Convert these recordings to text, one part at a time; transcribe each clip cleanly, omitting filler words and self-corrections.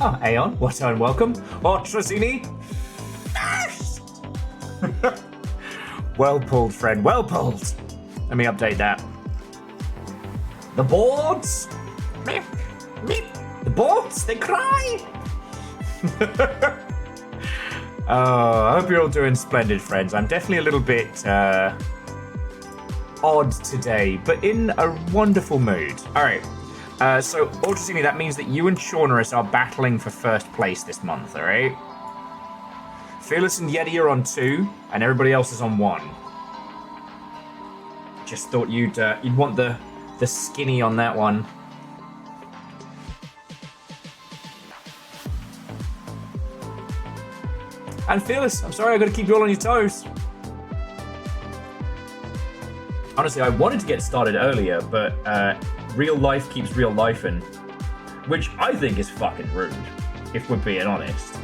Oh, Aeon, what and welcome. Oh, Tracini. Well pulled, friend, well pulled. Let me update that. The boards. Meep, meep. The boards, they cry. I hope you're all doing splendid, friends. I'm definitely a little bit odd today, but in a wonderful mood. All right. So, Ultracini, that means that you and Shaunerus are battling for first place this month, all right? Fearless and Yeti are on 2, and everybody else is on 1. Just thought you'd want the skinny on that one. And Fearless, I'm sorry I got to keep you all on your toes. Honestly, I wanted to get started earlier, but real life keeps real lifing, which I think is fucking rude, if we're being honest.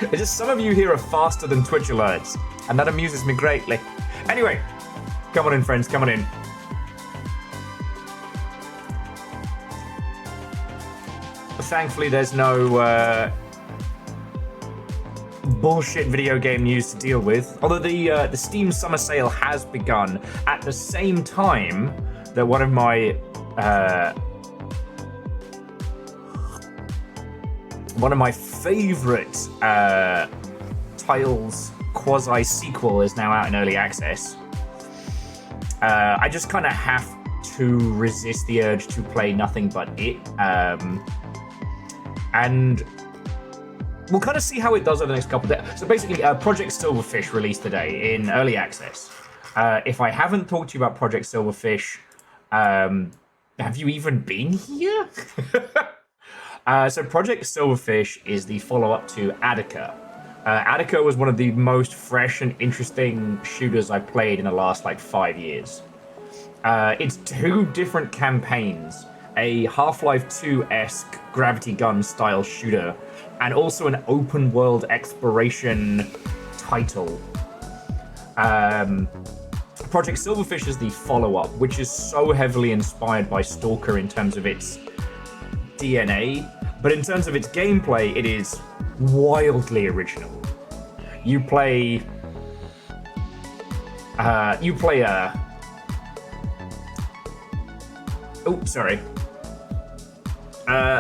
It's just some of you here are faster than Twitch alerts, and that amuses me greatly. Anyway, come on in, friends, come on in. Thankfully, there's no bullshit video game news to deal with. Although the Steam Summer Sale has begun at the same time that one of my favorite Tiles quasi-sequel is now out in early access. I just kind of have to resist the urge to play nothing but it. And we'll kind of see how it does over the next couple of days. So basically, Project Silverfish released today in early access. If I haven't talked to you about Project Silverfish, have you even been here? So Project Silverfish is the follow-up to Attica. Attica was one of the most fresh and interesting shooters I've played in the last, 5 years. It's 2 different campaigns, a Half-Life 2-esque gravity gun style shooter, and also an open world exploration title. Project Silverfish is the follow-up, which is so heavily inspired by Stalker in terms of its DNA, but in terms of its gameplay, it is wildly original. You play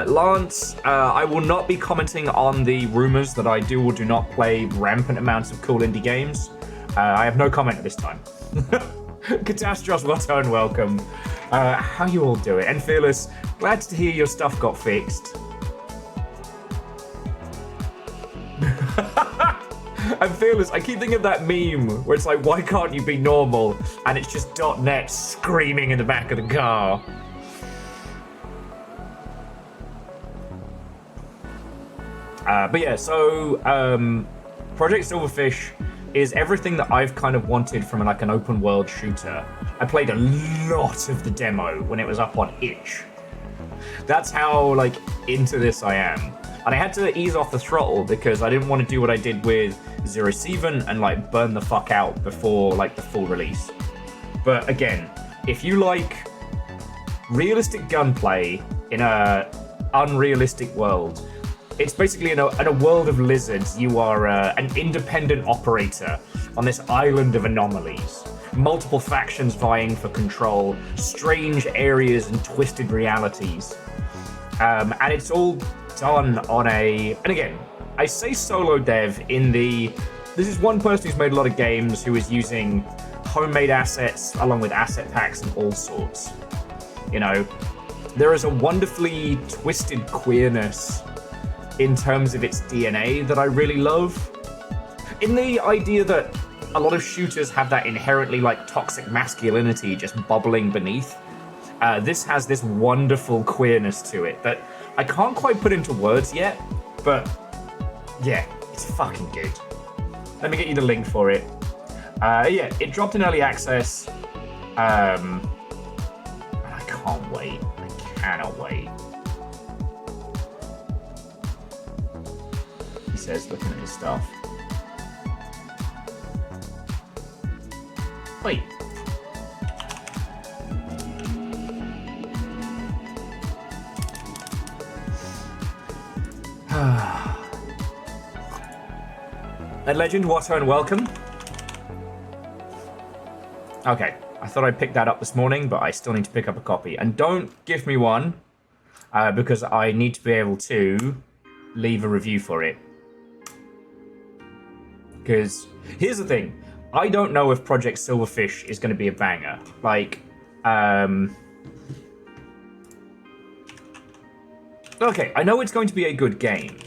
Lance, I will not be commenting on the rumors that I do or do not play rampant amounts of cool indie games. I have no comment at this time. Catastrophe, well and welcome. How you all doing? And Fearless, glad to hear your stuff got fixed. I'm Fearless, I keep thinking of that meme where it's like, why can't you be normal? And it's just .NET screaming in the back of the car. But yeah, so Project Silverfish is everything that I've kind of wanted from an open world shooter. I played a lot of the demo when it was up on itch. That's how into this I am. And I had to ease off the throttle because I didn't want to do what I did with Zero Seven and burn the fuck out before the full release. But again, if you like realistic gunplay in a unrealistic world, it's basically in a world of lizards. You are an independent operator on this island of anomalies. Multiple factions vying for control, strange areas and twisted realities. And it's all done on and again, I say solo dev this is one person who's made a lot of games who is using homemade assets along with asset packs and all sorts. You know, there is a wonderfully twisted queerness in terms of its DNA that I really love. In the idea that a lot of shooters have that inherently toxic masculinity just bubbling beneath, this has this wonderful queerness to it that I can't quite put into words yet, but yeah, it's fucking good. Let me get you the link for it. Yeah, it dropped in early access. I can't wait. I cannot wait. He says, looking at his stuff. Wait. And Legend, Watto, and welcome. Okay, I thought I'd pick that up this morning, but I still need to pick up a copy. And don't give me one, because I need to be able to leave a review for it. Because here's the thing, I don't know if Project Silverfish is going to be a banger. Like, okay, I know it's going to be a good game,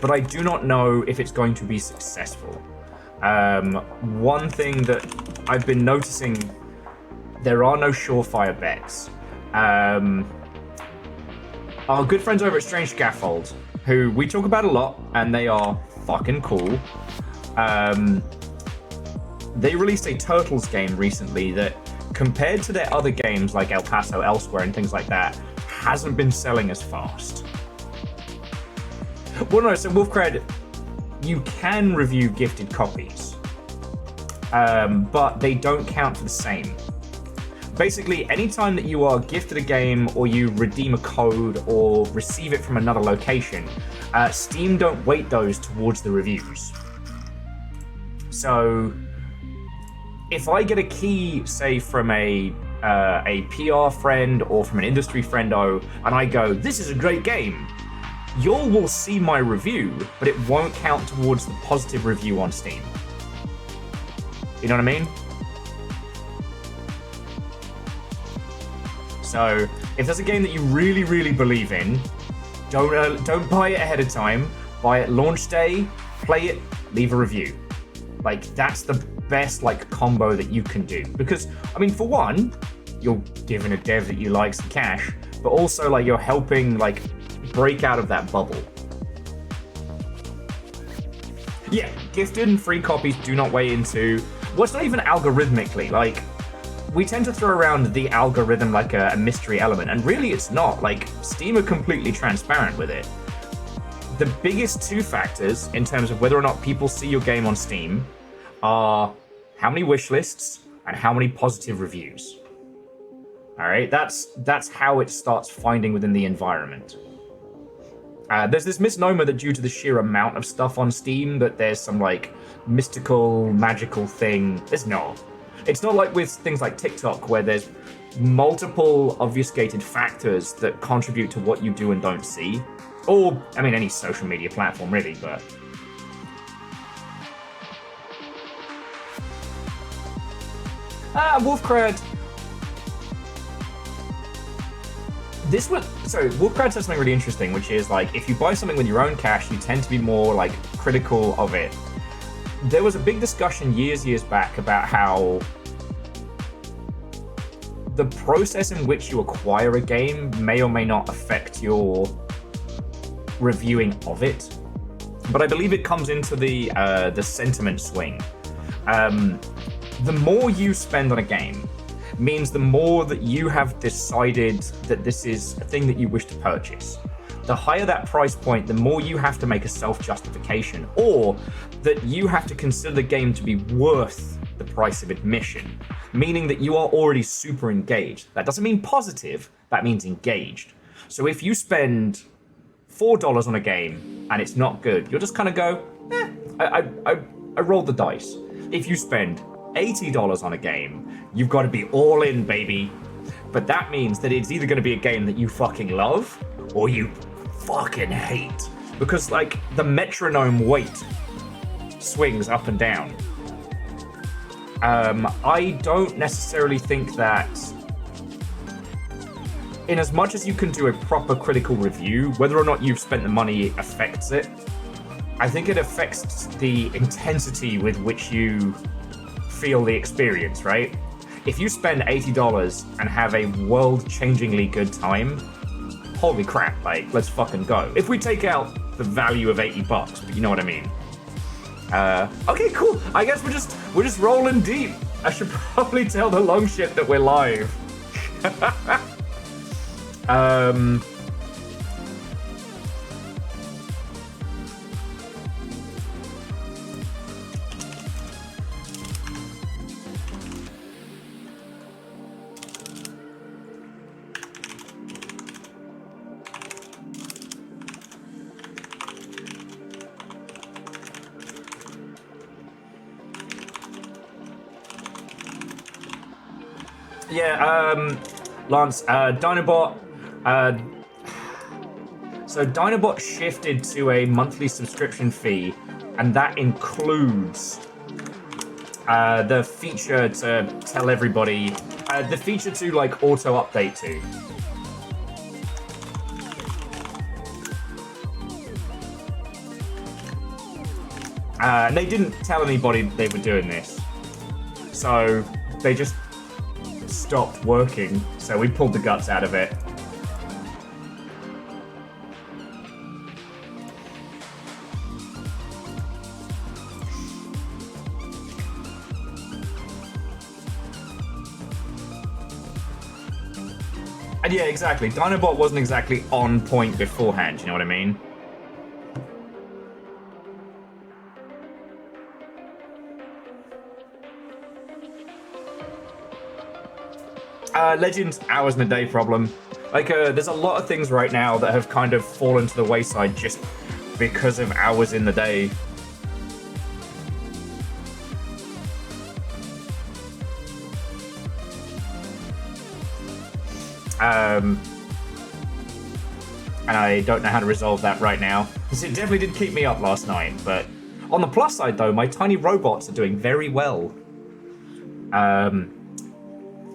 but I do not know if it's going to be successful. One thing that I've been noticing, there are no surefire bets. Our good friends over at Strange Scaffold, who we talk about a lot, and they are fucking cool. They released a Turtles game recently that, compared to their other games like El Paso Elsewhere and things like that, hasn't been selling as fast. Well, no, so Wolfcred, you can review gifted copies, but they don't count for the same. Basically, anytime that you are gifted a game or you redeem a code or receive it from another location, Steam don't weight those towards the reviews. So, if I get a key, say, from a PR friend or from an industry friendo, and I go, this is a great game, you will see my review, but it won't count towards the positive review on Steam. You know what I mean? So, if there's a game that you really, really believe in, don't buy it ahead of time. Buy it launch day, play it, leave a review. Like, that's the best, like, combo that you can do. Because, I mean, for one, you're giving a dev that you like some cash, but also, like, you're helping, like, break out of that bubble. Yeah, gifted and free copies do not weigh into... Well, it's not even algorithmically, like... We tend to throw around the algorithm like a mystery element, and really it's not. Like, Steam are completely transparent with it. The biggest two factors in terms of whether or not people see your game on Steam are how many wish lists and how many positive reviews. Alright, that's how it starts finding within the environment. There's this misnomer that due to the sheer amount of stuff on Steam that there's some, like, mystical, magical thing. There's not. It's not like with things like TikTok, where there's multiple obfuscated factors that contribute to what you do and don't see. Or, I mean, any social media platform, really, but... Wolfcred. Wolfcred says something really interesting, which is, like, if you buy something with your own cash, you tend to be more, like, critical of it. There was a big discussion years back about how the process in which you acquire a game may or may not affect your reviewing of it. But I believe it comes into the sentiment swing. The more you spend on a game means the more that you have decided that this is a thing that you wish to purchase. The higher that price point, the more you have to make a self-justification, or that you have to consider the game to be worth the price of admission, meaning that you are already super engaged. That doesn't mean positive, that means engaged. So if you spend $4 on a game and it's not good, you'll just kind of go, I rolled the dice. If you spend $80 on a game, you've got to be all in, baby. But that means that it's either going to be a game that you fucking love, or you fucking hate, because, like, the metronome weight swings up and down. I don't necessarily think that, in as much as you can do a proper critical review, whether or not you've spent the money affects it. I think it affects the intensity with which you feel the experience, right? If you spend $80 and have a world-changingly good time, holy crap, like, let's fucking go. If we take out the value of $80, but you know what I mean. Okay, cool. I guess we're just rolling deep. I should probably tell the long shit that we're live. Yeah, Lance, Dinobot. So Dinobot shifted to a monthly subscription fee, and that includes the feature to tell everybody, the feature to like auto update to. And they didn't tell anybody they were doing this, so they just stopped working. So we pulled the guts out of it. And yeah, exactly. Dinobot wasn't exactly on point beforehand, you know what I mean? Legends, hours in a day problem. Like, there's a lot of things right now that have kind of fallen to the wayside just because of hours in the day. And I don't know how to resolve that right now. Because it definitely did keep me up last night, but on the plus side though, my tiny robots are doing very well.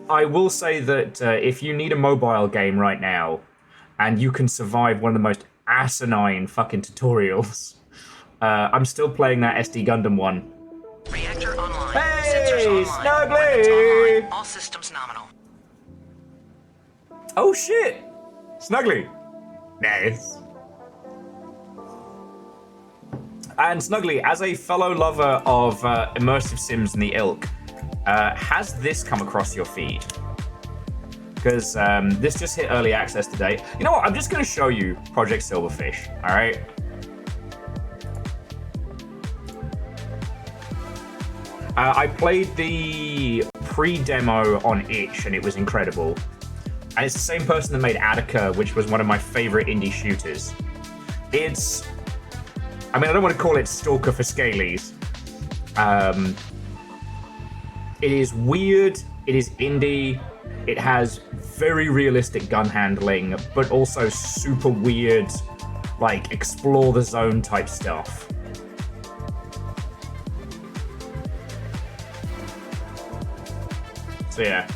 I will say that if you need a mobile game right now, and you can survive one of the most asinine fucking tutorials, I'm still playing that SD Gundam one. Reactor online. Hey, Sensors Snuggly! online. All systems nominal. Oh shit! Snuggly! Nice. And Snuggly, as a fellow lover of immersive sims and the ilk, has this come across your feed? Because this just hit early access today. You know what? I'm just going to show you Project Silverfish, all right? I played the pre-demo on itch, and it was incredible. And it's the same person that made Attica, which was one of my favorite indie shooters. It's... I mean, I don't want to call it Stalker for Scalies. It is weird, it is indie, it has very realistic gun handling, but also super weird, like, explore the zone type stuff. So yeah.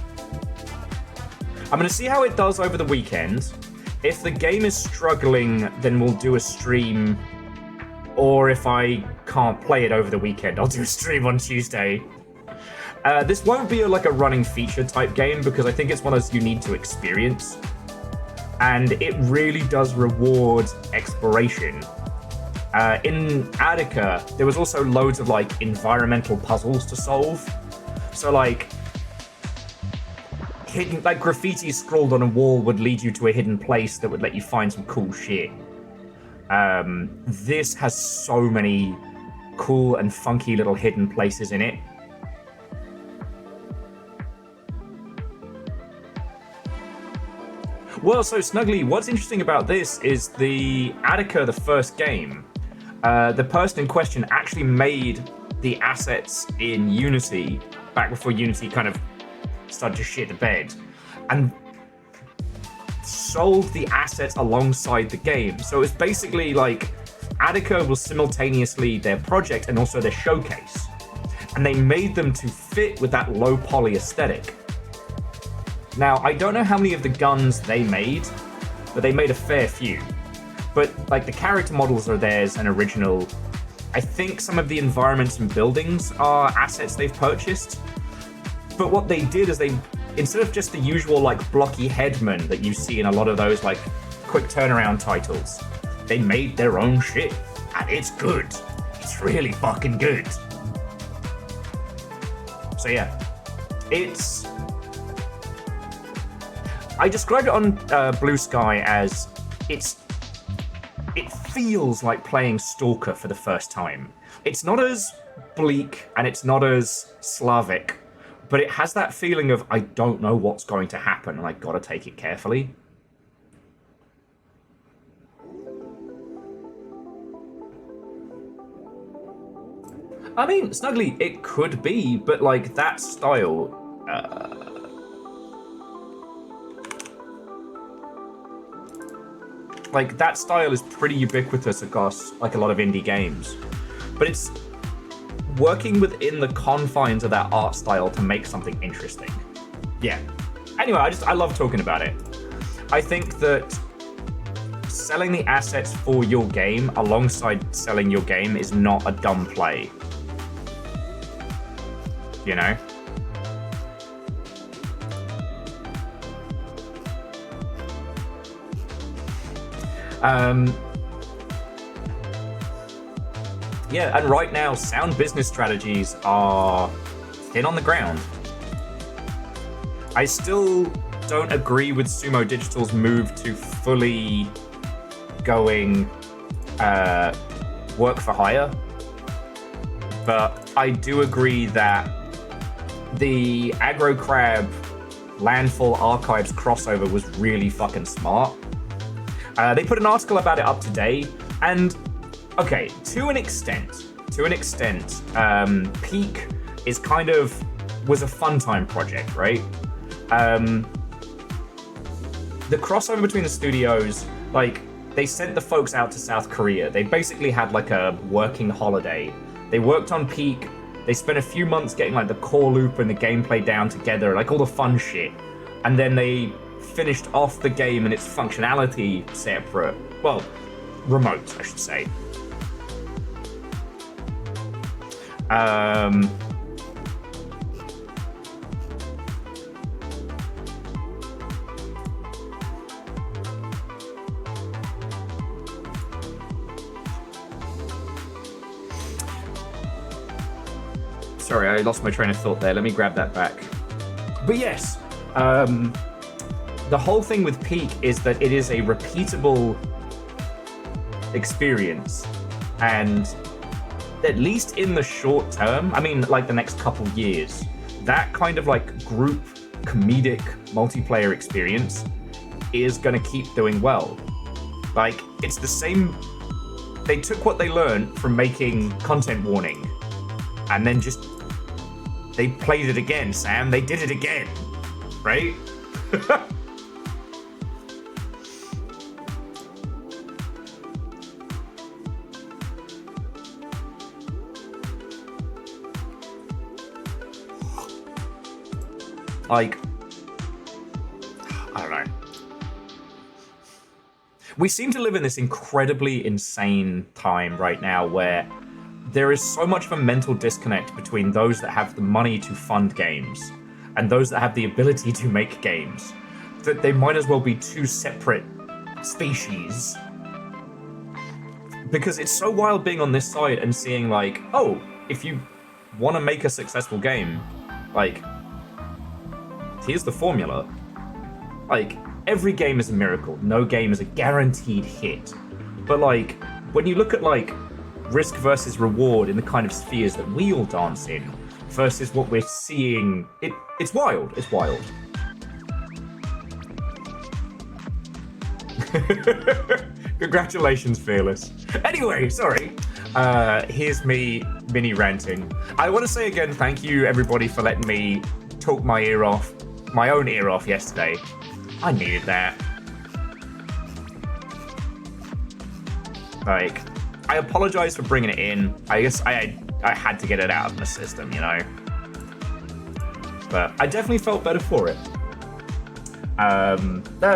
I'm going to see how it does over the weekend. If the game is struggling, then we'll do a stream. Or if I can't play it over the weekend, I'll do a stream on Tuesday. This won't be like a running feature type game because I think it's one of those you need to experience. And it really does reward exploration. In Attica, there was also loads of like environmental puzzles to solve. So like hidden, like graffiti scrawled on a wall would lead you to a hidden place that would let you find some cool shit. This has so many cool and funky little hidden places in it. Well, so Snuggly, what's interesting about this is the Attica, the first game, the person in question actually made the assets in Unity back before Unity kind of started to shit the bed, and sold the assets alongside the game. So it's basically like Attica was simultaneously their project and also their showcase. And they made them to fit with that low poly aesthetic. Now, I don't know how many of the guns they made, but they made a fair few. But like the character models are theirs and original. I think some of the environments and buildings are assets they've purchased. But what they did is they, instead of just the usual like blocky headman that you see in a lot of those like quick turnaround titles, they made their own shit. And it's good. It's really fucking good. So yeah, it's... I described it on Blue Sky as it feels like playing Stalker for the first time. It's not as bleak and it's not as Slavic, but it has that feeling of I don't know what's going to happen and I gotta take it carefully. I mean, Snuggly, it could be, but like that style, Like, that style is pretty ubiquitous across, like, a lot of indie games. But it's working within the confines of that art style to make something interesting. Yeah. Anyway, I love talking about it. I think that selling the assets for your game alongside selling your game is not a dumb play. You know? Yeah, and right now, sound business strategies are thin on the ground. I still don't agree with Sumo Digital's move to fully going work for hire, but I do agree that the Aggro Crab Landfall Archives crossover was really fucking smart. They put an article about it up today, and okay, to an extent, Peak is was a fun time project, right? The crossover between the studios, like, they sent the folks out to South Korea. They basically had like a working holiday. They worked on Peak. They spent a few months getting like the core loop and the gameplay down together, like all the fun shit. And then they finished off the game and its functionality separate. Well, remote, I should say. Sorry, I lost my train of thought there. Let me grab that back. But yes, the whole thing with Peak is that it is a repeatable experience, and at least in the short term, I mean, like the next couple years, that kind of like group comedic multiplayer experience is going to keep doing well. Like, it's the same. They took what they learned from making Content Warning and then just they played it again, Sam. They did it again, right? Like, I don't know. We seem to live in this incredibly insane time right now where there is so much of a mental disconnect between those that have the money to fund games and those that have the ability to make games that they might as well be two separate species. Because it's so wild being on this side and seeing like, oh, if you want to make a successful game, like, here's the formula. Like, every game is a miracle. No game is a guaranteed hit. But like, when you look at like risk versus reward in the kind of spheres that we all dance in versus what we're seeing, it's wild. It's wild. Congratulations, Fearless. Anyway, sorry. Here's me mini ranting. I want to say again, thank you everybody for letting me talk my own ear off yesterday. I needed that. Like, I apologize for bringing it in. I guess I had to get it out of my system, you know? But I definitely felt better for it.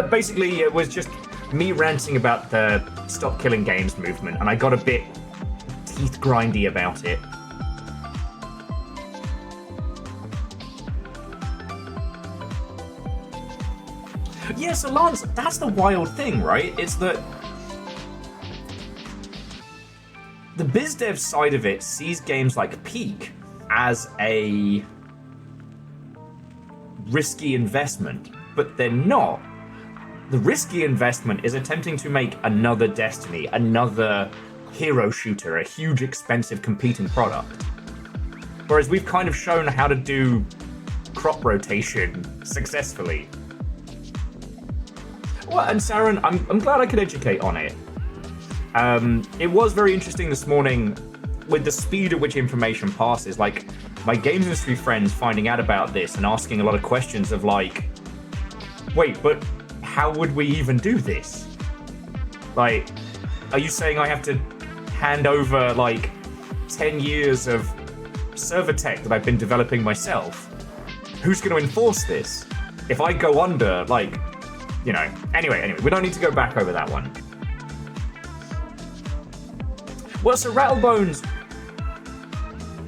Basically, it was just me ranting about the Stop Killing Games movement, and I got a bit teeth grindy about it. Yeah, so Lance, that's the wild thing, right? It's that the biz dev side of it sees games like Peak as a risky investment, but they're not. The risky investment is attempting to make another Destiny, another hero shooter, a huge, expensive, competing product. Whereas we've kind of shown how to do crop rotation successfully. Well, and Saren, I'm glad I could educate on it. It was very interesting this morning with the speed at which information passes. Like, my games industry friends finding out about this and asking a lot of questions of like, wait, but how would we even do this? Like, are you saying I have to hand over, like, 10 years of server tech that I've been developing myself? Who's going to enforce this? If I go under, like, you know. Anyway, we don't need to go back over that one. Well, so Rattlebones,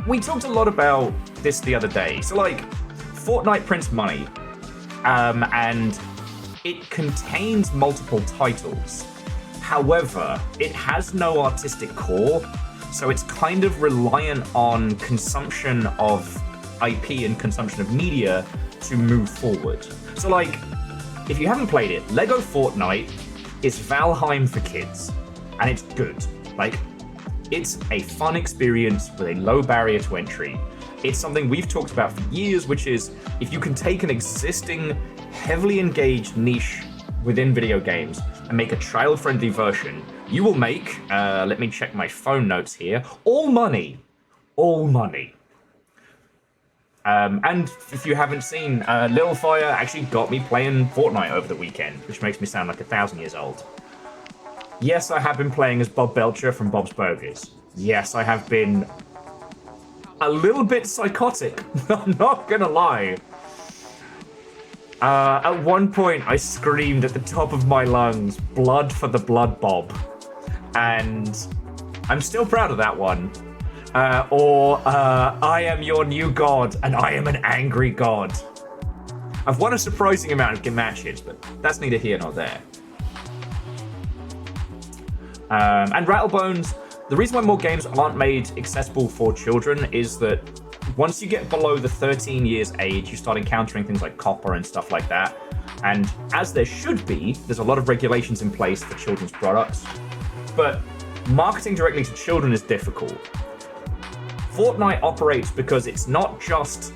we talked a lot about this the other day. So, like, Fortnite prints money, and it contains multiple titles. However, it has no artistic core, so it's kind of reliant on consumption of IP and consumption of media to move forward. So, like, if you haven't played it, Lego Fortnite is Valheim for kids, and it's good. Like, it's a fun experience with a low barrier to entry. It's something we've talked about for years, which is if you can take an existing, heavily engaged niche within video games and make a child-friendly version, you will make, let me check my phone notes here, all money. All money. And if you haven't seen, Little Fire actually got me playing Fortnite over the weekend, which makes me sound like 1,000 years old. Yes, I have been playing as Bob Belcher from Bob's Burgers. Yes, I have been a little bit psychotic. I'm not gonna lie. At one point, I screamed at the top of my lungs, "Blood for the Blood Bob." And I'm still proud of that one. I am your new god, and I am an angry god. I've won a surprising amount of matches, but that's neither here nor there. And Rattlebones, the reason why more games aren't made accessible for children is that once you get below the 13 years age, you start encountering things like copper and stuff like that. And as there should be, there's a lot of regulations in place for children's products. But marketing directly to children is difficult. Fortnite operates because it's not just...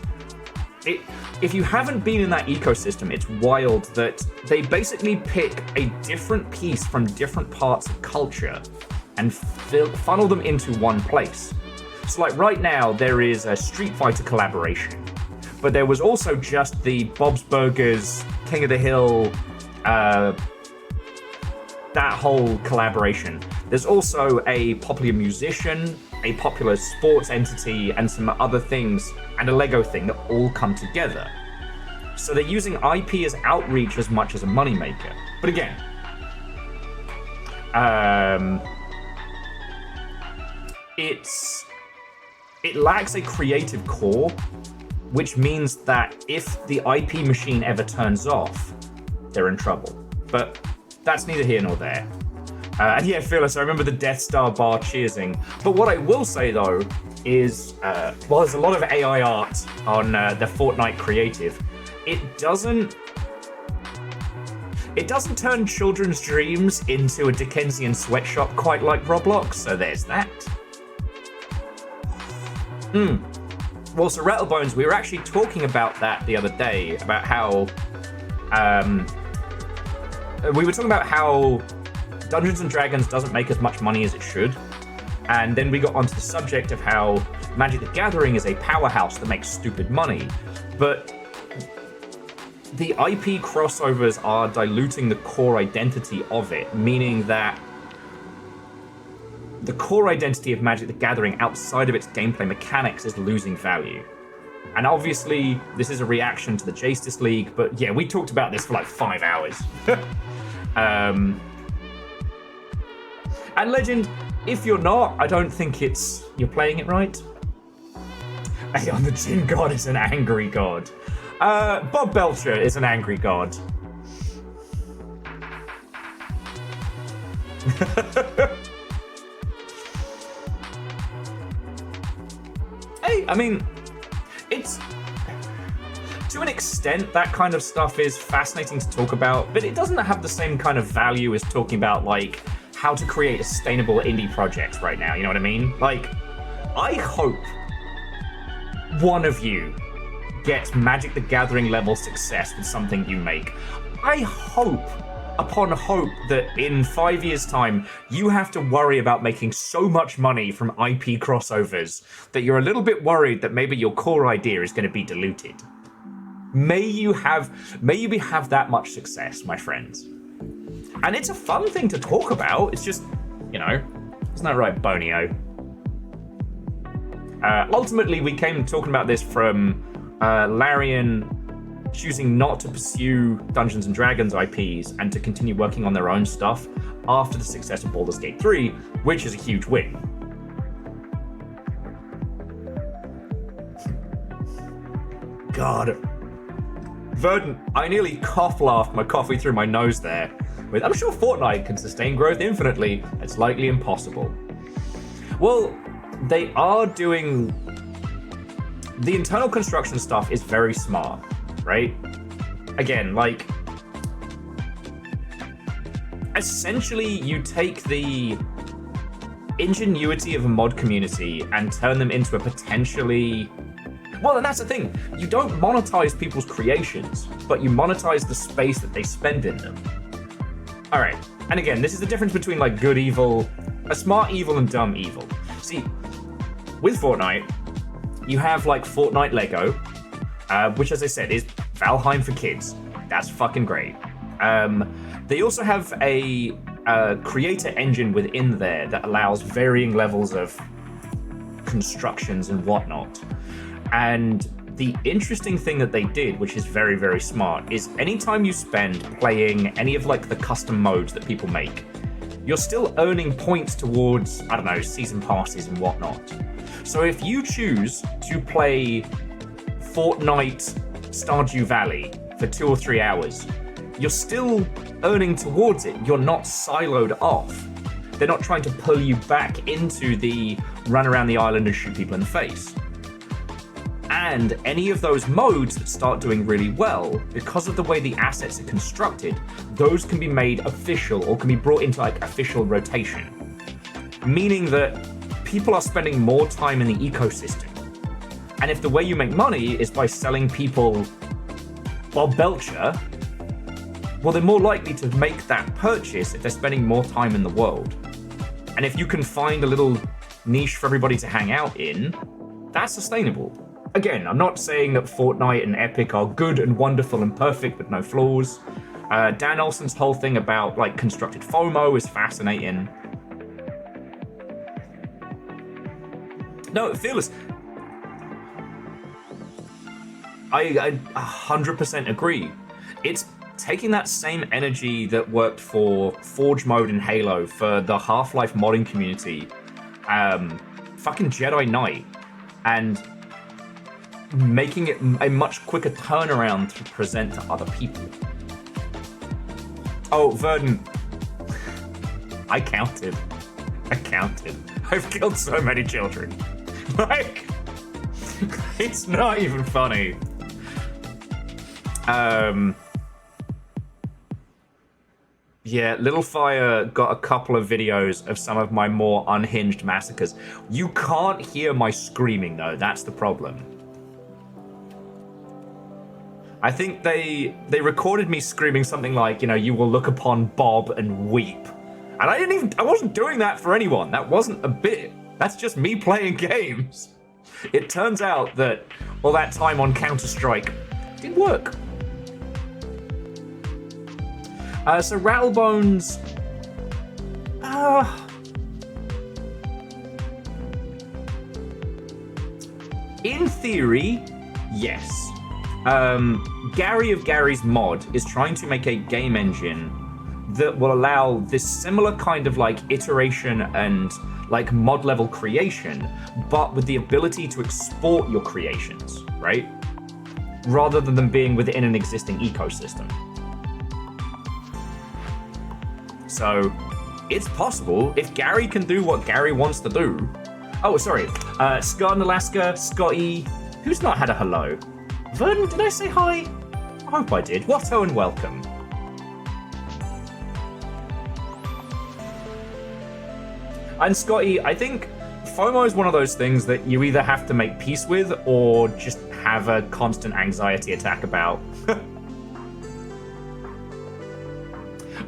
If you haven't been in that ecosystem, it's wild that they basically pick a different piece from different parts of culture and funnel them into one place. So, like, right now, there is a Street Fighter collaboration, but there was also just the Bob's Burgers, King of the Hill, that whole collaboration. There's also a popular musician, a popular sports entity, and some other things, and a Lego thing that all come together. So they're using IP as outreach as much as a moneymaker. But again, it lacks a creative core, which means that if the IP machine ever turns off, they're in trouble. But that's neither here nor there. And yeah, Phyllis, I remember the Death Star bar cheersing. But what I will say, though, is, well, there's a lot of AI art on the Fortnite creative. It doesn't turn children's dreams into a Dickensian sweatshop quite like Roblox, so there's that. Well, so Rattlebones, we were actually talking about that the other day, about how, we were talking about how Dungeons & Dragons doesn't make as much money as it should. And then we got onto the subject of how Magic the Gathering is a powerhouse that makes stupid money. But the IP crossovers are diluting the core identity of it, meaning that the core identity of Magic the Gathering outside of its gameplay mechanics is losing value. And obviously, this is a reaction to the Justice League, but yeah, we talked about this for like 5 hours. And Legend, if you're not, I don't think you're playing it right. Aeon the Gin God is an angry god. Bob Belcher is an angry god. Hey, I mean, it's... to an extent, that kind of stuff is fascinating to talk about, but it doesn't have the same kind of value as talking about, like, how to create a sustainable indie project right now, you know what I mean? Like, I hope one of you gets Magic the Gathering level success with something you make. I hope, upon hope, that in 5 years' time, you have to worry about making so much money from IP crossovers that you're a little bit worried that maybe your core idea is going to be diluted. May you have that much success, my friends. And it's a fun thing to talk about. It's just, you know, isn't that right, Bonio? Ultimately, we came talking about this from Larian choosing not to pursue Dungeons & Dragons IPs and to continue working on their own stuff after the success of Baldur's Gate 3, which is a huge win. God. Verdant, I nearly cough-laughed my coffee through my nose there. I'm sure Fortnite can sustain growth infinitely. It's likely impossible. Well, they are doing... The internal construction stuff is very smart, right? Again, like... Essentially, you take the ingenuity of a mod community and turn them into a potentially... Well, and that's the thing. You don't monetize people's creations, but you monetize the space that they spend in them. All right, and again, this is the difference between like good evil, a smart evil and dumb evil. See, with Fortnite, you have like Fortnite Lego, which as I said is Valheim for kids. That's fucking great. They also have a creator engine within there that allows varying levels of constructions and whatnot. And the interesting thing that they did, which is very, very smart, is anytime you spend playing any of like the custom modes that people make, you're still earning points towards, I don't know, season passes and whatnot. So if you choose to play Fortnite Stardew Valley for 2 or 3 hours, you're still earning towards it. You're not siloed off. They're not trying to pull you back into the run around the island and shoot people in the face. And any of those modes that start doing really well, because of the way the assets are constructed, those can be made official or can be brought into like official rotation. Meaning that people are spending more time in the ecosystem. And if the way you make money is by selling people Bob Belcher, well, they're more likely to make that purchase if they're spending more time in the world. And if you can find a little niche for everybody to hang out in, that's sustainable. Again, I'm not saying that Fortnite and Epic are good and wonderful and perfect with no flaws. Dan Olsen's whole thing about like constructed FOMO is fascinating. No, Fearless. I 100% agree. It's taking that same energy that worked for Forge mode in Halo for the Half-Life modding community, fucking Jedi Knight, and making it a much quicker turnaround to present to other people. Oh, Verdant. I counted. I've killed so many children. Like, it's not even funny. Yeah, Little Fire got a couple of videos of some of my more unhinged massacres. You can't hear my screaming though, that's the problem. I think they recorded me screaming something like, you know, you will look upon Bob and weep. And I wasn't doing that for anyone. That wasn't a bit. That's just me playing games. It turns out that all that time on Counter-Strike didn't work. So Rattlebones, in theory, yes. Gary of Gary's Mod is trying to make a game engine that will allow this similar kind of like iteration and like mod level creation, but with the ability to export your creations, right? Rather than them being within an existing ecosystem. So it's possible if Gary can do what Gary wants to do. Oh, sorry. Scott in Alaska, Scotty, who's not had a hello? Verdant, did I say hi? I hope I did. Watto and welcome. And Scotty, I think FOMO is one of those things that you either have to make peace with or just have a constant anxiety attack about.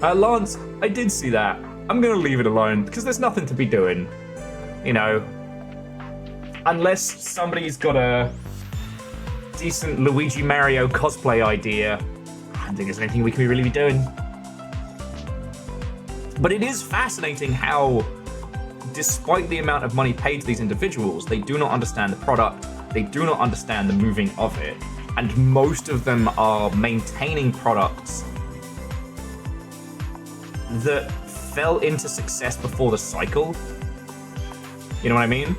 Lance, I did see that. I'm gonna leave it alone because there's nothing to be doing. You know, unless somebody's got a decent Luigi Mario cosplay idea, I don't think there's anything we can really be doing. But it is fascinating how, despite the amount of money paid to these individuals, they do not understand the product, they do not understand the moving of it, and most of them are maintaining products that fell into success before the cycle. You know what I mean?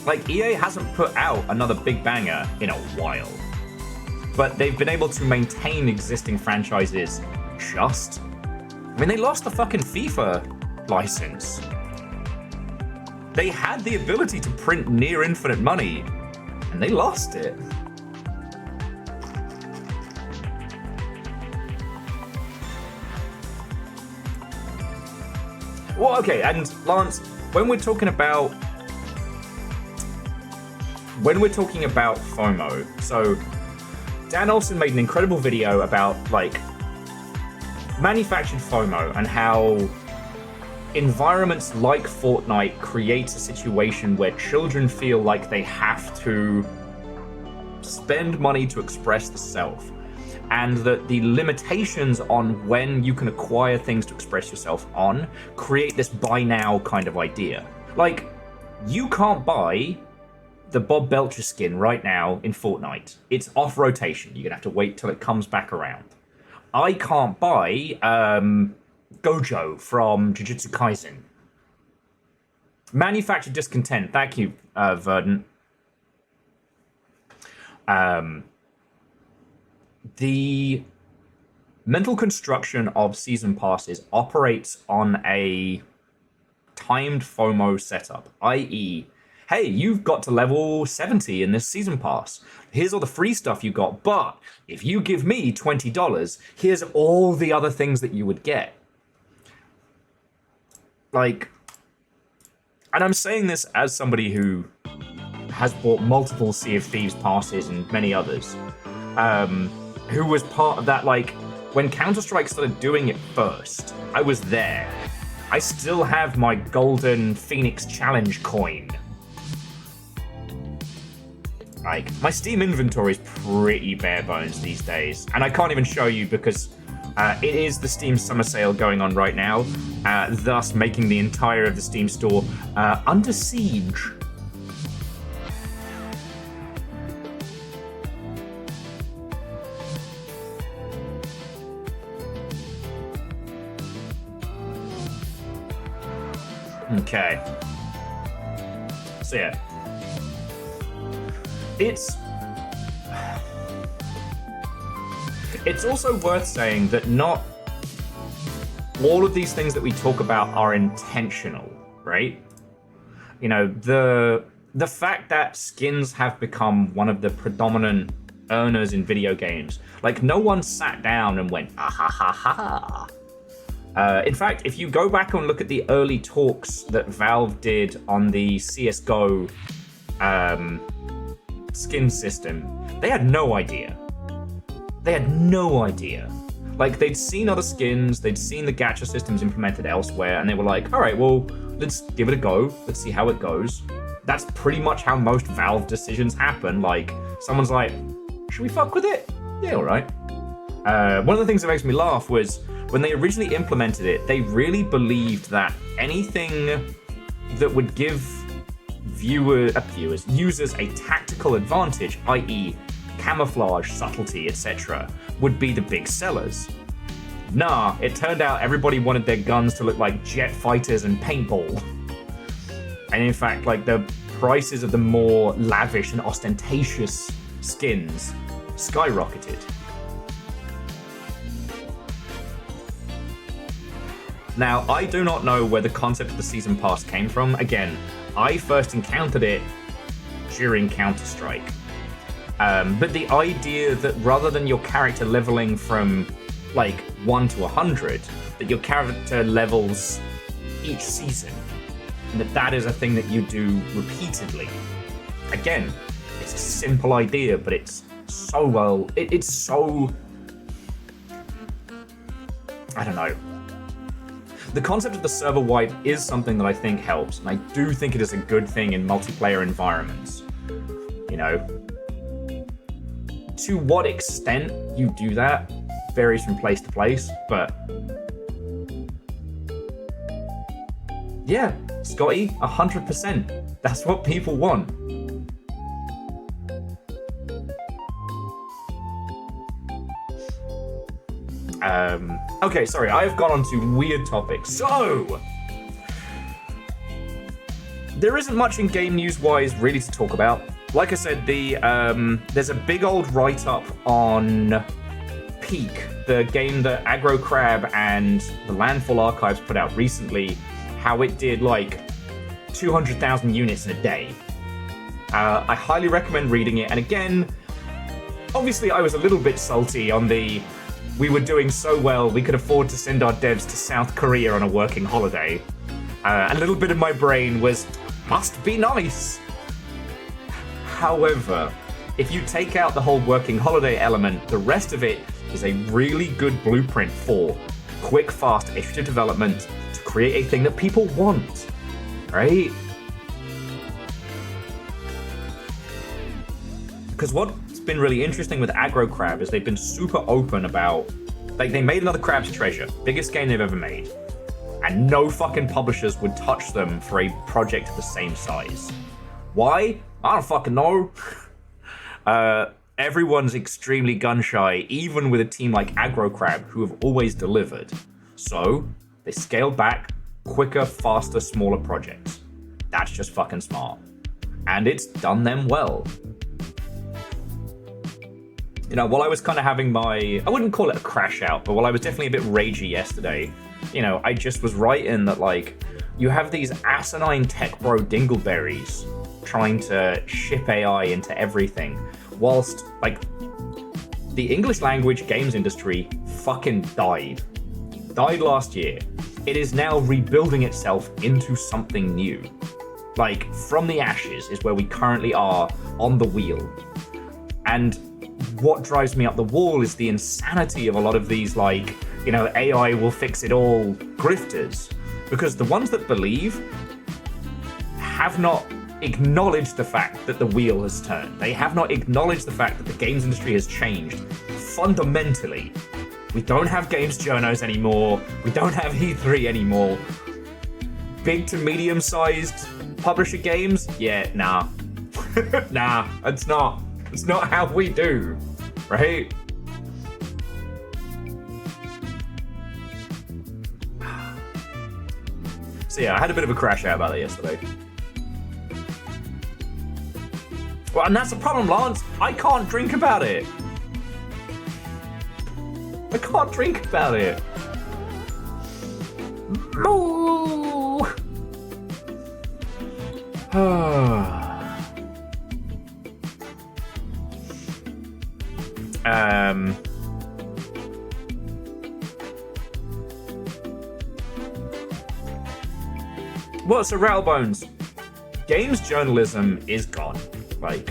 Like, EA hasn't put out another big banger in a while, but they've been able to maintain existing franchises just. I mean, they lost the fucking FIFA license. They had the ability to print near infinite money, and they lost it. Well, okay, and Lance, when we're talking about FOMO, so Dan Olsen made an incredible video about like manufactured FOMO and how environments like Fortnite creates a situation where children feel like they have to spend money to express the self, and that the limitations on when you can acquire things to express yourself on create this buy now kind of idea. Like, you can't buy the Bob Belcher skin right now in Fortnite. It's off rotation. You're gonna have to wait till it comes back around. I can't buy Gojo from Jujutsu Kaisen. Manufactured discontent. Thank you, Verdant. The mental construction of season passes operates on a timed FOMO setup, i.e., hey, you've got to level 70 in this season pass. Here's all the free stuff you got, but if you give me $20, here's all the other things that you would get. Like, and I'm saying this as somebody who has bought multiple Sea of Thieves passes and many others, who was part of that, like, when Counter-Strike started doing it first, I was there. I still have my golden Phoenix Challenge coin. Like, my Steam inventory is pretty bare bones these days, and I can't even show you because it is the Steam summer sale going on right now, thus making the entire of the Steam store under siege. Okay. So yeah. It's also worth saying that not all of these things that we talk about are intentional, right? You know, the fact that skins have become one of the predominant earners in video games, like, no one sat down and went, ah ha ha ha. In fact, if you go back and look at the early talks that Valve did on the CSGO skin system, they had no idea. They had no idea. Like, they'd seen other skins, they'd seen the gacha systems implemented elsewhere, and they were like, all right, well, let's give it a go. Let's see how it goes. That's pretty much how most Valve decisions happen. Like, someone's like, should we fuck with it? Yeah, all right. One of the things that makes me laugh was when they originally implemented it, they really believed that anything that would give users a tactical advantage, i.e. camouflage, subtlety, etc., would be the big sellers. Nah, it turned out everybody wanted their guns to look like jet fighters and paintball. And in fact, like, the prices of the more lavish and ostentatious skins skyrocketed. Now, I do not know where the concept of the season pass came from. Again, I first encountered it during Counter-Strike. But the idea that rather than your character leveling from, like, 1 to 100, that your character levels each season, and that is a thing that you do repeatedly. Again, it's a simple idea, but it's so well... It's so... I don't know. The concept of the server wipe is something that I think helps, and I do think it is a good thing in multiplayer environments. You know? To what extent you do that varies from place to place, but yeah, Scotty, 100%. That's what people want. Okay, sorry, I've gone on to weird topics. So, there isn't much in game news-wise really to talk about. Like I said, there's a big old write-up on Peak, the game that Aggro Crab and the Landfall Archives put out recently, how it did like 200,000 units in a day. I highly recommend reading it, and again, obviously I was a little bit salty on we were doing so well, we could afford to send our devs to South Korea on a working holiday. A little bit of my brain was, must be nice. However, if you take out the whole working holiday element, the rest of it is a really good blueprint for quick, fast, iterative development to create a thing that people want, right? Because what's been really interesting with Aggro Crab is they've been super open about, like, they made another Crab's Treasure, biggest game they've ever made, and no fucking publishers would touch them for a project of the same size. Why? I don't fucking know. Everyone's extremely gun shy, even with a team like Aggro Crab, who have always delivered. So, they scaled back quicker, faster, smaller projects. That's just fucking smart. And it's done them well. You know, while I was kind of having I wouldn't call it a crash out, but while I was definitely a bit ragey yesterday, you know, I just was writing that, like, you have these asinine tech bro dingleberries trying to ship AI into everything, whilst, like, the English language games industry fucking died last year. It is now rebuilding itself into something new. Like, from the ashes is where we currently are on the wheel. And what drives me up the wall is the insanity of a lot of these, like, you know, AI will fix it all grifters. Because the ones that believe have not acknowledged the fact that the wheel has turned. They have not acknowledged the fact that the games industry has changed fundamentally. We don't have games journos anymore. We don't have E3 anymore. Big to medium-sized publisher games? Yeah, nah. Nah, it's not. It's not how we do, right? So yeah, I had a bit of a crash out about it yesterday. Well, and that's the problem, Lance. I can't drink about it. I can't drink about it. No. Well, so Rattlebones, games journalism is gone. Like,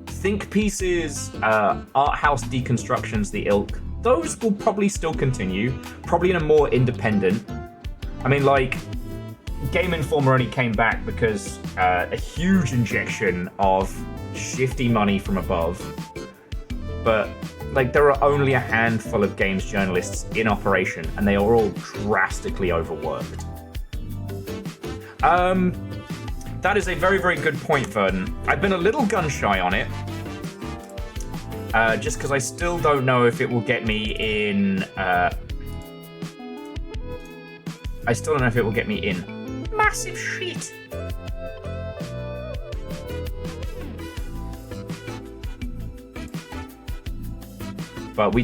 think pieces, art house deconstructions, the ilk, those will probably still continue, probably in a more independent. I mean, like, Game Informer only came back because a huge injection of shifty money from above. But, like, there are only a handful of games journalists in operation, and they are all drastically overworked. That is a very, very good point, Vernon. I've been a little gun-shy on it, just because I still don't know if it will get me in... I still don't know if it will get me in massive shit. But we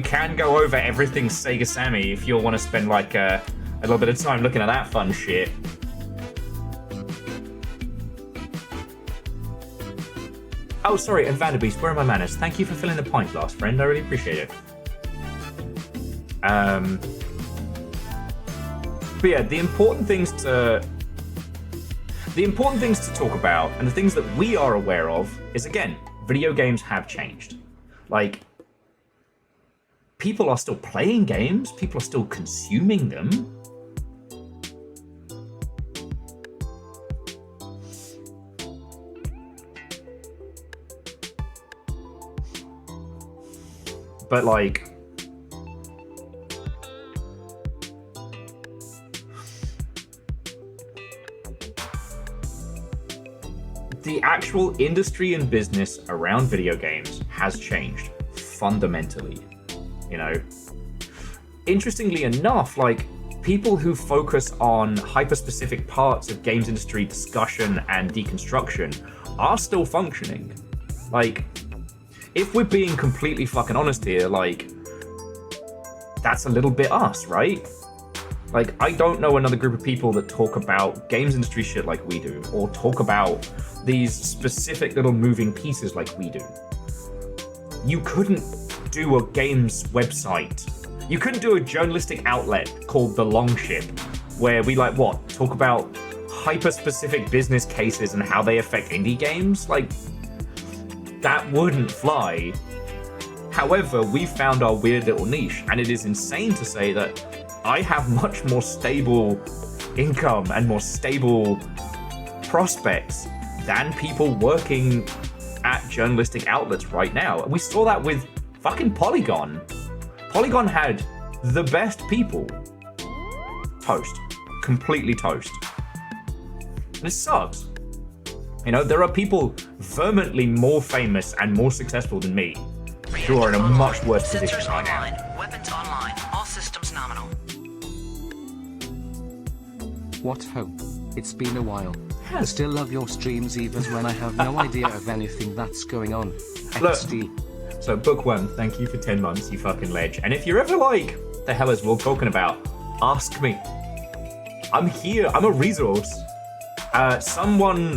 can go over everything Sega Sammy if you'll want to spend like a little bit of time looking at that fun shit. Oh, sorry, and Vanderbeest, where are my manners? Thank you for filling the pint glass, friend. I really appreciate it. But yeah, the important things to talk about, and the things that we are aware of, is, again, video games have changed. Like, people are still playing games, people are still consuming them. but like, the actual industry and business around video games has changed fundamentally, you know. Interestingly enough, like, people who focus on hyper-specific parts of games industry discussion and deconstruction are still functioning. Like, if we're being completely fucking honest here, like, that's a little bit us, right? Like, I don't know another group of people that talk about games industry shit like we do, or talk about these specific little moving pieces like we do. You couldn't do a games website. You couldn't do a journalistic outlet called The Long Ship, where we, like, what, talk about hyper-specific business cases and how they affect indie games? Like, that wouldn't fly. However, we found our weird little niche, and it is insane to say that I have much more stable income and more stable prospects than people working at journalistic outlets right now. We saw that with fucking Polygon. Polygon had the best people. Toast. Completely toast. And it sucks. You know, there are people vehemently more famous and more successful than me who are in a much worse position right now. Weapons online. All systems nominal. What hope? It's been a while. I Yes. still love your streams even when I have no idea of anything that's going on. XD. So, Bookworm, thank you for 10 months, you fucking ledge. And if you're ever like, the hell is Will talking about? Ask me. I'm here. I'm a resource. Someone,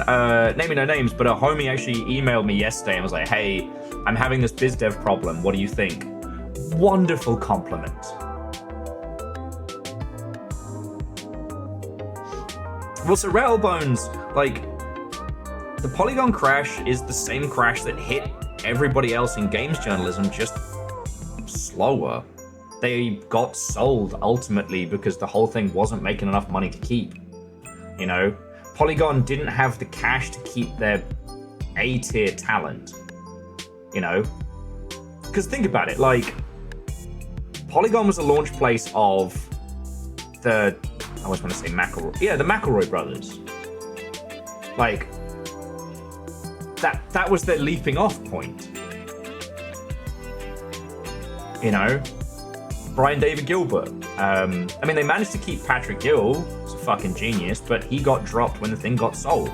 naming no names, but a homie actually emailed me yesterday and was like, hey, I'm having this biz dev problem. What do you think? Wonderful compliment. Well, so Railbones, like, the Polygon crash is the same crash that hit everybody else in games journalism, just slower. They got sold ultimately because the whole thing wasn't making enough money to keep. You know, Polygon didn't have the cash to keep their A-tier talent. You know, because think about it, like, Polygon was a launch place of the, I always want to say McElroy. Yeah, the McElroy brothers. Like, that was their leaping off point. You know? Brian David Gilbert. I mean, they managed to keep Patrick Gill, who's a fucking genius, but he got dropped when the thing got sold.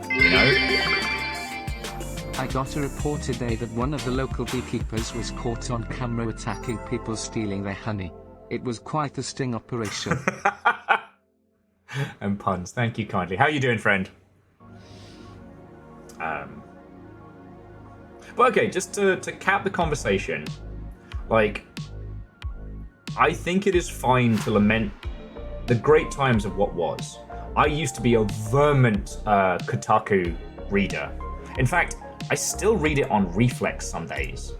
You know? I got a report today that one of the local beekeepers was caught on camera attacking people stealing their honey. It was quite a sting operation. And puns. Thank you kindly. How you doing, friend? But okay, just to cap the conversation, like, I think it is fine to lament the great times of what was. I used to be a vehement Kotaku reader. In fact, I still read it on reflex some days.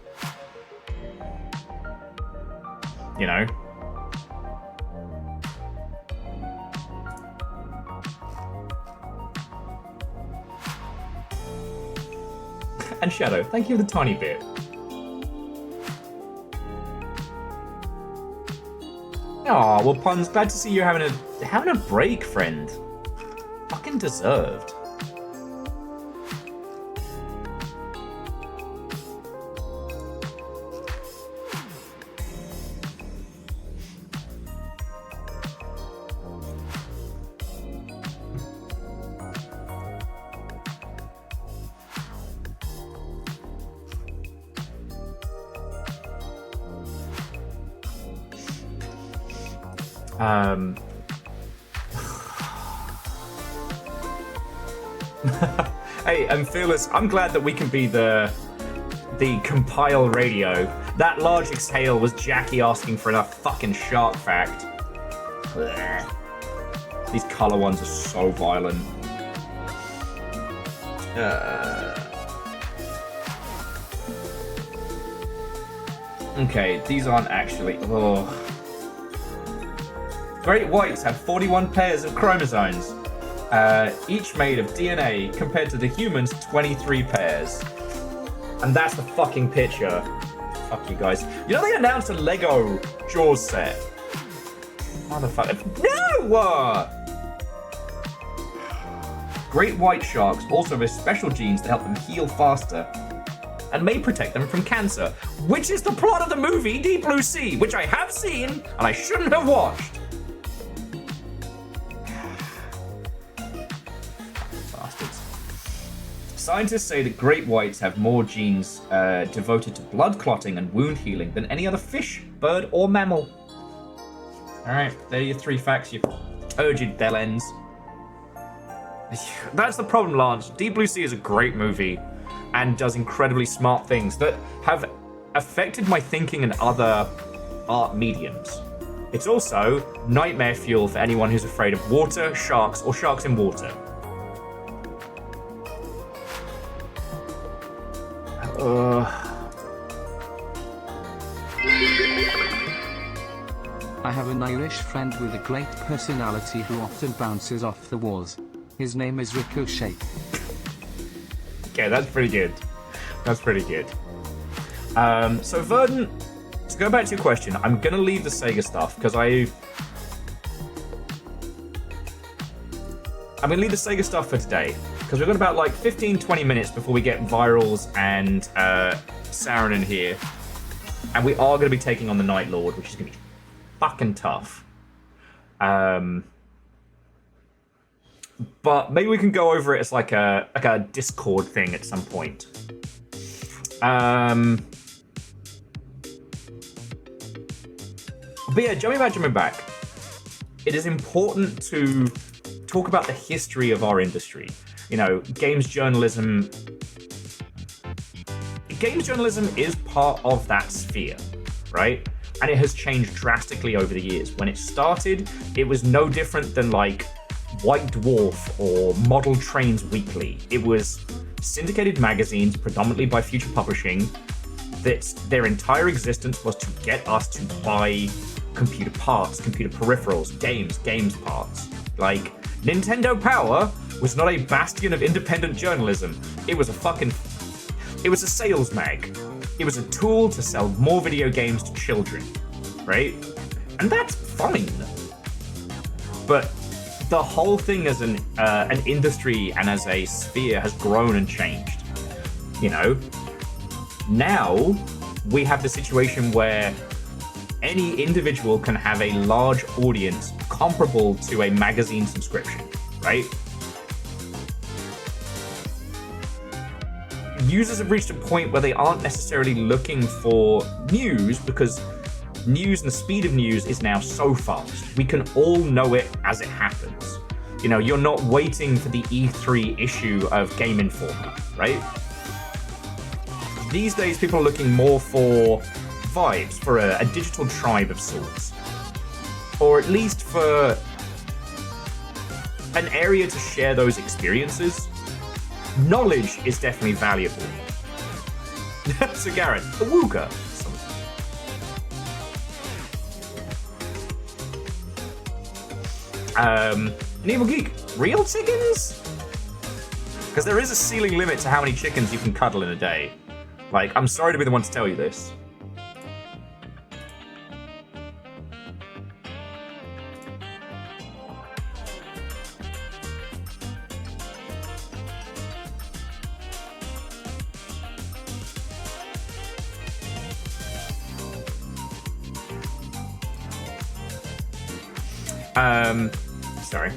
You know? And Shadow, thank you for the tiny bit. Aw, well, Puns, glad to see you having a break, friend. Fucking deserved. Hey, and Fearless, I'm glad that we can be the compile radio. That large exhale was Jackie asking for enough fucking shark fact. Blech. These color ones are so violent. Okay, these aren't actually. Oh. Great whites have 41 pairs of chromosomes, each made of DNA, compared to the humans' 23 pairs. And that's the fucking picture Fuck you guys. You know they announced a Lego Jaws set. Motherfucker. No! Great white sharks also have special genes to help them heal faster and may protect them from cancer, which is the plot of the movie Deep Blue Sea, which I have seen and I shouldn't have watched. Bastards. Scientists say that great whites have more genes devoted to blood clotting and wound healing than any other fish, bird, or mammal. Alright, there are your 3 facts, you turgid bellends. That's the problem, Lance. Deep Blue Sea is a great movie and does incredibly smart things that have affected my thinking in other art mediums. It's also nightmare fuel for anyone who's afraid of water, sharks, or sharks in water. I have an Irish friend with a great personality who often bounces off the walls. His name is Ricochet. Okay, that's pretty good. That's pretty good. So Verdant, to go back to your question, I'm gonna leave the Sega stuff because I'm gonna leave the Sega stuff for today because we've got about like 15-20 minutes before we get Virals and Saren in here, and we are gonna be taking on the Night Lord, which is gonna be fucking tough. But maybe we can go over it as like a Discord thing at some point. But yeah, jumping back. It is important to talk about the history of our industry. You know, games journalism is part of that sphere, right? And it has changed drastically over the years. When it started, it was no different than like White Dwarf or Model Trains Weekly. It was syndicated magazines, predominantly by Future Publishing, that their entire existence was to get us to buy computer parts, computer peripherals, games parts. Like, Nintendo Power was not a bastion of independent journalism. It was a sales mag. It was a tool to sell more video games to children, right? And that's fine. But the whole thing as an industry and as a sphere has grown and changed. You know, now we have the situation where any individual can have a large audience comparable to a magazine subscription, right? Users have reached a point where they aren't necessarily looking for news because news and the speed of news is now so fast. We can all know it as it happens. You know, you're not waiting for the E3 issue of Game Informer, right? These days, people are looking more for vibes, for a digital tribe of sorts. Or at least for an area to share those experiences. Knowledge is definitely valuable. So Garrett, a Wooga. An Evil Geek, real chickens? Because there is a ceiling limit to how many chickens you can cuddle in a day. Like, I'm sorry to be the one to tell you this. Sorry.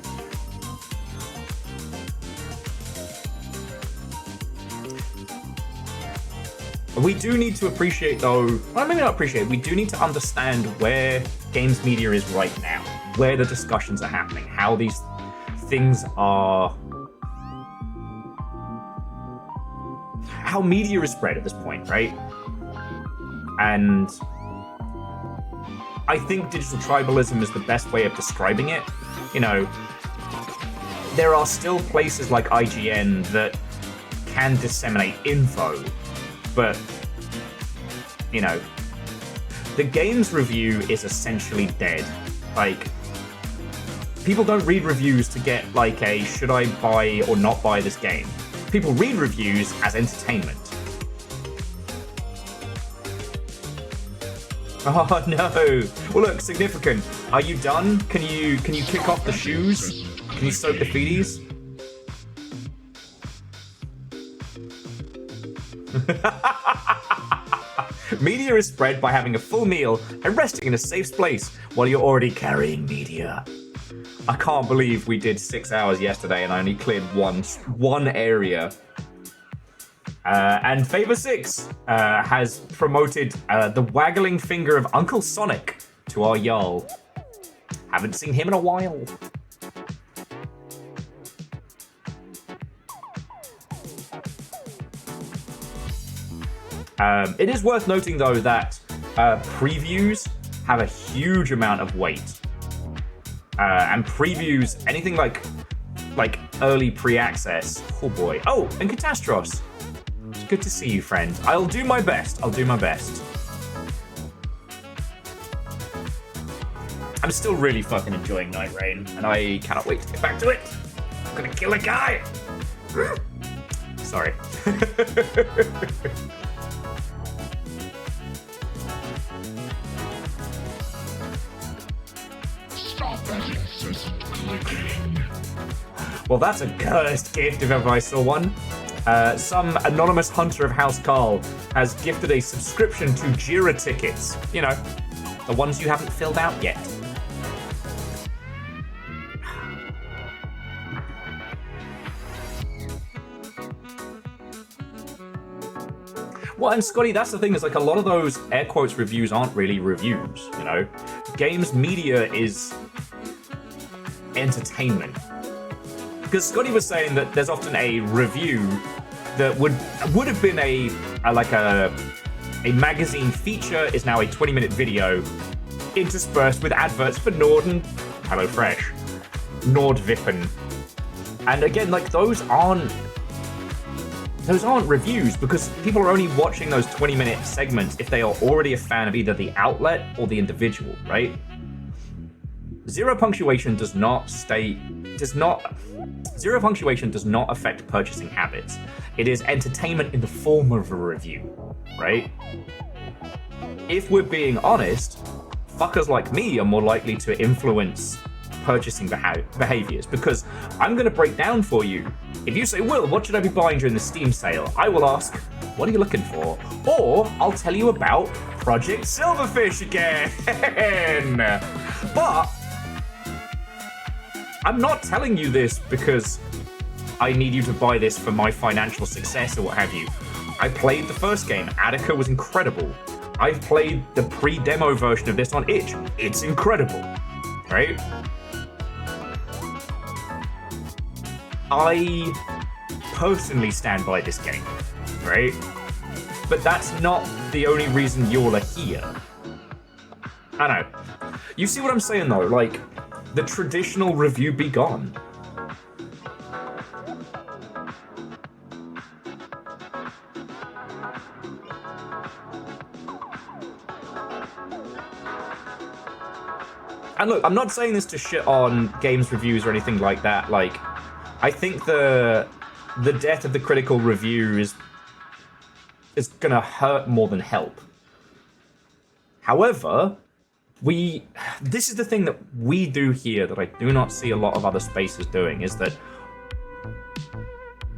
We do need to appreciate, though, well, maybe not appreciate, we do need to understand where games media is right now, where the discussions are happening, how these things are, how media is spread at this point, right? And I think digital tribalism is the best way of describing it. You know, there are still places like IGN that can disseminate info, but, you know, the games review is essentially dead. Like, people don't read reviews to get, like, a should I buy or not buy this game. People read reviews as entertainment. Oh no! Well, look, significant. Are you done? Can you kick off the shoes? Can you soak the feeties? Media is spread by having a full meal and resting in a safe place while you're already carrying media. I can't believe we did 6 hours yesterday and I only cleared one area. And Favor 6 has promoted the waggling finger of Uncle Sonic to our Jarl. Haven't seen him in a while. It is worth noting, though, that previews have a huge amount of weight. And previews, anything like early pre-access. Oh boy. Oh, and Catastros. It's good to see you, friend. I'll do my best. I'll do my best. I'm still really fucking enjoying Nightreign, and I cannot wait to get back to it. I'm gonna kill a guy. Sorry. Well, that's a cursed gift if ever I saw one. Some anonymous hunter of House Carl has gifted a subscription to Jira tickets. You know, the ones you haven't filled out yet. Well, and Scotty, that's the thing, is like a lot of those air quotes reviews aren't really reviews, you know? Games media is entertainment. Because Scotty was saying that there's often a review that would have been a magazine feature is now a 20-minute video interspersed with adverts for Nord and HelloFresh. Nordvippen. And again, like those aren't reviews because people are only watching those 20-minute segments if they are already a fan of either the outlet or the individual, right? Zero punctuation does not affect purchasing habits. It is entertainment in the form of a review, right? If we're being honest, fuckers like me are more likely to influence purchasing behaviors because I'm going to break down for you. If you say, Will, what should I be buying during the Steam sale? I will ask, what are you looking for? Or I'll tell you about Project Silverfish again. But I'm not telling you this because I need you to buy this for my financial success or what have you. I played the first game. Attica was incredible. I've played the pre-demo version of this on itch. It's incredible, right? I personally stand by this game, right? But that's not the only reason y'all are here. I know. You see what I'm saying though? Like, the traditional review be gone. And look, I'm not saying this to shit on games reviews or anything like that. Like, I think the death of the critical review is gonna hurt more than help. However, this is the thing that we do here that I do not see a lot of other spaces doing, is that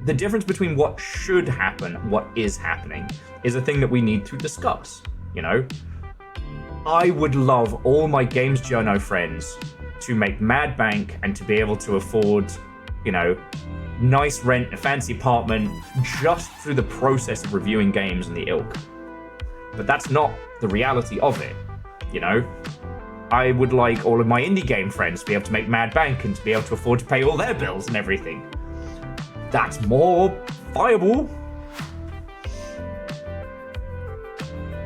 the difference between what should happen and what is happening is a thing that we need to discuss, you know? I would love all my Games Journo friends to make mad bank and to be able to afford, you know, nice rent, a fancy apartment, just through the process of reviewing games and the ilk. But that's not the reality of it, you know? I would like all of my indie game friends to be able to make mad bank and to be able to afford to pay all their bills and everything. That's more viable.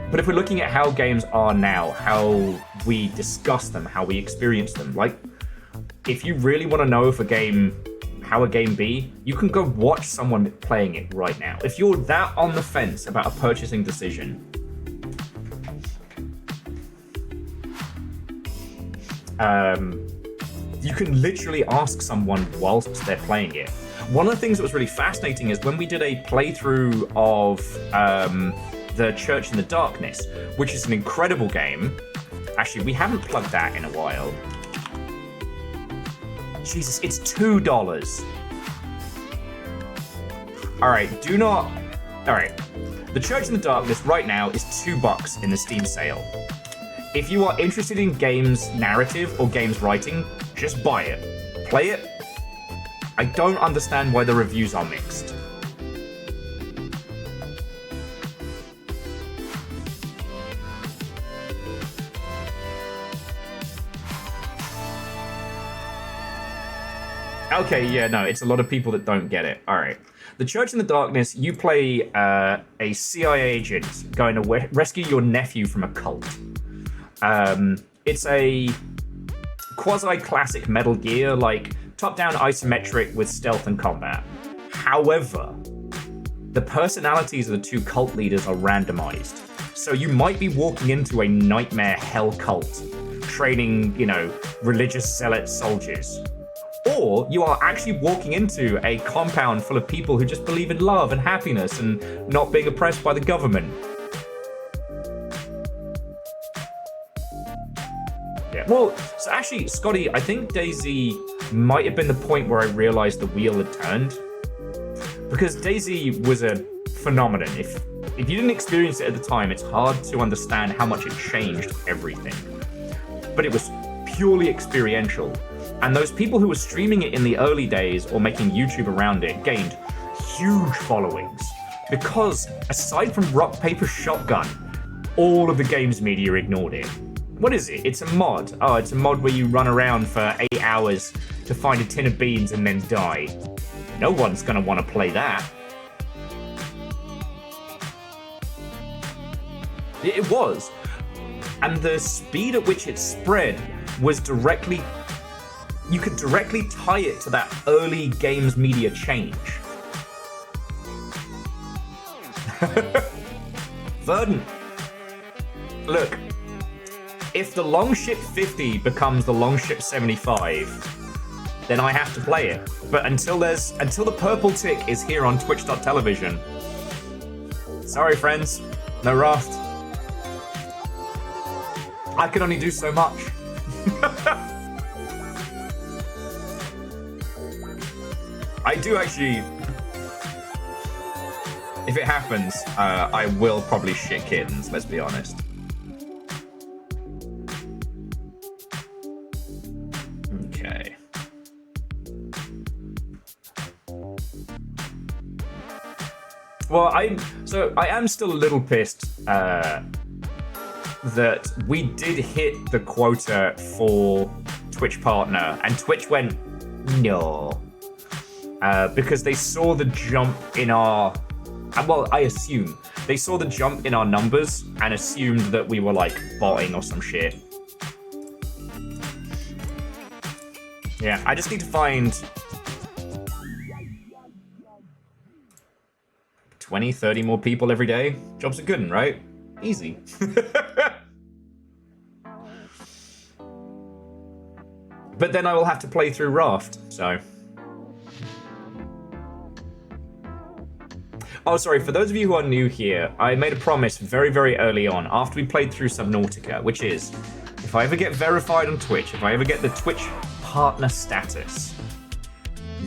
But if we're looking at how games are now, how we discuss them, how we experience them, like, if you really want to know how a game be, you can go watch someone playing it right now. If you're that on the fence about a purchasing decision, you can literally ask someone whilst they're playing it. One of the things that was really fascinating is when we did a playthrough of The Church in the Darkness, which is an incredible game. Actually, we haven't plugged that in a while. Jesus, it's $2. Alright, do not... Alright. The Church in the Darkness right now is $2 in the Steam sale. If you are interested in games narrative or games writing, just buy it. Play it. I don't understand why the reviews are mixed. Okay, yeah, no, it's a lot of people that don't get it. All right. The Church in the Darkness, you play a CIA agent going to rescue your nephew from a cult. It's a quasi-classic Metal Gear, like top-down isometric with stealth and combat. However, the personalities of the two cult leaders are randomized. So you might be walking into a nightmare hell cult, training, religious zealot soldiers. Or you are actually walking into a compound full of people who just believe in love and happiness and not being oppressed by the government. Yeah, well, so actually, Scotty, I think DayZ might have been the point where I realized the wheel had turned. Because DayZ was a phenomenon. If you didn't experience it at the time, it's hard to understand how much it changed everything. But it was purely experiential. And those people who were streaming it in the early days or making YouTube around it gained huge followings. Because aside from Rock, Paper, Shotgun, all of the games media ignored it. What is it? It's a mod. Oh, it's a mod where you run around for 8 hours to find a tin of beans and then die. No one's gonna want to play that. It was. And the speed at which it spread was directly... You could directly tie it to that early games media change. Verdant. Look, if the Longship 50 becomes the Longship 75, then I have to play it. But until the purple tick is here on twitch.tv, sorry friends, no Raft. I can only do so much. I do actually, if it happens, I will probably shit kittens, let's be honest. Okay. Well, I am still a little pissed that we did hit the quota for Twitch partner, and Twitch went, no. Because they saw the jump in our... Well, I assume. They saw the jump in our numbers and assumed that we were, like, botting or some shit. Yeah, I just need to find... 20, 30 more people every day. Jobs are good, right? Easy. But then I will have to play through Raft, so... Oh, sorry, for those of you who are new here, I made a promise very, very early on, after we played through Subnautica, which is, if I ever get verified on Twitch, if I ever get the Twitch partner status,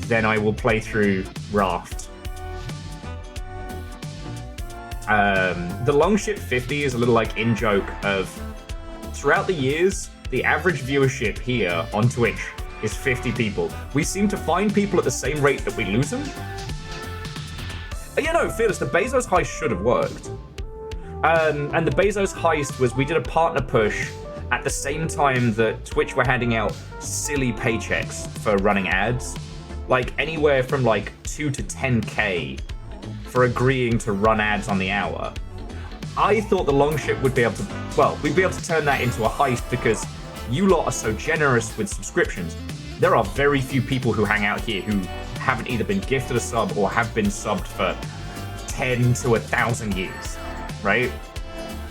then I will play through Raft. The Longship 50 is a little, like, in-joke of, throughout the years, the average viewership here on Twitch is 50 people. We seem to find people at the same rate that we lose them. Yeah, no, Fearless, the Bezos heist should have worked. And the Bezos heist was, we did a partner push at the same time that Twitch were handing out silly paychecks for running ads. Like, anywhere from, like, 2 to 10k for agreeing to run ads on the hour. I thought the Longship would be able to, well, we'd be able to turn that into a heist because you lot are so generous with subscriptions. There are very few people who hang out here who haven't either been gifted a sub or have been subbed for 10 to 1,000 years, right?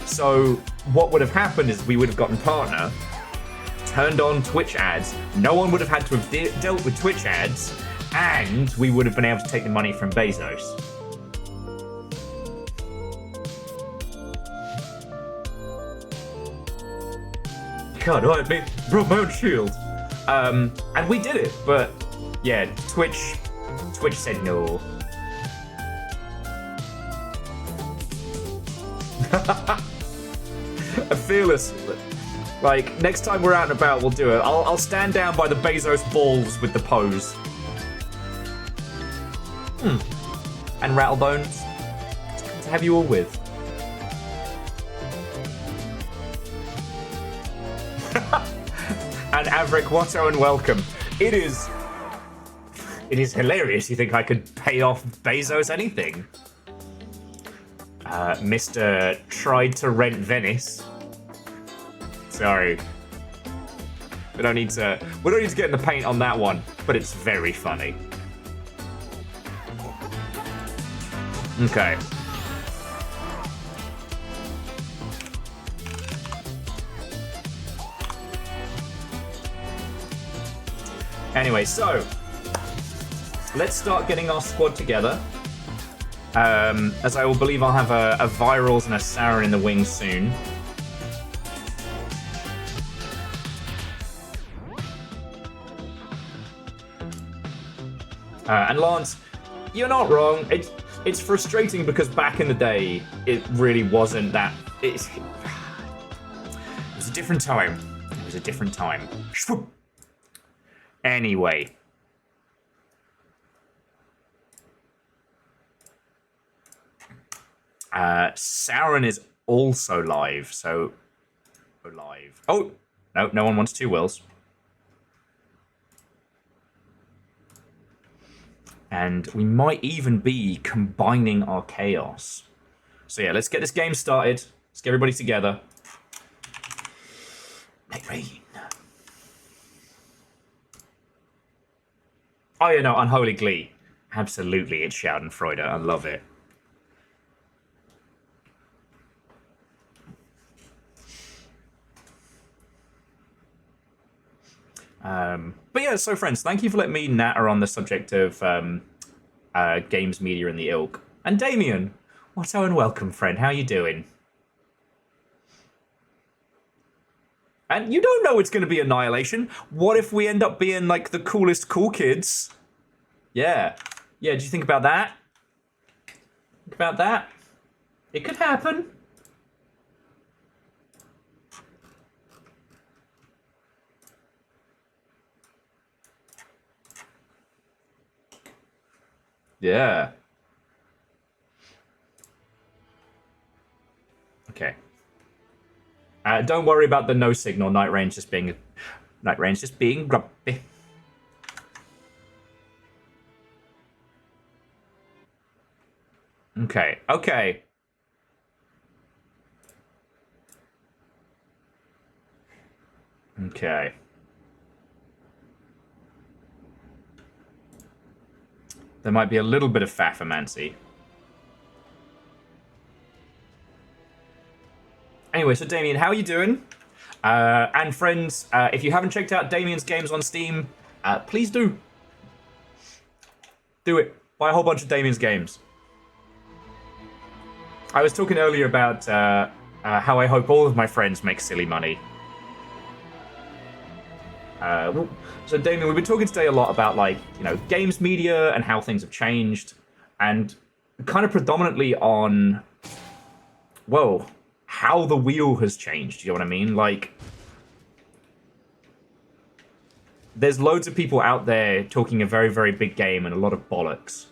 So what would have happened is we would have gotten partner, turned on Twitch ads, no one would have had to have dealt with Twitch ads, and we would have been able to take the money from Bezos. can't hide me. Broke my own shield. And we did it, but yeah, Twitch said no. A fearless. Like, next time we're out and about, we'll do it. I'll stand down by the Bezos balls with the pose. And Rattlebones. It's good to have you all with. And Averick, Watto, and welcome. It is hilarious. You think I could pay off Bezos anything? Mr. tried to rent Venice. Sorry. We don't need to get in the paint on that one, but it's very funny. Okay. Anyway, so let's start getting our squad together. As I will believe I'll have a Virals and a Sauron in the wings soon. And Lance, you're not wrong. It's frustrating because back in the day, it really wasn't that. It was a different time. It was a different time. Anyway. Sauron is also live, so live. Oh, no one wants 2 wills. And we might even be combining our chaos. So yeah, let's get this game started. Let's get everybody together. Nightreign. Oh yeah, no, Unholy Glee. Absolutely, it's Schadenfreude. I love it. But yeah, so friends, thank you for letting me natter on the subject of games, media, and the ilk. And Damien, Watto and welcome, friend. How you doing? And you don't know it's going to be Annihilation. What if we end up being like the coolest cool kids? Yeah. Yeah, did you think about that? Think about that? It could happen. Yeah. Okay. Don't worry about the no signal. Nightreign just being grumpy. Okay. Okay. Okay. There might be a little bit of faffomancy. Anyway, so Damien, how are you doing? And friends, if you haven't checked out Damien's games on Steam, please do. Do it. Buy a whole bunch of Damien's games. I was talking earlier about how I hope all of my friends make silly money. So Damien, we've been talking today a lot about, like, you know, games media and how things have changed, and kind of predominantly on, well, how the wheel has changed. You know what I mean? Like, there's loads of people out there talking a very, very big game and a lot of bollocks.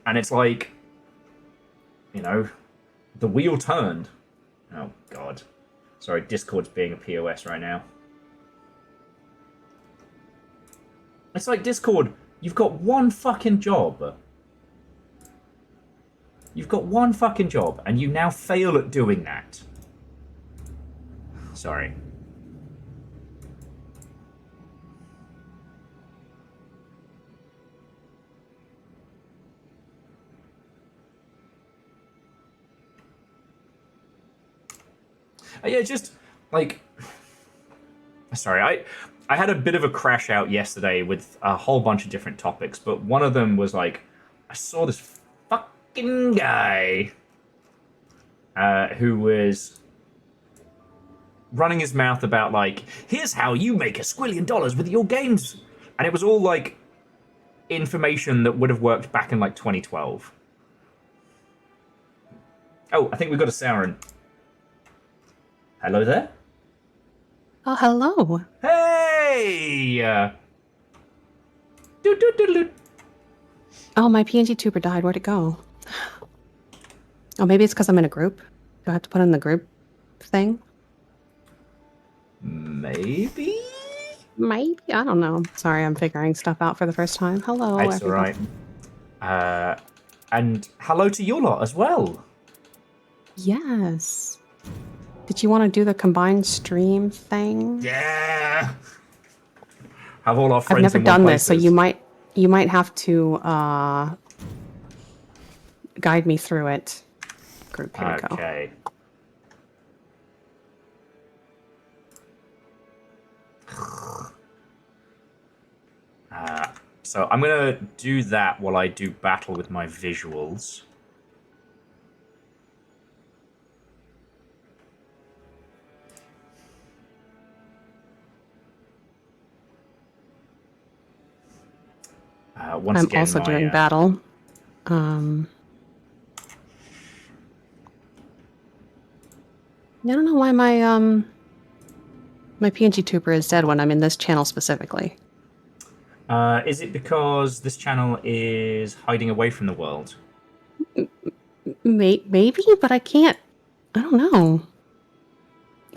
And it's like, you know, the wheel turned. Oh, God. Sorry, Discord's being a POS right now. It's like, Discord, you've got one fucking job. You've got one fucking job, and you now fail at doing that. Sorry. Yeah, just, like... Sorry, I had a bit of a crash out yesterday with a whole bunch of different topics, but one of them was, like, I saw this fucking guy who was running his mouth about like, here's how you make $1 squillion with your games, and it was all like information that would have worked back in like 2012. Oh, I think we've got a Sauron. Hello there. Oh, hello. Hey. Doot, doot, doot, doot. Oh, my PNG tuber died. Where'd it go? Oh, maybe it's because I'm in a group. Do I have to put in the group thing? Maybe. Maybe. I don't know. Sorry, I'm figuring stuff out for the first time. Hello, It's all everybody. right. And hello to your lot as well. Yes. Did you want to do the combined stream thing? Yeah. Have all our friends. I've never in done one this, so places. you might have to guide me through it. Group, here we go. Okay. So I'm gonna do that while I do battle with my visuals. Once I'm again, also doing battle. I don't know why my my PNG tuber is dead when I'm in this channel specifically. Is it because this channel is hiding away from the world? Maybe, but I can't. I don't know.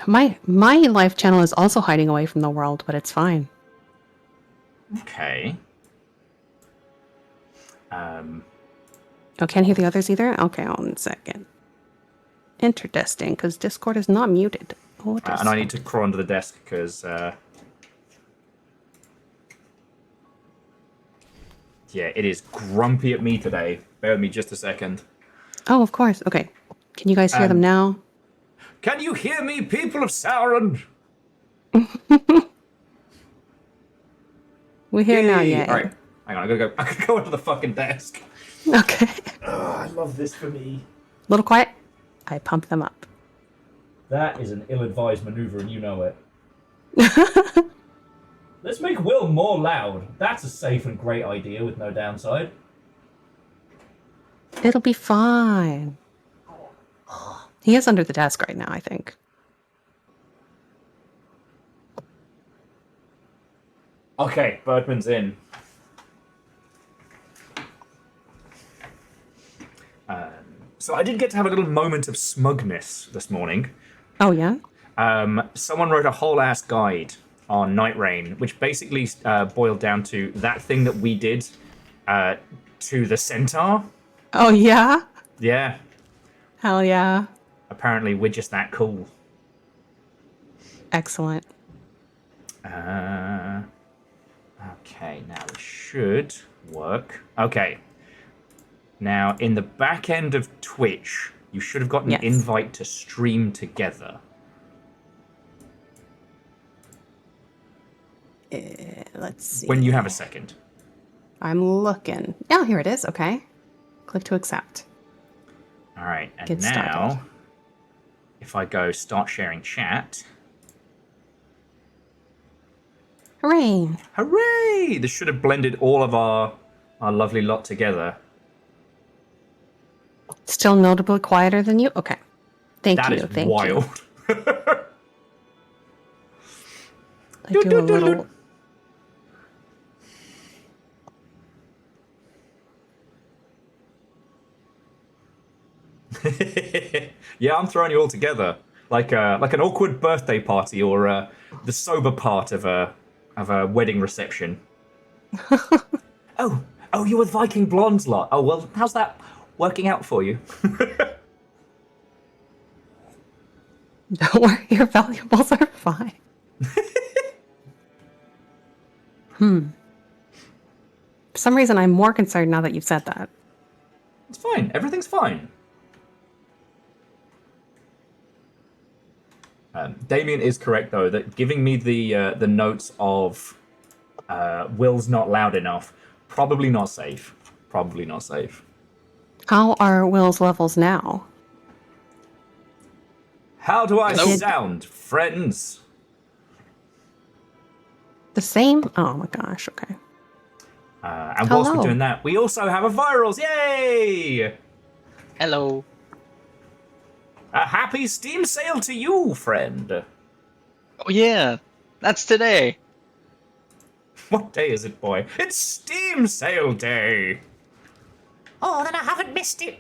My life channel is also hiding away from the world, but it's fine. Okay. Oh, can't hear the others either? Okay, hold on a second. Interesting, because Discord is not muted. Oh, And I need to crawl under the desk because... yeah, it is grumpy at me today. Bear with me just a second. Oh, of course. Okay. Can you guys hear them now? Can you hear me, people of Sauron? We're here now, Yay! yeah. Alright, hang on, I gotta go under the fucking desk. Okay. Oh, I love this for me. Little quiet. I pump them up. That is an ill-advised maneuver, and you know it. Let's make Will more loud. That's a safe and great idea with no downside. It'll be fine. He is under the desk right now, I think. Okay, Birdman's in. So I did get to have a little moment of smugness this morning. Oh, yeah? Someone wrote a whole ass guide on Nightreign, which basically boiled down to that thing that we did to the centaur. Oh, yeah? Yeah. Hell yeah. Apparently we're just that cool. Excellent. Okay, now it should work. Okay. Now, in the back end of Twitch, you should have gotten an invite to stream together. Let's see. When you have a second. I'm looking. Oh, here it is. Okay. Click to accept. All right, and Get now, started. if I go start sharing chat. Hooray! Hooray! This should have blended all of our lovely lot together. Still notably quieter than you? Okay. Thank That you. is Thank wild. you. I do a little... Yeah, I'm throwing you all together like an awkward birthday party or the sober part of a wedding reception. oh, you were Viking blondes lot. Oh well, how's that working out for you? Don't worry, your valuables are fine. For some reason, I'm more concerned now that you've said that. It's fine. Everything's fine. Damien is correct though that giving me the notes of Will's not loud enough, probably not safe. Probably not safe. How are Will's levels now? How do I Hello? sound, friends? The same? Oh my gosh, okay. And whilst we're Hello. doing that, we also have a virals. Yay! Hello. A happy Steam sale to you, friend. Oh yeah, that's today. What day is it, boy? It's Steam sale day. Oh, then I haven't missed it.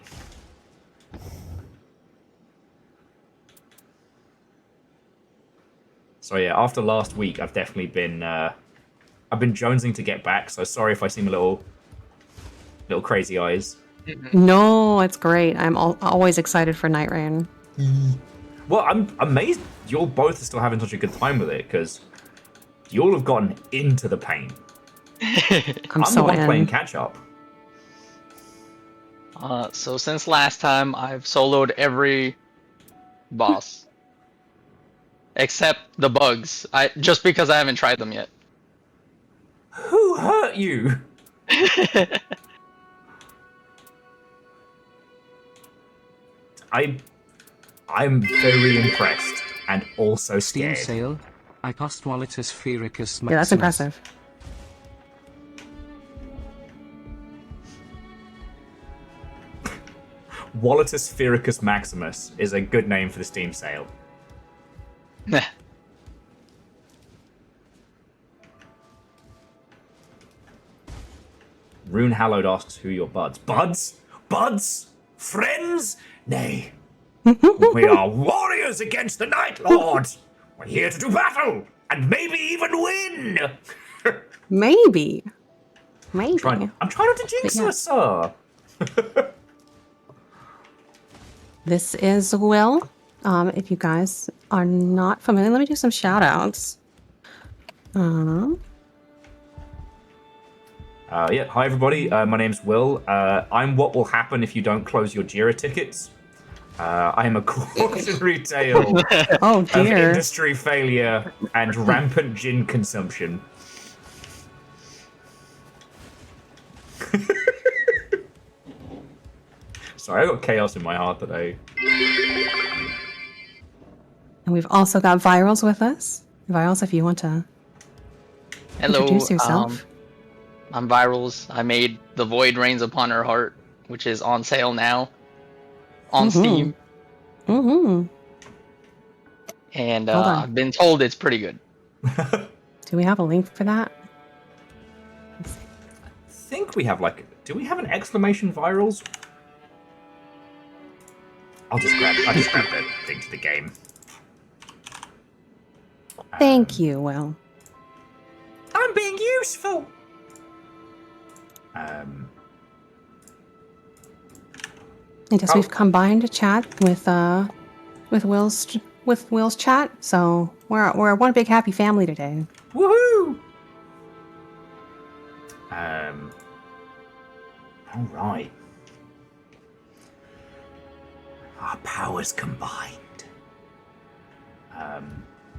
So yeah, after last week, I've definitely been I've been jonesing to get back. So sorry if I seem a little crazy eyes. No, it's great. I'm always excited for Nightreign. Well, I'm amazed you're both still having such a good time with it because you all have gotten into the pain. I'm the so one playing in. catch up. So since last time, I've soloed every boss. Except the bugs. Just because I haven't tried them yet. Who hurt you? I'm very impressed and also Steam scared. sale. I cost Wallitus Sphericus Maximus. Yeah, that's impressive. Wallitus Sphericus Maximus is a good name for the Steam sale. Rune Hallowed asks who your buds. Buds? Buds? Friends? Nay. We are warriors against the Night Lord. We're here to do battle and maybe even win. Maybe. Maybe. I'm trying not to jinx Yeah. us, sir. This is Will. If you guys are not familiar, let me do some shout outs. Yeah, hi everybody. My name's Will. I'm what will happen if you don't close your Jira tickets. I am a cautionary tale Oh of dear. industry failure and rampant gin consumption. Sorry, I got chaos in my heart today. And we've also got Virals with us. Virals, if you want to Hello. introduce yourself. I'm Virals. I made The Void Reigns Upon Her Heart, which is on sale now on Steam. Mm-hmm. And Hold on. I've been told it's pretty good. Do we have a link for that? I think we have do we have an exclamation virals? I'll just grab the thing to the game. Thank you, Will. I'm being useful. And yes, we've combined a chat with Will's chat, so we're one big happy family today. Woohoo! All right. Our powers combined.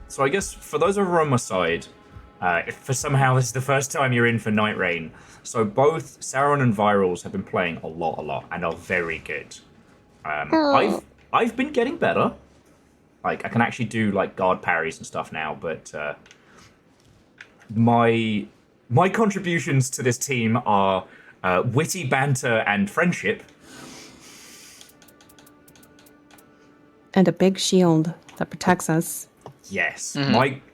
So I guess for those of you on my side, if for somehow this is the first time you're in for Nightreign, so both Sauron and Virals have been playing a lot, and are very good. I've been getting better. Like I can actually do like guard parries and stuff now, but my contributions to this team are witty banter and friendship. And a big shield that protects us. Yes,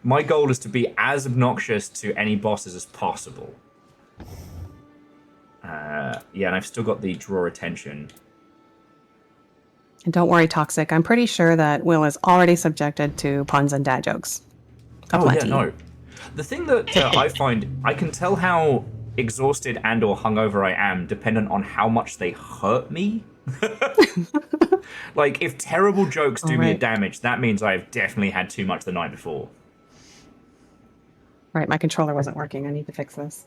my goal is to be as obnoxious to any bosses as possible. Yeah, and I've still got the draw attention. And don't worry, Toxic. I'm pretty sure that Will is already subjected to puns and dad jokes. Aplenty. Yeah, no. The thing that I find, I can tell how exhausted and or hungover I am dependent on how much they hurt me. Like, if terrible jokes do me a damage, that means I've definitely had too much the night before. Right, my controller wasn't working. I need to fix this.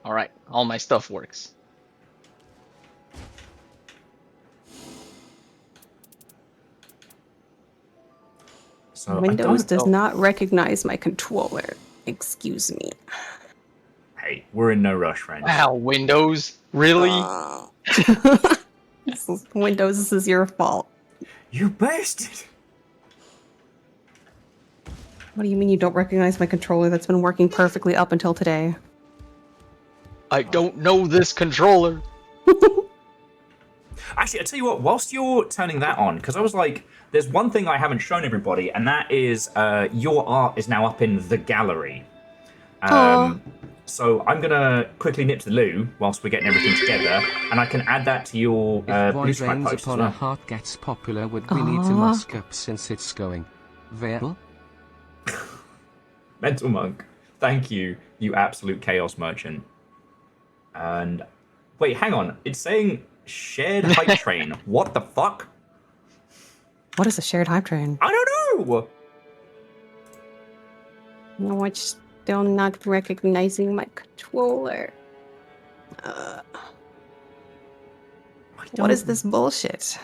All right, all my stuff works. So Windows does not recognize my controller. Excuse me. Hey, we're in no rush, friends. Wow, Windows? Really? Windows, this is your fault. You bastard! What do you mean you don't recognize my controller that's been working perfectly up until today? I don't know this controller. Actually, I tell you what, whilst you're turning that on, because I was like, there's one thing I haven't shown everybody, and that is your art is now up in the gallery. So I'm going to quickly nip to the loo whilst we're getting everything together, and I can add that to your If blue Void stripe Rains post as upon a well. heart gets popular, would we need to mask up since it's going viral? Mental Monk, thank you, you absolute chaos merchant. And wait, hang on, it's saying shared hype train. What the fuck? What is a shared hype train? I don't know. No, it's still not recognizing my controller. What is this bullshit?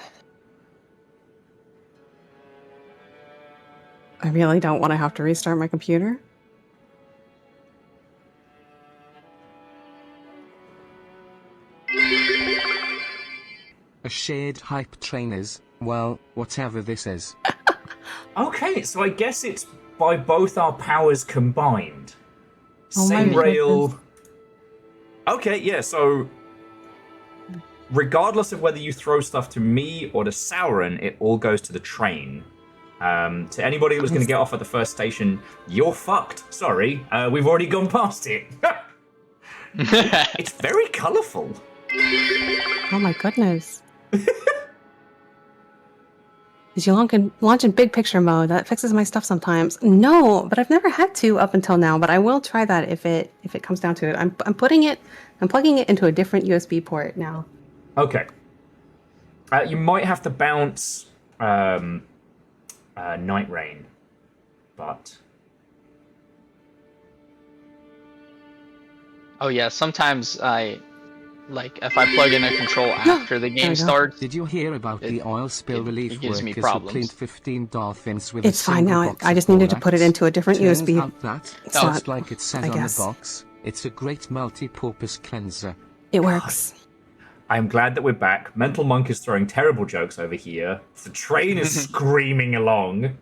I really don't want to have to restart my computer. A shared hype train is, well, whatever this is. Okay, so I guess it's by both our powers combined. Oh my Same rail. goodness. Okay, yeah, so regardless of whether you throw stuff to me or to Sauron, it all goes to the train. To anybody that was going to get off at the first station, you're fucked. Sorry, we've already gone past it. It's very colourful. Oh my goodness. Did you launch in big picture mode? That fixes my stuff sometimes. No, but I've never had to up until now. But I will try that if it comes down to it. I'm plugging it into a different USB port now. Okay. You might have to bounce Nightreign, but Oh yeah, sometimes if I plug in a control after the game starts. Did you hear about the oil spill relief it gives me workers who problems. cleaned 15 dolphins with It's a fine single now. box I of just needed to put it borax? into a different Turns USB. out that, It's just not, like it says I on the guess. box, it's a great multi-purpose cleanser. It works. I'm glad that we're back. Mental Monk is throwing terrible jokes over here. The train is screaming along.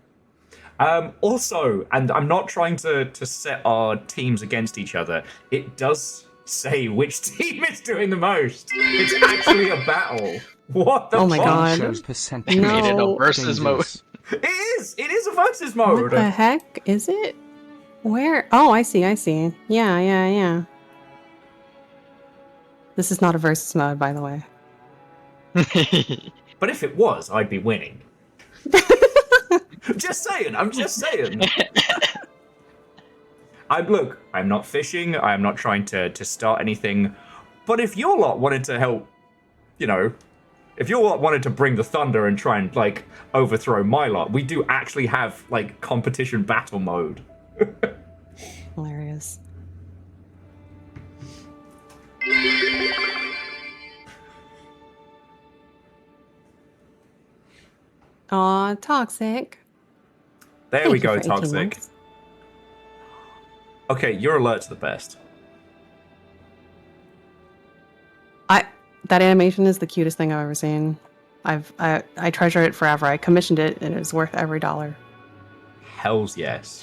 Also, and I'm not trying to set our teams against each other, it does say which team is doing the most. It's actually a battle. What the Oh my fuck? God. Shows percent Made it a No. versus mode. It is! It is a versus mode! What the heck is it? Where? Oh, I see. Yeah. This is not a versus mode, by the way. But if it was, I'd be winning. Just saying, I'm just saying. I'm not fishing, I'm not trying to start anything, but if your lot wanted to help, if your lot wanted to bring the thunder and try and, overthrow my lot, we do actually have, competition battle mode. Hilarious. Aw, toxic. There Thank we you go, for 18 Toxic. months. Okay, your alert's the best. That animation is the cutest thing I've ever seen. I treasure it forever. I commissioned it and it's worth every dollar. Hells yes.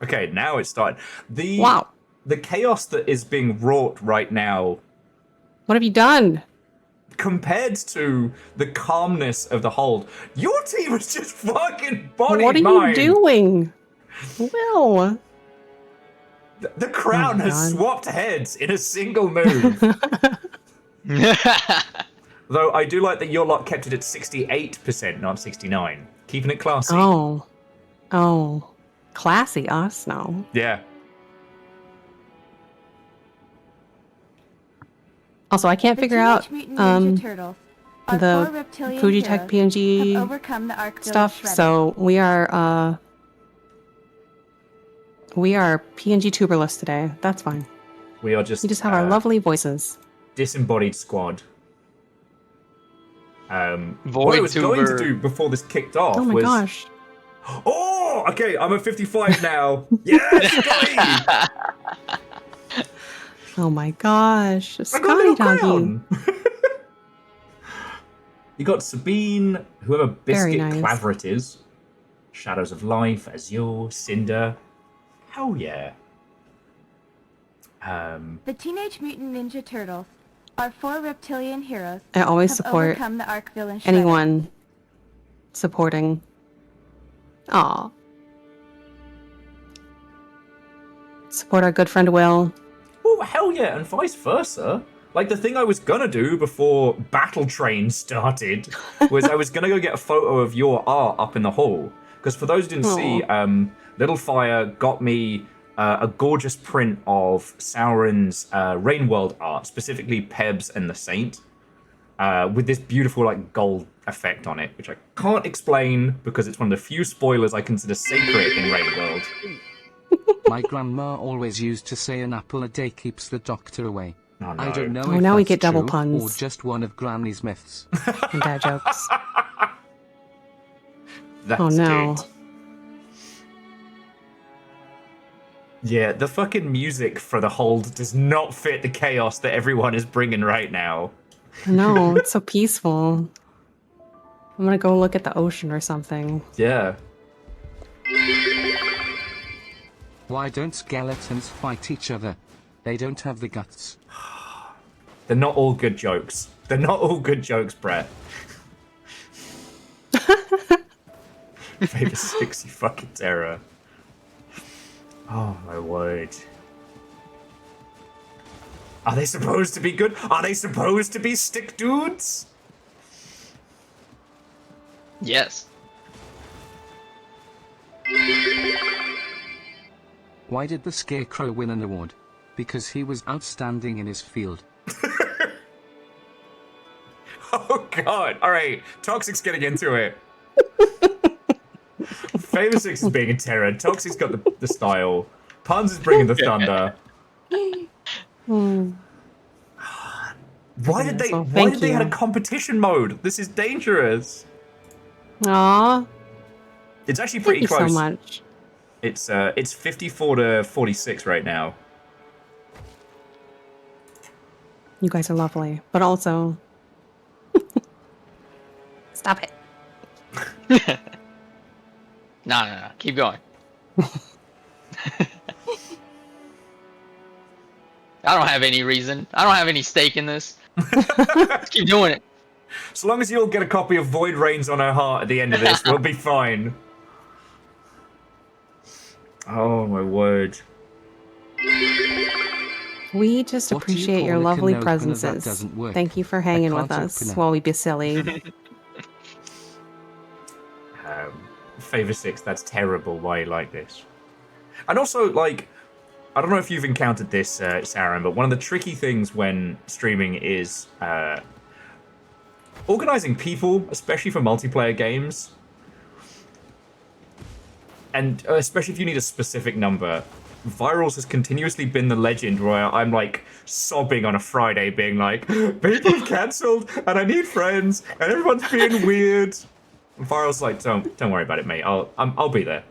Okay, now it's started. Wow. The chaos that is being wrought right now, What have you done? compared to the calmness of the hold, your team is just fucking bodied What are mine. you doing? Will. The crown Oh my has God. swapped heads in a single move. Though I do like that your lot kept it at 68%, not 69. Keeping it classy. Oh. Classy us now. Yeah. Also, I can't figure out the Fujitech PNG stuff, so we are PNG tuberless today. That's fine. We are just We just have our lovely voices. disembodied squad. What I Void was going to tuber. do before this kicked off Oh my was... gosh. Oh, okay, I'm at 55 now. Yes, got Oh my gosh. I got a Scotty little doggy. crown. You got Sabine, whoever Very Biscuit nice. Claveret is. Shadows of Life, Azure, Cinder. Hell yeah. The Teenage Mutant Ninja Turtles, our 4 reptilian heroes, I always have support overcome the Ark villain Shredder. anyone supporting. Aw. Support our good friend Will. Oh, hell yeah, and vice versa. Like, the thing I was gonna do before Battle Train started was I was gonna go get a photo of your art up in the hall. Because for those who didn't see, Little Fire got me a gorgeous print of Sauron's Rainworld art, specifically Pebs and the Saint, with this beautiful, like, gold effect on it, which I can't explain because it's one of the few spoilers I consider sacred in Rainworld. My grandma always used to say an apple a day keeps the doctor away. Oh, no. I don't know Oh, if now we that's get double true puns. or just one of Granny's myths. And dad jokes. That's Oh no. good. Yeah, the fucking music for the hold does not fit the chaos that everyone is bringing right now. No, it's so peaceful. I'm gonna go look at the ocean or something. Yeah. Why don't skeletons fight each other? They don't have the guts. They're not all good jokes. They're not all good jokes, Brett. Favorite 60 fucking terror. Oh my word. Are they supposed to be good? Are they supposed to be stick dudes? Yes. Why did the Scarecrow win an award? Because he was outstanding in his field. Oh god. Alright, Toxic's getting into it. Favor 6 is being a terror. Toxic's got the style. Puns is bringing the thunder. Why did they Well, why thank did they have you. a competition mode? This is dangerous. Aw, It's actually thank pretty you close. so much. It's 54 to 46 right now. You guys are lovely, but also... Stop it. No. Keep going. I don't have any reason. I don't have any stake in this. Let's keep doing it. So long as you'll get a copy of Void Reigns on her heart at the end of this, we'll be fine. Oh my word. We just What do you appreciate your call a lovely can opener that presences. doesn't work? Thank you for I hanging with can't us open it. while we be silly. Favor 6, that's terrible. Why you like this? And also, like, I don't know if you've encountered this, Saren, but one of the tricky things when streaming is organizing people, especially for multiplayer games. And especially if you need a specific number. Virals has continuously been the legend where I'm like sobbing on a Friday being like, people have cancelled and I need friends and everyone's being weird. And Viral's like, don't worry about it, mate. I'll be there.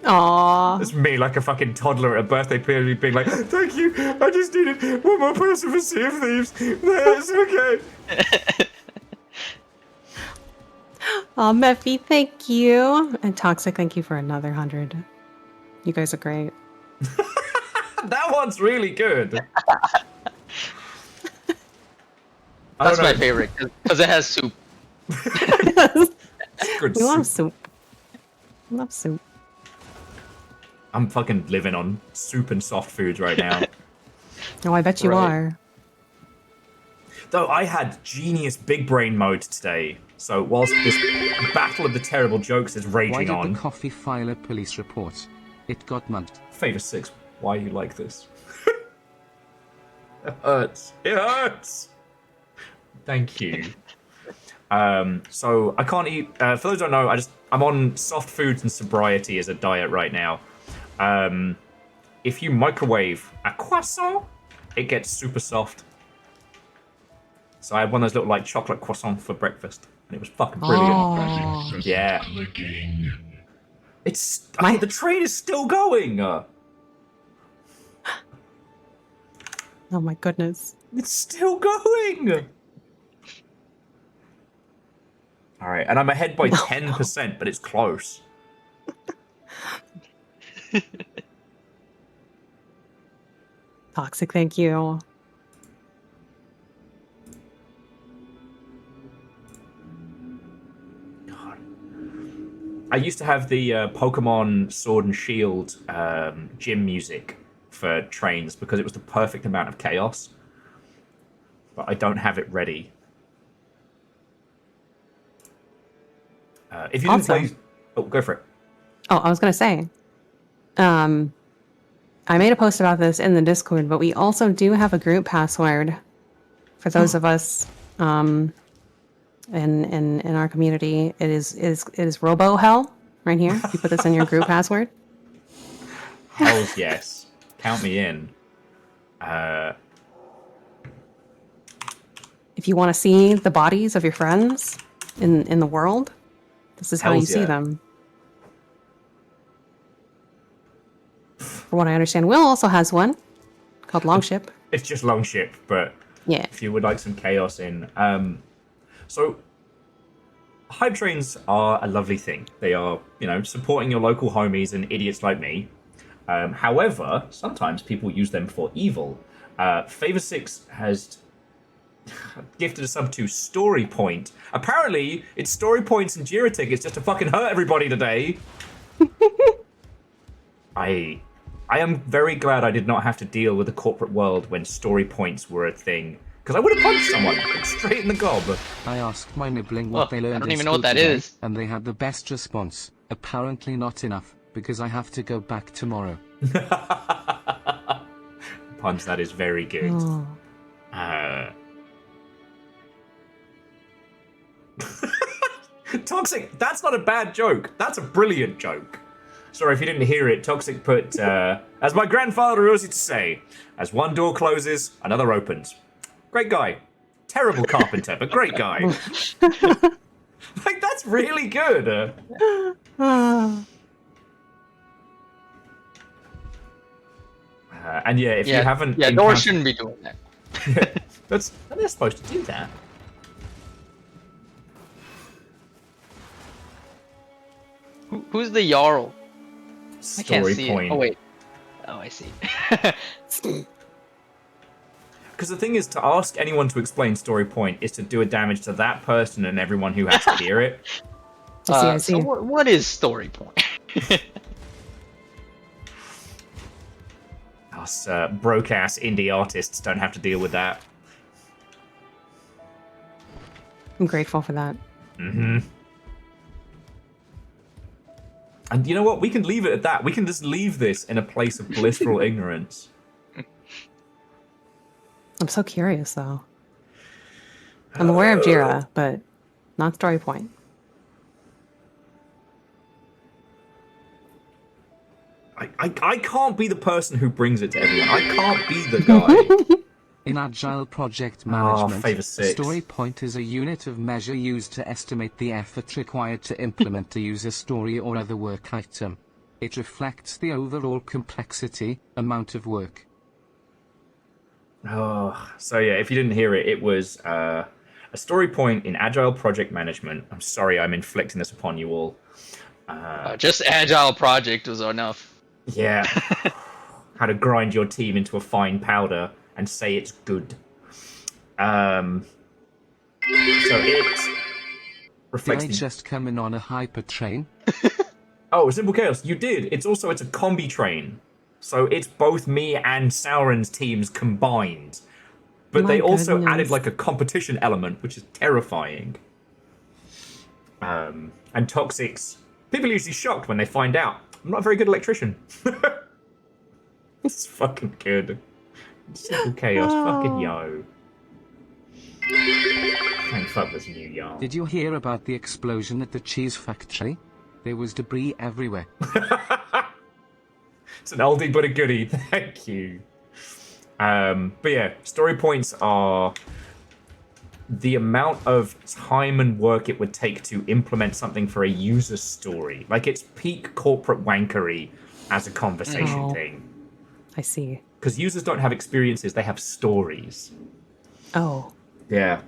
Aww. It's me like a fucking toddler at a birthday party being like, thank you, I just needed one more person for Sea of Thieves. No, it's okay. Aw, Mephi, thank you. And Toxic, thank you for another 100. You guys are great. That one's really good. I That's don't my know. favorite because it has soup. Good We love soup. soup. Love soup. I'm fucking living on soup and soft foods right now. Oh, I bet you Right. are. Though I had genius big brain mode today. So whilst this battle of the terrible jokes is Why raging did on, the coffee file a police report? It got mugged. Favor 6, why are you like this? It hurts. It hurts. Thank you. So I can't eat. For those who don't know, I'm on soft foods and sobriety as a diet right now. If you microwave a croissant, it gets super soft. So I had one of those little like chocolate croissants for breakfast, and it was fucking brilliant. Oh. Yeah. It's the train is still going. Oh my goodness. It's still going. All right, and I'm ahead by 10%, but it's close. Toxic, thank you. God. I used to have the Pokemon Sword and Shield gym music for trains because it was the perfect amount of chaos. But I don't have it ready. If you didn't Also- play... Oh, go for it. Oh, I was gonna say, I made a post about this in the Discord, but we also do have a group password for those of us in our community. It is Robo Hell right here. You put this in your group password. Hells yes. Count me in. If you want to see the bodies of your friends in the world, this is how you Hells see yeah. them. From what I understand, Will also has one called Longship. It's just Longship, but Yeah. if you would like some chaos in. So, hype trains are a lovely thing. They are, supporting your local homies and idiots like me. However, sometimes people use them for evil. Favor6 has gifted a sub to Story Point. Apparently, it's Story Points and Jira tickets just to fucking hurt everybody today. I am very glad I did not have to deal with the corporate world when Story Points were a thing. Because I would have punched someone straight in the gob. I asked my nibbling what they learned I don't in even know school what that today, is. and they had the best response. Apparently not enough, because I have to go back tomorrow. Punch, that is very good. Oh. Toxic, that's not a bad joke. That's a brilliant joke. Sorry if you didn't hear it. Toxic put, as my grandfather used to say, as one door closes, another opens. Great guy. Terrible carpenter, but great guy. Like, that's really good. And yeah, if you haven't... Yeah, doors shouldn't be doing that. They're supposed to do that. Who's the Jarl? I can't Story see point. it. Oh, wait. Oh, I see. Because the thing is, to ask anyone to explain story point is to do a damage to that person and everyone who has to hear it. I see. So what is story point? Us broke-ass indie artists don't have to deal with that. I'm grateful for that. Mm-hmm. And you know what? We can leave it at that. We can just leave this in a place of blissful ignorance. I'm so curious, though. I'm aware of Jira, but not Story Point. I can't be the person who brings it to everyone. I can't be the guy. In Agile project management, favor a six. story point is a unit of measure used to estimate the effort required to implement a user story or other work item. It reflects the overall complexity, amount of work. Oh, so yeah, if you didn't hear it, it was a story point in Agile project management. I'm sorry I'm inflicting this upon you all. Just agile project was enough. Yeah. How to grind your team into a fine powder and say it's good. So it Did reflects I the... just come in on a hyper train? Oh, Simple Chaos, you did. It's a combi train. So it's both me and Sauron's teams combined. But My they also goodness. added like a competition element, which is terrifying. And Toxics, people are usually shocked when they find out. I'm not a very good electrician. It's fucking good. Simple Chaos, fucking yo. Thank fuck this new yarn. Did you hear about the explosion at the cheese factory? There was debris everywhere. It's an oldie but a goodie. Thank you. But yeah, story points are the amount of time and work it would take to implement something for a user story. Like, it's peak corporate wankery as a conversation Oh. thing. I see. because users don't have experiences; they have stories. Oh. Yeah.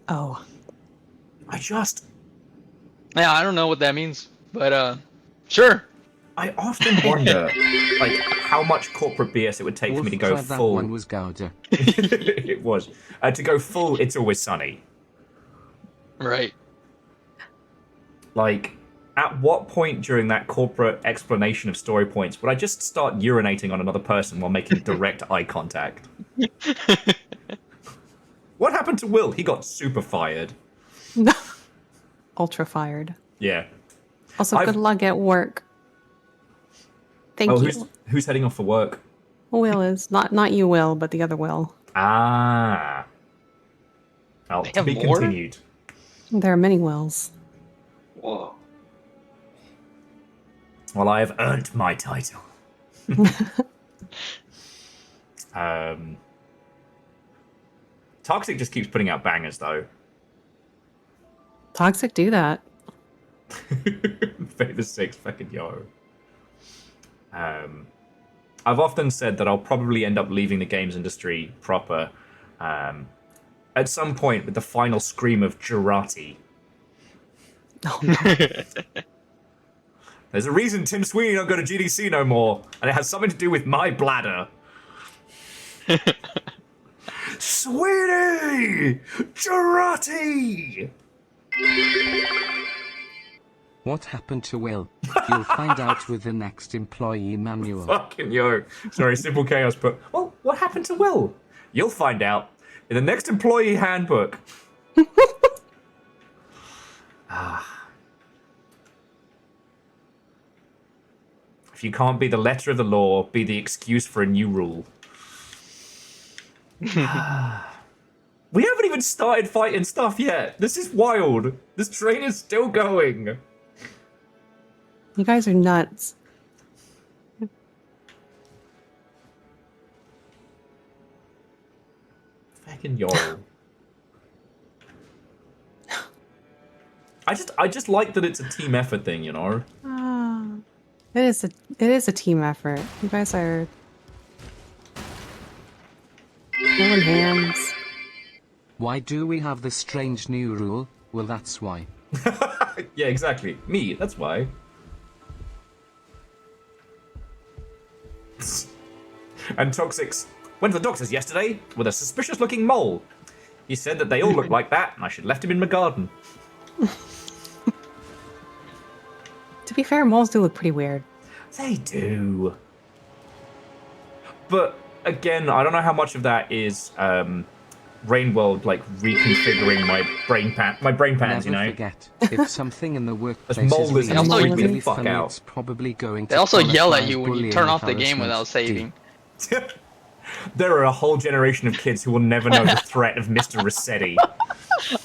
Oh. Yeah, I don't know what that means, but sure. I often wonder, like, how much corporate BS it would take for me to go Wolf said full. that one was Gouda. It was to go full. It's Always Sunny. Right. Like, at what point during that corporate explanation of story points would I just start urinating on another person while making direct eye contact? What happened to Will? He got super fired. Ultra fired. Yeah. Also, good luck at work. Thank you. Who's heading off for work? Will is not you, Will, but the other Will. Ah. Well, They to have be more? continued. There are many Wills. Whoa. Well, I have earned my title. Toxic just keeps putting out bangers, though. Toxic do that. Fate the 6, fucking yo. I've often said that I'll probably end up leaving the games industry proper at some point with the final scream of Girati. Oh, no. There's a reason Tim Sweeney don't go to GDC no more, and it has something to do with my bladder. Sweeney! Girati! What happened to Will? You'll find out with the next employee manual. Fucking yo. Sorry, Simple Chaos, but... Well, what happened to Will? You'll find out in the next employee handbook. If you can't be the letter of the law, be the excuse for a new rule. We haven't even started fighting stuff yet. This is wild. This train is still going. You guys are nuts. Fucking yo. I just like that it's a team effort thing, you know? It is a team effort. You guys are holding hands. Why do we have this strange new rule? Well, that's why. Yeah, exactly. Me, that's why. And Toxic's went to the doctor's yesterday with a suspicious-looking mole. He said that they all look like that, and I should have left him in my garden. To be fair, moles do look pretty weird. They do. But, again, I don't know how much of that is Rainworld, like, reconfiguring my brain pans, you Never know? forget, if something in the workplace mole is lizards really freak me the really fuck funny, out. it's probably going to They also yell at qualify you as when you bullying turn off the game harassment. without saving. There are a whole generation of kids who will never know the threat of Mr. Rossetti.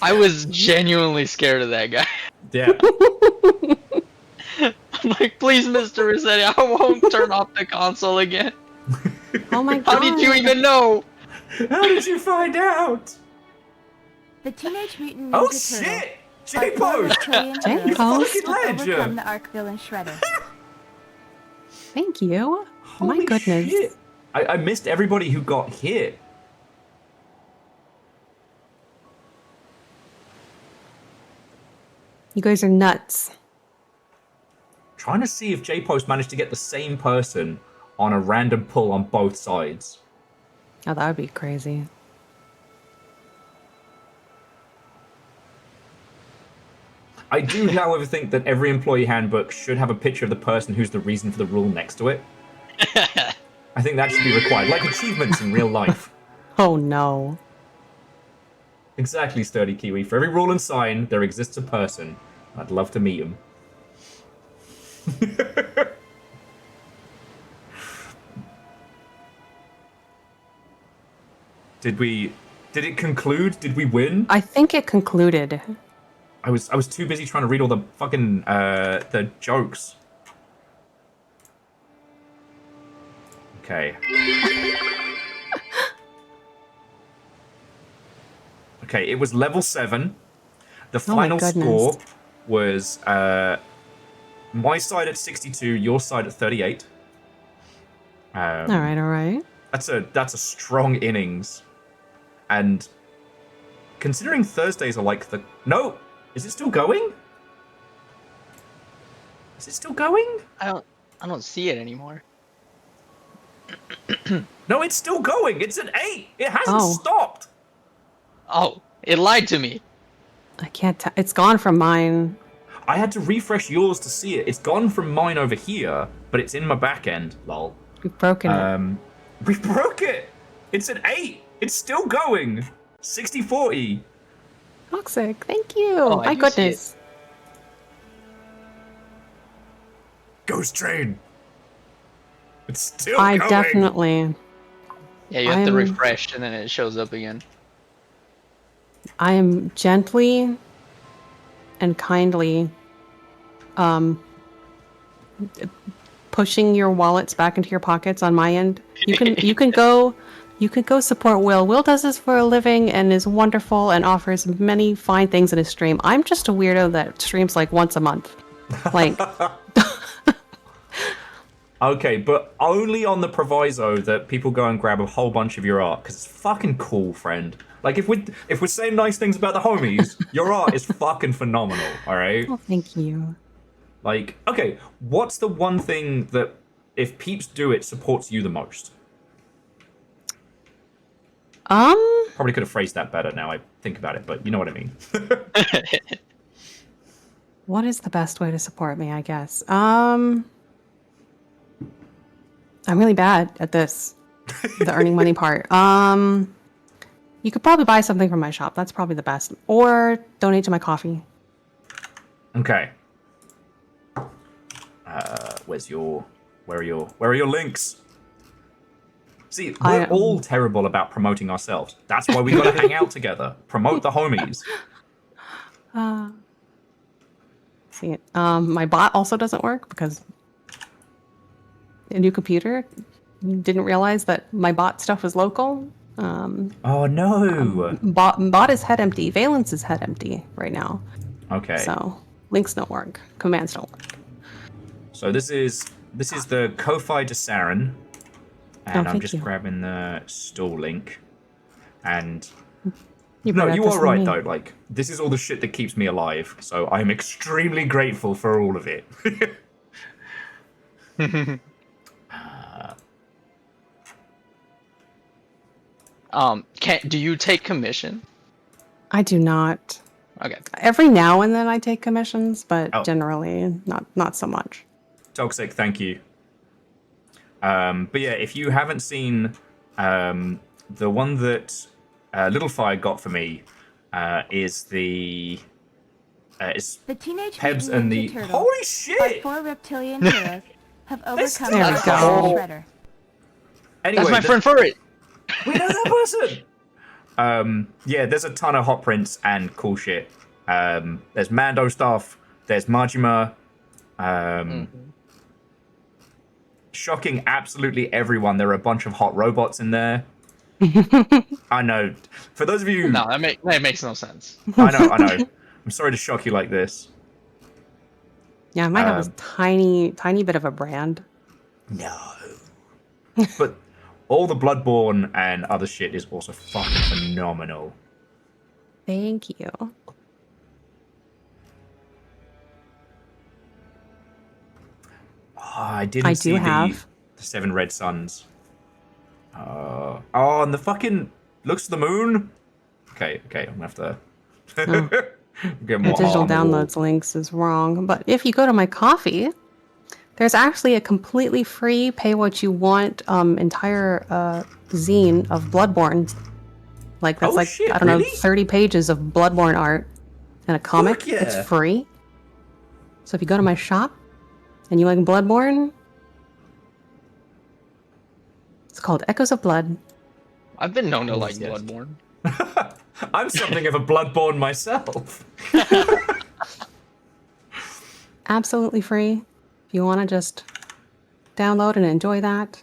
I was genuinely scared of that guy. Yeah. I'm like, please, Mr. Rossetti, I won't turn off the console again. Oh my god. How did you even know? How did you find out? The Teenage Mutant Ninja Oh Turtles shit! are four J-Pose! reptilian J-Pose? heroes Fucking who overcome legend! the Arc villain Shredder. Thank you. Holy My goodness. shit. I missed everybody who got hit. You guys are nuts. Trying to see if J-Post managed to get the same person on a random pull on both sides. Oh, that would be crazy. I do, however, think that every employee handbook should have a picture of the person who's the reason for the rule next to it. I think that should be required, like achievements in real life. Oh no. Exactly, Sturdy Kiwi. For every rule and sign, there exists a person. I'd love to meet him. Did it conclude? Did we win? I think it concluded. I was too busy trying to read all the fucking the jokes. Okay. Okay, it was level 7. The Oh my final goodness. score was my side at 62, your side at 38. Um, All right. That's a strong innings, and considering Thursdays are like the no, is it still going? Is it still going? I don't see it anymore. No, it's still going. It's at 8. It hasn't Oh. stopped. Oh, it lied to me. I can't tell. It's gone from mine. I had to refresh yours to see it. It's gone from mine over here, but it's in my back end. Lol. We've broken it. We broke it. It's at 8. It's still going. 60-40. Toxic. Thank you. Oh, I My do see goodness. Ghost train. It's still I going. definitely. Yeah, you have to I'm- refresh and then it shows up again. I am gently and kindly pushing your wallets back into your pockets on my end. You can go support Will. Will does this for a living and is wonderful and offers many fine things in his stream. I'm just a weirdo that streams like once a month. Like Okay, but only on the proviso that people go and grab a whole bunch of your art, because it's fucking cool, friend. Like, if we're saying nice things about the homies, your art is fucking phenomenal, alright? oh, thank you. Like, okay, what's the one thing that, if peeps do it, supports you the most? Probably could have phrased that better now I think about it, but you know what I mean. What is the best way to support me, I guess? I'm really bad at this. The earning money part. You could probably buy something from my shop. That's probably the best. Or donate to my coffee. Okay. Where are your links? See, we're all terrible about promoting ourselves. That's why we gotta hang out together. Promote the homies. See, my bot also doesn't work because a new computer didn't realize that my bot stuff was local. Oh no. Bot is head empty. Valence is head empty right now. Okay. So links don't work. Commands don't work. So this is the Ko-Fi to Saren, and I'm thank just you. grabbing the store link. And You're no, better at you this are than right me. though. Like, this is all the shit that keeps me alive. So I'm extremely grateful for all of it. Do you take commission? I do not. Okay. Every now and then I take commissions, but Oh. generally not so much. Toxic, thank you. But yeah, if you haven't seen the one that Little Fire got for me, is the The Teenage Pebs Mutant and Ninja the Turtles, holy our shit. 4 reptilian heroes, have overcome still There we the go. Shredder. Anyway, That's my friend Furry. We know that person. Yeah, there's a ton of hot prints and cool shit. There's Mando stuff. There's Majima. Shocking absolutely everyone. There are a bunch of hot robots in there. I know. For those of you, No, that makes no sense. I know. I'm sorry to shock you like this. Yeah, I might have a tiny bit of a brand. No. But all the Bloodborne and other shit is also fucking phenomenal. Thank you. Oh, I didn't I see do have. the Seven Red Suns. Oh, and the fucking looks of the moon. Okay, I'm gonna have to get more Digital art on the wall. downloads links is wrong. But if you go to my coffee, there's actually a completely free, pay what you want entire zine of Bloodborne. Like that's Oh, like shit, I don't know, really? 30 pages of Bloodborne art and a comic. Fuck yeah. It's free. So if you go to my shop and you like Bloodborne, it's called Echoes of Blood. I've been known to like yes. Bloodborne. I'm something of a Bloodborne myself. Absolutely free. If you want to just download and enjoy that.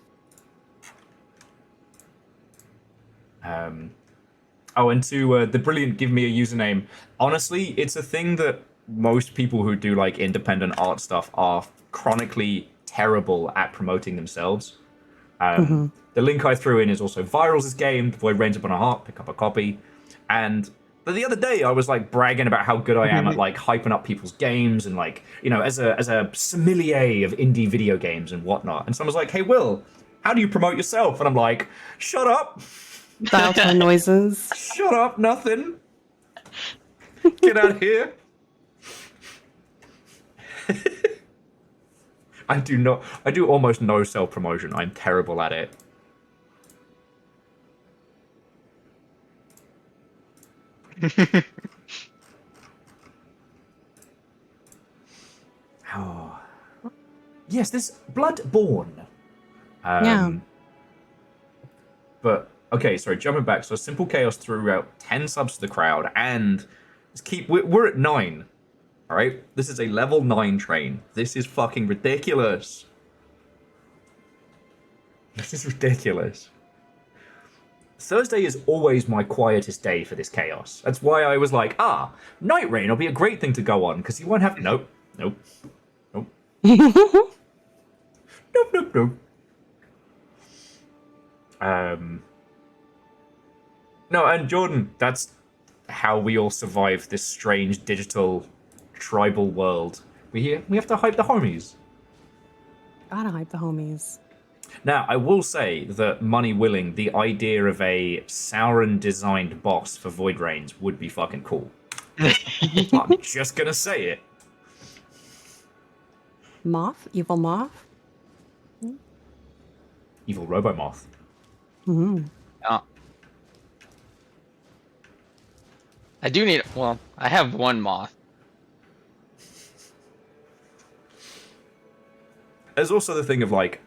Oh, and to the brilliant give me a username. Honestly, it's a thing that most people who do like independent art stuff are chronically terrible at promoting themselves. The link I threw in is also Virals' game, Void Rains Upon a Heart, pick up a copy. And the other day I was like bragging about how good I am at like hyping up people's games and like, you know, as a sommelier of indie video games and whatnot. And someone's like, hey Will, how do you promote yourself? And I'm like, shut up. Dial tone noises. Shut up, nothing. Get out of here. I do almost no self-promotion. I'm terrible at it. Oh. Yes, this Bloodborne. Yeah. But okay, sorry, jumping back. So Simple Chaos threw out 10 subs to the crowd, and we're at 9. All right, this is a level 9 train. This is fucking ridiculous. This is ridiculous. Thursday is always my quietest day for this chaos. That's why I was like, Nightreign will be a great thing to go on, because you won't have... Nope. Nope. Nope, nope, nope. No, and Jordan, that's how we all survive this strange digital tribal world. We have to hype the homies. Gotta hype the homies. Now, I will say that, money willing, the idea of a Sauron-designed boss for Void Rains would be fucking cool. I'm just gonna say it. Moth? Evil Moth? Evil Robo-Moth. I do need. Well, I have one moth. There's also the thing of like,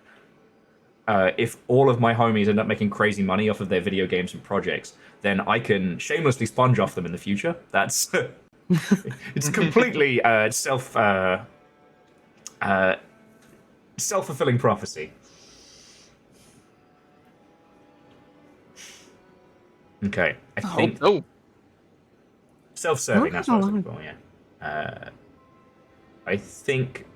if all of my homies end up making crazy money off of their video games and projects, then I can shamelessly sponge off them in the future. That's it's completely self-fulfilling prophecy. Okay, I think self-serving. That's what I was looking for. Yeah, I think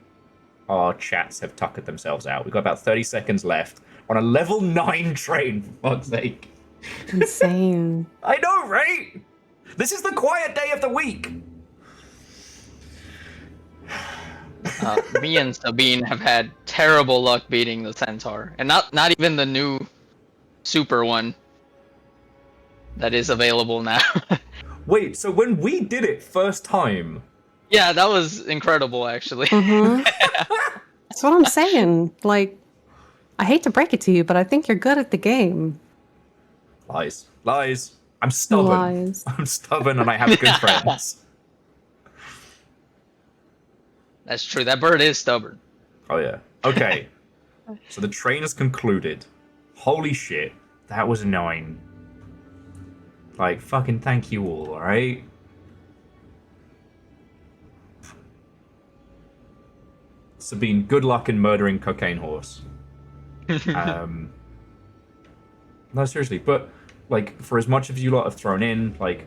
our chats have tuckered themselves out. We've got about 30 seconds left on a level 9 train, for fuck's sake. Insane. I know, right? This is the quiet day of the week. Me and Sabine have had terrible luck beating the Centaur, and not even the new super one that is available now. Wait, so when we did it first time... Yeah, that was incredible, actually. That's what I'm saying. Like, I hate to break it to you, but I think you're good at the game. Lies. I'm stubborn. Lies. I'm stubborn and I have good friends. That's true. That bird is stubborn. Oh, yeah. Okay. So the train is concluded. Holy shit. That was annoying. Like, fucking thank you all, alright? Sabine, good luck in murdering Cocaine Horse. No, seriously, but, like, for as much as you lot have thrown in, like,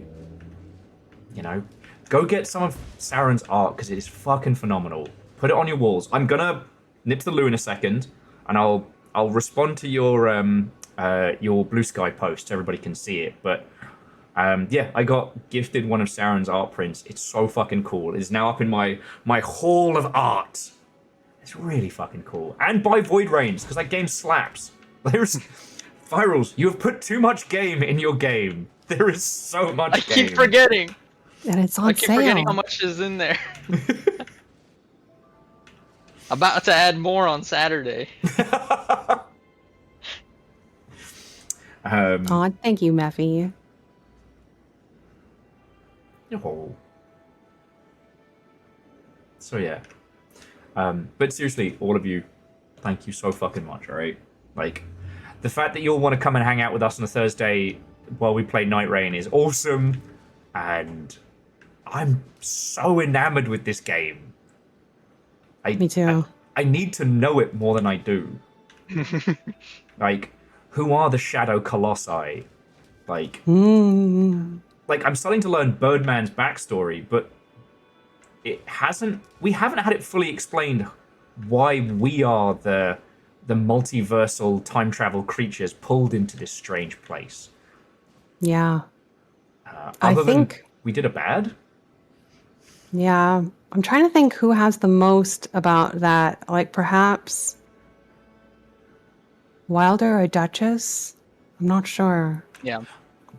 you know, go get some of Sauron's art, because it is fucking phenomenal. Put it on your walls. I'm gonna nip to the loo in a second, and I'll respond to your Blue Sky post so everybody can see it, but... yeah, I got gifted one of Sauron's art prints. It's so fucking cool. It's now up in my hall of art. It's really fucking cool. And buy Void Rains, because that game slaps. There's... Virals, you have put too much game in your game. There is so much game. I keep forgetting. And it's on I keep sale. forgetting how much is in there. About to add more on Saturday. Oh, thank you, Meffy. Oh. So yeah. But seriously, all of you, thank you so fucking much, alright? Like, the fact that you all want to come and hang out with us on a Thursday while we play Nightreign is awesome, and I'm so enamored with this game. Me too. I need to know it more than I do. Like, who are the Shadow Colossi? Like, like, I'm starting to learn Birdman's backstory, but we haven't had it fully explained why we are the the multiversal time travel creatures pulled into this strange place. Yeah. I Other think. than we did a bad. Yeah. I'm trying to think who has the most about that. Like perhaps Wilder or Duchess? I'm not sure. Yeah.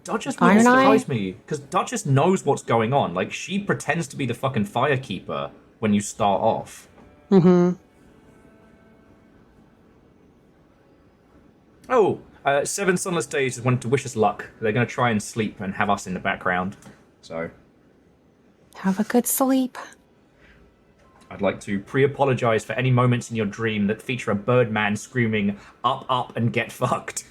Duchess wouldn't Iron Eye? surprise me because Duchess knows what's going on. Like she pretends to be the fucking firekeeper when you start off. Mm-hmm. Oh, Seven Sunless Days just wanted to wish us luck. They're going to try and sleep and have us in the background. So Have a good sleep. I'd like to pre-apologize for any moments in your dream that feature a birdman screaming, up, up, and get fucked.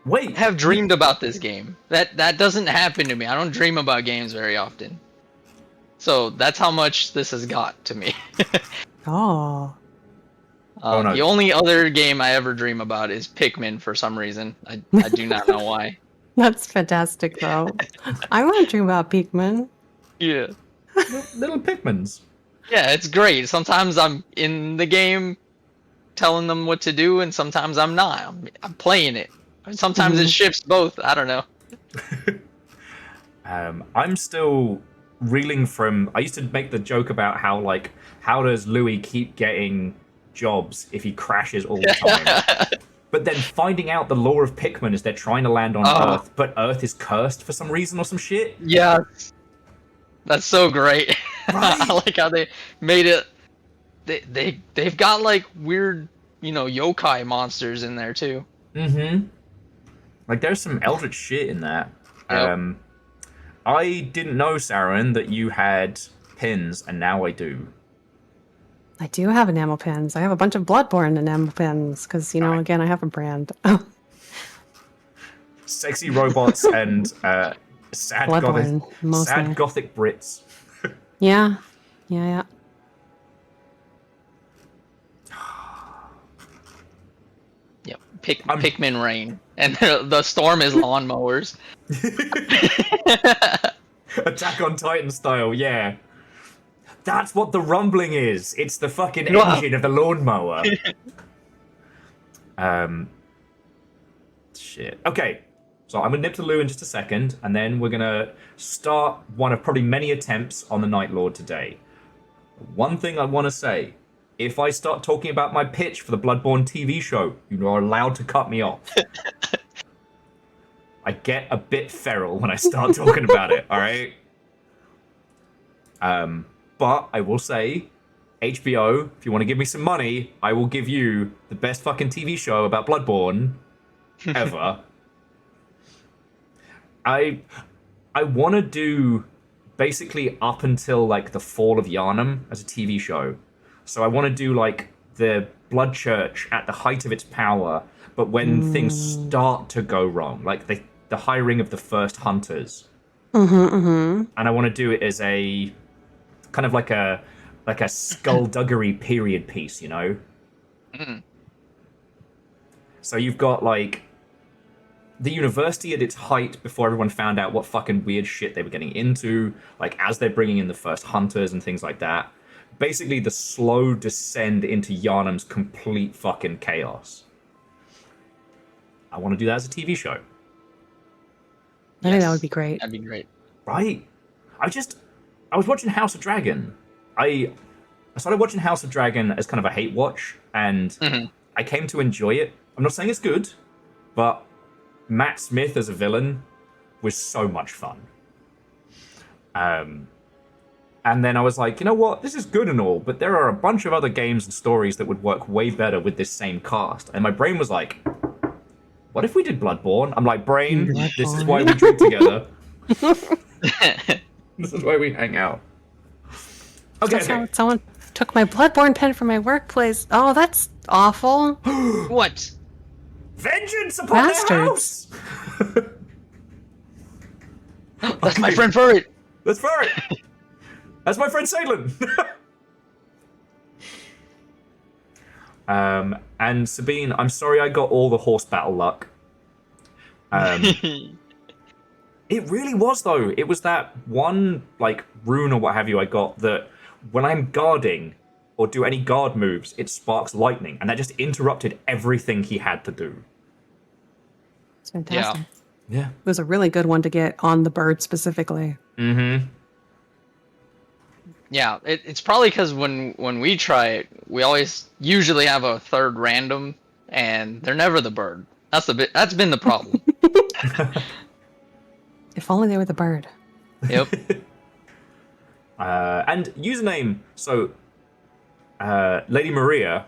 Wait. I have dreamed about this game. That doesn't happen to me. I don't dream about games very often. So that's how much this has got to me. Oh. No. The only other game I ever dream about is Pikmin for some reason. I do not know why. That's fantastic, though. I want to dream about Pikmin. Yeah. Little Pikmins. Yeah, it's great. Sometimes I'm in the game telling them what to do, and sometimes I'm not. I'm playing it. Sometimes it shifts both. I don't know. I'm still reeling from. I used to make the joke about how does Louis keep getting jobs if he crashes all the time? But then finding out the lore of Pikmin is they're trying to land on Earth, but Earth is cursed for some reason or some shit. Yeah, that's so great. Right? I like how they made it. They've got like weird, yokai monsters in there too. Mm-hmm. Like there's some eldritch shit in that. Yep. I didn't know, Saren, that you had pins, and now I do. I do have enamel pins. I have a bunch of Bloodborne enamel pins because, Right. again, I have a brand. Sexy robots and sad Bloodborne, mostly. sad gothic Brits. Yeah. Yeah. Yep. Pikmin rain, and the storm is lawnmowers. Attack on Titan style, yeah. That's what the rumbling is. It's the fucking Wow. engine of the lawnmower. Shit. Okay. So I'm gonna nip to Lou in just a second, and then we're gonna start one of probably many attempts on the Night Lord today. One thing I want to say: if I start talking about my pitch for the Bloodborne TV show, you are allowed to cut me off. I get a bit feral when I start talking about it. All right. But I will say, HBO, if you want to give me some money, I will give you the best fucking TV show about Bloodborne ever. I want to do basically up until like the fall of Yharnam as a TV show. So I want to do like the Blood Church at the height of its power, but when things start to go wrong, like the hiring of the first hunters. And I want to do it as a kind of like a skullduggery period piece, So you've got like the university at its height before everyone found out what fucking weird shit they were getting into, like as they're bringing in the first hunters and things like that. Basically the slow descend into Yharnam's complete fucking chaos. I want to do that as a TV show. I think that would be great. That'd be great. Right? I was watching House of Dragon. I started watching House of Dragon as kind of a hate watch, and I came to enjoy it. I'm not saying it's good, but Matt Smith as a villain was so much fun. And then I was like, you know what? This is good and all, but there are a bunch of other games and stories that would work way better with this same cast. And my brain was like, what if we did Bloodborne? I'm like, brain, this is why we drink together. This is why we hang out. Okay. Someone took my Bloodborne pen from my workplace. Oh, that's awful. What? Vengeance upon their house! That's my friend Furry. That's Furry! That's my friend Salem! And Sabine, I'm sorry I got all the horse battle luck. It really was, though. It was that one, like, rune or what have you I got that when I'm guarding or do any guard moves, it sparks lightning, and that just interrupted everything he had to do. It's fantastic. Yeah. It was a really good one to get on the bird specifically. Mm-hmm. Yeah, it's probably because when we try it, we always usually have a third random, and they're never the bird. That's been the problem. If only they were the bird. Yep. And username, so Lady Maria,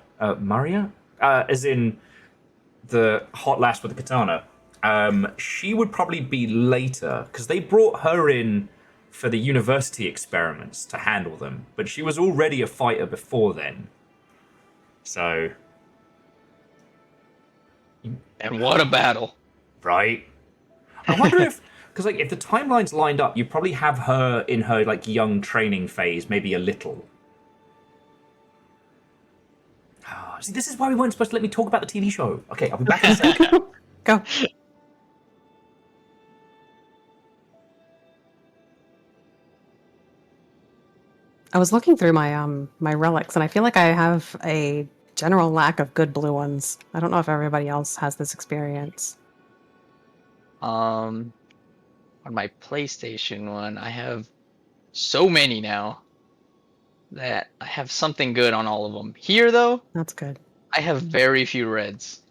as in the hot lass with the katana, she would probably be later, because they brought her in for the university experiments to handle them, but she was already a fighter before then. So... And what a battle. Right? I wonder if... Because like, if the timelines lined up, you probably have her in her like young training phase, maybe a little. Oh, see, this is why we weren't supposed to let me talk about the TV show. Okay, I'll be back in a sec. Go. I was looking through my my relics, and I feel like I have a general lack of good blue ones. I don't know if everybody else has this experience. On my PlayStation one, I have so many now that I have something good on all of them. Here, though, That's good. I have very few reds.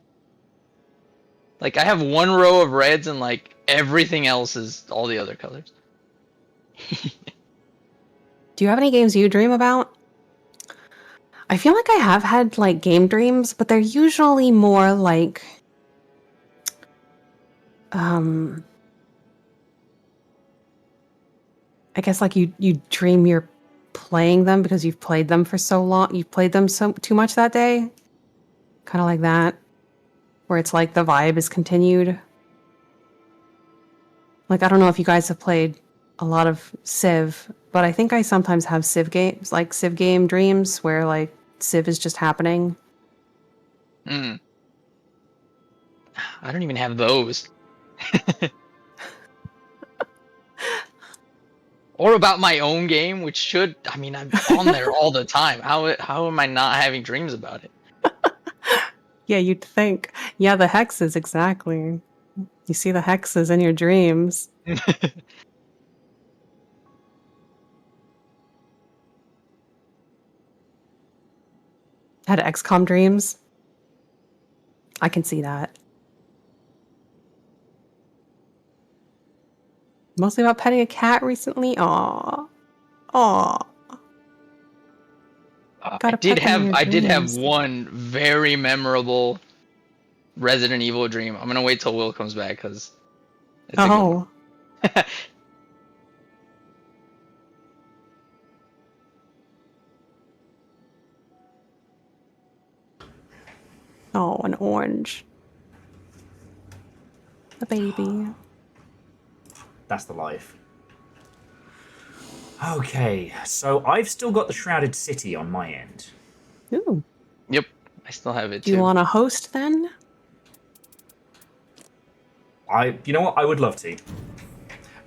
Like, I have one row of reds, and like everything else is all the other colors. Do you have any games you dream about? I feel like I have had like game dreams, but they're usually more like I guess like you dream you're playing them because you've played them for so long. You've played them so too much that day. Kind of like that. Where it's like the vibe is continued. Like, I don't know if you guys have played a lot of Civ, but I think I sometimes have Civ games, like Civ game dreams, where like Civ is just happening. I don't even have those. Or about my own game, which should, I mean, I'm on there all the time. How am I not having dreams about it? Yeah, you'd think. Yeah, the hexes, exactly. You see the hexes in your dreams. Had XCOM dreams. I can see that. Mostly about petting a cat recently. Aw. Aw. I did have one very memorable Resident Evil dream. I'm gonna wait till Will comes back because it's a good one. Oh, an orange. A baby. That's the life. Okay, so I've still got the Shrouded City on my end. Ooh. Yep, I still have it Do too. you want to host then? You know what? I would love to.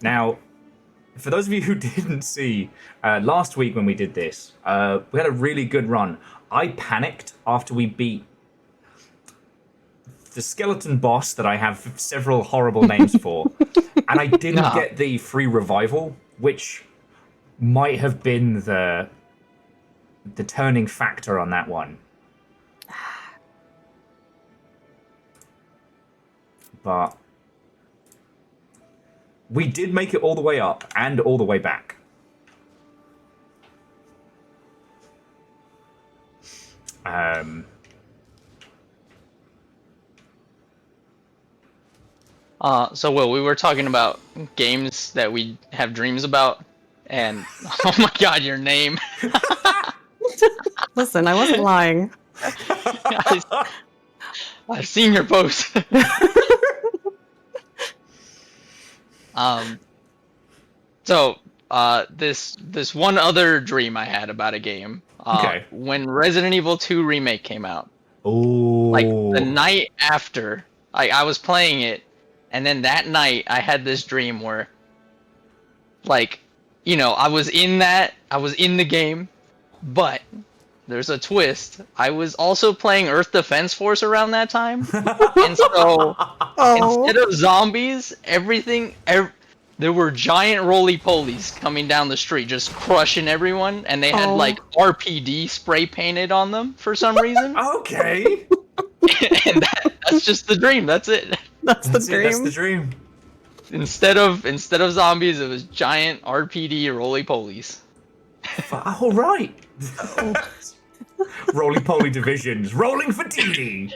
Now, for those of you who didn't see, last week when we did this, we had a really good run. I panicked after we beat the skeleton boss that I have several horrible names for, and I didn't get the free revival, which might have been the turning factor on that one. But we did make it all the way up and all the way back. So Will, we were talking about games that we have dreams about, and oh my god, your name. Listen, I wasn't lying. I've seen your post. So this one other dream I had about a game. Okay. When Resident Evil 2 Remake came out. Oh. Like the night after I was playing it, And then that night, I had this dream where, like, I was in the game, but there's a twist. I was also playing Earth Defense Force around that time, and so instead of zombies, there were giant roly-polies coming down the street, just crushing everyone, and they had like RPD spray painted on them for some reason. Okay. And that's just the dream. That's it. That's the dream. That's the dream. Instead of zombies, it was giant RPD roly-polies. All right. Roly-poly divisions, rolling for duty.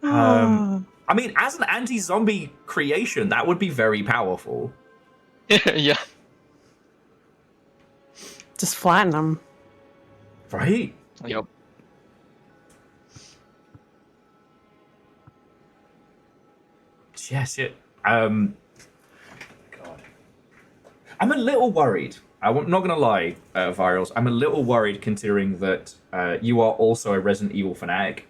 I mean, as an anti-zombie creation, that would be very powerful. Yeah. Just flatten them. Right? Yep. Yes, God. I'm a little worried. I'm not gonna lie, Virals. I'm a little worried considering that you are also a Resident Evil fanatic.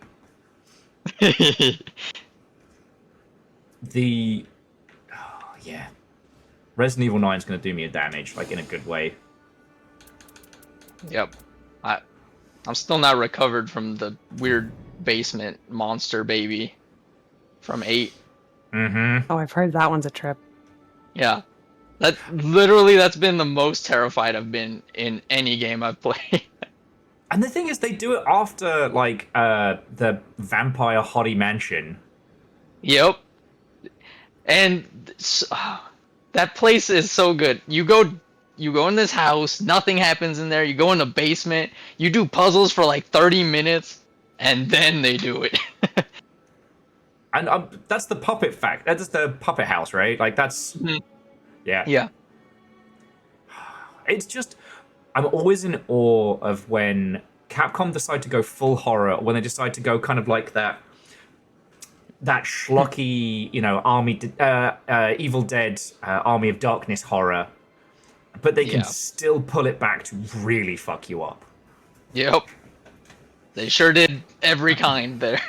Yeah. Resident Evil 9 is gonna do me a damage, like in a good way. Yep. I'm still not recovered from the weird basement monster baby from 8. Mm-hmm. Oh, I've heard that one's a trip. Yeah. That's been the most terrified I've been in any game I've played. And the thing is, they do it after, like, the Vampire Hottie Mansion. Yep. And that place is so good. You go in this house, nothing happens in there. You go in the basement, you do puzzles for like 30 minutes, and then they do it. And that's the puppet fact. That's the puppet house, right? Like, that's... Yeah. Yeah. It's just... I'm always in awe of when Capcom decide to go full horror, when they decide to go kind of like that schlocky, Evil Dead, Army of Darkness horror, but they can still pull it back to really fuck you up. Yep. They sure did every kind there.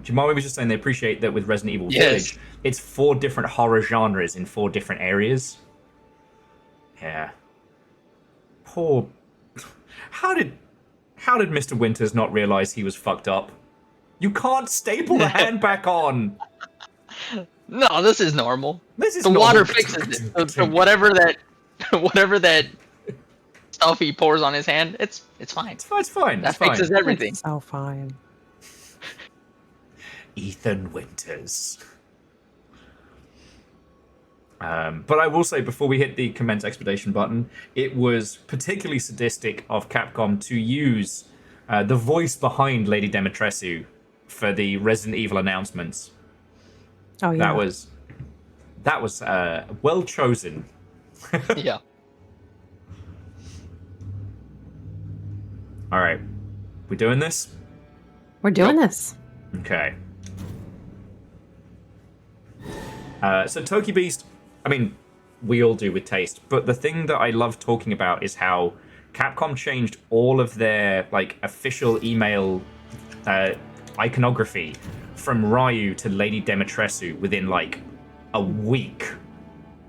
Jamari was just saying they appreciate that with Resident Evil Village, it's 4 different horror genres in 4 different areas. Yeah. Poor... How did Mr. Winters not realize he was fucked up? You can't staple the hand back on! No, this is normal. This is the normal. water fixes it. So whatever that stuff he pours on his hand, it's fine. It's fine. That fixes everything. It's so fine. Ethan Winters. But I will say, before we hit the commence expedition button, it was particularly sadistic of Capcom to use the voice behind Lady Dimitrescu for the Resident Evil announcements. Oh yeah. That was well chosen. Yeah. All right, we doing this? We're doing this. Okay. So Toki Beast, I mean, we all do with taste, but the thing that I love talking about is how Capcom changed all of their like official email iconography from Ryu to Lady Dimitrescu within like a week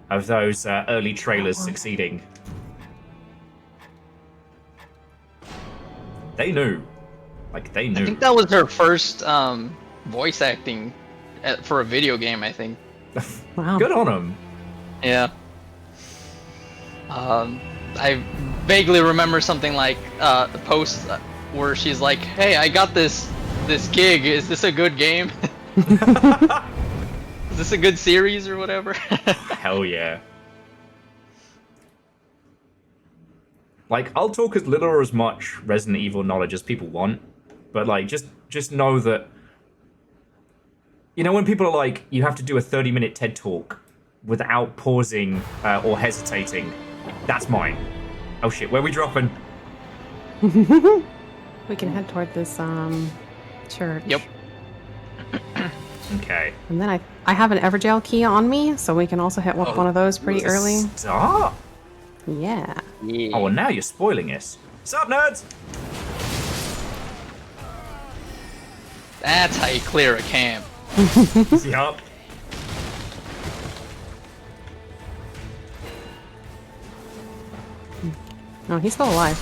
of those early trailers succeeding. They knew. Like, they knew. I think that was her first voice acting for a video game, I think. Wow. Good on them. Yeah. I vaguely remember something like a post where she's like, "Hey, I got this gig. Is this a good game? Is this a good series or whatever?" Hell yeah. Like, I'll talk as little or as much Resident Evil knowledge as people want, but like, just know that, you know, when people are like, you have to do a 30-minute TED talk without pausing or hesitating, that's mine. Oh shit, where are we dropping? We can head toward this church. Yep. Okay. And then I have an Evergel key on me, so we can also hit one of those pretty early. Stop. Yeah. Yeah. Oh, well, now you're spoiling us. Sup, nerds? That's how you clear a camp. Yup. No, he's still alive.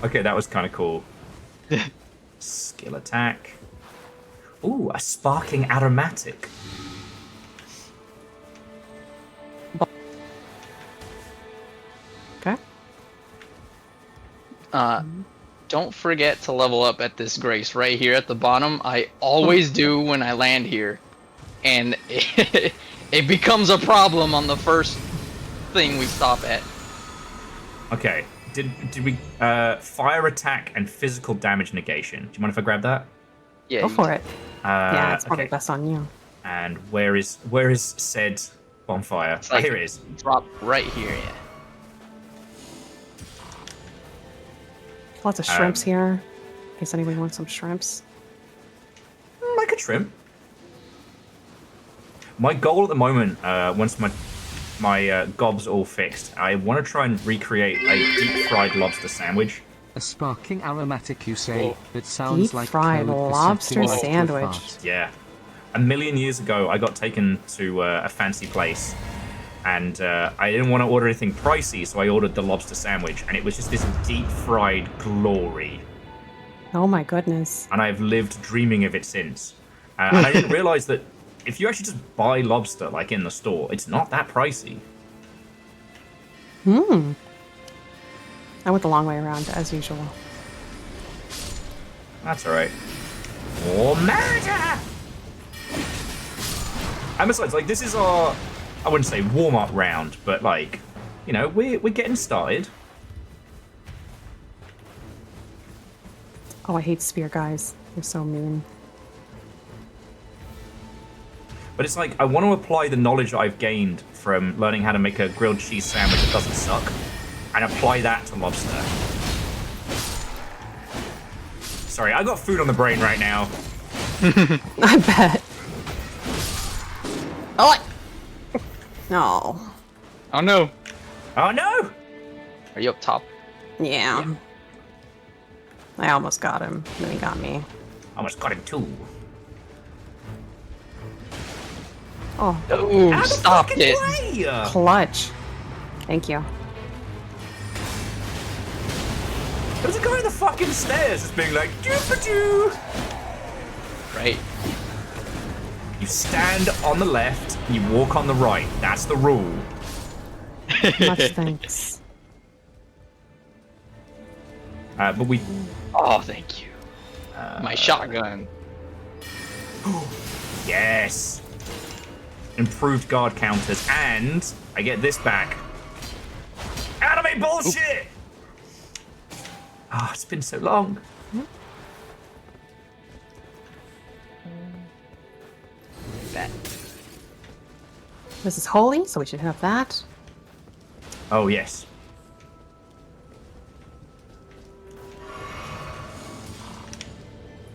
Okay, that was kind of cool. Skill attack. Ooh, a sparkling aromatic. Okay. Don't forget to level up at this Grace right here at the bottom. I always do when I land here. And it becomes a problem on the first thing we stop at. Okay. Did we fire attack and physical damage negation? Do you mind if I grab that? Yeah. Go for it. Yeah, it's probably okay. best on you. And where is said bonfire? It's like Here it is. Drop right here, yeah. Lots of shrimps here. In case anybody wants some shrimps. Like a shrimp. My goal at the moment, once my gob's all fixed, I want to try and recreate a deep fried lobster sandwich. A sparkling aromatic, you say? Whoa. That sounds Deep like fried code for lobster something like sandwich. fart. Yeah. A million years ago, I got taken to a fancy place, and I didn't want to order anything pricey, so I ordered the lobster sandwich, and it was just this deep fried glory. Oh my goodness. And I've lived dreaming of it since. And I didn't realize that if you actually just buy lobster, like in the store, it's not that pricey. I went the long way around, as usual. That's alright. More murder! And besides, like, this is our, I wouldn't say warm-up round, but, like, you know, we're getting started. Oh, I hate spear guys. They're so mean. But it's like, I want to apply the knowledge that I've gained from learning how to make a grilled cheese sandwich that doesn't suck, and apply that to lobster. Sorry, I got food on the brain right now. I bet. Oh! No. Oh no. Oh no! Are you up top? Yeah. I almost got him. Then he got me. Almost got him too. Oh, Ooh, Out of stop fucking it. way! clutch. Thank you. There's a guy in the fucking stairs just being like, doo-ba-doo! Right. You stand on the left, you walk on the right. That's the rule. Much thanks. But we... Oh, thank you. My shotgun. Yes! Improved guard counters, and I get this back. Anime bullshit! Ah, it's been so long. That. This is holy, so we should have that. Oh, yes.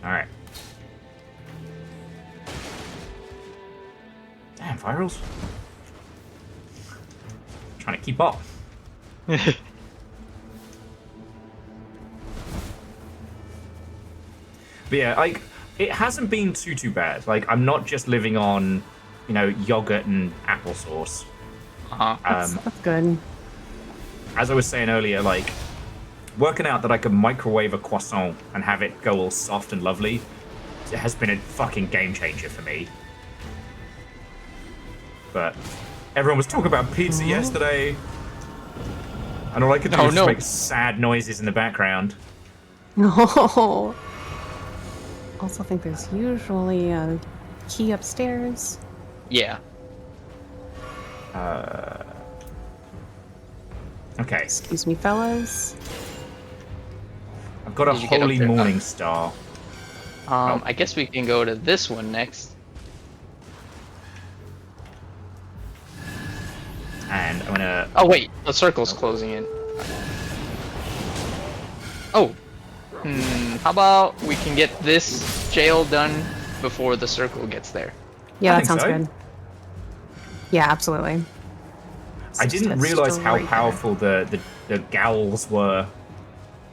Alright. Damn, virals. Trying to keep up. But yeah, like, it hasn't been too bad. Like, I'm not just living on, you know, yogurt and applesauce. Uh-huh. That's good. As I was saying earlier, like, working out that I can microwave a croissant and have it go all soft and lovely, it has been a fucking game changer for me. But everyone was talking about pizza yesterday, and all I could do was just make sad noises in the background. No. Also think there's usually a key upstairs. Yeah. Okay, Excuse me, fellas. I've got a Did you get up holy there? morning star. I guess we can go to this one next. And I'm gonna... Oh wait, the circle's closing in. Oh. How about we can get this jail done before the circle gets there? Yeah, I that think sounds so. good. Yeah, absolutely. I didn't That's realize how straight there. powerful the gowls were.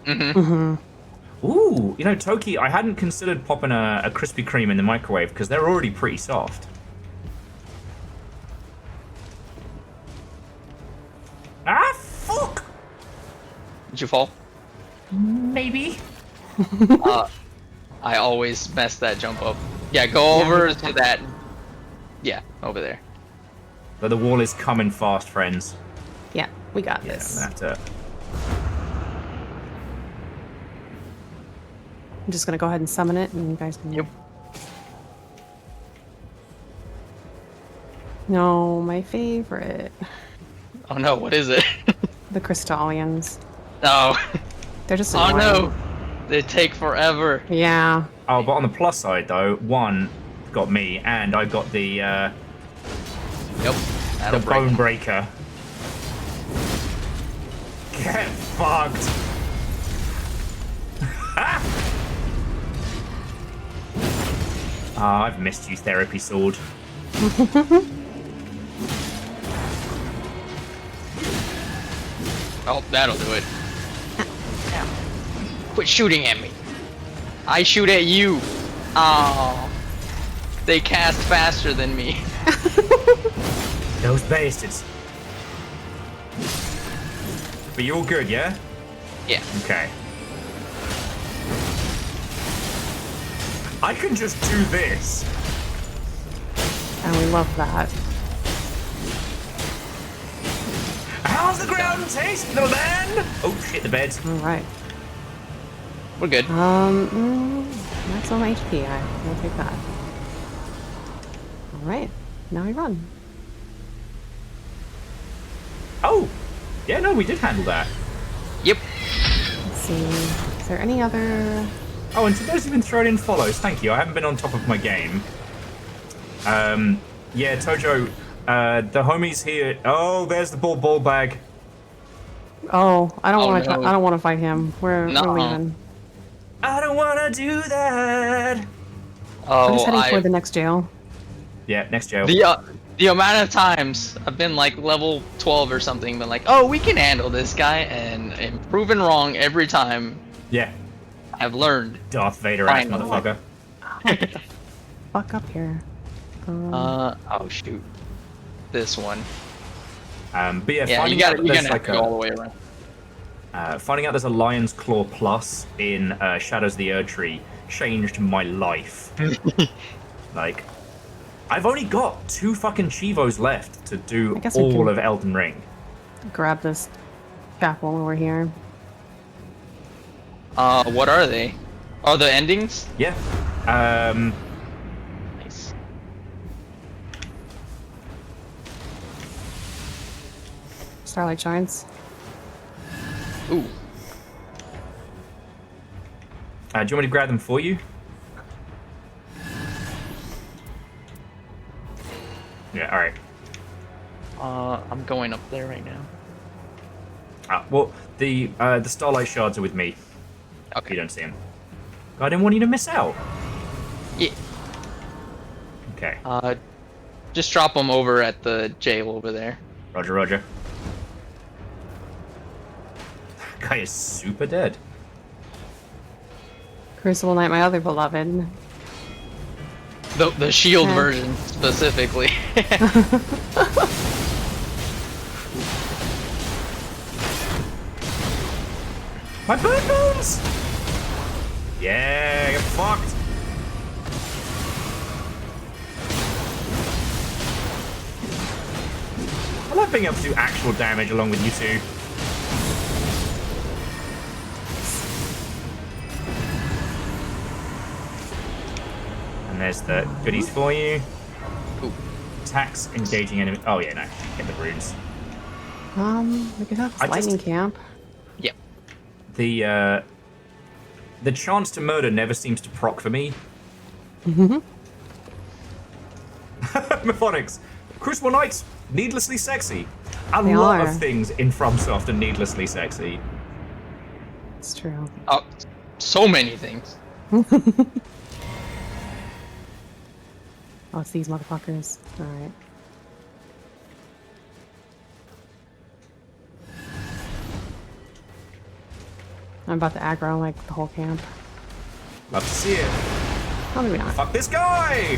Mm-hmm. Ooh, you know, Toki, I hadn't considered popping a Krispy Kreme in the microwave because they're already pretty soft. Ah, fuck! Did you fall? Maybe. I always mess that jump up. Yeah, go over to that. Yeah, over there. But the wall is coming fast, friends. Yeah, we got Yeah, this. I'm gonna have to. I'm just gonna go ahead and summon it, and you guys can. Yep. No, my favorite, Oh no, what is it? the Crystallians. No. They're just Oh annoying. no. They take forever. Yeah. Oh, but on the plus side, though, one got me, and I got the Yep. That'll break. bone breaker. Get fucked. Ah, I've missed you, therapy sword. Oh, that'll do it. Quit shooting at me. I shoot at you. Oh. They cast faster than me. Those bastards. But you're all good, yeah? Yeah. Okay. I can just do this. And we love that. How's the ground taste, little man? Oh shit, the bed. All right. We're good. Maximum HP. I'll take that. All right. Now we run. Oh, yeah, no, we did handle that. Yep. Let's see. Is there any other? Oh, and to those who've been throwing in follows, thank you. I haven't been on top of my game. Yeah, Tojo, the homies here. Oh, there's the ball bag. Oh, I don't Oh, want to. no. I don't want to fight him. We're Nuh-uh. leaving. I don't want to do that. I'm Oh, just heading toward the next jail. Yeah, next jail. the amount of times I've been like level 12 or something, been like, oh, we can handle this guy, and am proven wrong every time. Yeah, I've learned. Darth Vader ass Finally. motherfucker. Fuck up here. Oh shoot, this one. But yeah, Yeah, finding you out gotta, that you're there's gonna have like to go all the way around. finding out there's a Lion's Claw Plus in Shadows of the Erdtree changed my life. Like, I've only got 2 fucking Chivos left to do I guess we all can- of Elden Ring. Grab this chapel while we're here. What are they? Are the endings? Yeah. Nice. Starlight Shines. Ooh. Do you want me to grab them for you? Yeah, alright. I'm going up there right now. Well, the Starlight Shards are with me. Okay. You don't see them. I didn't want you to miss out. Yeah. Okay. Just drop them over at the jail over there. Roger, roger. That guy is super dead. Crucible Knight, my other beloved. The shield Yeah. version specifically. My bird bones! Yeah, get fucked. I like being able to do actual damage along with you two. And there's the goodies for you. Ooh. Attacks, engaging enemy. Oh yeah, no, get the runes. We could have I this lightning camp. Yep. The chance to murder never seems to proc for me. Mephonics. Crucible Knights, needlessly sexy. A They lot are. of things in FromSoft are needlessly sexy. It's true. Oh, so many things. Oh, it's these motherfuckers. Alright. I'm about to aggro like the whole camp. Love to see it. Oh, maybe not. Fuck this guy!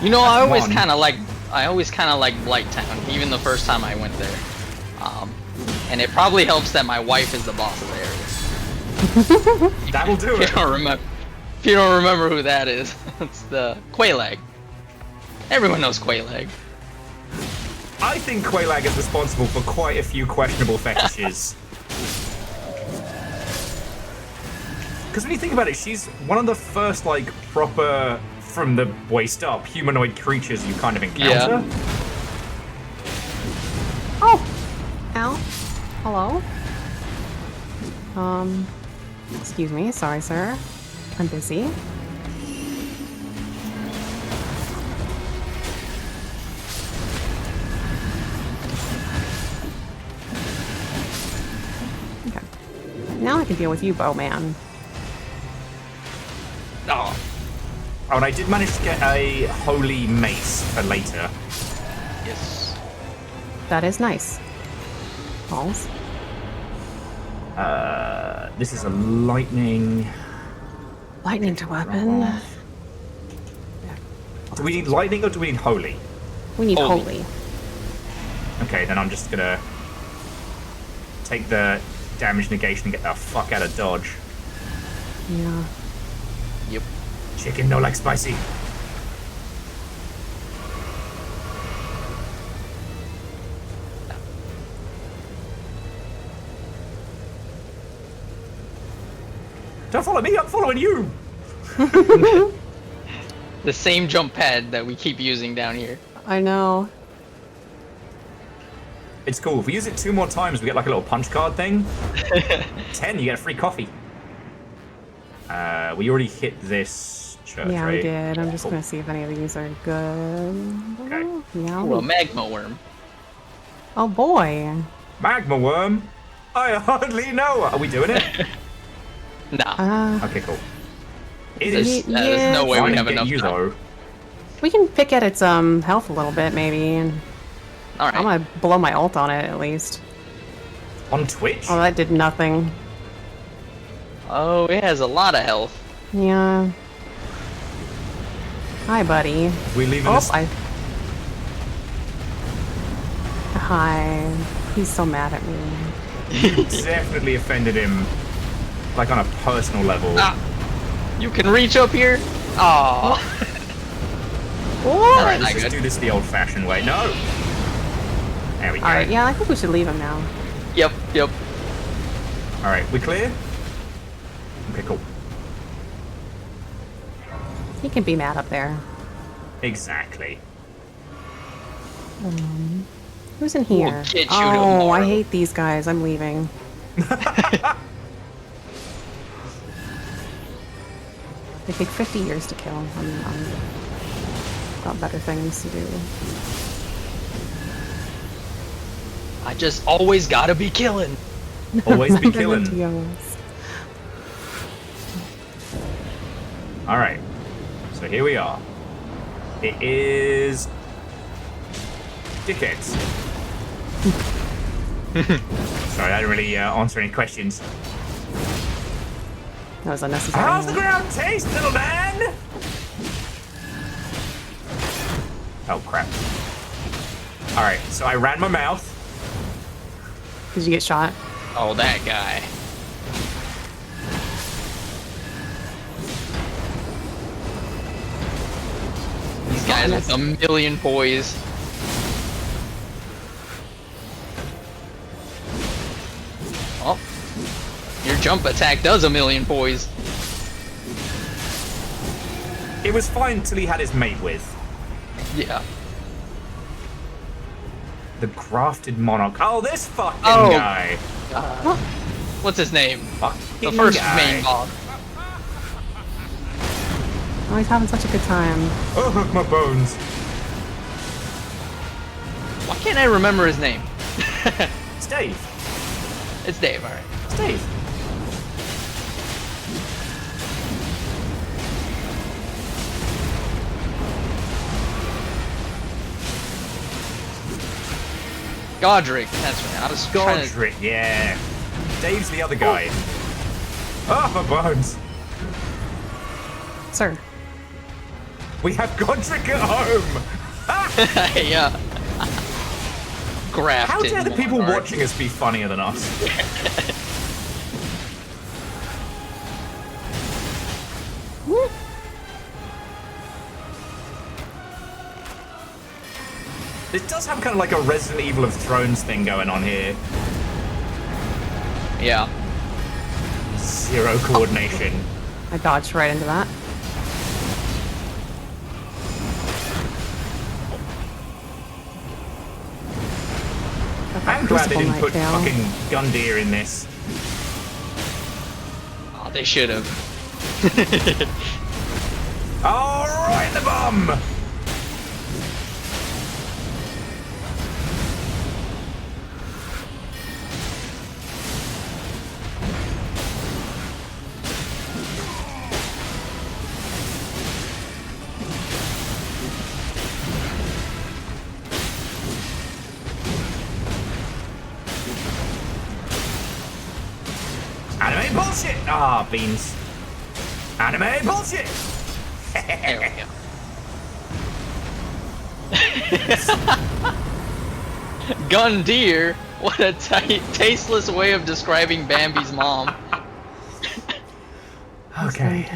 You know, I always one. kind of like Blighttown, even the first time I went there. And it probably helps that my wife is the boss of the area. That'll do If it. you don't remember, if you don't remember who that is, it's the Quaylag. Everyone knows Quaylag. I think Quaylag is responsible for quite a few questionable fetishes. Because when you think about it, she's one of the first, like, proper, from the waist up, humanoid creatures you kind of encounter. Yeah. Oh! Al? Hello? Excuse me. Sorry, sir. I'm busy. Okay. Now I can deal with you, Bowman. Oh, Oh, and I did manage to get a holy mace for later. yes. That is nice. Balls. This is a lightning. Lightning to weapon. Do we need lightning or do we need holy? We need Holy. holy. Okay, then I'm just gonna take the damage negation and get the fuck out of dodge. Yeah. Yep. Chicken no like spicy. Don't follow me, I'm following you! The same jump pad that we keep using down here. I know. It's cool. If we use it 2 more times, we get like a little punch card thing. 10, you get a free coffee. We already hit this church, Yeah, right? we did. I'm just Cool. gonna see if any of these are good. Okay. Yeah. Ooh, a magma worm. Oh boy. Magma worm? I hardly know. Are we doing it? Nah. Okay, cool. It There's, is there's no way fine we to have get enough you, time. though. We can pick at its health a little bit, maybe. And Alright. I'm gonna blow my ult on it at least. On Twitch? Oh, that did nothing. Oh, it has a lot of health. Yeah. Hi, buddy. We leaving Oh, this? Hi. He's so mad at me. Definitely offended him, like on a personal level. Ah! You can reach up here? Oh. Alright, not let's just good. do this the old-fashioned way. No! There we go. Alright, yeah, I think we should leave him now. Yep, yep. Alright, we clear? Okay, cool. He can be mad up there. Exactly. Who's in here? We'll get you oh, tomorrow. I hate these guys. I'm leaving. They take 50 years to kill. I'm got better things to do. I just always gotta be killing. Always be Never killing. let yos. Alright. So here we are. It is... Dickheads. Sorry, I didn't really answer any questions. That was unnecessary. How's the ground taste, little man? Oh, crap. Alright, so I ran my mouth. Did you get shot? Oh, that guy. These guys with a million poise. Oh. Your jump attack does a million poise. It was fine till he had his mate with. Yeah. The grafted monarch. Oh, this fucking Oh. guy. What's his name? The Fucking first guy. main boss. Oh, he's having such a good time. Oh, my bones. Why can't I remember his name? It's Dave. It's Dave, alright. It's Dave. Godric, that's right. I was trying to... Godric, yeah. Dave's the other guy. Oh, my bones. Sir. We have Godric at home. yeah. Grafted. How dare the people monarch. watching us be funnier than us? This does have kind of like a Resident Evil of Thrones thing going on here. Yeah. Zero coordination. I dodged right into that. I'm glad they didn't put Fail. fucking Gundyr in this. Oh, they should have. Oh, right in the bum! Anime bullshit! Ah, beans. Anime bullshit! There we go. Gundyr? What a tasteless way of describing Bambi's mom. Okay.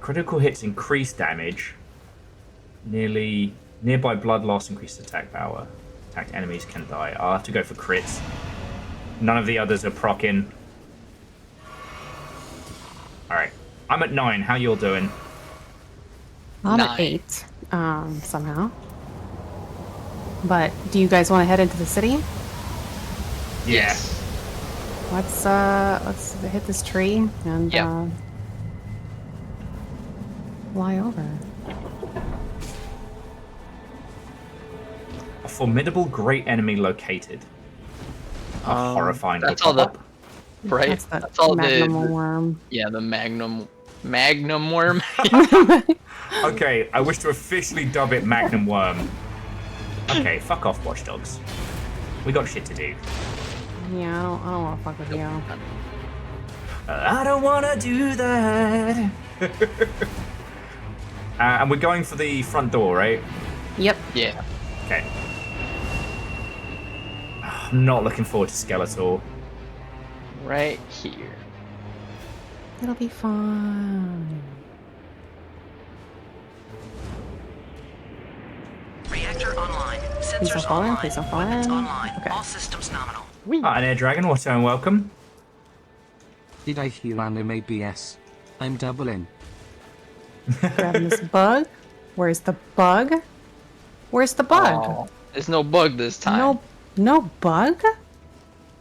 Critical hits increase damage. Nearby blood loss increases attack power. Attacked enemies can die. I'll have to go for crits. None of the others are proccing. Alright. I'm at 9. How you all doing? I'm 9. at 8. Somehow. But do you guys want to head into the city? Yeah. Yes. Let's hit this tree and Yep. fly over. A formidable great enemy located. A horrifying That's little all the... pop-up. Right? That's that That's all magnum worm. Yeah, the Magnum worm. Okay, I wish to officially dub it Magnum Worm. Okay, fuck off, Watchdogs. We got shit to do. Yeah, I don't want to fuck with you. I don't wanna do that. And we're going for the front door, right? Yep. Yeah. Okay. I'm not looking forward to Skeletor. Right here. It'll be fun. Reactor online. Please Sensors don't fall in. online. Please don't fall Weapons in. online. Okay. All systems nominal. An Air Dragon, what's and welcome. Did I hear anime BS? I'm doubling. Grabbing this bug. Where's the bug? Where's the bug? Oh, there's no bug this time. No bug? Flip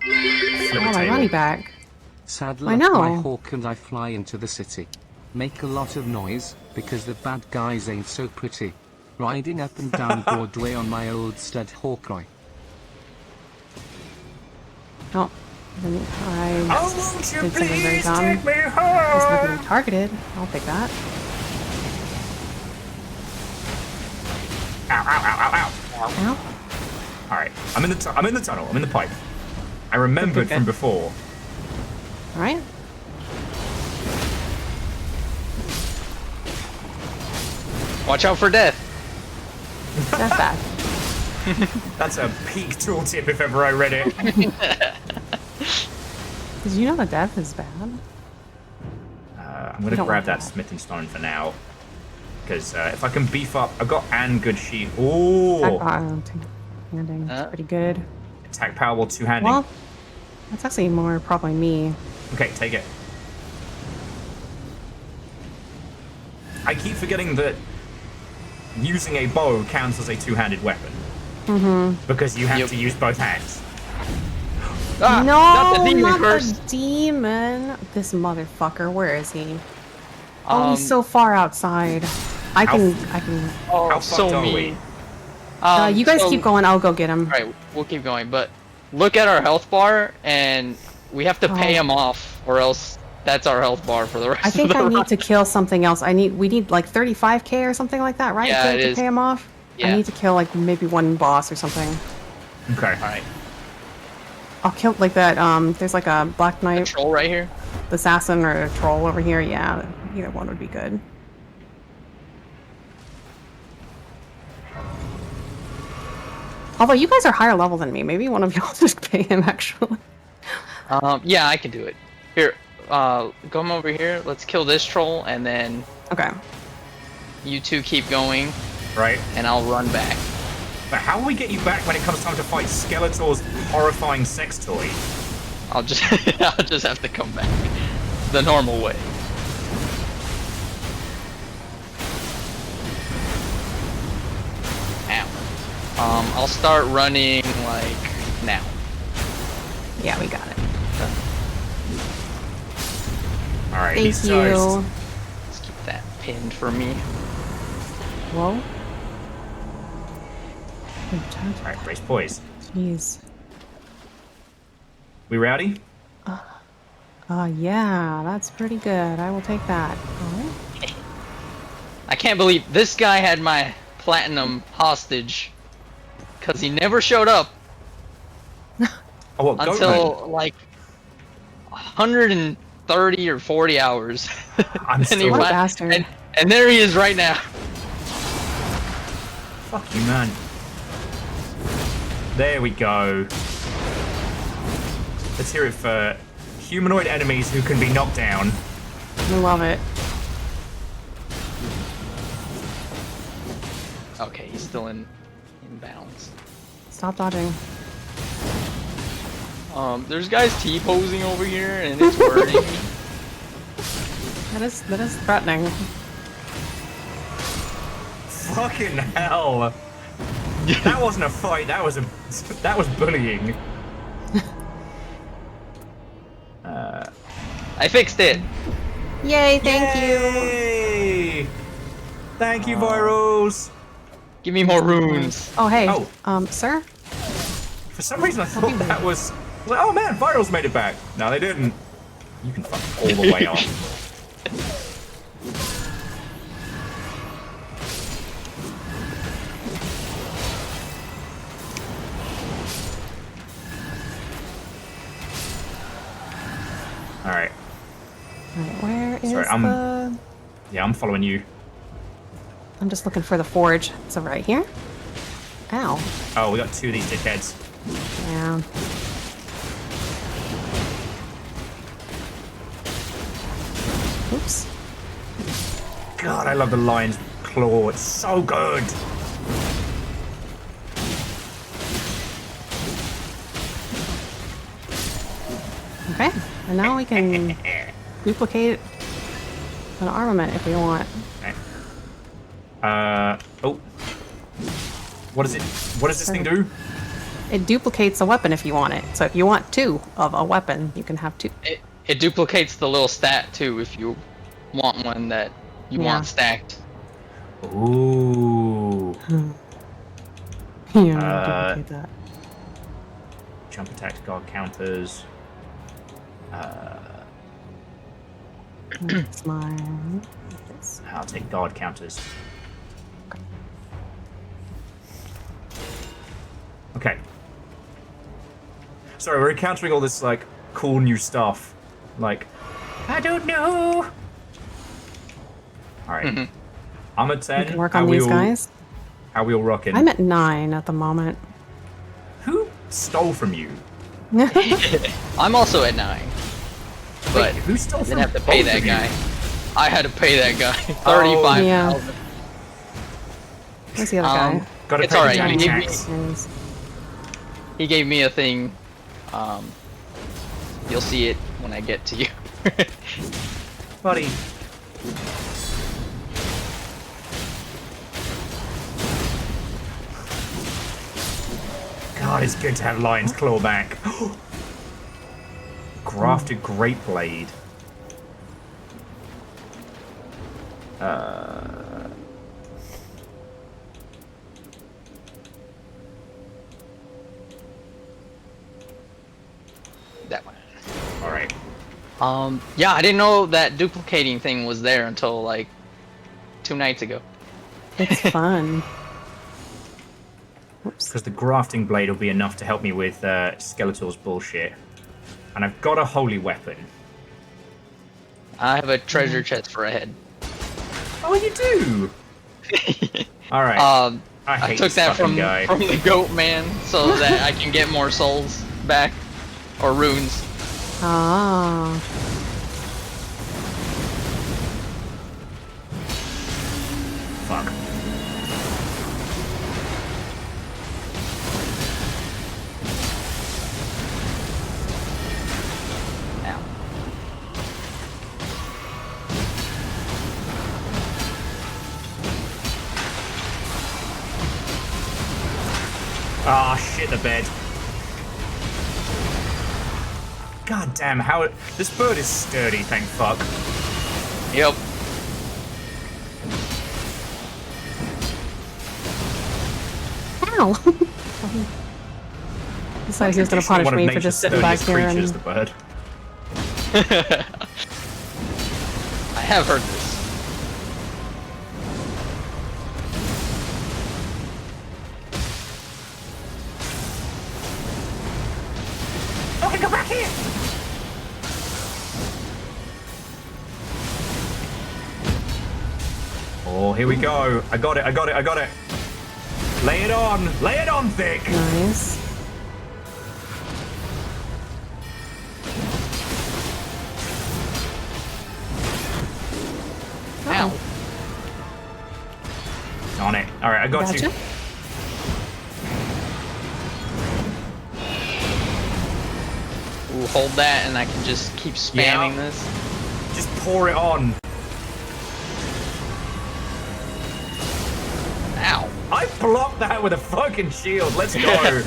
I the want my table. money back. Saddle I up know. my hawk and I fly into the city. Make a lot of noise, because the bad guys ain't so pretty. Riding up and down Broadway on my old stud Hawkeye. Oh, then I Oh, won't you did something very please dumb. take me Just not home? getting targeted. I'll take that. Ow, ow, ow, ow, ow. Ow. Alright, I'm in the tunnel, I'm in the pipe. I remembered Okay. from before. Alright. Watch out for death. That's bad. That's a peak tooltip if ever I read it. Did you know that death is bad? I'm gonna don't grab want that that. smithing stone for now. Because if I can beef up, I've got and good shield. Ooh! Handing. That's pretty good. Attack power while two-handing. Well, that's actually more probably me. Okay, take it. I keep forgetting that using a bow counts as a two-handed weapon. Mm-hmm. Because you have Yep. to use both hands. Ah, No, not the demon not curse. the demon. This motherfucker. Where is he? Oh, he's so far outside. I can. Oh, How so fucked are we? mean. You guys so- keep going. I'll go get him. Alright, we'll keep going, but look at our health bar, and we have to pay Oh. him off, or else that's our health bar for the rest I think of the I need run. to kill something else. We need like 35k or something like that, right? Yeah, to, it to is. pay him off. I Yeah. need to kill like maybe one boss or something. Okay. Alright. I'll kill like that. There's like a Black Knight, Troll right here. assassin, or a troll over here. Yeah, either one would be good. Although you guys are higher level than me, maybe one of y'all just pay him actually. Yeah, I can do it. Here, come over here. Let's kill this troll, and then Okay. you two keep going, Right. and I'll run back. But how will we get you back when it comes time to fight Skeletor's horrifying sex toy? I'll just I'll just have to come back the normal way. Ow. I'll start running like now. Yeah, we got it. Alright, Thank he's you. toast. Let's keep that pinned for me. Whoa. Alright, brace poise. Jeez. We rowdy? Yeah, that's pretty good. I will take that. Oh. I can't believe this guy had my platinum hostage because he never showed up Oh, what, Goat until like 130 or 40 hours. I'm And still... he What a went- bastard. and there he is right now. Fuck you, man. There we go. Let's hear it for humanoid enemies who can be knocked down. We love it. Okay, he's still in bounds. Stop dodging. There's guys T-posing over here, and it's hurting me. That is threatening. Fucking hell. That wasn't a fight, that was bullying. I fixed it. Yay, thank you. Yay! Thank you, Virals. Give me more runes. Oh, hey. Oh. Sir? For some reason I thought that was... Like, oh man, Virals made it back. No, they didn't. You can fuck all the way off. Alright. Alright, where is Sorry, the... Yeah, I'm following you. I'm just looking for the forge. It's over right here. Ow. Oh, we got two of these dickheads. Yeah. Oops. God, I love the lion's claw. It's so good. Okay. And now we can duplicate an armament if we want. Oh. What is it? What does this thing do? It duplicates a weapon if you want it. So if you want two of a weapon, you can have two. It duplicates the little stat too if you want one that you Yeah. want stacked. Ooh. Yeah, duplicate that. Jump attack, guard counters. That's mine. This. I'll take guard counters. Okay. Sorry, we're encountering all this, like, cool new stuff. Like, I don't know. Alright. I'm at 10. We can work How on we these all- guys. How we all rocking? I'm at 9 at the moment. Who stole from you? I'm also at 9. But Wait, who stole I from didn't have to pay both that of you? guy. I had to pay that guy 35,000. Yeah. Where's the other guy? Gotta It's pay the alright, journey you need tax. Yes. He gave me a thing. You'll see it when I get to you. Buddy. God, it's good to have Lion's Claw back. Grafted Great Blade. That one. Alright. Yeah, I didn't know that duplicating thing was there until like 2 nights ago. It's fun. Oops. because the grafting blade will be enough to help me with Skeletor's bullshit. And I've got a holy weapon. I have a treasure chest for a head. Oh, you do? Alright. I took that from the goat man so that I can get more souls back. Or runes. Ah. Fuck. Ow. Ah, shit the bed. God damn, how this bird is sturdy, thank fuck. Yep. Ow! Decided he was going to punish me for just sitting back here and... The bird. I have heard this. Okay, go back here. Oh, here we go. I got it, I got it, I got it. Lay it on thick. Nice. Ow. On it. Alright, I got Gotcha. you. Ooh, hold that and I can just keep spamming Yeah. this. Just pour it on. Ow. I blocked that with a fucking shield. Let's go.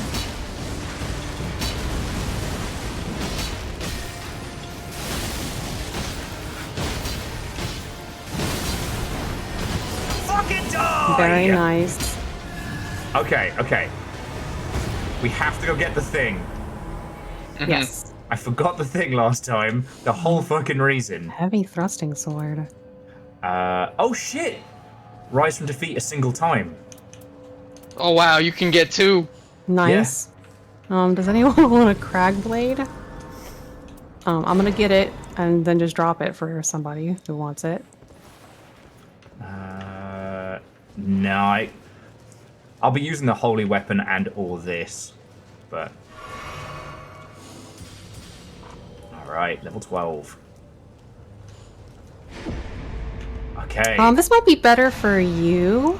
Fucking die! Very nice. Okay, okay. We have to go get the thing. Yes. I forgot the thing last time. The whole fucking reason. Heavy thrusting sword. Oh shit! Rise from defeat a single time. Oh wow, you can get two. Nice. Does anyone want a crag blade? I'm gonna get it and then just drop it for somebody who wants it. No, I'll be using the holy weapon and all this, but... Alright, level 12. Okay. This might be better for you,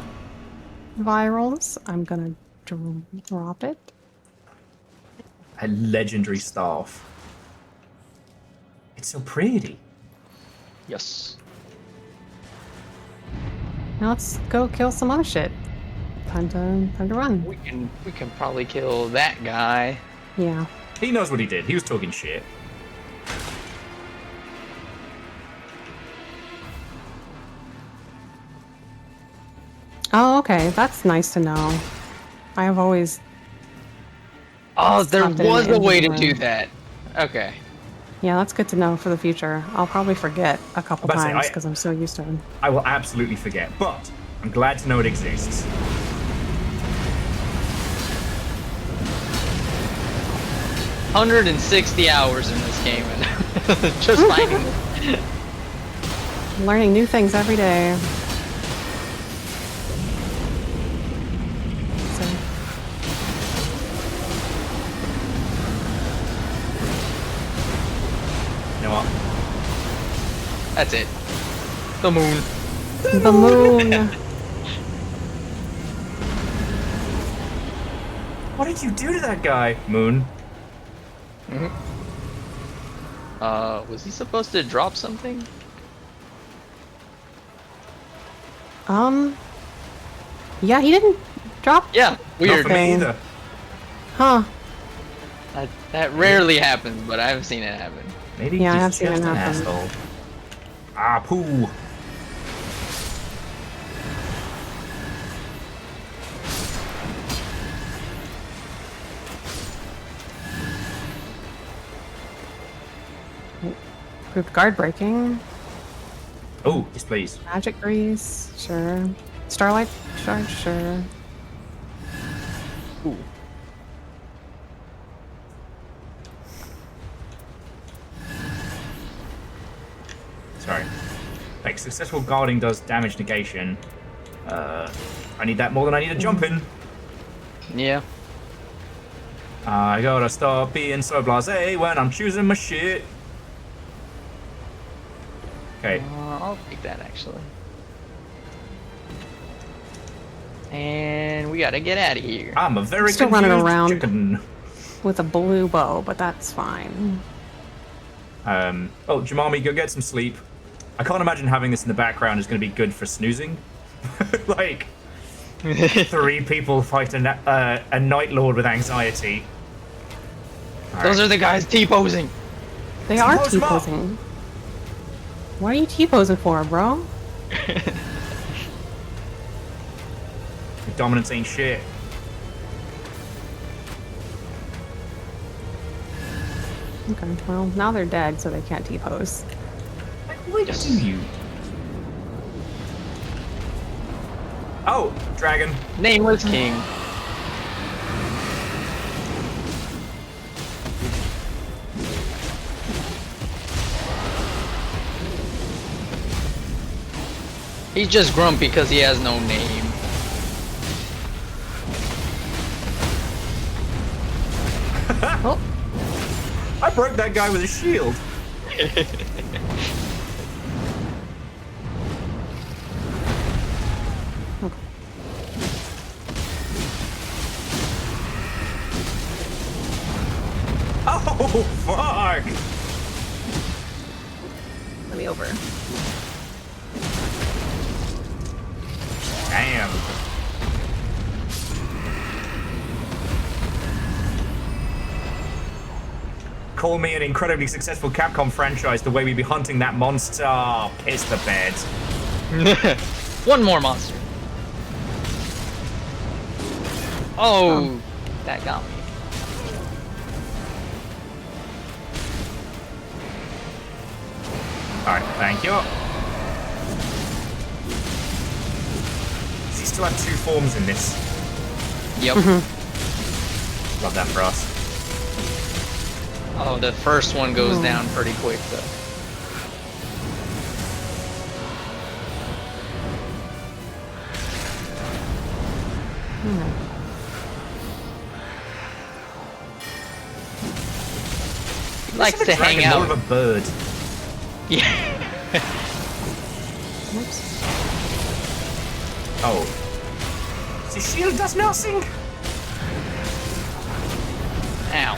Virals. I'm gonna drop it. A legendary staff. It's so pretty. Yes. Now let's go kill some other shit. Time to run. We can probably kill that guy. Yeah. He knows what he did. He was talking shit. Oh, okay. That's nice to know. I have always... Oh, there Something was a in way to the do room. that. Okay. Yeah, that's good to know for the future. I'll probably forget a couple About to say, times because I'm so used to it. I will absolutely forget, but I'm glad to know it exists. $160 hours in this game and just finding it. Learning new things every day. So, You know what? That's it. The moon. the moon. What did you do to that guy, Moon? Was he supposed to drop something? Yeah, he didn't drop. Yeah, Not weird. for me either. Huh. That rarely happens, but I haven't seen it happen. Maybe Yeah, I he's have seen just it an happen. asshole. Ah, poo. Improved guard breaking. Oh, yes, please. Magic grease. Sure. Starlight charge. Sure. Ooh. Sorry. Like, successful guarding does damage negation. I need that more than I need a jump in. Yeah. I gotta stop being so blasé when I'm choosing my shit. Okay. I'll take that actually. And we gotta get out of here. I'm a very Still confused running around. chicken. With a blue bow, but that's fine. Oh, Jamami, go get some sleep. I can't imagine having this in the background is going to be good for snoozing. Like, 3 people fight a Night Lord with anxiety. Those are the guys T-posing. They are T-pose 'em up. T-posing. What are you T-posing for, bro? Dominance ain't shit. Okay, well, now they're dead, so they can't T-pose. Why do you? Oh, dragon. Nameless King. He's just grumpy because he has no name. Oh, I broke that guy with a shield. Oh, fuck! let me over. Damn. Call me an incredibly successful Capcom franchise the way we be hunting that monster. Oh, piss the bed. One more monster. Oh, that got me. Alright, thank you. Does he still have 2 forms in this? Yep. Love that for us. Oh, the first one goes down pretty quick though. He likes to hang out. More of a bird. Yeah. Whoops. Oh. The shield does nothing? Ow.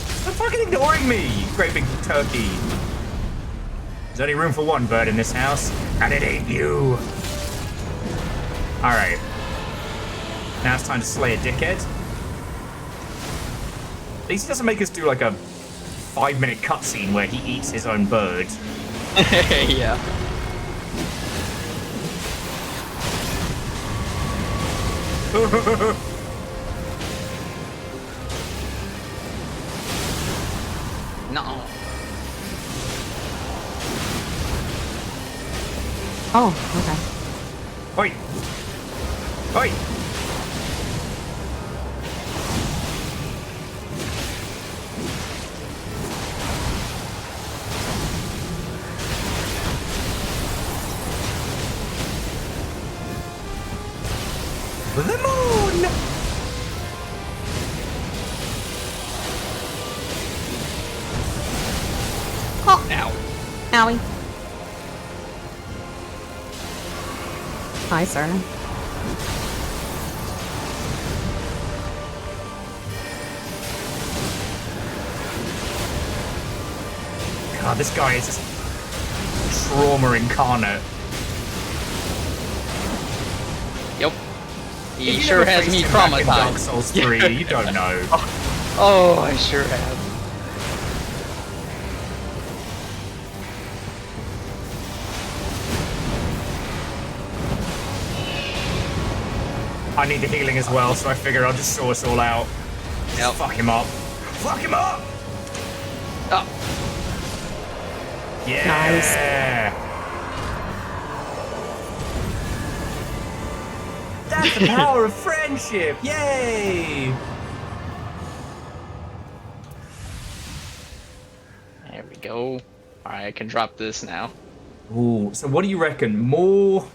Stop fucking ignoring me, you great big turkey. There's only room for one bird in this house, and it ain't you. Alright. Now it's time to slay a dickhead. At least he doesn't make us do like a 5-minute cutscene where he eats his own bird. Yeah. No. Oh, okay. Oi! Oi! The moon! Oh, Ow. owie. Hi, sir. God, this guy is just trauma incarnate. Yep. He If you sure never has faced me him back in Dark traumatized. Souls 3, you don't know. Oh, I sure have. I need the healing as well, so I figure I'll just sort us all out. Yep. Just fuck him up. Fuck him up! Oh. Yeah! That's the power of friendship! Yay! There we go. Alright, I can drop this now. Ooh, so what do you reckon? More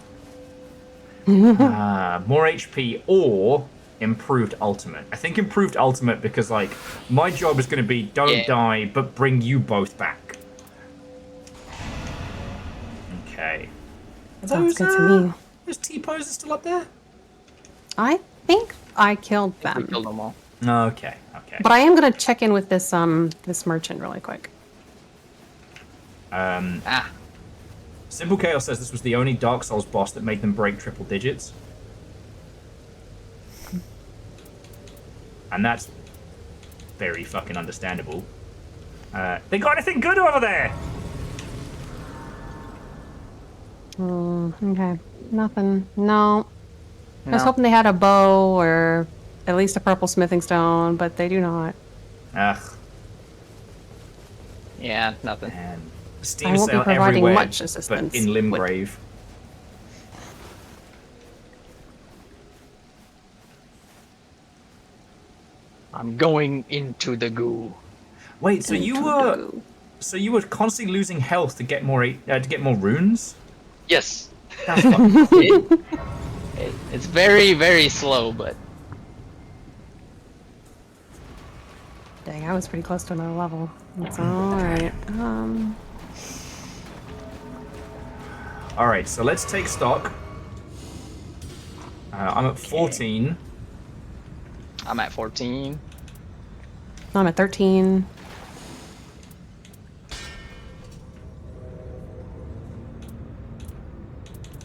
HP or improved ultimate? I think improved ultimate because, like, my job is going to be don't die, but bring you both back. Okay. Sounds good to me. Those T-poses still up there? I think I killed We them. killed them all. Okay, okay. But I am gonna check in with this this merchant really quick. Simple Chaos says this was the only Dark Souls boss that made them break triple digits. And that's very fucking understandable. They got anything good over there? Okay. Nothing. No. I was No. hoping they had a bow or at least a purple smithing stone, but they do not. Ugh, Yeah, nothing. man. I Steam won't be sale providing everywhere, much but assistance. in Limgrave. I'm going into the goo. Wait, so you were Goo. constantly losing health to get more runes? Yes. That's fucking cool. It's very, very slow, but Dang, I was pretty close to another level. It's alright. All right, so let's take stock. I'm at 14. I'm at 14. I'm at 13.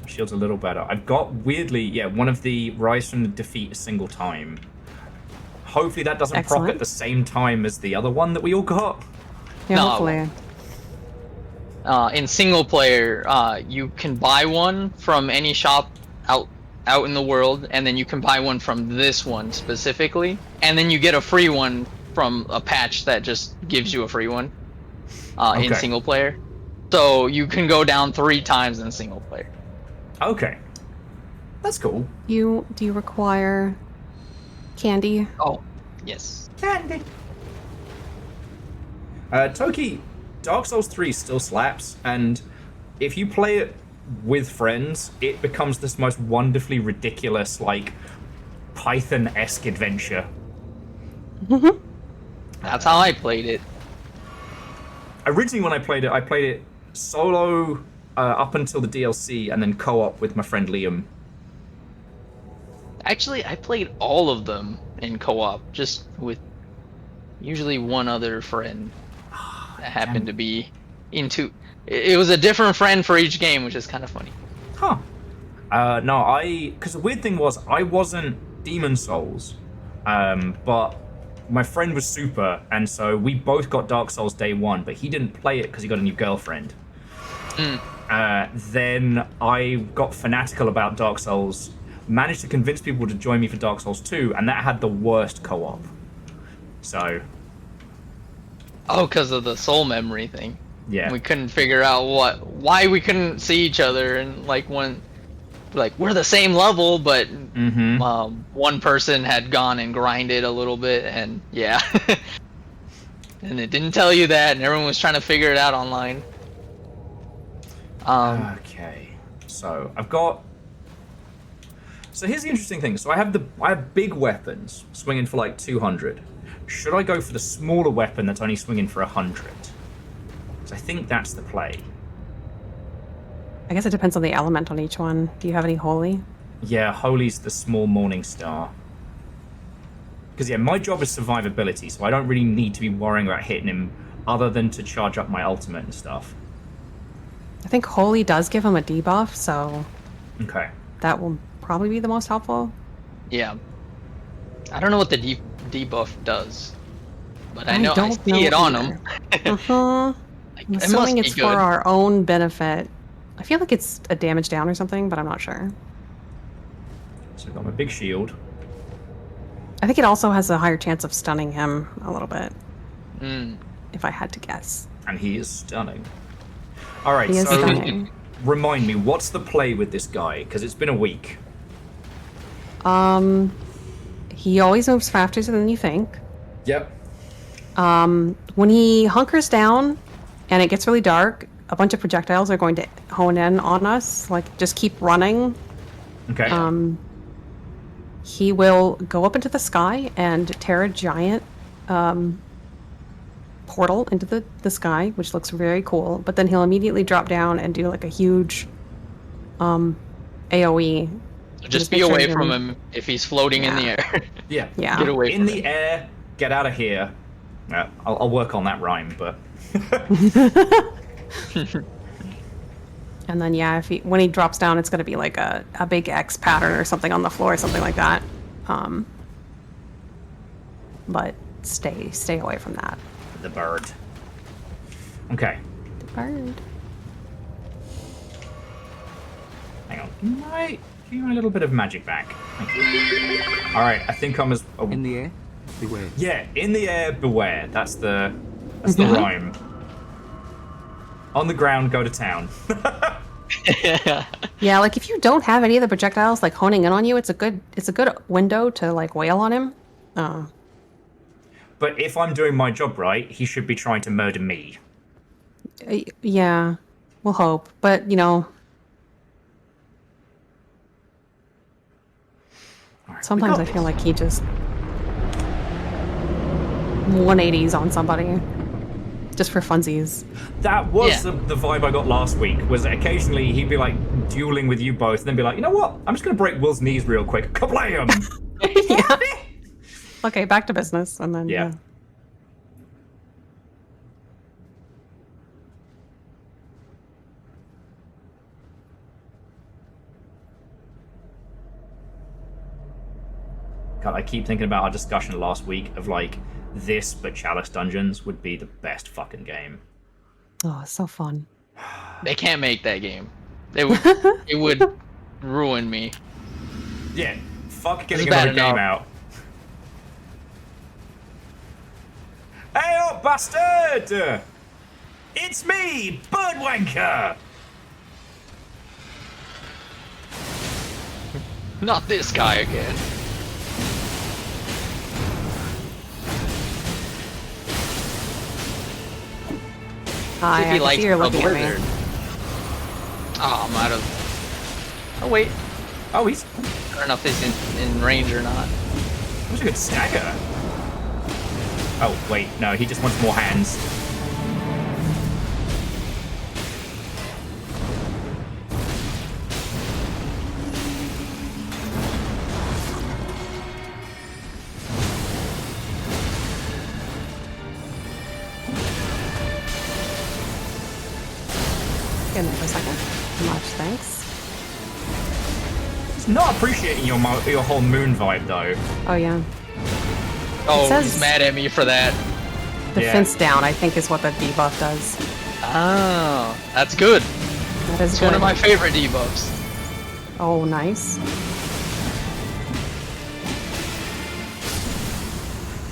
Shield's a little better. I've got, weirdly, one of the Rise from the Defeat a single time. Hopefully that doesn't proc Excellent. at the same time as the other one that we all got. Yeah, No. hopefully. In single player, you can buy one from any shop out in the world, and then you can buy one from this one specifically, and then you get a free one from a patch that just gives you a free one in Okay. single player. So you can go down 3 times in single player. Okay. That's cool. Do you require candy? Oh, yes. Candy. Toki, Dark Souls 3 still slaps, and if you play it with friends, it becomes this most wonderfully ridiculous, like, Python-esque adventure. That's how I played it. Originally, when I played it solo up until the DLC, and then co-op with my friend Liam. Actually, I played all of them in co-op, just with usually one other friend that happened to be into. It was a different friend for each game, which is kind of funny. Huh. No, because the weird thing was, I wasn't Demon Souls, but my friend was Super, and so we both got Dark Souls day one, but he didn't play it because he got a new girlfriend. Then I got fanatical about Dark Souls, managed to convince people to join me for Dark Souls 2, and that had the worst co-op. So, Oh, because of the soul memory thing. yeah. We couldn't figure out why we couldn't see each other, and we're the same level, but one person had gone and grinded a little bit, and yeah, and it didn't tell you that, and everyone was trying to figure it out online. Okay, so I've got. So here's the interesting thing. So I have big weapons swinging for like 200. Should I go for the smaller weapon that's only swinging for 100? So I think that's the play. I guess it depends on the element on each one. Do you have any holy? Yeah, Holy's the small morning star. Because yeah, my job is survivability, so I don't really need to be worrying about hitting him, other than to charge up my ultimate and stuff. I think holy does give him a debuff, so Okay. that will probably be the most helpful. Yeah, I don't know what the debuff does, but I know I don't see know it on either. him. I'm It must assuming be it's good. for our own benefit. I feel like it's a damage down or something, but I'm not sure. So I've got my big shield. I think it also has a higher chance of stunning him a little bit, Mm. if I had to guess. And he is stunning. Alright, He is so stunning. remind me, what's the play with this guy? Because it's been a week. He always moves faster than you think. Yep. When he hunkers down and it gets really dark, a bunch of projectiles are going to hone in on us. Like, just keep running. Okay. He will go up into the sky and tear a giant portal into the sky, which looks very cool. But then he'll immediately drop down and do like a huge AoE. Just make be sure away you're- from him if he's floating in the Yeah. air. Yeah. Yeah. Get away In from the him. air, get out of here. I'll work on that rhyme, but And then yeah, when he drops down, it's gonna be like a big X pattern or something on the floor, or something like that. But stay away from that. the bird. Okay. The bird. Hang on. Give me a little bit of magic back. Thank you. All right. I think I'm as. Oh, In the air, beware. yeah. In the air, beware. That's the rhyme. On the ground, go to town. Yeah, like if you don't have any of the projectiles like honing in on you, it's a good window to like wail on him. But if I'm doing my job right, he should be trying to murder me. Yeah, we'll hope. But you know, All right, we sometimes got I feel this. like he just 180s on somebody just for funsies. That was Yeah. the vibe I got last week. Was that occasionally he'd be like dueling with you both, and then be like, you know what? I'm just gonna break Will's knees real quick. Kablam! Yeah. Okay, back to business, and then Yeah. God, I keep thinking about our discussion last week of like this, but Chalice Dungeons would be the best fucking game. Oh, it's so fun. They can't make that game. It would ruin me. Yeah, fuck getting It's bad another game enough. out. Hey, oh bastard! It's me, Birdwanker! Not this guy again. Hi, If I he can likes see you're the looking at blizzard. me. Oh, I'm out of. Oh wait, Oh, he's I don't know if he's in range or not. that was a good stagger. Oh, wait, no, he just wants more hands. Give me a second. Much thanks. He's not appreciating your whole moon vibe, though. Oh yeah, Oh, says- he's mad at me for that. the Yeah. fence down I think is what the debuff does. Oh, that's good. That is It's good. one of my favorite debuffs. Oh, nice.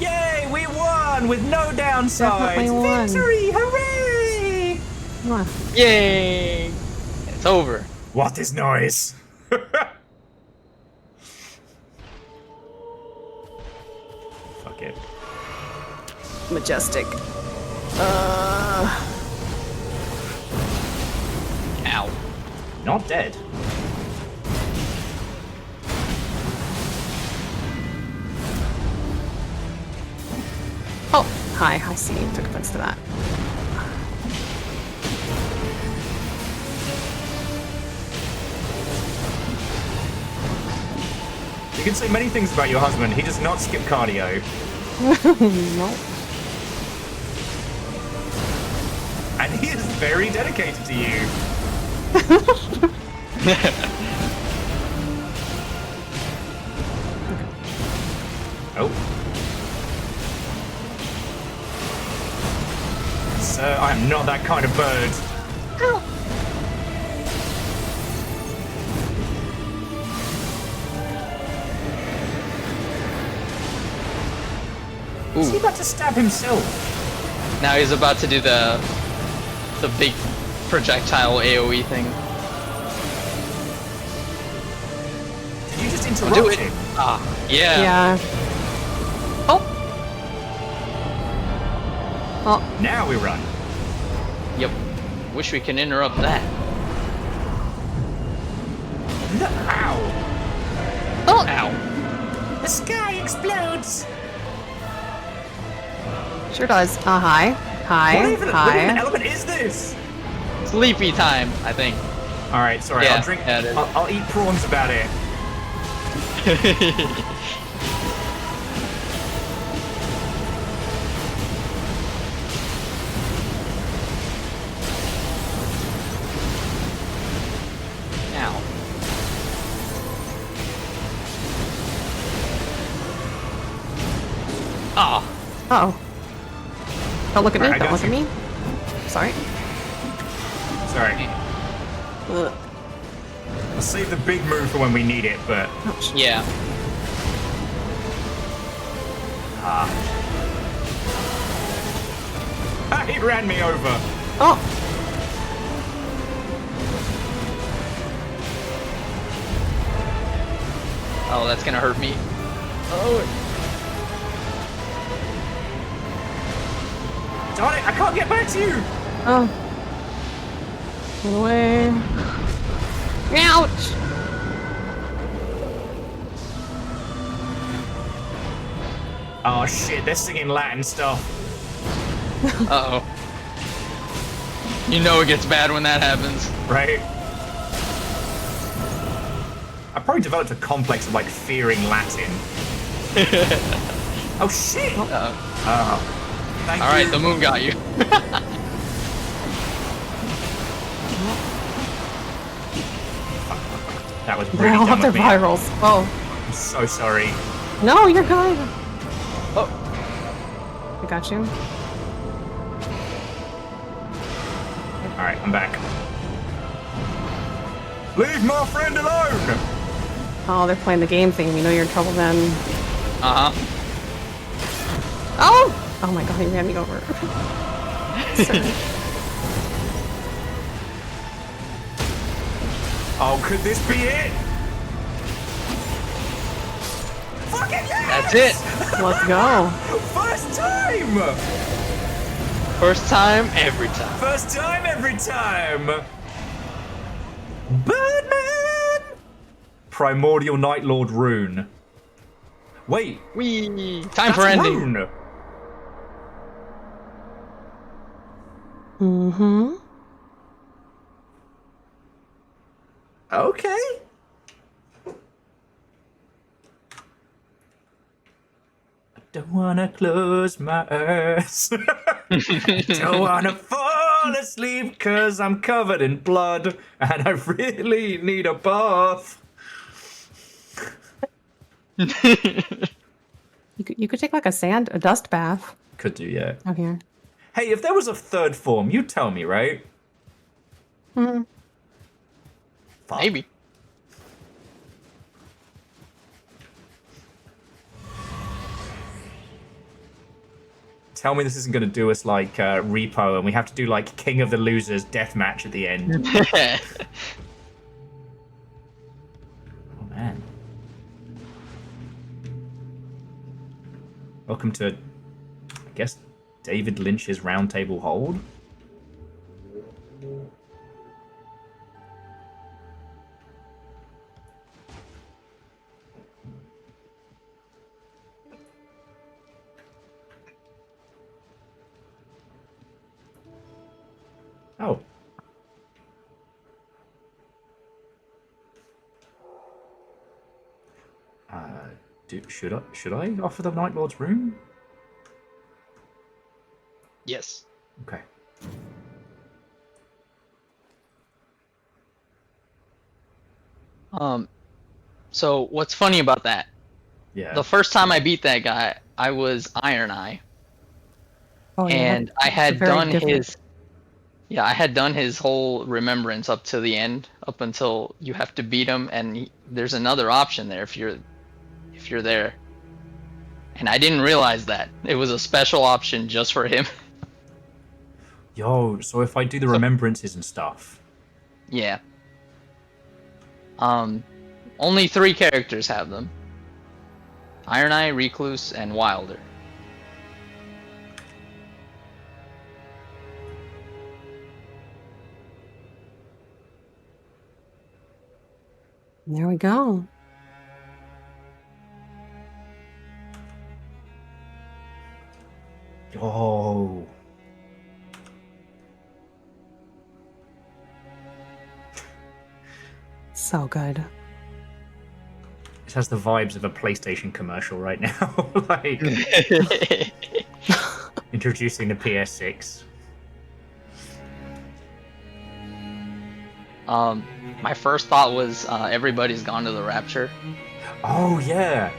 Yay, we won with no downsides! Definitely won. Victory, hooray! Mwah. Yay! It's over. What is noise? Fuck it. Majestic. Ow. Not dead. Oh, hi. I see. You took offense to that. You can say many things about your husband. He does not skip cardio. No. And he is very dedicated to you. Oh. Sir, I am not that kind of bird. Is he Ooh. about to stab himself? Now he's about to do the big projectile AoE thing. Did you just Do it. interrupting. Ah, yeah. Yeah. Oh. Well, Now we run. Yep. Wish we can interrupt that. Ow. oh. Ow. The sky explodes. Sure does. Hi. Hi. What even Hi. element is this? Sleepy time, I think. All right, sorry. Yeah, I'll drink. yeah, it is. I'll eat prawns about it. Ow. Ah. Uh-oh. Don't look at me. Alright, I Don't got look at you. me. Sorry. Sorry. Ugh. I'll save the big move for when we need it, but Ouch. Yeah. he ran me over. Oh. Oh, that's gonna hurt me. Darn it! I can't get back to you. Oh. Get away. Ouch. Oh shit! They're singing Latin stuff. Uh-oh. You know it gets bad when that happens. Right? I probably developed a complex of like fearing Latin. Oh shit! Uh-oh. Thank you. Alright, the moon got you. That was They really all dumb have of their me. virals. Oh. I'm so sorry. No, you're good. Oh. I got you. All right, I'm back. Leave my friend alone. Oh, they're playing the game thing. You know you're in trouble then. Uh-huh. Oh! Oh my god, he ran me over. Sorry. Oh, could this be it? Fucking yes! That's it. Let's go. First time! First time, every time. First time, every time! Birdman! Primordial Night Lord rune. Wait, Whee! Time that's for ending. rune! Mm-hmm. Okay. I don't wanna close my eyes. Don't wanna fall asleep cause I'm covered in blood and I really need a bath. You could take like a dust bath. Could do, yeah. Out here. Hey, if there was a third form, you'd tell me, right? Hmm. Fuck. Maybe. Tell me this isn't gonna do us like Repo and we have to do like King of the Losers deathmatch at the end. Oh man. Welcome to, I guess, David Lynch's Roundtable Hold. Oh. Should I offer the Night Lord's room? Yes. Okay. So what's funny about that? Yeah. The first time I beat that guy, I was Iron Eye, Oh, yeah, and I that's had very done different. I had done his whole remembrance up to the end, up until you have to beat him, and there's another option there if you're there. And I didn't realize that it was a special option just for him. Yo, so if I do the remembrances and stuff. Yeah. Only 3 characters have them. Iron Eye, Recluse, and Wilder. There we go. Oh. So good. It has the vibes of a PlayStation commercial right now. Like, introducing the PS6. My first thought was everybody's gone to the Rapture. Oh, yeah.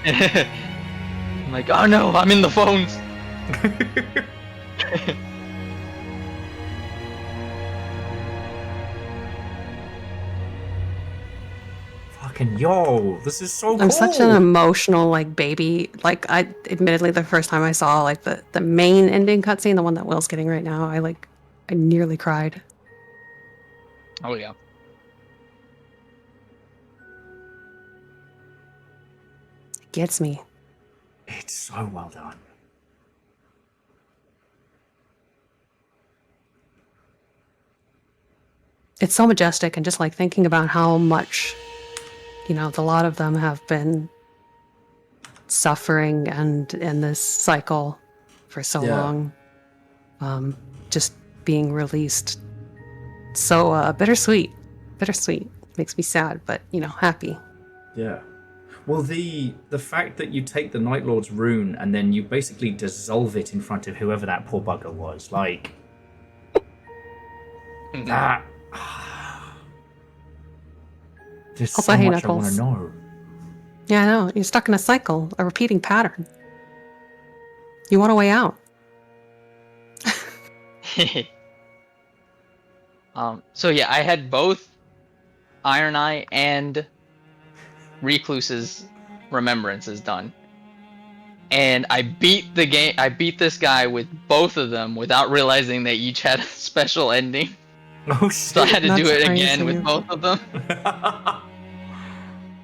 I'm like, oh no, I'm in the phones. Fucking yo, this is so cool. I'm such an emotional like baby. Like I admittedly the first time I saw like the main ending cutscene, the one that Will's getting right now, I nearly cried. Oh yeah. It gets me. It's so well done. It's so majestic, and just like thinking about how much, a lot of them have been suffering and in this cycle for so long. Just being released. So bittersweet. Bittersweet. Makes me sad, but happy. Yeah. Well, the fact that you take the Night Lord's rune and then you basically dissolve it in front of whoever that poor bugger was, like that. There's Also, so hey, much I want Knuckles. to know. Yeah, I know. You're stuck in a cycle, a repeating pattern. You want a way out. So yeah, I had both Iron Eye and Recluse's remembrances done. And I beat the game. I beat this guy with both of them without realizing they each had a special ending. Oh shit. So I had to That's do it crazy. again with both of them.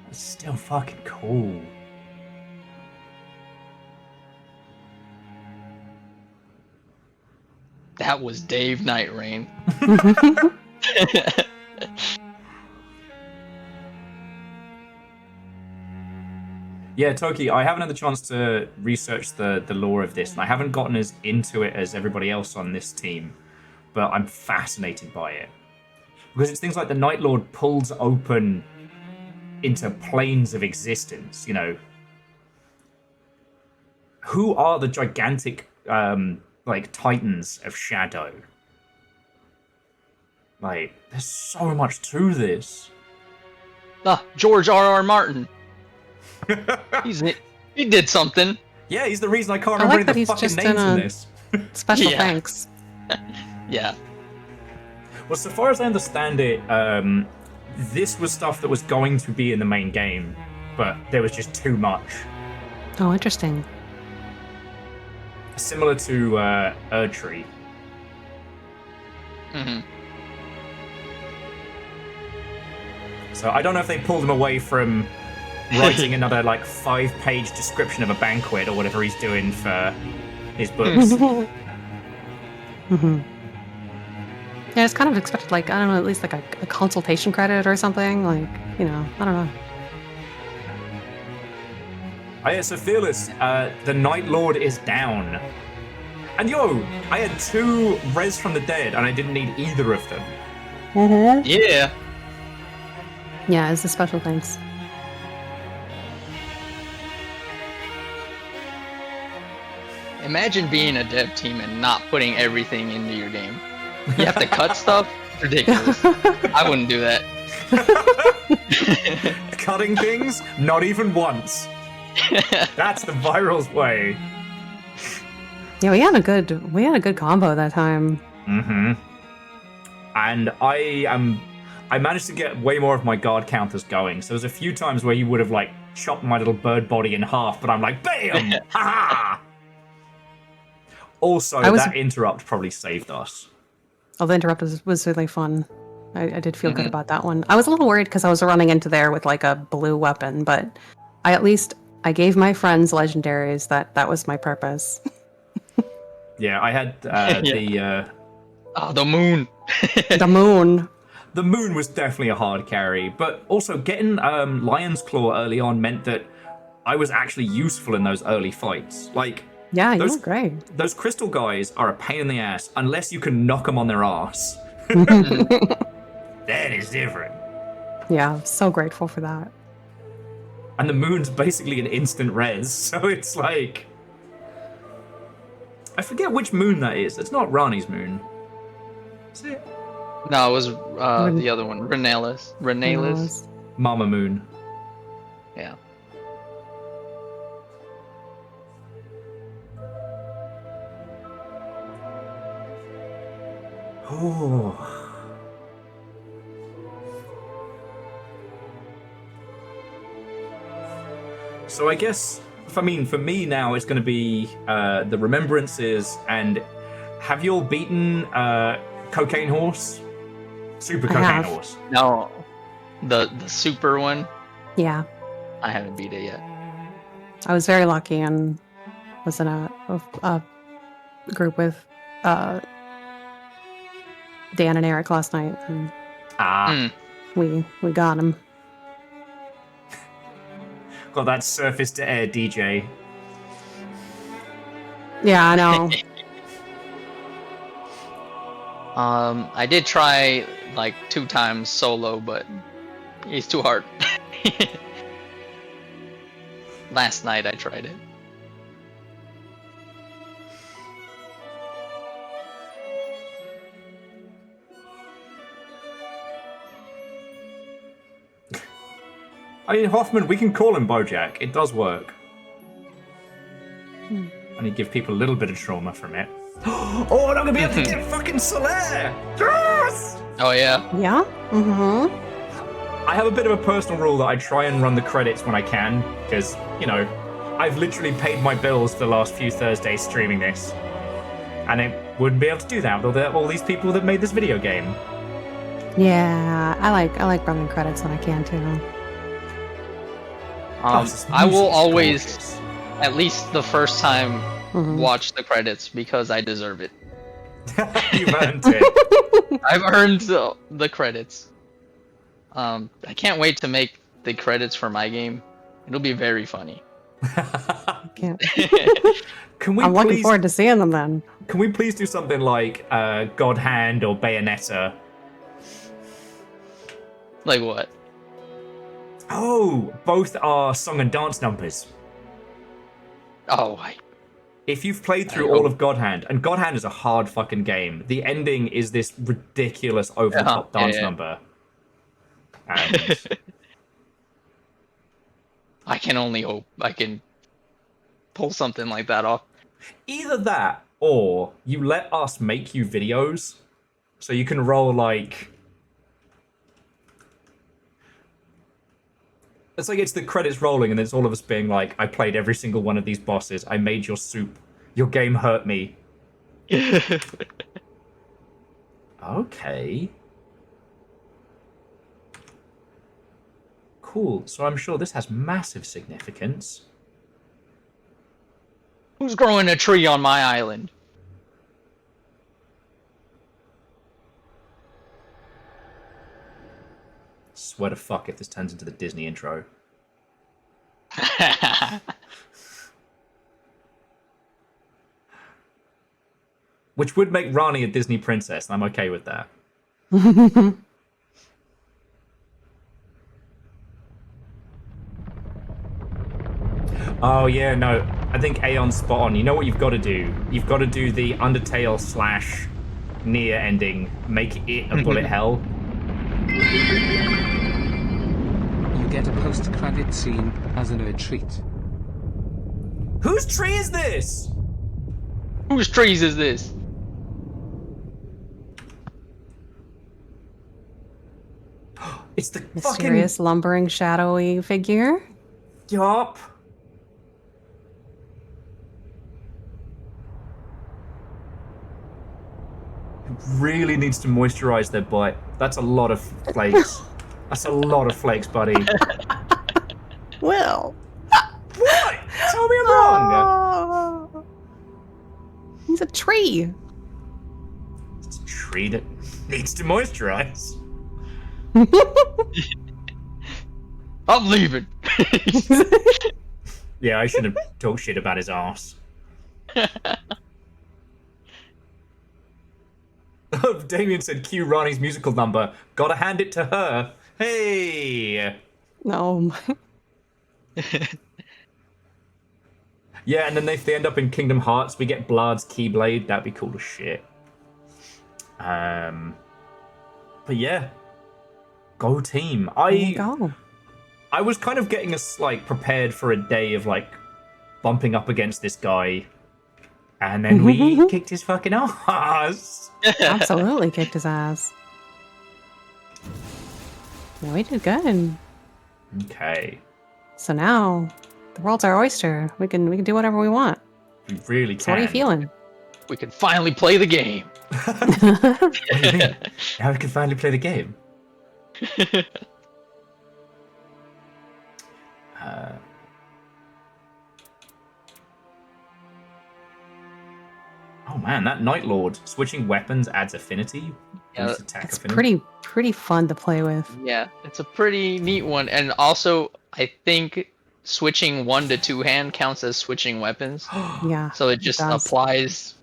It's still fucking cool. That was Dave Nightreign. Yeah, Toki, I haven't had the chance to research the lore of this, and I haven't gotten as into it as everybody else on this team, but I'm fascinated by it. Because it's things like the Night Lord pulls open into planes of existence, Who are the gigantic, titans of Shadow? Like, there's so much to this. George R.R. Martin. He did something. Yeah, he's the reason I can't I remember like any that of the he's fucking just names in in a- this. Special Yeah. thanks. Yeah. Well, so far as I understand it, this was stuff that was going to be in the main game, but there was just too much. Oh, interesting. Similar to Erdtree. hmm So I don't know if they pulled him away from writing another 5-page description of a banquet or whatever he's doing for his books. Mm-hmm. Yeah, it's kind of expected, I don't know, at least a consultation credit or something. I don't know. Oh yeah, so Fearless, the Night Lord is down. And I had 2 res from the dead and I didn't need either of them. Yeah. Yeah, it's a special thanks. Imagine being a dev team and not putting everything into your game. You have to cut stuff? Ridiculous. I wouldn't do that. Cutting things? Not even once. That's the viral's way. Yeah, we had a good combo that time. Mm-hmm. And I managed to get way more of my guard counters going. So there's a few times where you would have chopped my little bird body in half, but I'm like, bam! Ha! Also, that interrupt probably saved us. Oh, the interrupt was really fun. I did feel good about that one. I was a little worried because I was running into there with like a blue weapon, but I gave my friends legendaries. That was my purpose. Yeah, I had The moon. The moon. the moon was definitely a hard carry, but also getting Lion's Claw early on meant that I was actually useful in those early fights. Like, Yeah, you those, were great. those crystal guys are a pain in the ass unless you can knock them on their ass. That is different. Yeah, I'm so grateful for that. And the moon's basically an instant res, so it's like... I forget which moon that is. It's not Rani's moon. Is it? No, it was the other one, Renalis. Mama moon. Yeah. Oh. So I guess, for me now, it's going to be the Remembrances, and have you all beaten Cocaine Horse? Super Cocaine have. Horse. No, the super one. Yeah, I haven't beat it yet. I was very lucky and was in a group with Dan and Eric last night, and we got him. Got that surface to air DJ. Yeah, I know. I did try like 2 times solo, but he's too hard. Last night I tried it. I mean, Hoffman, we can call him Bojack. It does work. And you give people a little bit of trauma from it. Oh, and I'm gonna be able to get fucking Solaire! Yes! Oh yeah. Yeah. Mm-hmm. I have a bit of a personal rule that I try and run the credits when I can, because, you know, I've literally paid my bills for the last few Thursdays streaming this. And I wouldn't be able to do that with all these people that made this video game. Yeah, I like running credits when I can too. I will always, at least the first time, watch the credits because I deserve it. You've earned it. I've earned the credits. I can't wait to make the credits for my game. It'll be very funny. Can't. Can we I'm looking please, forward to seeing them then. Can we please do something like God Hand or Bayonetta? Like what? Oh, both are song and dance numbers. Oh, If you've played through all of God Hand, and God Hand is a hard fucking game, the ending is this ridiculous over-the-top dance number. And I can only hope I can pull something like that off. either that, or you let us make you videos, so you can roll like... It's like it's the credits rolling, and it's all of us being like, I played every single one of these bosses, I made your soup, your game hurt me. Okay. Cool, so I'm sure this has massive significance. Who's growing a tree on my island? Swear to fuck if this turns into the Disney intro. Which would make Rani a Disney princess, and I'm okay with that. Oh yeah, no, I think Aeon's spot on. You know what you've got to do? You've got to do the Undertale / Nier ending, make it a bullet hell. You get a post-credit scene as a nerd treat. Whose tree is this? Whose trees is this? It's the Mysterious, lumbering, shadowy figure. Yup. really needs to moisturize their butt. That's a lot of flakes. That's a lot of flakes, buddy. Will. What? Tell me I'm wrong. Oh. He's a tree. It's a tree that needs to moisturize. I'm leaving. Yeah, I shouldn't have talked shit about his ass. Damien said, cue Rani's musical number. Gotta hand it to her. Hey! No. Yeah, and then if they end up in Kingdom Hearts, we get Blard's Keyblade. That'd be cool as shit. But yeah. Go team. There you go. I was kind of getting us like prepared for a day of like bumping up against this guy, and then we kicked his fucking ass. Absolutely kicked his ass. Yeah, we did good. Okay, So now the world's our oyster. We can do whatever we want. we really can. So what are you feeling? We can finally play the game. What do you mean? Now we can finally play the game. Oh man, that Night Lord switching weapons adds affinity. Yeah, Boosts attack It's affinity. pretty fun to play with. Yeah, it's a pretty neat one. And also, I think switching 1 to 2 hand counts as switching weapons. Yeah. So it just does. applies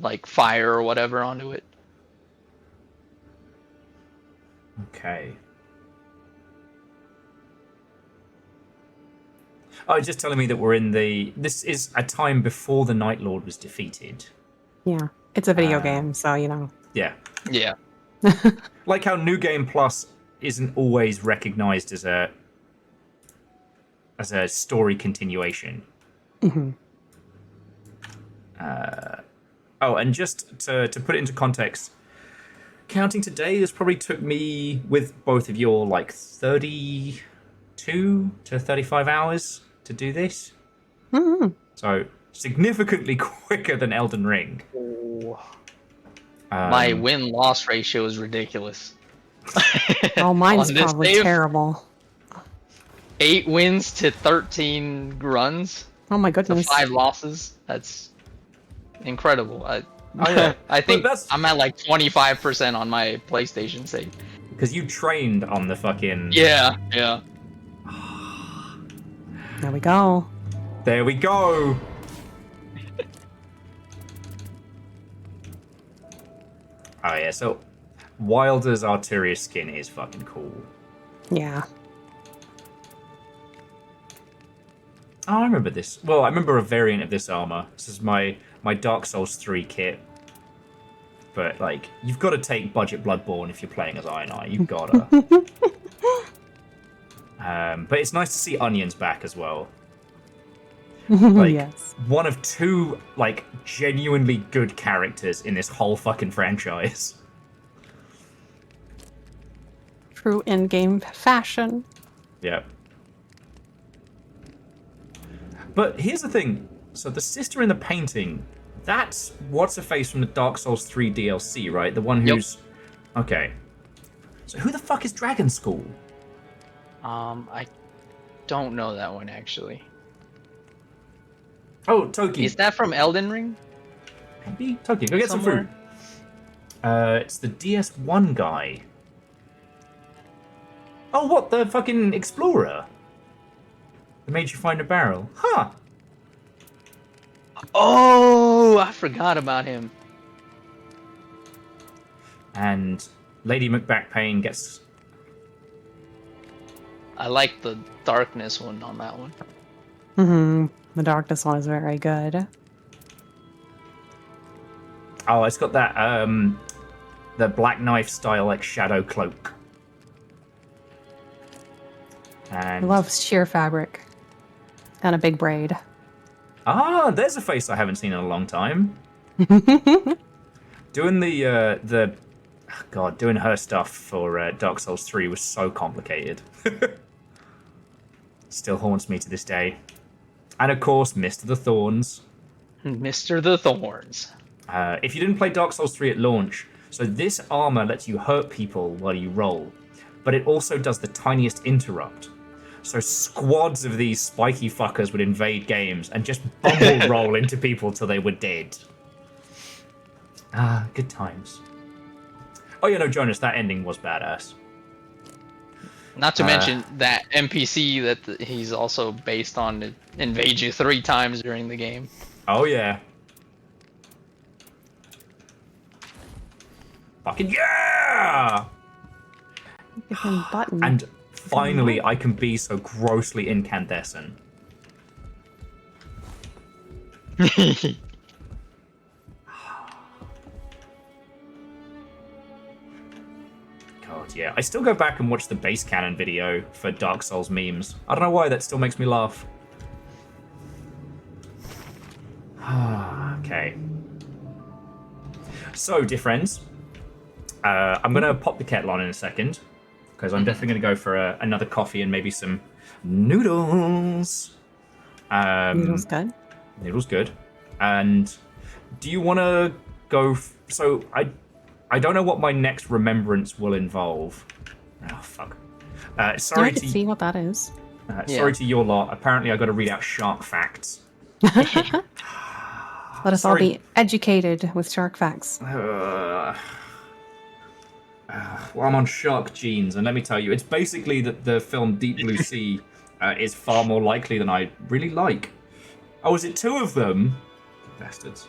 like fire or whatever onto it. Okay. Oh, it's just telling me that we're in the. This is a time before the Night Lord was defeated. Yeah. It's a video game, so you know. Yeah. Yeah. Like how New Game Plus isn't always recognized as a story continuation. Hmm. Oh, and just to put it into context, counting today has probably took me, with both of your, like 32 to 35 hours to do this. Hmm. So significantly quicker than Elden Ring. My win-loss ratio is ridiculous. Oh, mine's On this probably save, terrible. 8 wins to 13 runs Oh my to goodness. 5 losses. That's incredible. Oh, yeah. I think But that's I'm at like 25% on my PlayStation save. because you trained on the fucking. Yeah, yeah. There we go. There we go. Oh yeah, so Wilder's Arteria skin is fucking cool. Yeah. Oh, I remember this. Well, I remember a variant of this armor. This is my Dark Souls 3 kit. But, like, you've got to take budget Bloodborne if you're playing as Iron Eye. You've got to. But it's nice to see Onions back as well. Like, Yes. one of 2, like, genuinely good characters in this whole fucking franchise. True in-game fashion. Yeah. But here's the thing. So the sister in the painting, that's what's-her-face from the Dark Souls 3 DLC, right? The one who's... Yep. Okay. So who the fuck is Dragon School? I don't know that one actually. Oh, Toki. Is that from Elden Ring? Maybe? Toki, go get Somewhere? some food. It's the DS1 guy. Oh, what? The fucking explorer? That made you find a barrel. Huh. Oh, I forgot about him. And Lady McBackpain gets... I like the darkness one on that one. Mm-hmm. The darkness one is very good. Oh, it's got that, the Black Knife style, like, shadow cloak. I And... love sheer fabric. And a big braid. Ah, there's a face I haven't seen in a long time. Doing doing her stuff for Dark Souls 3 was so complicated. Still haunts me to this day. And of course, Mr. the Thorns. Mr. the Thorns. If you didn't play Dark Souls 3 at launch, so this armor lets you hurt people while you roll, but it also does the tiniest interrupt. So squads of these spiky fuckers would invade games and just bumble roll into people till they were dead. Ah, good times. Oh yeah, no, Jonas, that ending was badass. Not to mention that NPC that he's also based on invade you 3 times during the game. Oh yeah. Fucking yeah! Different button. And finally, I can be so grossly incandescent. God, yeah. I still go back and watch the base canon video for Dark Souls memes. I don't know why, that still makes me laugh. Okay. So, dear friends, I'm going to pop the kettle on in a second, because I'm definitely going to go for another coffee and maybe some noodles. Noodles good. Noodles good. And do you want to go... So, I don't know what my next remembrance will involve. Oh, fuck. Sorry I can see what that is. Sorry to your lot. Apparently, I got to read out shark facts. Let us all be educated with shark facts. Well, I'm on shark genes, and let me tell you, it's basically that the film Deep Blue Sea is far more likely than I really like. Oh, is it 2 of them? Bastards.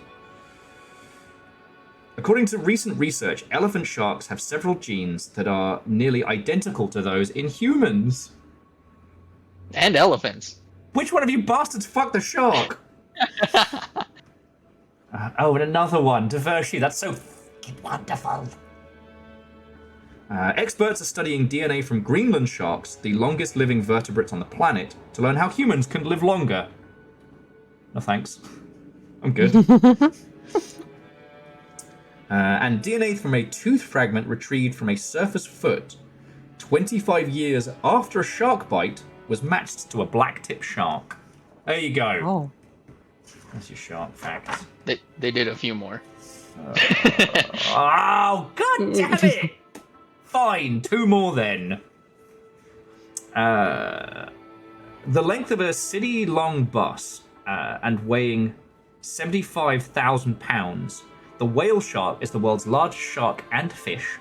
According to recent research, elephant sharks have several genes that are nearly identical to those in humans. And elephants. Which one of you bastards fucked the shark? Oh, and another one. Diversi, that's so wonderful. Experts are studying DNA from Greenland sharks, the longest living vertebrates on the planet, to learn how humans can live longer. No thanks. I'm good. And DNA from a tooth fragment retrieved from a surface foot 25 years after a shark bite was matched to a black-tip shark. There you go. Oh. That's your shark facts. They did a few more. Oh, god damn it! Fine, 2 more then. The length of a city-long bus and weighing 75,000 pounds. The whale shark is the world's largest shark and fish.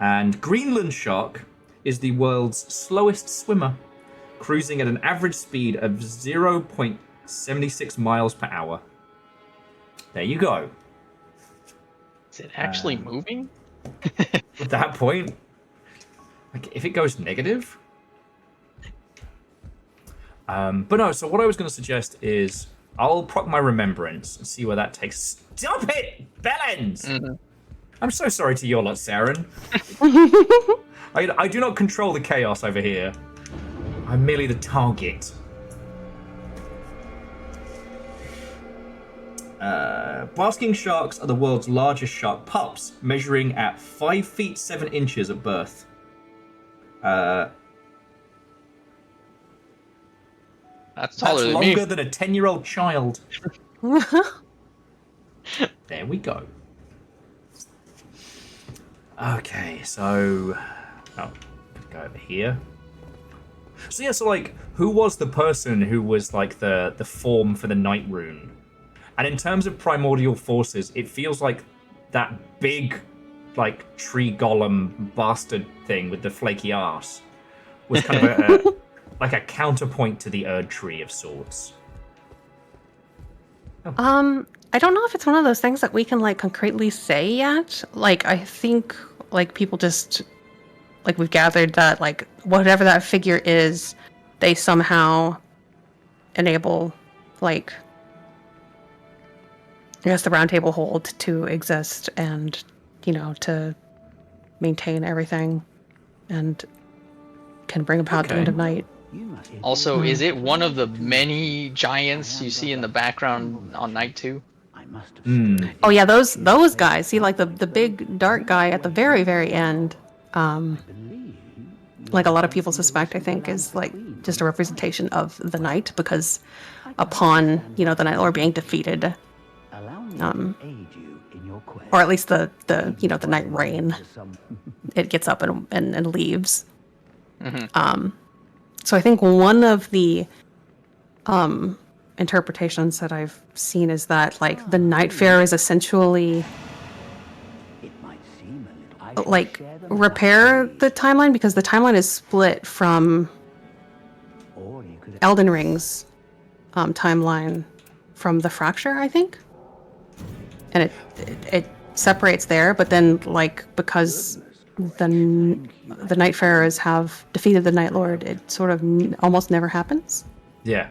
And Greenland shark is the world's slowest swimmer, cruising at an average speed of 0.76 miles per hour. There you go. Is it actually moving? At that point, like, if it goes negative. But no, so what I was going to suggest is I'll proc my remembrance and see where that takes. Stop it, Bellends! Mm-hmm. I'm so sorry to your lot, Saren. I do not control the chaos over here. I'm merely the target. Basking sharks are the world's largest shark pups, measuring at 5 feet 7 inches at birth. That's taller than me. Longer than a 10-year-old child. There we go. Okay, so... Oh, go over here. So yeah, so like, who was the person who was like the form for the Nightreign? And in terms of primordial forces, it feels like that big, like, tree golem bastard thing with the flaky ass was kind of like a counterpoint to the Erd tree of sorts. I don't know if it's one of those things that we can like concretely say yet. Like, I think like people just like we've gathered that like whatever that figure is, they somehow enable like I guess the round table hold to exist and, you know, to maintain everything and can bring about the end of night. Also, is it one of the many giants you see in the background on night 2? Oh yeah, those guys. See, like the big dark guy at the very, very end, like a lot of people suspect, I think, is like just a representation of the night, because upon, you know, the Night Lord being defeated, or at least the Nightreign. It gets up and leaves. So I think one of the interpretations that I've seen is that like the Night Fair is essentially like repair the timeline, because the timeline is split from Elden Ring's timeline from the fracture, I think, and it separates there. But then, like, because the Night Farers have defeated the Night Lord, it sort of almost never happens. Yeah.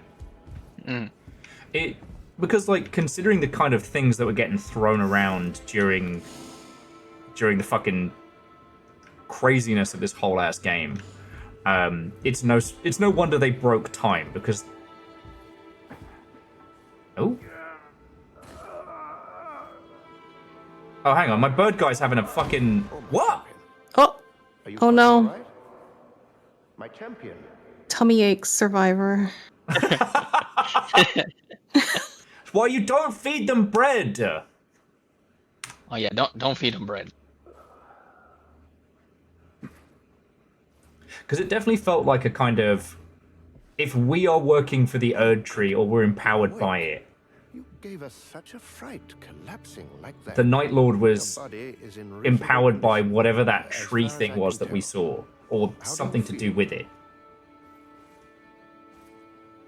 Because like considering the kind of things that were getting thrown around during the fucking craziness of this whole ass game, it's no wonder they broke time, because oh, hang on, my bird guy's having a fucking what? Oh no, right? My champion. tummy ache survivor. Why you don't feed them bread? Oh yeah, don't feed them bread. Because it definitely felt like a kind of, if we are working for the Erd Tree or we're empowered by it, You gave us such a fright collapsing like that. the Night Lord was Your body is in reasonable empowered by condition, whatever that as tree far as thing I was can that we tell. saw, or How do something you to do feel? with it.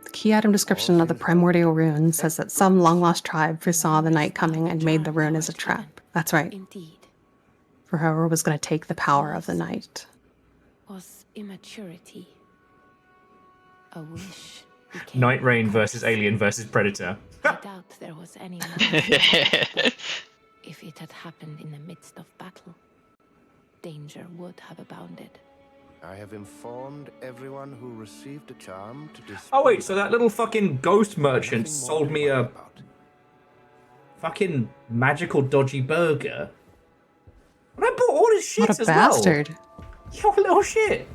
The key item description of the primordial rune says that some long-lost tribe foresaw the night coming and made the rune as a trap. That's right. Indeed, For whoever was going to take the power of the night. was immaturity. A wish became Nightreign a versus curse. Alien versus Predator. I doubt there was any malice. If it had happened in the midst of battle, danger would have abounded. I have informed everyone who received the charm to dispose. Oh wait, so that little fucking ghost merchant Nothing more sold to me worry a about. fucking magical dodgy burger. And I bought all his shit What a as bastard. well. You're a little shit.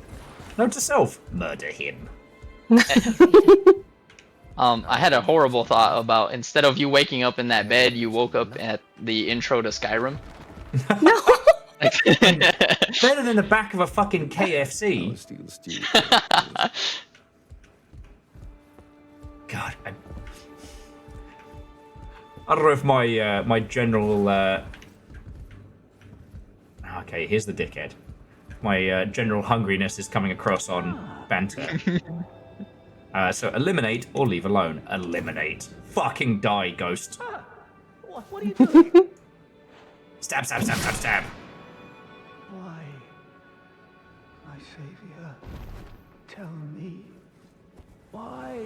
Note to self, murder him. I had a horrible thought about, instead of you waking up in that bed, you woke up at the intro to Skyrim. No. Better than the back of a fucking KFC. God, I don't know if my general. Okay, here's the dickhead. My general hungriness is coming across on banter. So eliminate or leave alone. Eliminate. Fucking die, ghost. What are you doing? Stab, stab, stab, stab, stab. Why, my savior, tell me why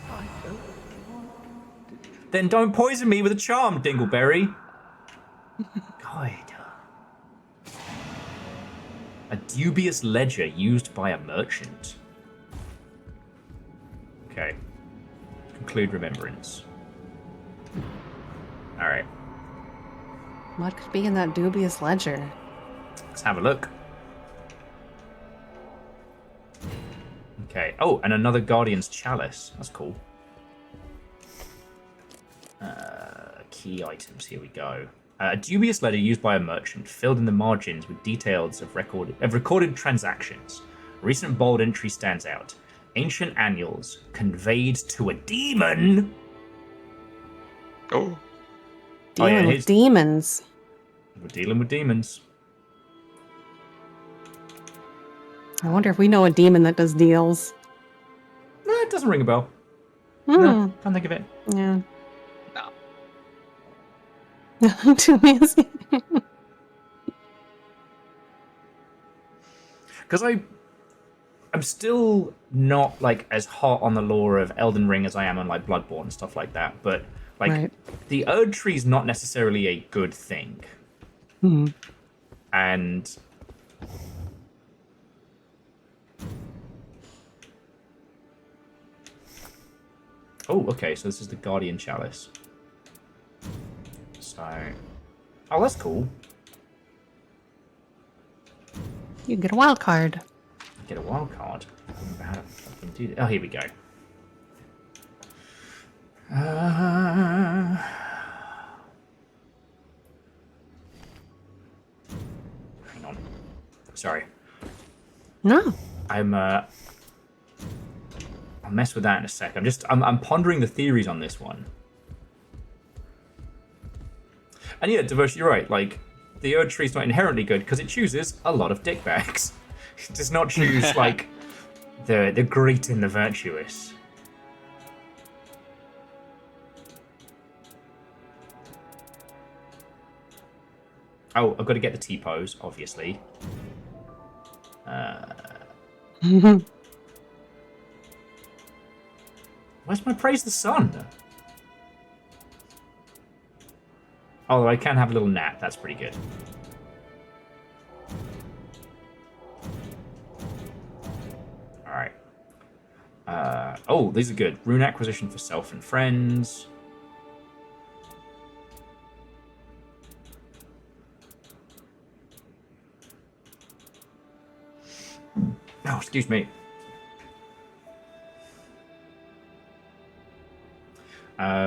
I don't want. Then don't poison me with a charm, Dingleberry. God. A dubious ledger used by a merchant. Okay. Conclude remembrance. Alright. What could be in that dubious ledger? Let's have a look. Okay. Oh, and another Guardian's Chalice. That's cool. Key items. Here we go. A dubious ledger used by a merchant, filled in the margins with details of recorded transactions. A recent bold entry stands out. Ancient annuals conveyed to a demon. Oh. Dealing with demons. We're dealing with demons. I wonder if we know a demon that does deals. No, it doesn't ring a bell. Hmm. No, can't think of it. Yeah. No. Dubious. Because I'm still not like as hot on the lore of Elden Ring as I am on like Bloodborne and stuff like that. But like Right. the Erd Tree is not necessarily a good thing. And oh, okay, so this is the Guardian Chalice. So, oh, that's cool. You get a wild card. Get a wild card. I don't remember how to fucking do that. Oh, here we go. Sorry. No. I'll mess with that in a sec. I'm pondering the theories on this one. And yeah, Devosh, you're right. Like, the Erd Tree is not inherently good because it chooses a lot of dickbags. It does not choose, like, the great and the virtuous. Oh, I've got to get the T-pose, obviously. Where's my praise the sun? Although I can have a little nap, that's pretty good. Alright. Oh, these are good. Rune acquisition for self and friends. Oh, excuse me.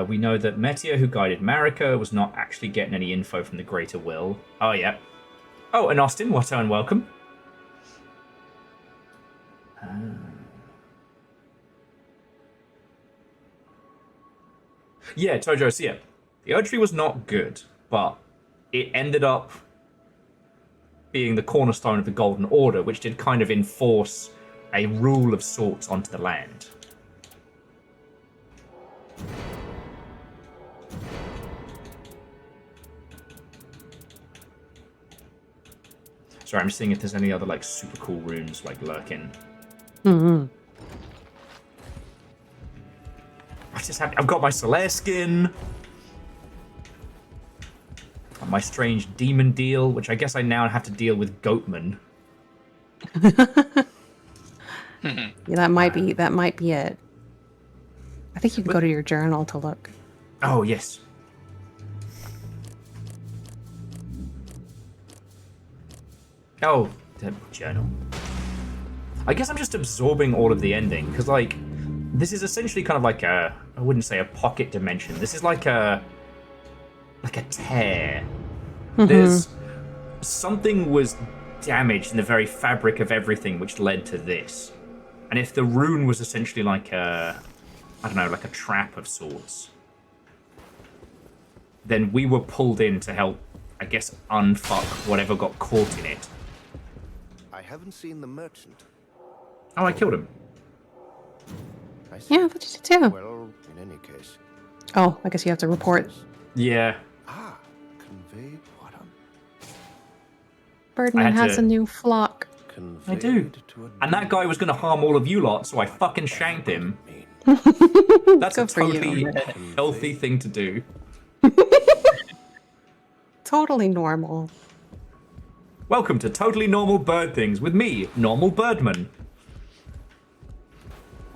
We know that Metia, who guided Marika, was not actually getting any info from the Greater Will. Oh, yeah. Oh, and Austin, what and welcome. Yeah, Tojo, so yeah, the Erd Tree was not good, but it ended up being the cornerstone of the Golden Order, which did kind of enforce a rule of sorts onto the land. Sorry, I'm seeing if there's any other, like, super cool runes, like, lurking. Mm-hmm. I've got my Solaire skin. My strange demon deal, which I guess I now have to deal with Goatman. Yeah, that might be it. I think you can go to your journal to look. Oh, yes. Oh, the journal. I guess I'm just absorbing all of the ending, because, like, this is essentially kind of like a, I wouldn't say a pocket dimension. This is like a tear. Mm-hmm. There's something was damaged in the very fabric of everything which led to this. And if the rune was essentially like a, I don't know, like a trap of sorts, then we were pulled in to help, I guess, unfuck whatever got caught in it. I haven't seen the merchant. Oh, I killed him. I see. Yeah, that's too. Well, in any case. Oh, I guess you have to report. Yeah. Ah, conveyed what on? Birdman has a new flock. I do. And that guy was going to harm all of you lot, so I fucking shanked him. That's a totally healthy thing to do. Totally normal. Welcome to Totally Normal Bird Things with me, Normal Birdman.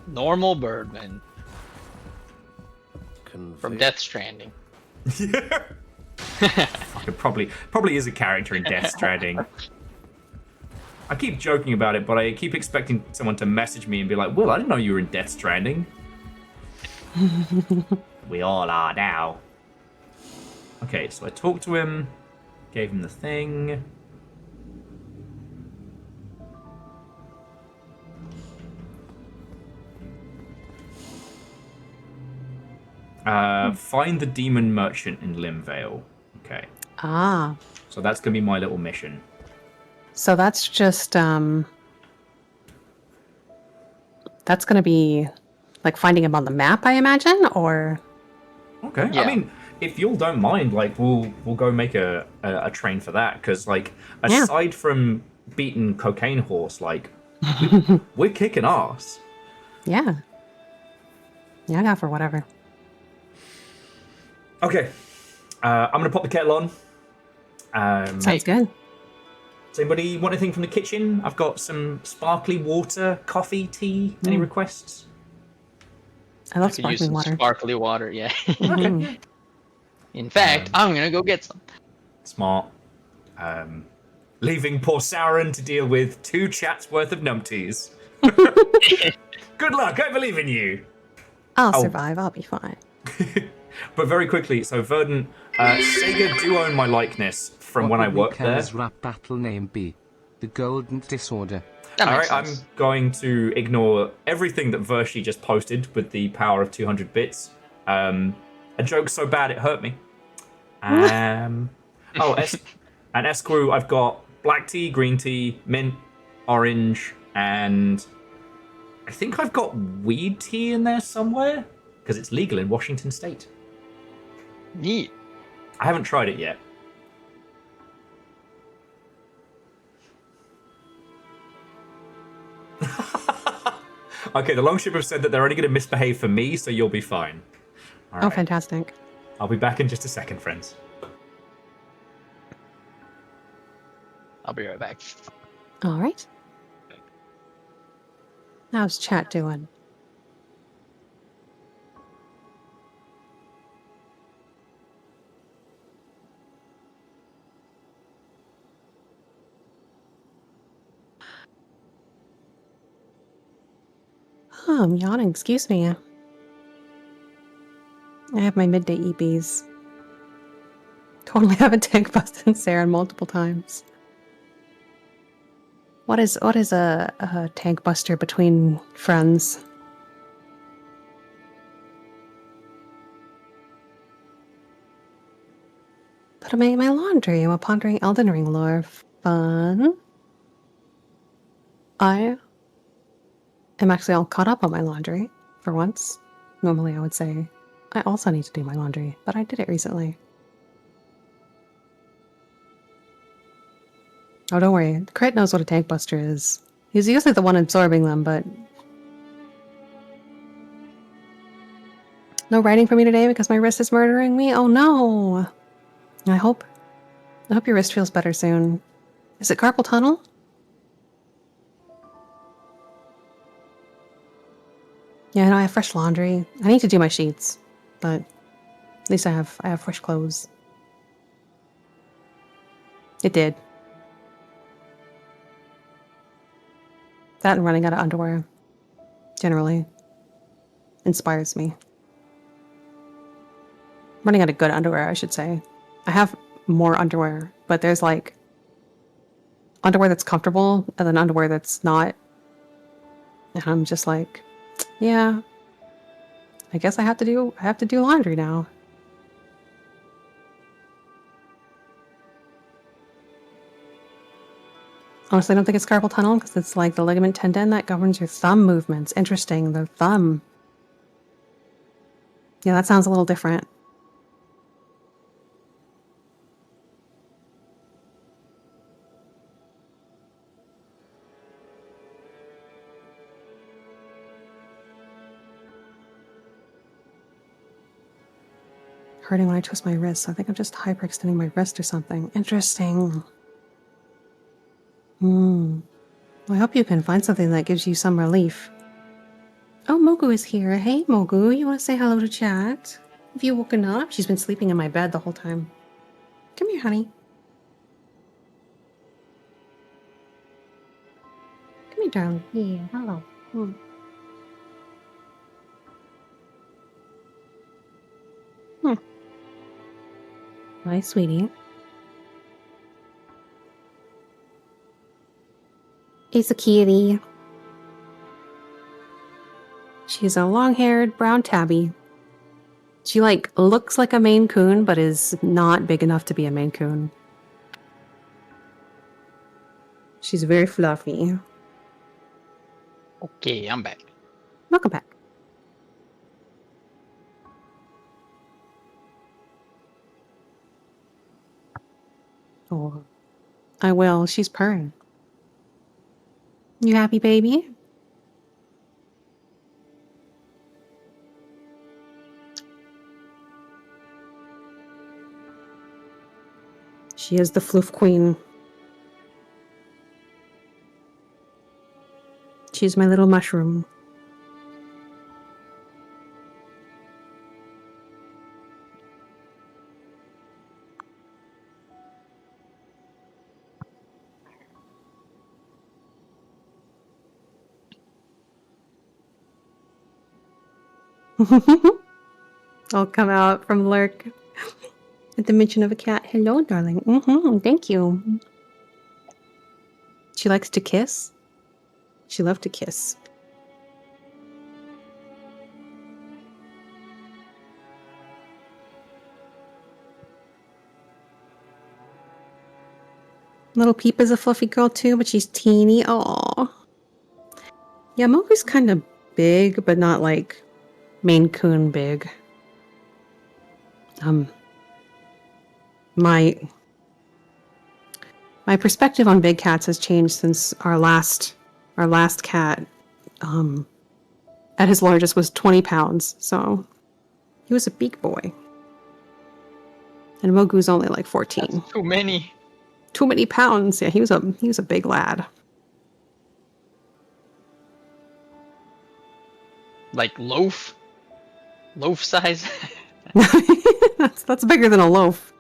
Normal Birdman. From Death Stranding. Yeah. It probably is a character in Death Stranding. I keep joking about it, but I keep expecting someone to message me and be like, Will, I didn't know you were in Death Stranding. We all are now. Okay, so I talked to him, gave him the thing. Find the demon merchant in Limvale. Okay. Ah. So that's going to be my little mission. So that's just, that's going to be, like, finding him on the map, I imagine, or? Okay. Yeah. I mean, if y'all don't mind, like, we'll go make a train for that, because, like, aside from beating Cocaine Horse, like, we're kicking ass. Yeah. Yeah, I got for whatever. Okay. I'm going to pop the kettle on. Sounds good. Does anybody want anything from the kitchen? I've got some sparkly water, coffee, tea. Any requests? I love I could use sparkling some water. sparkly water, yeah. Okay. In fact, I'm gonna go get some. Smart. Leaving poor Sauron to deal with 2 chats worth of numpties. Good luck, I believe in you. I'll survive, I'll be fine. But very quickly, so Verdant, Sega do own my likeness from when I worked there. Rap battle name B. The Golden Disorder. That All makes right, sense. I'm going to ignore everything that Vershi just posted with the power of 200 bits. A joke so bad it hurt me. And Esquire, I've got black tea, green tea, mint, orange, and I think I've got weed tea in there somewhere because it's legal in Washington State. Neat. I haven't tried it yet. Okay, the Longship have said that they're only going to misbehave for me, so you'll be fine. All Oh, right. fantastic. I'll be back in just a second, friends. I'll be right back. All right. How's chat doing? Oh, I'm yawning. Excuse me. I have my midday EBs. Totally haven't tank busted Saren multiple times. What is a tank buster between friends? Put away my laundry while pondering Elden Ring lore. Fun. I am actually all caught up on my laundry for once. Normally I would say I also need to do my laundry, but I did it recently. Oh, don't worry. Crit knows what a tank buster is. He's usually the one absorbing them, but... No writing for me today because my wrist is murdering me? Oh no! I hope your wrist feels better soon. Is it carpal tunnel? Yeah, no, I have fresh laundry. I need to do my sheets, but at least I have fresh clothes. It did. That and running out of underwear, generally, inspires me. Running out of good underwear, I should say. I have more underwear, but there's like underwear that's comfortable and then underwear that's not. And I'm just like, yeah, I guess I have to do laundry now. Honestly, I don't think it's carpal tunnel because it's like the ligament tendon that governs your thumb movements. Interesting, the thumb. Yeah, that sounds a little different. Hurting when I twist my wrist. I think I'm just hyperextending my wrist or something. Interesting. Well, I hope you can find something that gives you some relief. Oh, Mogu is here. Hey, Mogu, you want to say hello to chat? Have you woken up? She's been sleeping in my bed the whole time. Come here, honey. Come here, darling. Yeah, hello. Hi, sweetie. It's a kitty. She's a long-haired brown tabby. She, like, looks like a Maine Coon, but is not big enough to be a Maine Coon. She's very fluffy. Okay, I'm back. Welcome back. Oh, I will. She's purring. You happy, baby? She is the floof queen. She's my little mushroom. I'll come out from lurk at the mention of a cat. Hello, darling. Thank you. She likes to kiss. She loved to kiss. Little Peep is a fluffy girl too, but she's teeny. Aww. Yeah, Moku's kind of big, but not like Maine Coon big. My perspective on big cats has changed since our last cat, at his largest was 20 pounds, so he was a big boy. And Mogu's only like 14. That's too many. Too many pounds. Yeah, he was a big lad. Like loaf size. That's bigger than a loaf.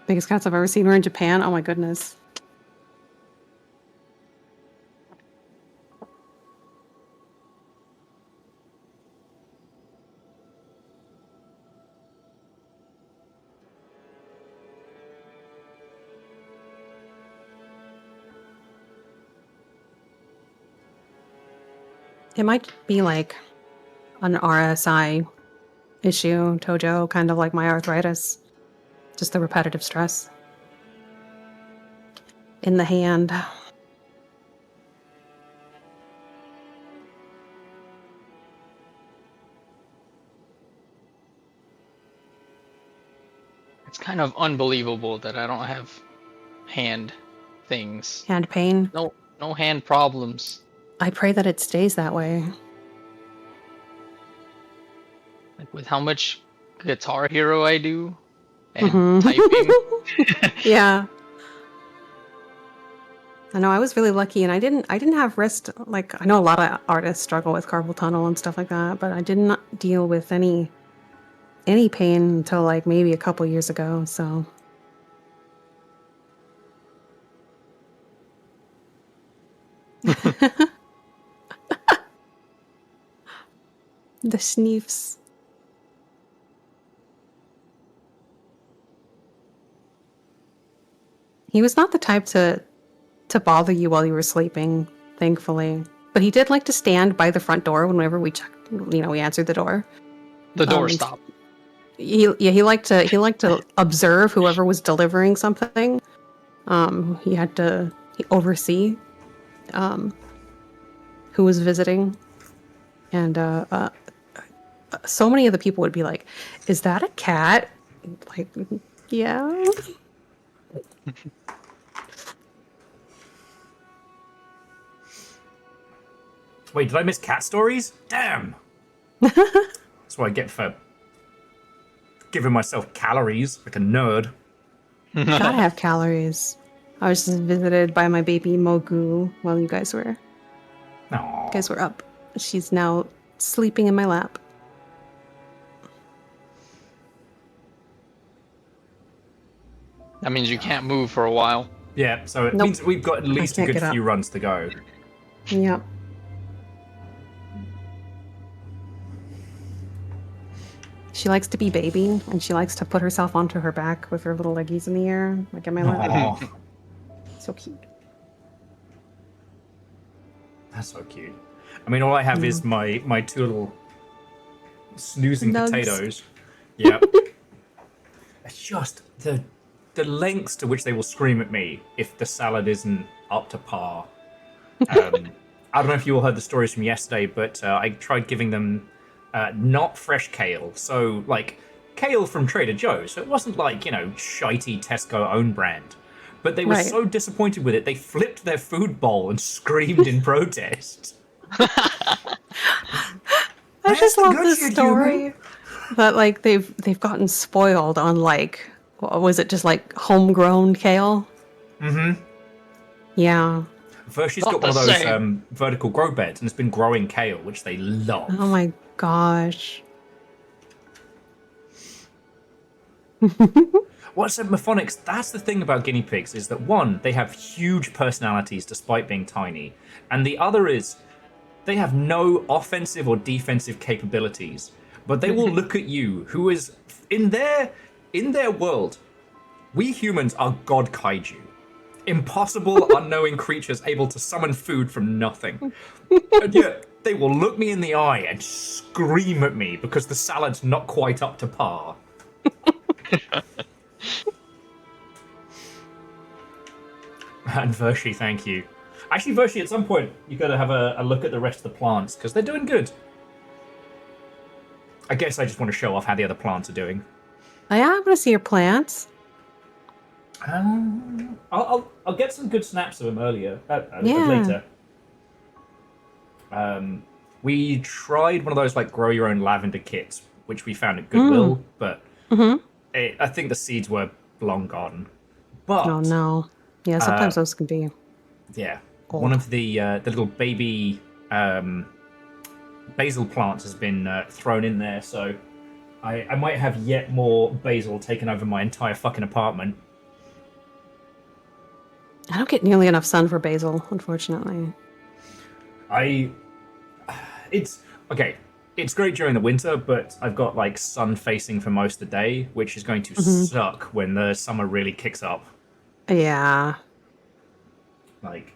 Biggest cats I've ever seen were in Japan. Oh my goodness. It might be like an RSI issue, Tojo, kind of like my arthritis. Just the repetitive stress. In the hand. It's kind of unbelievable that I don't have hand things. Hand pain. No hand problems. I pray that it stays that way. Like with how much Guitar Hero I do and typing. Yeah. I know I was really lucky, and I didn't have wrist, like I know a lot of artists struggle with carpal tunnel and stuff like that, but I did not deal with any pain until like maybe a couple years ago, so the sneefs. He was not the type to bother you while you were sleeping, thankfully. But he did like to stand by the front door whenever we checked, we answered the door. The door stopped. He liked to observe whoever was delivering something. He had to oversee who was visiting. And so many of the people would be like, "Is that a cat?" Like, yeah. Wait, did I miss cat stories? Damn! That's what I get for giving myself calories like a nerd. Gotta have calories. I was just visited by my baby Mogu while you guys were up. She's now sleeping in my lap. That means you can't move for a while. Yeah, so it means we've got at least a good few runs to go. Yep. She likes to be baby, and she likes to put herself onto her back with her little leggies in the air, like in my lap. So cute. That's so cute. I mean, all I have is my two little snoozing Nugs. potatoes. Yep. It's just the lengths to which they will scream at me if the salad isn't up to par. I don't know if you all heard the stories from yesterday, but I tried giving them not fresh kale. So, like, kale from Trader Joe's. So it wasn't like, shitey Tesco own brand. But they were so disappointed with it, they flipped their food bowl and screamed in protest. I just love this story that like they've gotten spoiled on like, what was it, just like homegrown kale? Mm-hmm. Yeah. First, she's got one of those vertical grow beds, and it's been growing kale, which they love. Oh my gosh. What's Mephonics? That's the thing about guinea pigs, is that one, they have huge personalities despite being tiny, and the other is they have no offensive or defensive capabilities. but they will look at you, who is in their world. We humans are god kaiju, impossible, unknowing creatures able to summon food from nothing, and yet they will look me in the eye and scream at me because the salad's not quite up to par. And Vershi, thank you. Actually, Vershi, at some point, you got to have a look at the rest of the plants, because they're doing good. I guess I just want to show off how the other plants are doing. Oh, yeah, I want to see your plants. I'll get some good snaps of them earlier. Yeah. Later. We tried one of those like grow your own lavender kits, which we found at Goodwill, but I think the seeds were long gone. But Oh no. Yeah, sometimes those can be. yeah, old. one of the little baby basil plants has been thrown in there, so I might have yet more basil taken over my entire fucking apartment. I don't get nearly enough sun for basil, unfortunately. It's okay. It's great during the winter, but I've got like sun facing for most of the day, which is going to suck when the summer really kicks up. Yeah. Like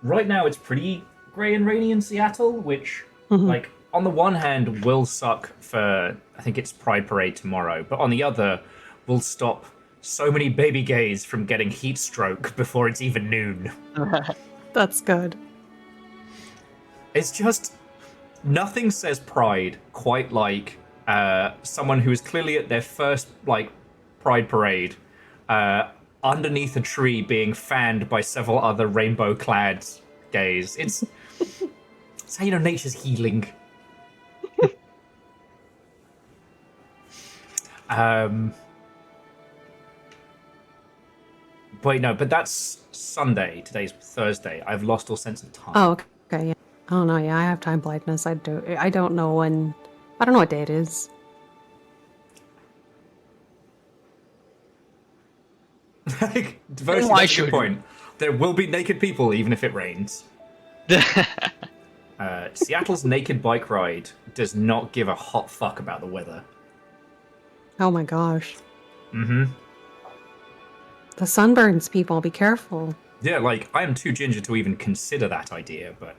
right now, it's pretty grey and rainy in Seattle, which like on the one hand will suck for I think it's Pride Parade tomorrow, but on the other will stop so many baby gays from getting heat stroke before it's even noon. That's good. It's just nothing says pride quite like someone who is clearly at their first like Pride Parade underneath a tree being fanned by several other rainbow-clad gays. It's how you know nature's healing. Wait, no, but that's Sunday. Today's Thursday. I've lost all sense of time. Oh, okay. Yeah. Oh no, yeah, I have time blindness. I don't know when. I don't know what day it is. Like, that's your point. There will be naked people even if it rains. Seattle's naked bike ride does not give a hot fuck about the weather. Oh my gosh. Mm-hmm. The sunburns, people. Be careful. Yeah, like, I am too ginger to even consider that idea, but...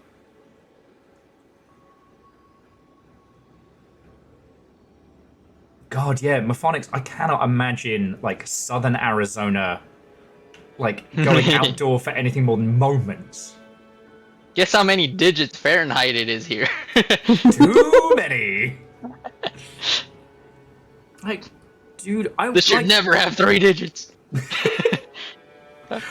God, yeah, Mophonics, I cannot imagine, like, southern Arizona, like, going outdoor for anything more than moments. Guess how many digits Fahrenheit it is here? Too many! Like, dude, This should never have 3 digits.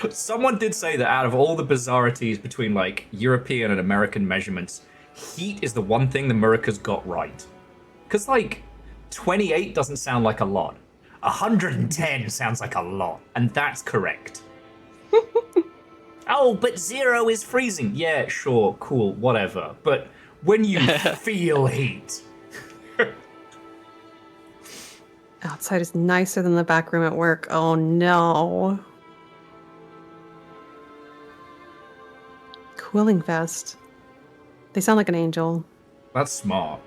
Someone did say that out of all the bizarrities between, like, European and American measurements, heat is the one thing the Americas got right. Because, like, 28 doesn't sound like a lot. 110 sounds like a lot, and that's correct. Oh, but 0 is freezing. Yeah, sure, cool, whatever. But when you feel heat... Outside is nicer than the back room at work. Oh no. Cooling vest. They sound like an angel. That's smart.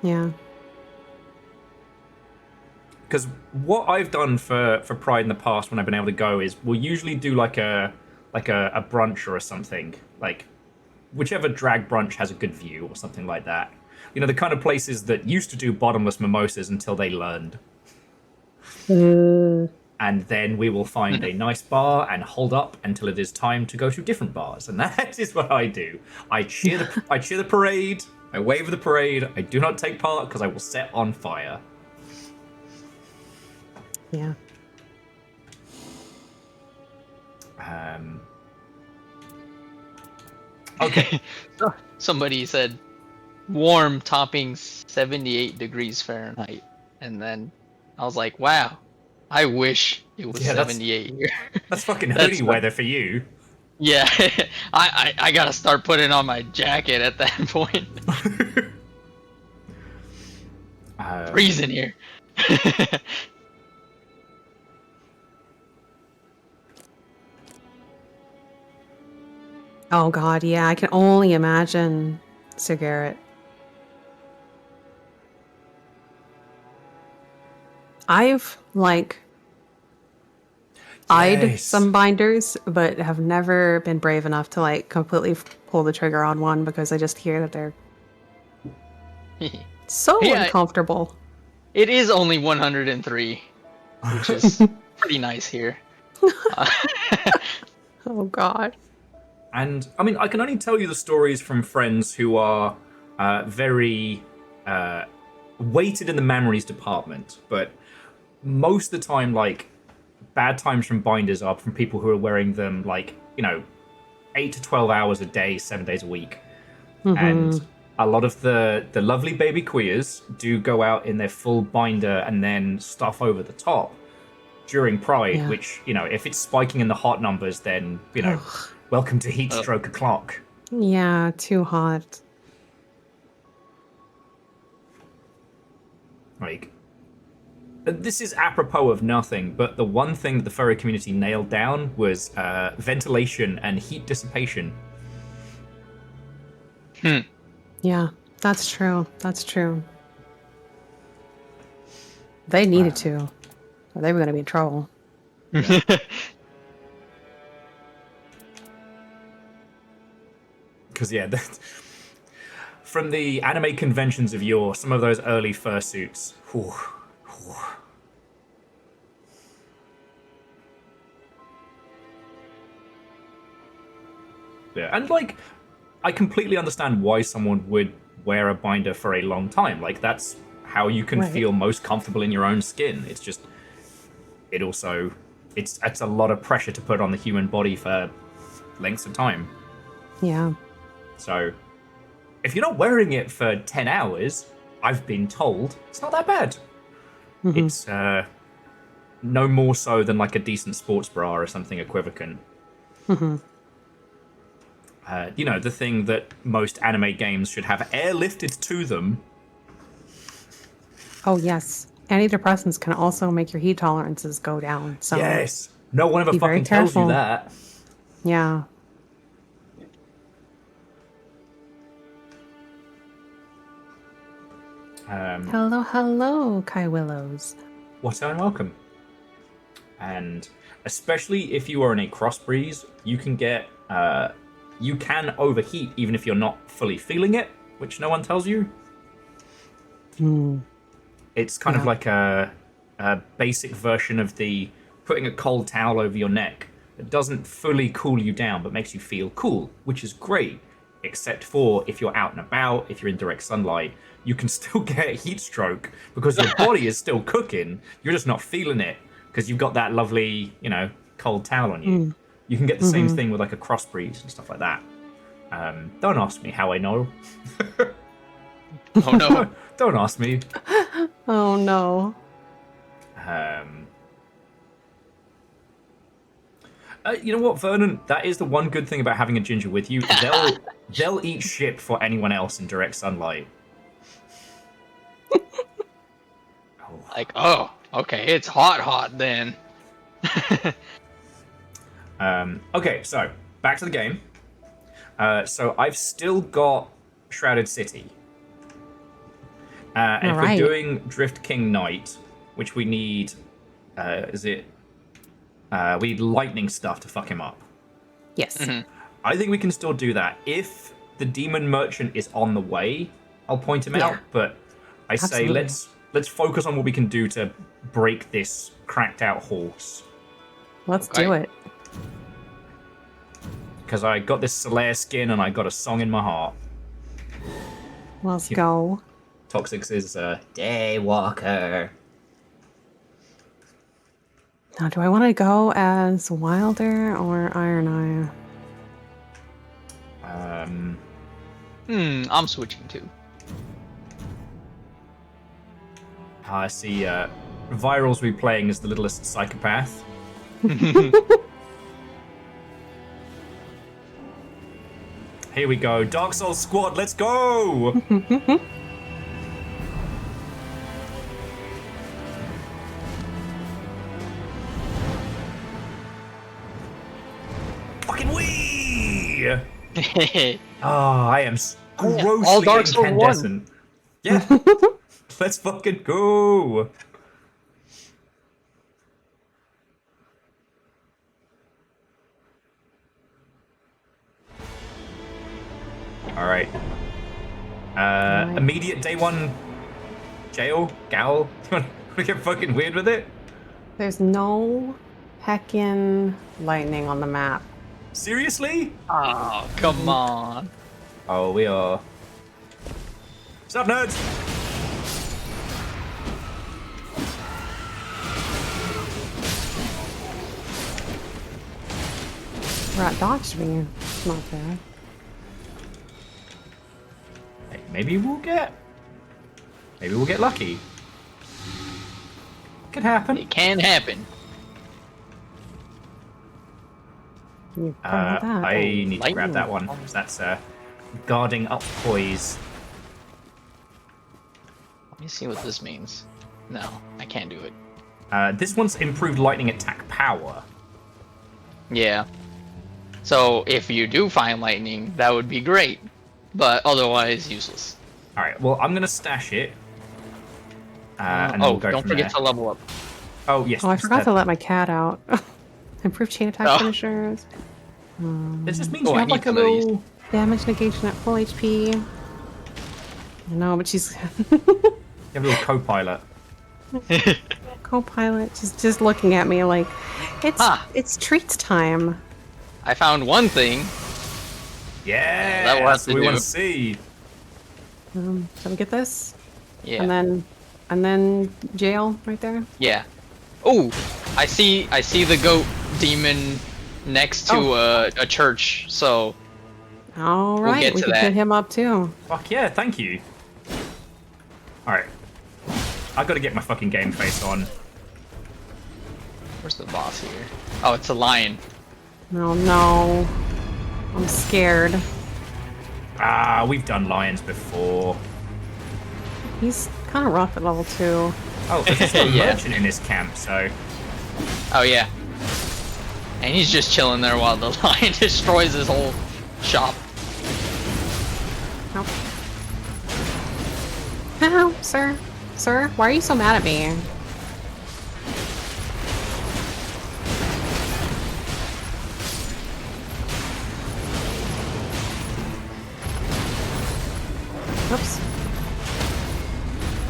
Yeah. Because what I've done for Pride in the past when I've been able to go is we'll usually do like a brunch or something. Like whichever drag brunch has a good view or something like that. You know, the kind of places that used to do bottomless mimosas until they learned. And then we will find a nice bar and hold up until it is time to go to different bars. And that is what I do. I cheer the parade. I wave the parade. I do not take part because I will set on fire. Yeah. Okay. Somebody said warm topping 78 degrees Fahrenheit. And then I was like, wow, I wish it was 78 here. That's fucking hoodie weather for you. Yeah, I gotta start putting on my jacket at that point. Freezing here. Oh god, yeah, I can only imagine Sir Garrett. I've like eyed Yes. some binders, but have never been brave enough to like completely pull the trigger on one because I just hear that they're so Yeah. uncomfortable. It is only 103, which is pretty nice here. Oh god. And I mean, I can only tell you the stories from friends who are very weighted in the memories department, but most of the time, like, bad times from binders are from people who are wearing them, like, 8 to 12 hours a day, 7 days a week. And a lot of the lovely baby queers do go out in their full binder and then stuff over the top during Pride, which, if it's spiking in the hot numbers, then, welcome to heat stroke o'clock. Yeah, too hot. Like, this is apropos of nothing, but the one thing that the furry community nailed down was ventilation and heat dissipation. Yeah, that's true. That's true. They needed to, or they were going to be in trouble. Because, from the anime conventions of yore, some of those early fursuits. Whew. Yeah, and like, I completely understand why someone would wear a binder for a long time. Like, that's how you can feel most comfortable in your own skin. It's just, it's a lot of pressure to put on the human body for lengths of time. Yeah. So, if you're not wearing it for 10 hours, I've been told, it's not that bad. It's no more so than like a decent sports bra or something equivalent. The thing that most anime games should have airlifted to them. Oh, yes. Antidepressants can also make your heat tolerances go down. So Yes. No one ever be very fucking tells you careful. that. Yeah. Hello, Kai Willows. What's and welcome. And especially if you are in a crossbreeze, you can get you can overheat even if you're not fully feeling it, which no one tells you. It's kind of like a basic version of the putting a cold towel over your neck. It doesn't fully cool you down, but makes you feel cool, which is great. Except for if you're out and about, if you're in direct sunlight, you can still get a heat stroke because your body is still cooking. You're just not feeling it because you've got that lovely, cold towel on you. You can get the same thing with like a cross breeze and stuff like that. Don't ask me how I know. Oh no! Don't ask me. Oh no. You know what, Vernon? That is the one good thing about having a ginger with you. They'll eat shit for anyone else in direct sunlight. Like, oh, okay, it's hot then. Okay, so back to the game. So I've still got Shrouded City. And if we're doing Drift King Knight, which we need, we need lightning stuff to fuck him up. Yes. I think we can still do that. If the demon merchant is on the way, I'll point him out. But I say let's focus on what we can do to break this cracked out horse. Let's do it. Because I got this Slayer skin and I got a song in my heart. Let's go. Toxic's is Daywalker. Now, do I want to go as Wilder or Iron Eye? I'm switching too. I see Viral's replaying as the littlest psychopath. Here we go. Dark Souls squad, let's go! Fucking wee! Oh, I am grossly all Dark Souls incandescent. Yeah. Let's fucking go! All right. Immediate day one jail? Gal? You want to get fucking weird with it? There's no heckin' lightning on the map. Seriously? Oh, come on. Oh, we are. What's up, nerds? Rat dodged me. Not bad. Hey, maybe we'll get lucky. Could happen. It can happen. You grab that. I need to grab lightning. that one. That's guarding up poise. Let me see what this means. No, I can't do it. This one's improved lightning attack power. Yeah. So if you do find lightning, that would be great. But otherwise, useless. Alright, well, I'm going to stash it. And then we'll go don't from forget there. to level up. Oh, yes. Oh, I just forgot that. to let my cat out. Improved chain attack finishers. This just means Oh, you I have need like a some of these. little... Damage negation at full HP. I know, but she's You have a little co-pilot. co-pilot just looking at me like it's treats time. I found one thing. Yeah, that will have that's to what we do. want to see. Shall we get this? Yeah. And then jail right there. Yeah. Oh, I see the goat demon next to a church. So All right, get we to can that. hit him up too. Fuck yeah, thank you. Alright. I gotta get my fucking game face on. where's the boss here? Oh, it's a lion. No. I'm scared. Ah, we've done lions before. He's kind of rough at level 2. Oh, there's also a Yeah. merchant in this camp, so... Oh yeah. And he's just chilling there while the lion destroys his whole shop. Nope. Ow, sir. Sir, why are you so mad at me? Oops.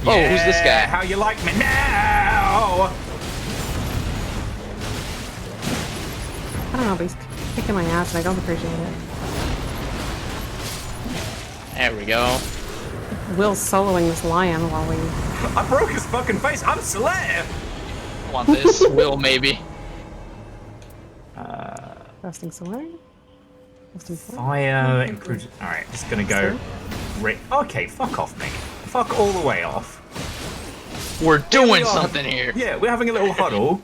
Oh, who's this guy? How you like me now? I don't know, but he's kicking my ass and I don't appreciate it. There we go. Will's soloing this lion while we... I broke his fucking face. I'm Slayer. I want this. Will maybe. Resting sword? Resting sword? Fire improved. Alright, just gonna go. Okay, fuck off, mate. Fuck all the way off. We're doing we are. something here. Yeah, we're having a little huddle.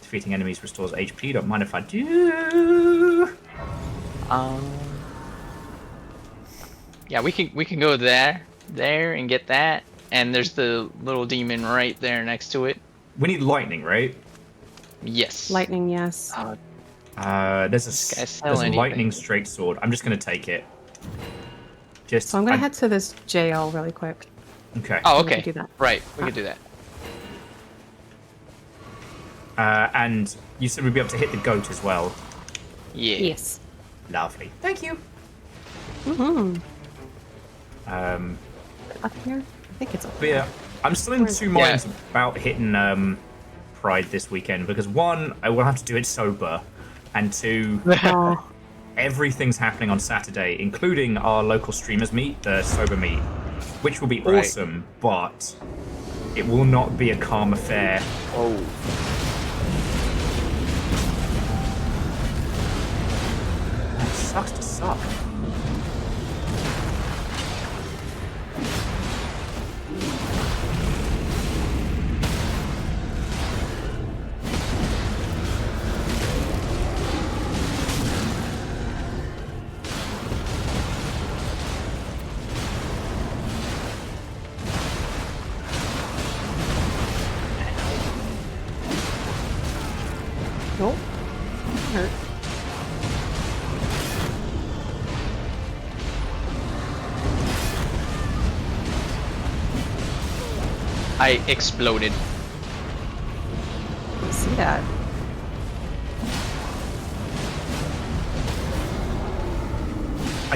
Defeating enemies restores HP. Don't mind if I do. Yeah, we can go there and get that. And there's the little demon right there next to it. We need lightning, right? Yes. Lightning, yes. There's guy a sell anything? lightning straight sword. I'm just gonna take it. Just. So I'm gonna head to this jail really quick. Okay. Oh, We can okay. do that. Right, we can do that. And you said we'd be able to hit the goat as well. Yeah. Yes. Lovely. Thank you. Mm-hmm. Up here? I think it's up But yeah, I'm still in two Yeah. minds about hitting Pride this weekend because one, I will have to do it sober, and two, Oh, everything's happening on Saturday, including our local streamers meet, the sober meet, which will be Right. awesome, but it will not be a calm affair. Oh. That sucks to suck. nope. Hurt. I exploded. I see that.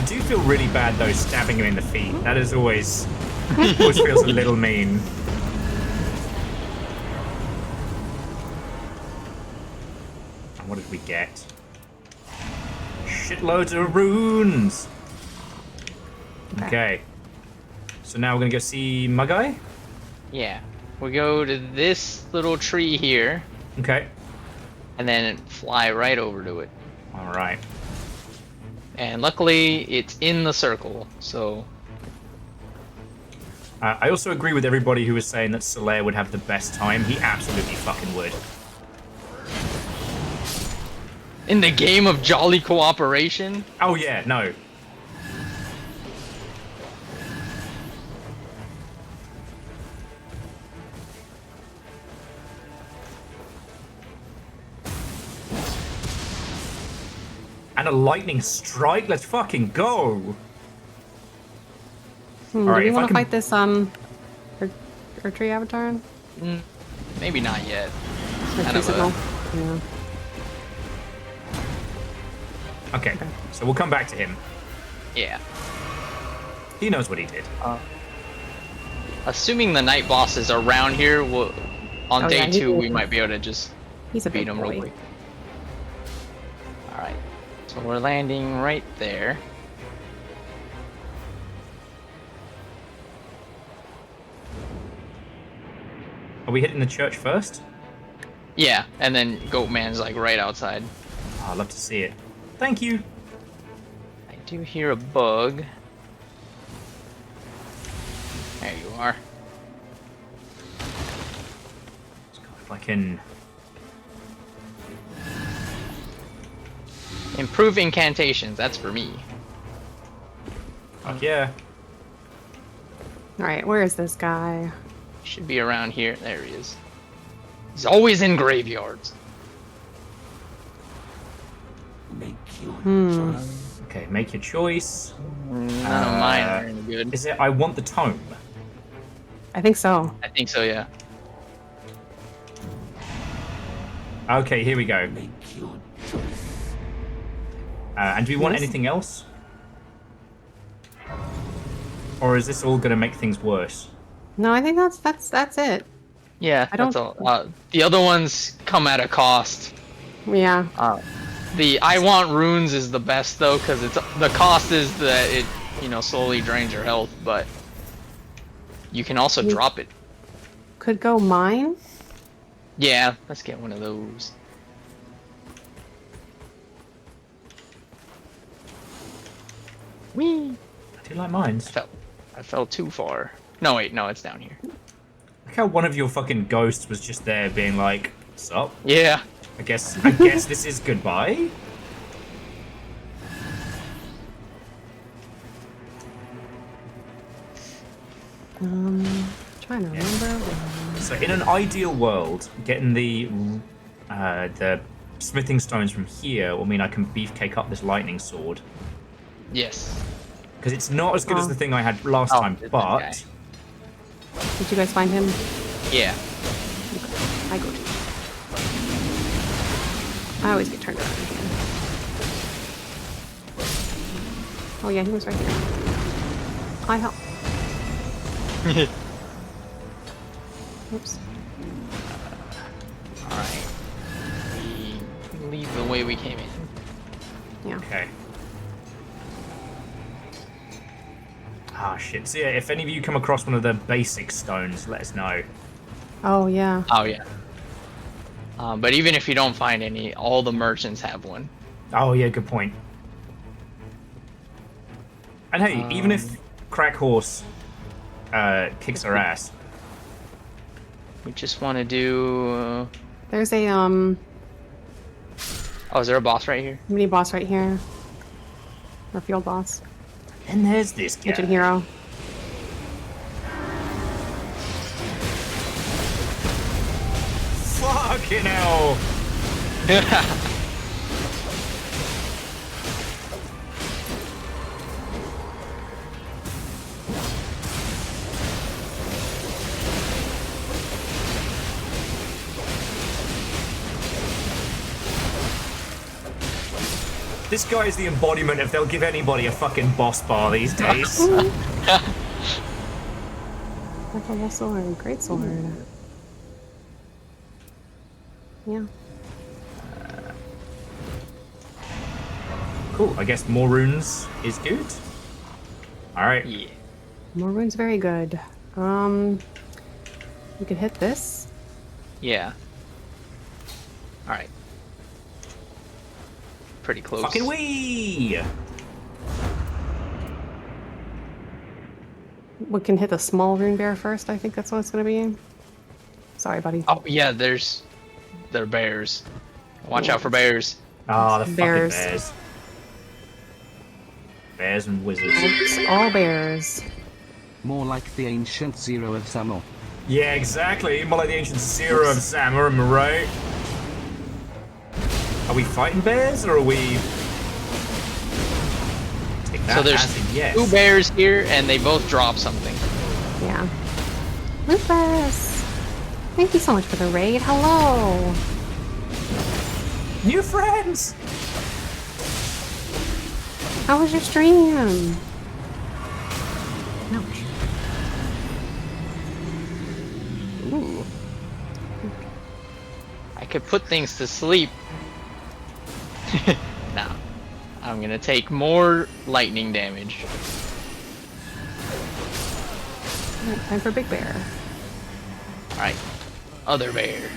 I do feel really bad though stabbing him in the feet. That is always feels a little mean. And what did we get? Shitloads of runes. Okay. So now we're gonna go see my guy. Yeah. We go to this little tree here. Okay. And then fly right over to it. All right. And luckily, it's in the circle, so... I also agree with everybody who was saying that Solaire would have the best time. He absolutely fucking would. In the game of jolly cooperation? Oh yeah, no. And a lightning strike? Let's fucking go! Do you want to fight this tree avatar? Maybe not yet. Or tree signal? Yeah. Okay, so we'll come back to him. Yeah. He knows what he did. Assuming the night boss is around here, on day 2 we might be able to just beat him real quick. Alright. So we're landing right there. Are we hitting the church first? Yeah, and then Goatman's like right outside. Oh, I'd love to see it. Thank you. I do hear a bug. There you are. If I can... Improve incantations, that's for me. Fuck yeah. Alright, where is this guy? Should be around here. There he is. He's always in graveyards. Okay, make your choice. None of mine are any good. Is it I want the tome? I think so. I think so, yeah. Okay, here we go. And do we want anything else? Or is this all going to make things worse? No, I think that's it. Yeah, that's all. The other ones come at a cost. Yeah. The I want runes is the best though, because it's the cost is that it slowly drains your health, but you can also drop it. Could go mine. Yeah, let's get one of those. Whee! I do like mines. I fell too far. No, wait, no, it's down here. Look how one of your fucking ghosts was just there being like, sup? Yeah. I guess this is goodbye? Trying to remember. So in an ideal world, getting the smithing stones from here will mean I can beefcake up this lightning sword. Yes. Because it's not as good as the thing I had last time, but... Did you guys find him? Yeah. I go to. I always get turned around here. Oh yeah, he was right here. I help. Oops. Alright. We leave the way we came in. Yeah. Okay. Ah, shit. So yeah, if any of you come across one of the basic stones, let us know. Oh yeah. Oh yeah. But even if you don't find any, all the merchants have one. Oh yeah, good point. And hey, even if Crack Horse kicks our ass, we just want to do. There's a Oh, is there a boss right here? mini boss right here. Or field boss. and there's this guy. Kitchen hero. Fucking hell! This guy is the embodiment of they'll give anybody a fucking boss bar these days. Level sword, great sword. Yeah. Cool. I guess more runes is good. All right. Yeah. More runes, very good. We could hit this. Yeah. All right. Pretty close. Fucking wee! We can hit the small rune bear first. I think that's what it's gonna be. Sorry, buddy. Oh yeah, they're bears. Watch out for bears. Oh, the Bears. fucking bears. Bears and wizards. It's all bears. More like the ancient Zero of Zamor. Yeah, exactly. More like the ancient Zero of Zamor, am I right? Are we fighting bears or are we? Take that So there's as a yes. 2 bears here, and they both drop something. Yeah. Lupus! Thank you so much for the raid. Hello! New friends. How was your stream? Ouch. Ooh. I could put things to sleep. Nah. I'm gonna take more lightning damage. Alright, time for Big Bear. Alright. Other bear.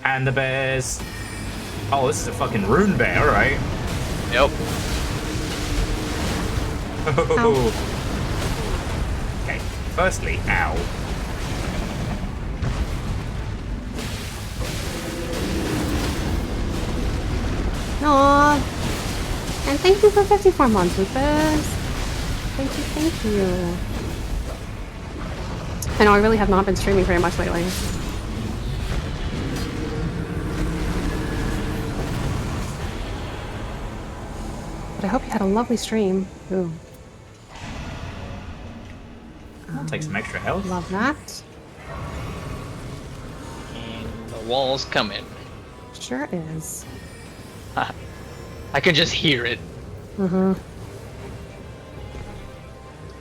And the bears. Oh, this is a fucking rune bear, right? Yep. Okay. Firstly, ow. Aww. And thank you for 54 months, Lupus. Thank you, thank you. I know I really have not been streaming very much lately. But I hope you had a lovely stream. Ooh. I'll take some extra health. Love that. And the wall's coming. Sure is. I can just hear it. Mm-hmm.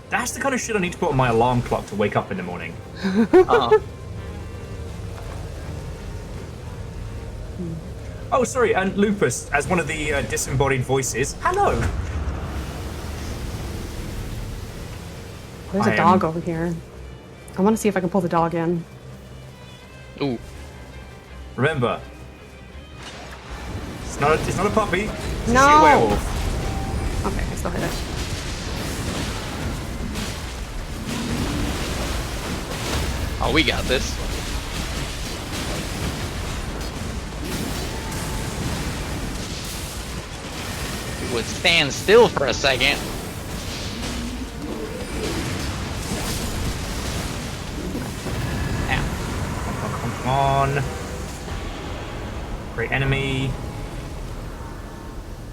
That's the kind of shit I need to put on my alarm clock to wake up in the morning. Oh, sorry, and Lupus, as one of the disembodied voices, hello! There's a dog over here. I want to see if I can pull the dog in. Ooh. Remember, it's not a puppy, it's No! a werewolf. Okay, I still hit it. Oh, we got this. We would stand still for a second. Come on. Great enemy.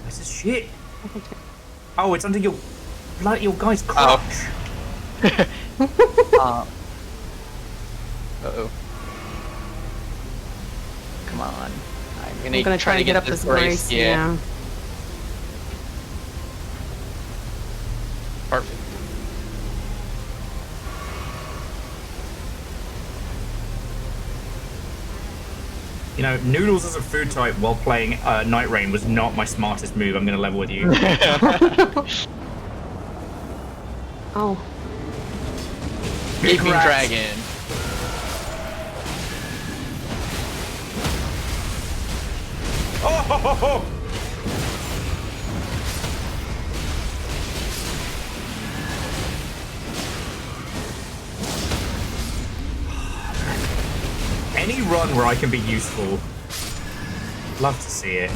Where's this shit? Oh, it's under your guy's crotch. Uh-oh. Come on. I'm gonna try to get up this brace. Yeah. Perfect. You know, noodles as a food type while playing Nightreign was not my smartest move. I'm gonna level with you. Oh. Gaping Congrats. dragon. Oh, ho, ho, ho. Any run where I can be useful. Love to see it.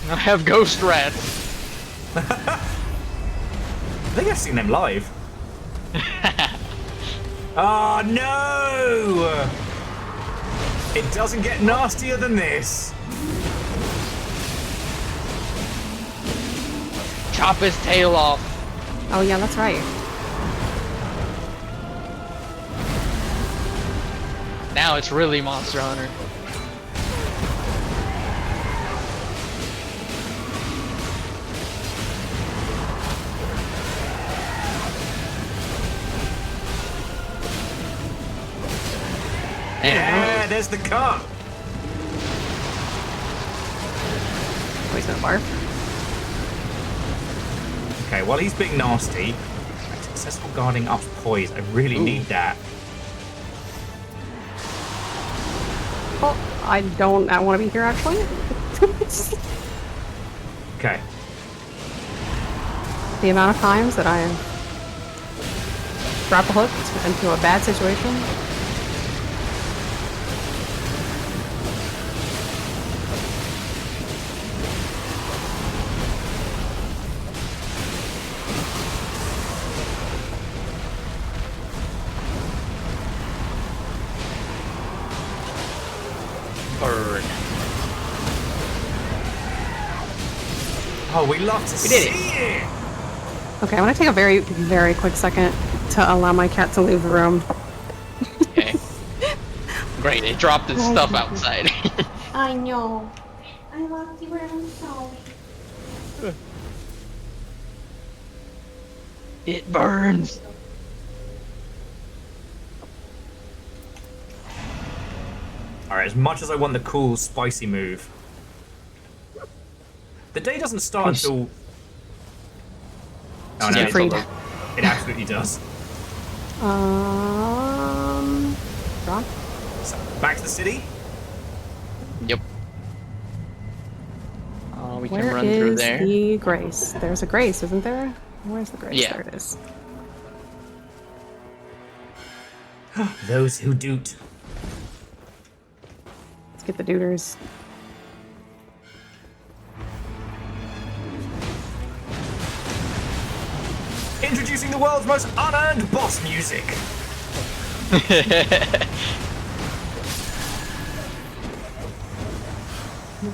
I have ghost rats. I think I've seen them live. Oh no! It doesn't get nastier than this. Chop his tail off. Oh yeah, that's right. Now it's really Monster Hunter. Yeah, there's the car. Oh, he's gonna barf. Okay, while he's being nasty, successful guarding up poise. I really need that. Oh, I want to be here actually. Okay. The amount of times that I have grapple hooked into a bad situation. Burn. Oh, we love to see it. Okay, I'm gonna take a very, very quick second to allow my cat to leave the room. Okay. Great, it dropped its stuff outside. I know. I locked you in, I'm sorry. It burns. Alright, as much as I want the cool, spicy move, the day doesn't start until... Oh no, Freed. it absolutely does. Drawn? So, back to the city? Yep. We can Where run through is there. the Grace? There's a Grace, isn't there? Where's the Grace? Yeah. There it is. Those who doot. Let's get the duders. Introducing the world's most unearned boss music.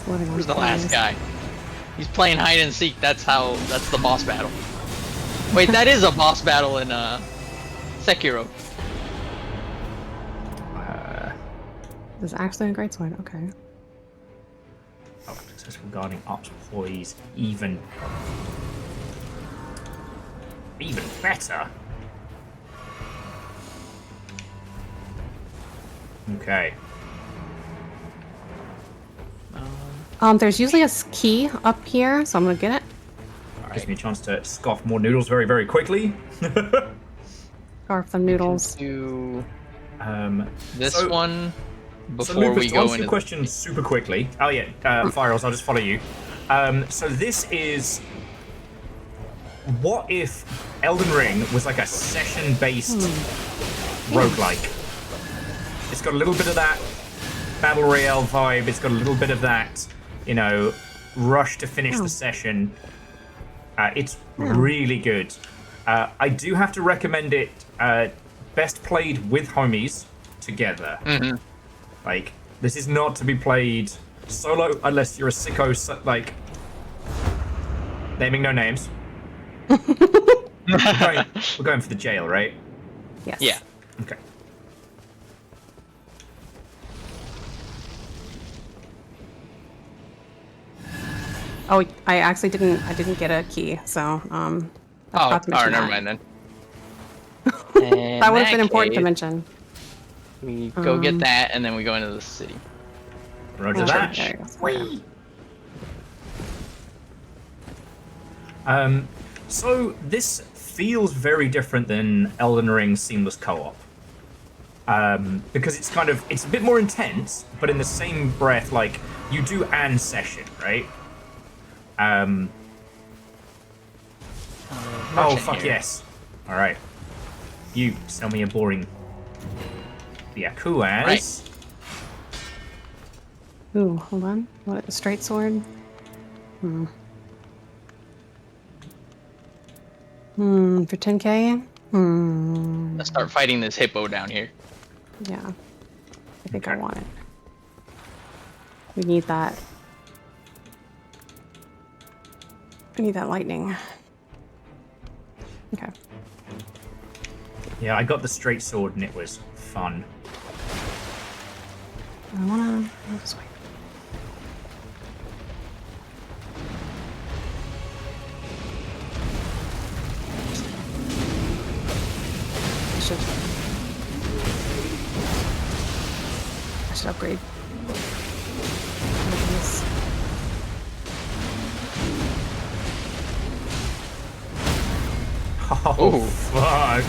Where's the last guy? He's playing hide and seek. That's the boss battle. Wait, that is a boss battle in Sekiro. There's actually a great sword. Okay. Oh, successful guarding ups poise. Even better. Okay. There's usually a key up here, so I'm gonna get it. Gives me a chance to scoff more noodles very, very quickly. Scarf them noodles. Do this so- one So before Lucas, we to go answer into your question super quickly. Oh yeah, Firals, I'll just follow you. So this is... What if Elden Ring was like a session-based roguelike? It's got a little bit of that Battle Royale vibe, it's got a little bit of that, you know, rush to finish the session. It's really good. I do have to recommend it best played with homies together. Like, this is not to be played solo unless you're a sicko, like, naming no names. we're going for the jail, right? Yes. Yeah. Okay. Oh, I actually didn't get a key, so I forgot to mention never that. mind then. That would have been important to mention. We go get that, and then we go into the city. Roger Oh, that. there you go. So this feels very different than Elden Ring Seamless Co-op. Because it's a bit more intense, but in the same breath, like, you do an session, right? Oh, fuck here. yes. Alright. You sell me a boring Byaku as... Right. Ooh, hold on. What, a straight sword? For 10k? Let's start fighting this hippo down here. Yeah. I think I want it. We need that. I need that lightning. Okay. Yeah, I got the straight sword and it was fun. I wanna go this way. should upgrade. Oh, Ooh. fuck.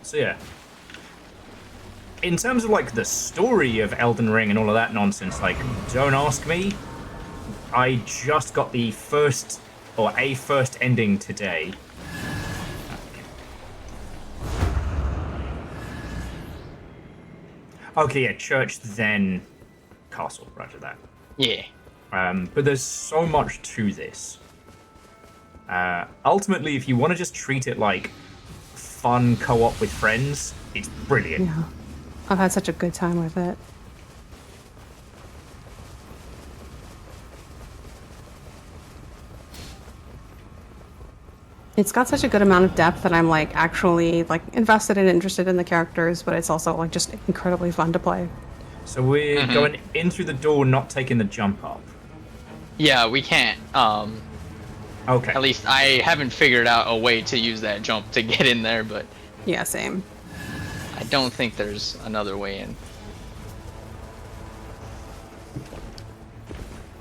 So yeah. In terms of like the story of Elden Ring and all of that nonsense, like, don't ask me. I just got the first ending today. Okay, yeah, church, then castle, roger that. Yeah. But there's so much to this. Ultimately, if you want to just treat it like fun co-op with friends, it's brilliant. Yeah. I've had such a good time with it. It's got such a good amount of depth that I'm like actually like invested and interested in the characters, but it's also like just incredibly fun to play. So we're going in through the door, not taking the jump up. Yeah, we can't. Okay. At least I haven't figured out a way to use that jump to get in there, but Yeah, same. I don't think there's another way in.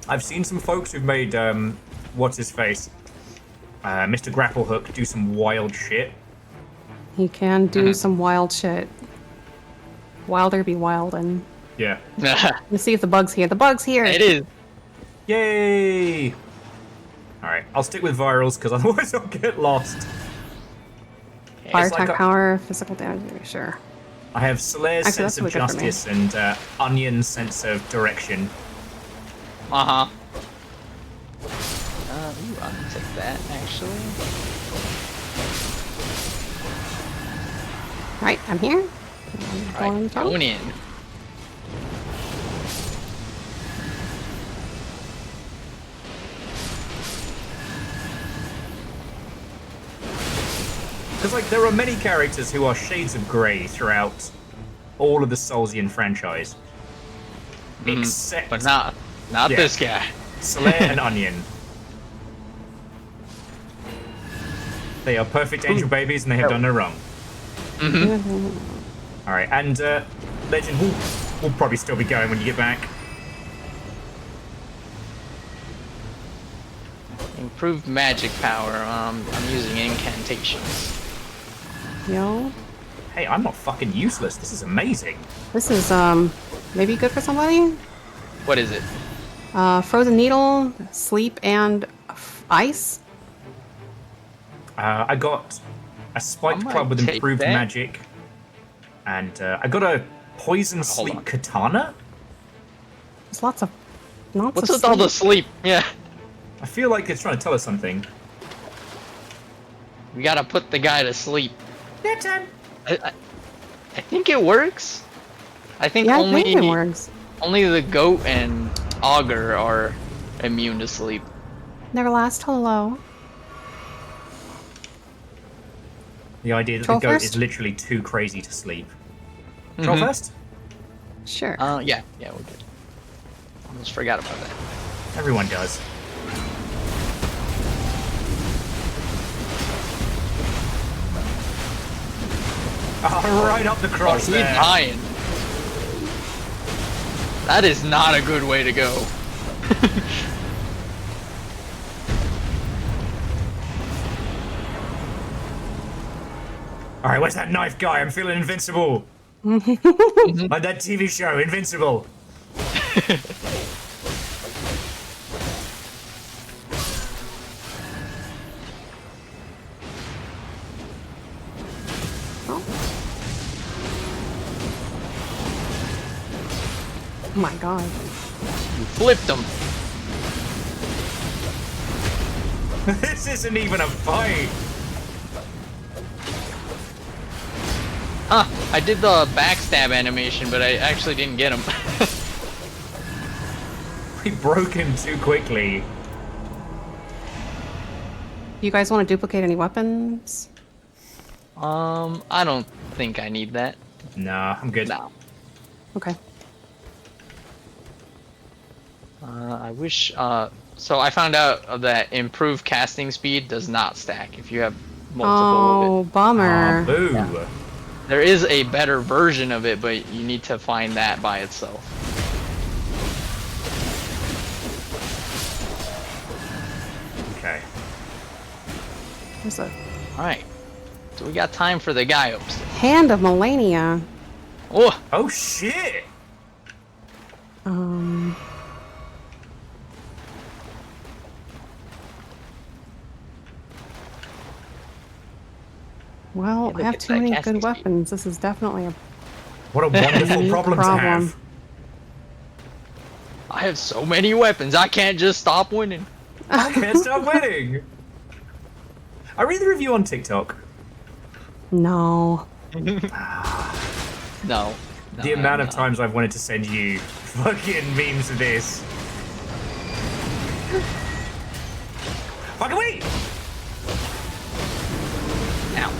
I've seen some folks who've made what's his face, Mr. Grapplehook, do some wild shit. He can do some wild shit. Wilder be wildin'. Yeah. Let's see if the bug's here. The bug's here! It is. Yay! Alright, I'll stick with virals because otherwise I'll get lost. Fire It's like attack power, physical damage, sure. I have Slayer's Actually, sense of that's really good justice and Onion's sense of direction. Uh-huh. Ooh, I'll take that, actually. Right, I'm here. Alright, going in. Because, like, there are many characters who are shades of grey throughout all of the Soulsian franchise. Except... But not Yeah. this guy. Slayer and Onion. They are perfect angel babies and they have done no wrong. Alright, and Legend will probably still be going when you get back. Improved magic power. I'm using incantations. Yo. Hey, I'm not fucking useless. This is amazing. This is, maybe good for somebody? What is it? Frozen Needle, Sleep, and Ice? I got a spiked might club with take improved that. magic. And I got a poison Hold sleep on. katana. There's lots of... Lots What's of with all the sleep? Yeah. I feel like it's trying to tell us something. We gotta put the guy to sleep. Nap time. I think it works. I think Yeah, only I think it works. only the goat and augur are immune to sleep. Neverlast, hello. The idea that Troll the goat first? is literally too crazy to sleep. Troll first? Sure. Yeah, we're good. Almost forgot about that. Everyone does. Right up the cross He's there. dying. That is not a good way to go. Alright, where's that knife guy? I'm feeling invincible. Like that TV show, Invincible. Oh my god. You flipped him. This isn't even a fight. Huh, I did the backstab animation, but I actually didn't get him. We broke him too quickly. You guys want to duplicate any weapons? I don't think I need that. Nah, I'm good. No. Okay. I wish. So I found out that improved casting speed does not stack if you have multiple Oh, of it. bummer. Boo. Yeah. There is a better version of it, but you need to find that by itself. Okay. There's a Alright. So we got time for the guy upstairs. Hand of Melania. Oh! Oh shit! Well, look I have at too that many casting good speed. weapons. This is definitely a What a wonderful unique problem to have. I have so many weapons, I can't just stop winning. I can't stop winning. Are either of you on TikTok? No. No. The amount of times I've wanted to send you fucking memes of this. Fucking wait! Ow.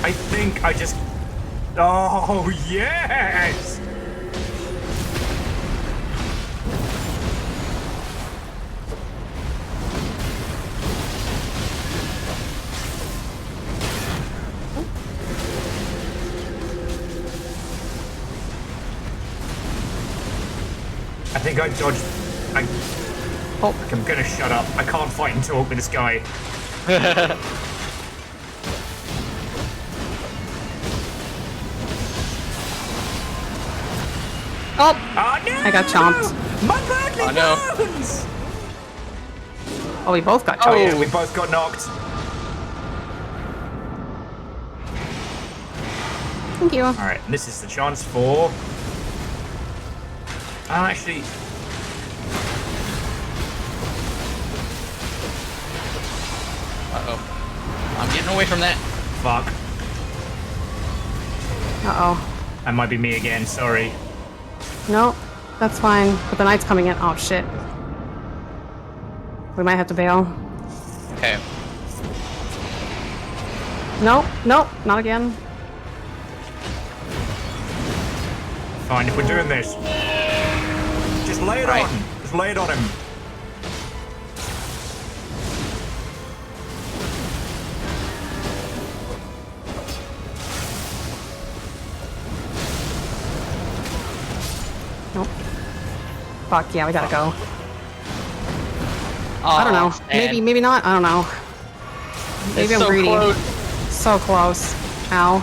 I think I just... Oh, yes! I think I dodged... I'm gonna shut up. I can't fight and talk with this guy. Oh! Oh, no! I got chomped. My badly Oh, no. bones! Oh, we both got Oh, chomped. yeah, we both got knocked. Thank you. Alright, and this is the chance for... actually... Uh-oh. I'm getting away from that. Fuck. Uh-oh. That might be me again, sorry. No, that's fine. But the knight's coming in. Oh, shit. We might have to bail. Okay. No, no, not again. Fine, if we're doing this. Just lay it on. Just lay it on him. Nope. Fuck, yeah, we gotta go. Oh, I don't know. man. Maybe not. I don't know. Maybe It's I'm so greedy. close. So close. Ow.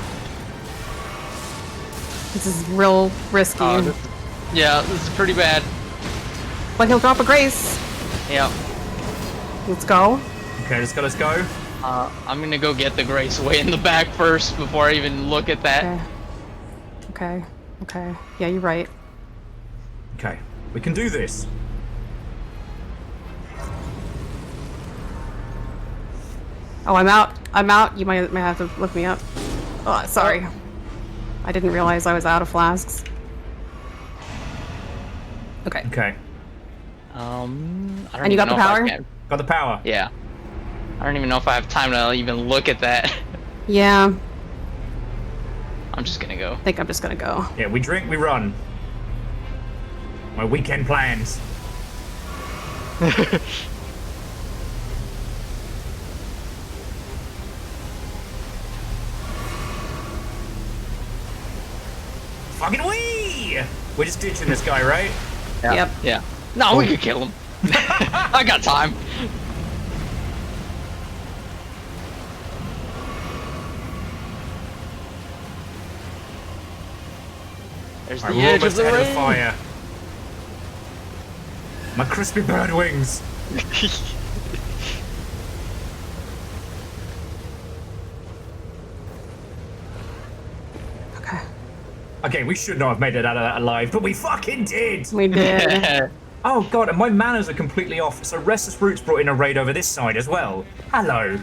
This is real risky. Yeah, this is pretty bad. But he'll drop a grace. Yeah. Let's go. Okay, let's go. I'm gonna go get the grace way in the back first before I even look at that. Okay. Okay. Yeah, you're right. Okay, we can do this. Oh, I'm out. I'm out. You might have to look me up. Oh, sorry. I didn't realize I was out of flasks. Okay. Okay. I don't And you got the even know if I power? can- Got the power. Yeah. I don't even know if I have time to even look at that. Yeah. I'm just gonna go. I think I'm just gonna go. Yeah, we drink, we run. My weekend plans. Fucking wee! We're just ditching this guy, right? Yeah. Yep. Yeah. No, we could kill him. I got time. There's the Alright, we're edge of almost the ahead of rain. fire. My crispy bird wings. Okay. Okay, we should not have made it out of that alive, but we fucking did! We did. Oh god, and my manners are completely off. So Restless Roots brought in a raid over this side as well. Hello.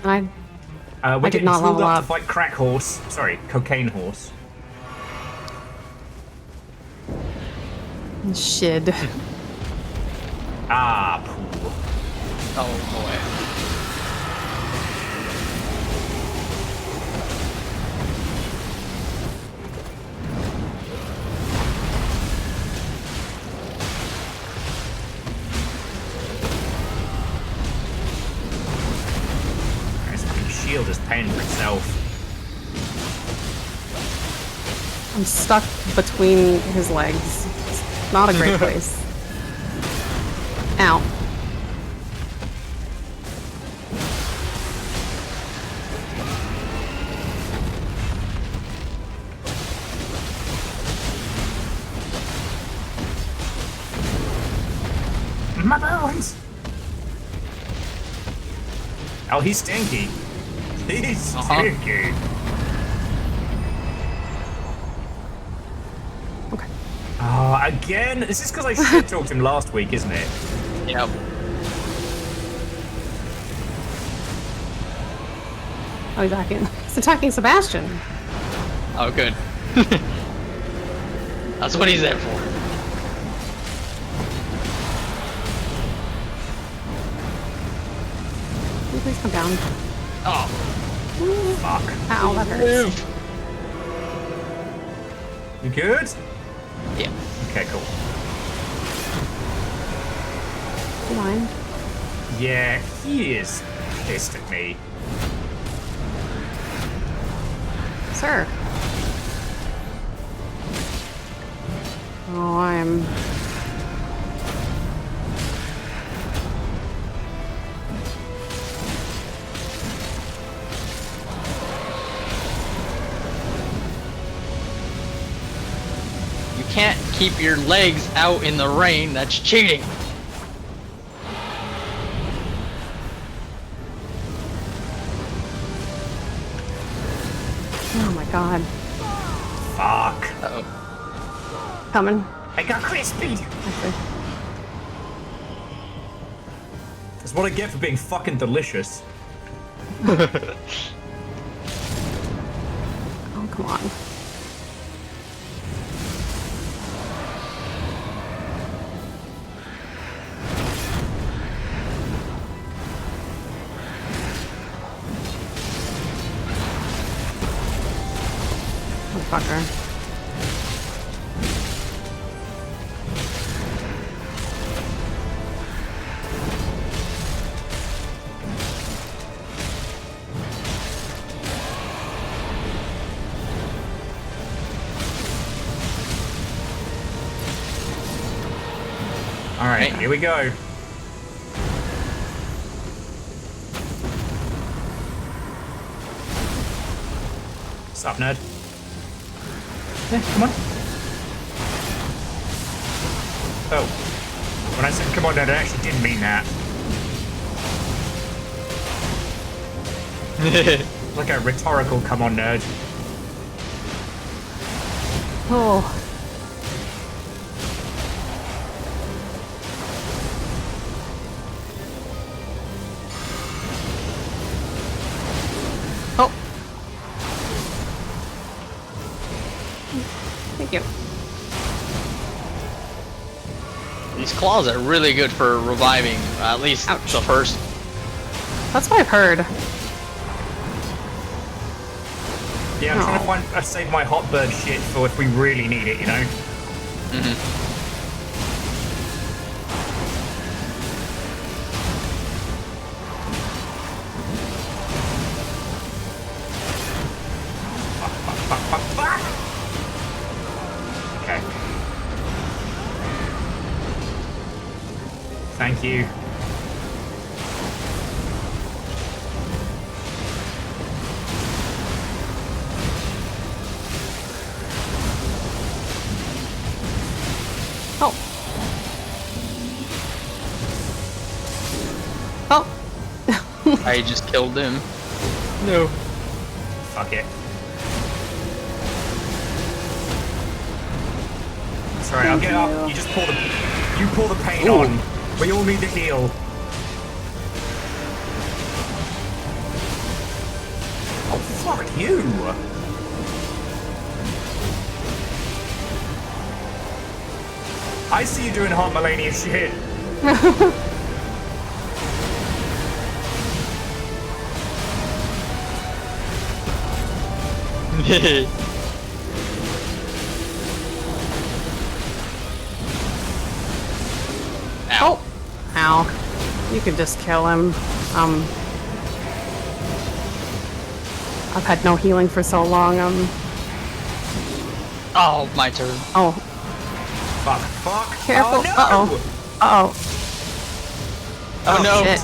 I We're did getting not tooled level up up. to fight Crack Horse. Sorry, Cocaine Horse. Shit. Ah, pool. Oh boy. His fucking shield is paying for itself. I'm stuck between his legs. It's not a great place. Ow. My bones! Oh, he's stinky. He's stinky. Okay. Oh, again? This is because I shit talked him last week, isn't it? Yep. Oh, he's attacking. He's attacking Sebastian. Oh, good. That's what he's there for. Can you please come down? Oh, Fuck. Ow, that hurts. You good? yeah. Okay, cool. Do you mind? Yeah, he is pissed at me. Sir. Oh, I'm... You can't keep your legs out in the rain. That's cheating. Oh my god. Fuck. Uh-oh. Coming. I got crispy. Okay. That's what I get for being fucking delicious. Oh, come on. Motherfucker. Alright, here we go. What's up, nerd? Yeah, come on. Oh. When I said come on, nerd, I actually didn't mean that. Like a rhetorical come on, nerd. Oh. Oh. Thank you. These claws are really good for reviving, at least Ouch. the first. That's what I've heard. Yeah, I'm trying to save my hot bird shit for if we really need it, you know? Mm-hmm. Fuck. Okay. Thank you. Oh. Oh. I just killed him. No. Fuck it. Sorry, I'll get up. You just You pour the pain Ooh. on. We all need to heal. Oh, fuck you. I see you doing hot Melania shit. Ow. Ow. You can just kill him. I've had no healing for so long. Oh, my turn. Oh, Fuck. careful. Oh, no. Uh-oh. Oh, no. Shit.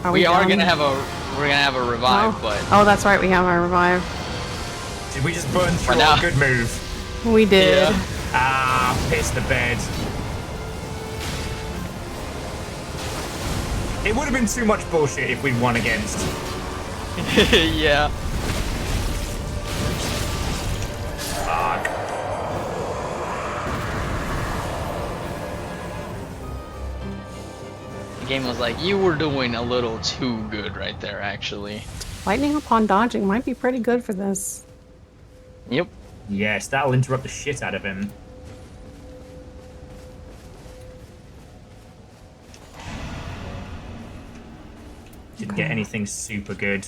Are We are done? gonna have a revive, Oh. but Oh, that's right. We have our revive. Did we just burn through now- our good move? We did. Yeah. Ah, piss the bed. It would have been too much bullshit if we'd won against. yeah. Fuck. The game was like, you were doing a little too good right there, actually. Lightning upon dodging might be pretty good for this. Yep. Yes, that'll interrupt the shit out of him. Didn't get anything super good.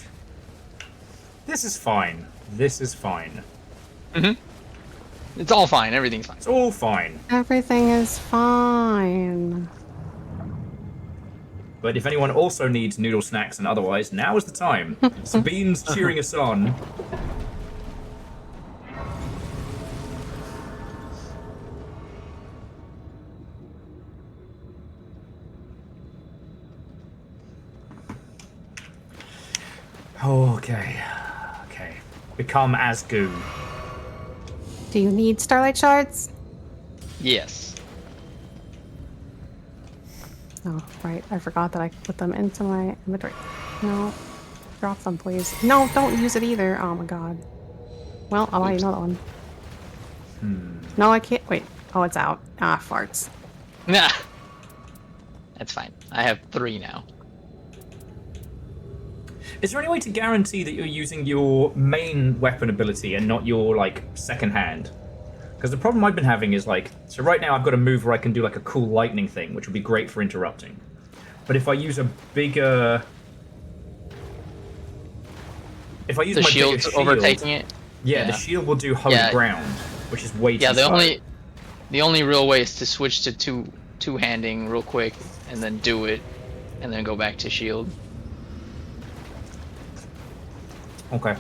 This is fine. This is fine. It's all fine. Everything's fine. It's all fine. Everything is fine. But if anyone also needs noodle snacks and otherwise, now is the time. Sabine's cheering us on. Okay. Okay. Become as goo. Do you need starlight shards? Yes. Oh, right. I forgot that I could put them into my inventory. No. Drop them, please. No, don't use it either. Oh my god. Well, I'll buy you another one. No, I can't. Wait. Oh, it's out. Ah, farts. Nah. That's fine. I have 3 now. Is there any way to guarantee that you're using your main weapon ability and not your, like, second hand? Because the problem I've been having is, like, so right now I've got a move where I can do, like, a cool lightning thing, which would be great for interrupting. But if I use a bigger... If I use The my bigger shield's shield... overtaking it. Yeah, the Yeah. shield will do holy Yeah. ground, which is way too Yeah, slow. the only real way is to switch to two-handing real quick and then do it and then go back to shield. Okay.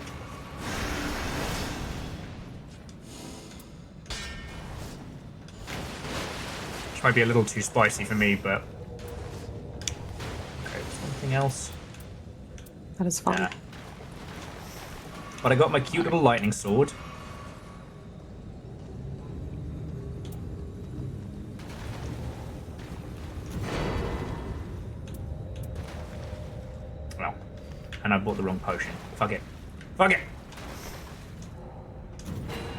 Which might be a little too spicy for me, but... Okay, something else? That is fine. Nah. But I got my cute little lightning sword. Well, and I bought the wrong potion. Fuck it. Fuck it!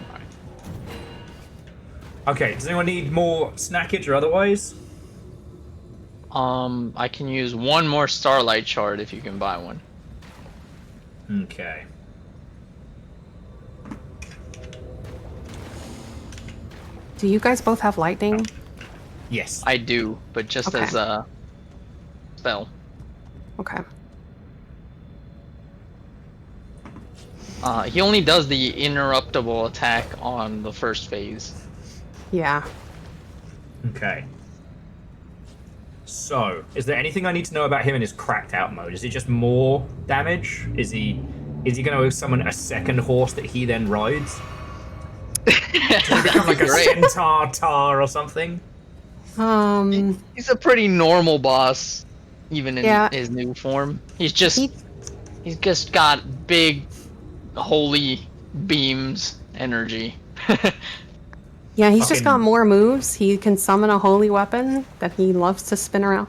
Alright. Okay, does anyone need more snackage or otherwise? I can use one more starlight shard if you can buy one. Okay. Do you guys both have lightning? Yes. I do, but just Okay. as a spell. Okay. He only does the interruptible attack on the first phase. Yeah. Okay. So, is there anything I need to know about him in his cracked out mode? Is it just more damage? Is he going to summon a second horse that he then rides? Does he become like a centaur tar or something? He's a pretty normal boss, even in Yeah. his new form. He's just He- he's just got big, holy beams energy. Yeah, he's just got Fucking- more moves. He can summon a holy weapon that he loves to spin around.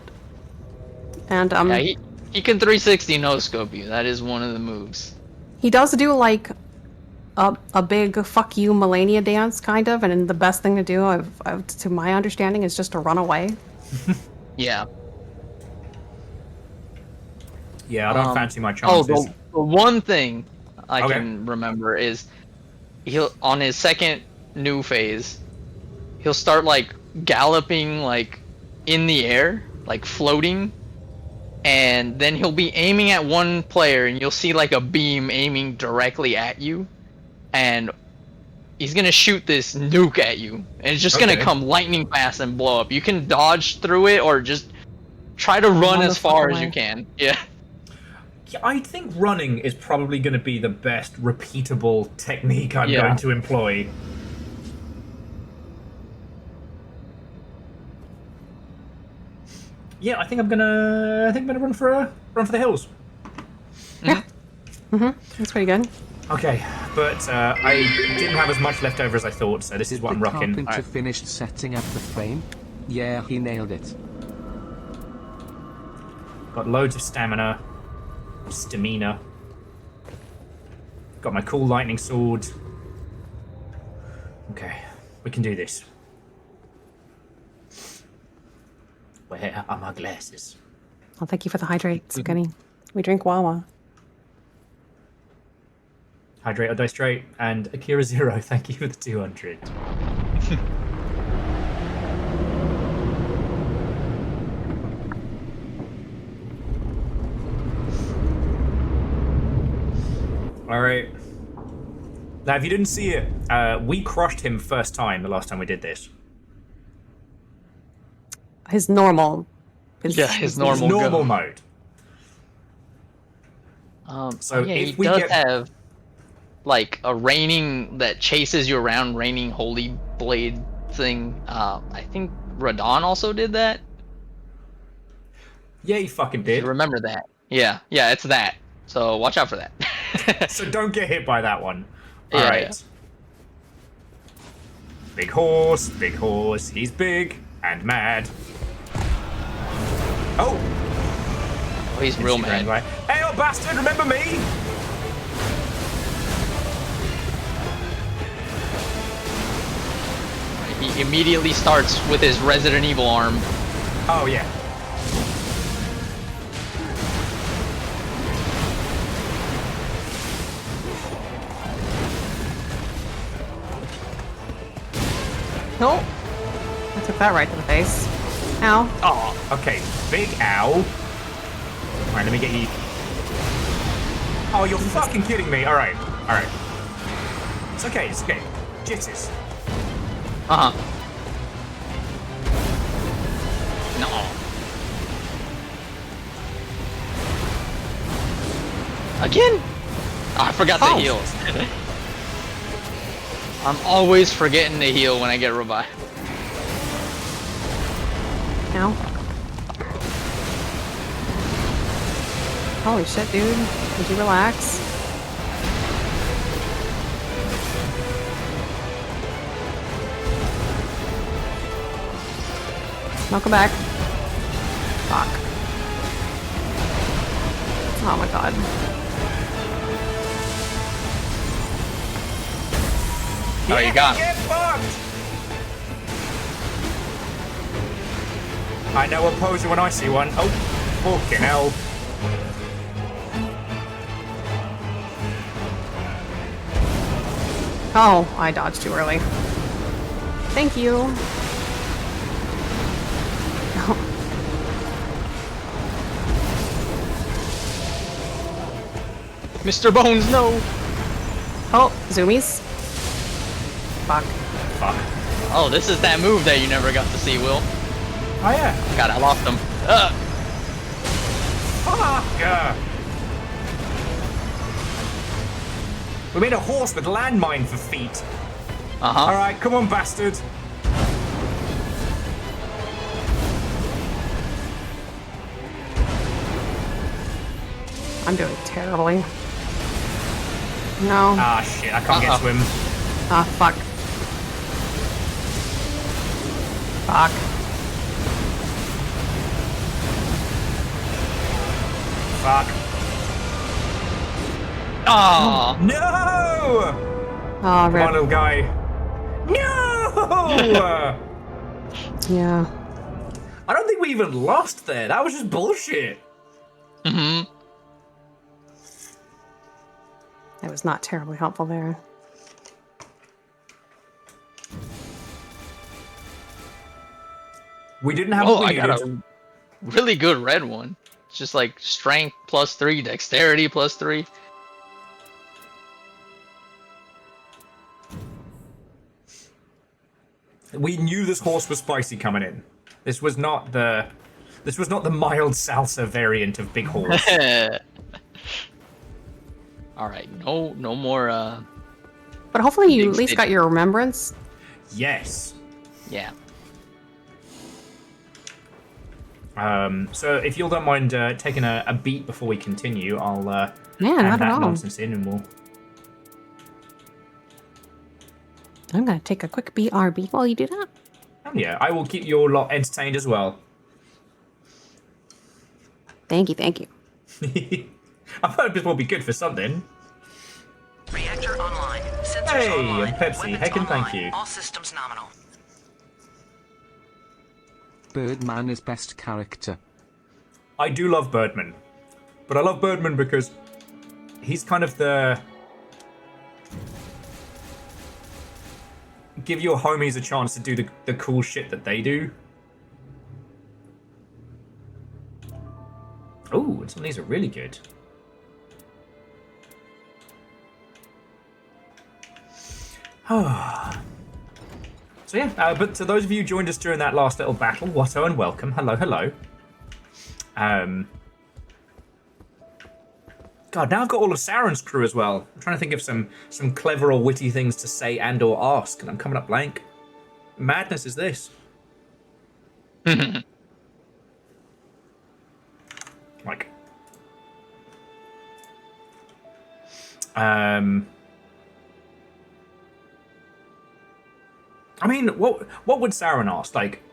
And Yeah, he can 360 no scope you. That is one of the moves. he does do like a big fuck you Melania dance kind of, and the best thing to do, to my understanding, is just to run away. Yeah. Yeah, I don't fancy my Oh, chances. the one thing I Okay. can remember is he'll on his second new phase, he'll start like galloping like in the air, like floating, and then he'll be aiming at one player, and you'll see like a beam aiming directly at you, and he's gonna shoot this nuke at you, and it's just gonna Okay. come lightning fast and blow up. You can dodge through it or just try to run Run as the fuck far as you away. can. Yeah. Yeah, I think running is probably going to be the best repeatable technique I'm Yeah. going to employ. Yeah, I think I'm gonna run for the hills. That's pretty good. Okay, but I didn't have as much left over as I thought, so this is Did what the I'm rocking. carpenter finished setting up the frame? Yeah, he nailed it. Got loads of stamina. Got my cool lightning sword. Okay, we can do this. Where are my glasses? Well, thank you for the hydrate, Spaghetti. We drink Wawa. Hydrate or die straight, and Akira Zero, thank you for the 200. Alright. Now, if you didn't see it, we crushed him first time the last time we did this. His normal. His His normal normal go. mode. So yeah, if he we does get- have like a raining that chases you around, raining holy blade thing. I think Radon also did that. Yeah, he fucking If did. you remember that? Yeah, it's that. So watch out for that. So don't get hit by that one. Yeah, Alright. yeah. Big horse, he's big and mad. Oh! Oh, he's real Instagram mad. guy. Hey, old bastard, remember me? He immediately starts with his Resident Evil arm. Oh, yeah. Nope. I took that right to the face. Ow. Oh, okay. Big ow. Alright, let me get you. Oh, you're fucking kidding me. Alright. It's okay. Jitters. Uh-huh. No. Again? Oh, I forgot to heal. I'm always forgetting to heal when I get revived. Ow. Holy shit, dude. Would you relax? Welcome back. Fuck. Oh my god. Oh, you got him. Get fucked! I know a poser when I see one. Oh, fucking hell. Oh, I dodged too early. Thank you. Mr. Bones, no! Oh, zoomies. Fuck. Oh, this is that move that you never got to see, Will. Oh, yeah. God, I lost him. Fuck! We made a horse with landmine for feet. Uh-huh. Alright, come on, bastard. I'm doing terribly. No. Ah, shit, I can't get to him. Ah, fuck. Fuck. Fuck. Aw. No! Oh, Come on, rip. little guy. No! Yeah. I don't think we even lost there. That was just bullshit. Mm-hmm. That was not terribly helpful there. We didn't have Oh, what we I got needed. a really good red one. It's just like strength +3, dexterity +3. We knew this horse was spicy coming in. This was not the mild salsa variant of big horse. All right, no more. But hopefully you Big at least got stage. your remembrance. Yes. Yeah. So if you all don't mind taking a beat before we continue, I'll Man, add not at that all. nonsense in and we'll... I'm gonna take a quick BRB while you do that. Oh yeah, I will keep you all lot entertained as well. Thank you, thank you. I thought this will be good for something. Reactor online. Sensors Hey, online. Pepsi, Weapons heck and thank online. you. All systems nominal. Birdman is best character. I do love Birdman. But I love Birdman because he's kind of the... Give your homies a chance to do the cool shit that they do. Ooh, and some of these are really good. So yeah, but to those of you who joined us during that last little battle, Watto and welcome. Hello, hello. God, now I've got all of Sauron's crew as well. I'm trying to think of some clever or witty things to say and or ask, and I'm coming up blank. Madness is this. Like, I mean, what would Sauron ask? Like,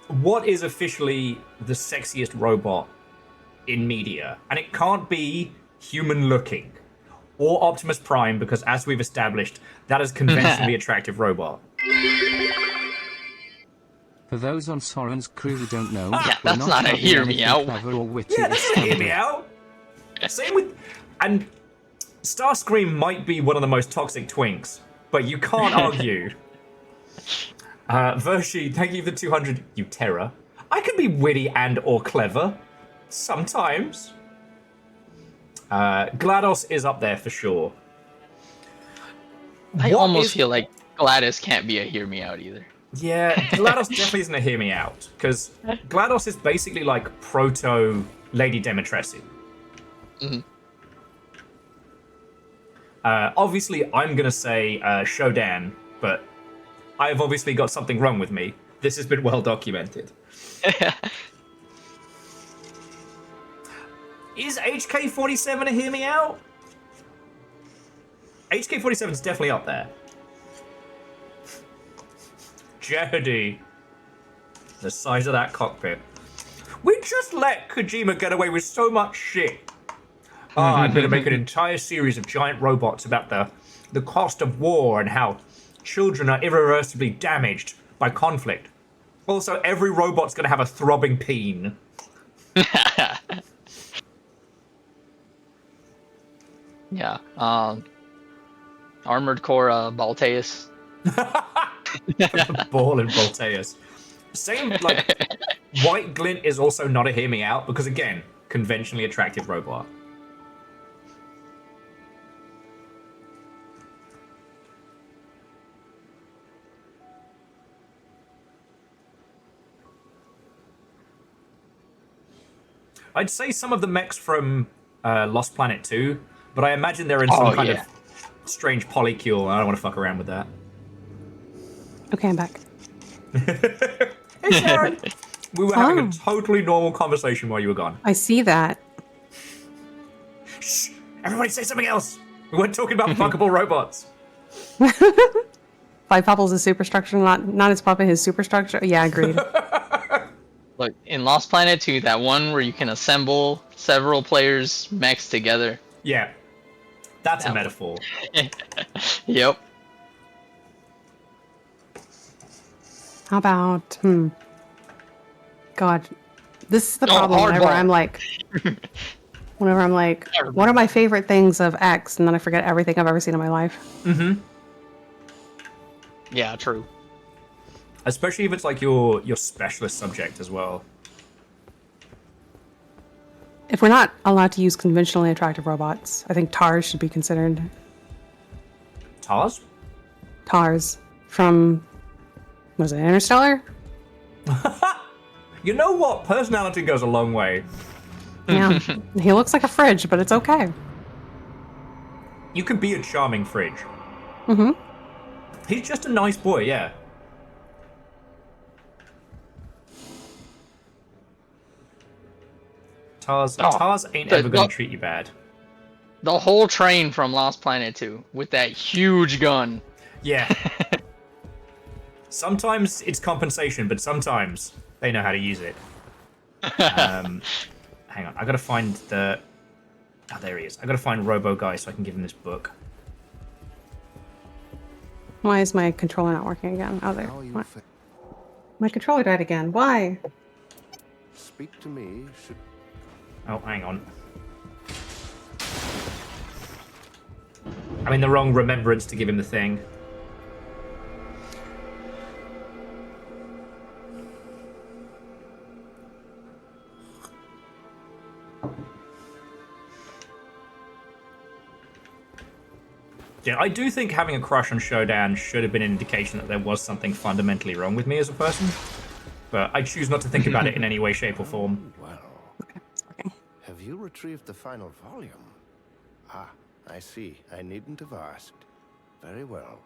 what is officially the sexiest robot in media? And it can't be human-looking or Optimus Prime, because as we've established, that is conventionally attractive robot. For those on Soren's crew who don't know, Yeah, we're that's not a having hear me anything out. clever or witty Yeah, this that's not hear me time. out. Same with, and Starscream might be one of the most toxic twinks, but you can't argue. Vershi, thank you for the 200. You terror. I can be witty and or clever. Sometimes. GLaDOS is up there for sure. I What almost is- feel like Gladys can't be a hear me out either. Yeah, GLaDOS definitely isn't a hear me out, because GLaDOS is basically like proto Lady Dimitrescu. Mhm. Obviously, I'm gonna say Shodan, but I've obviously got something wrong with me. This has been well documented. Is HK-47 a hear me out? HK-47 is definitely up there. Jeopardy. The size of that cockpit. We just let Kojima get away with so much shit. I'm going to make an entire series of giant robots about the cost of war and how children are irreversibly damaged by conflict. Also, every robot's going to have a throbbing peen. Yeah. Armored Core Balteus. Ball and Voltaeus. Same, like, White Glint is also not a hear me out because, again, conventionally attractive robot. I'd say some of the mechs from Lost Planet 2, but I imagine they're in some kind of strange polycule. I don't want to fuck around with that. Okay, I'm back. Hey, Sharon! We were having a totally normal conversation while you were gone. I see that. Shh! Everybody say something else! We weren't talking about fuckable robots. Five Popples is superstructure, not his puppet, his superstructure. Yeah, agreed. Look, in Lost Planet 2, that one where you can assemble several players' mechs together. Yeah. That's a metaphor. God, this is the Oh, problem whenever hardball. I'm like, what are my favorite things of X, and then I forget everything I've ever seen in my life. Mm-hmm. Yeah, true. Especially if it's like your specialist subject as well. If we're not allowed to use conventionally attractive robots, I think TARS should be considered. TARS? TARS from, was it Interstellar? You know what? Personality goes a long way. Yeah, he looks like a fridge, but it's okay. You could be a charming fridge. Mm-hmm. He's just a nice boy, yeah. TARS ain't ever gonna treat you bad. The whole train from Lost Planet 2 with that huge gun. Yeah. Sometimes it's compensation, but sometimes they know how to use it. Hang on, I gotta find the... Oh, there he is. I gotta find Robo Guy so I can give him this book. Why is my controller not working again? Oh, there. How you What? fa- My controller died again. Why? Speak to me should Oh, hang on. I'm in the wrong remembrance to give him the thing. Yeah, I do think having a crush on Shodan should have been an indication that there was something fundamentally wrong with me as a person. But I choose not to think about it in any way, shape, or form. well. Okay. Have you retrieved the final volume? Ah, I see. I needn't have asked. Very well.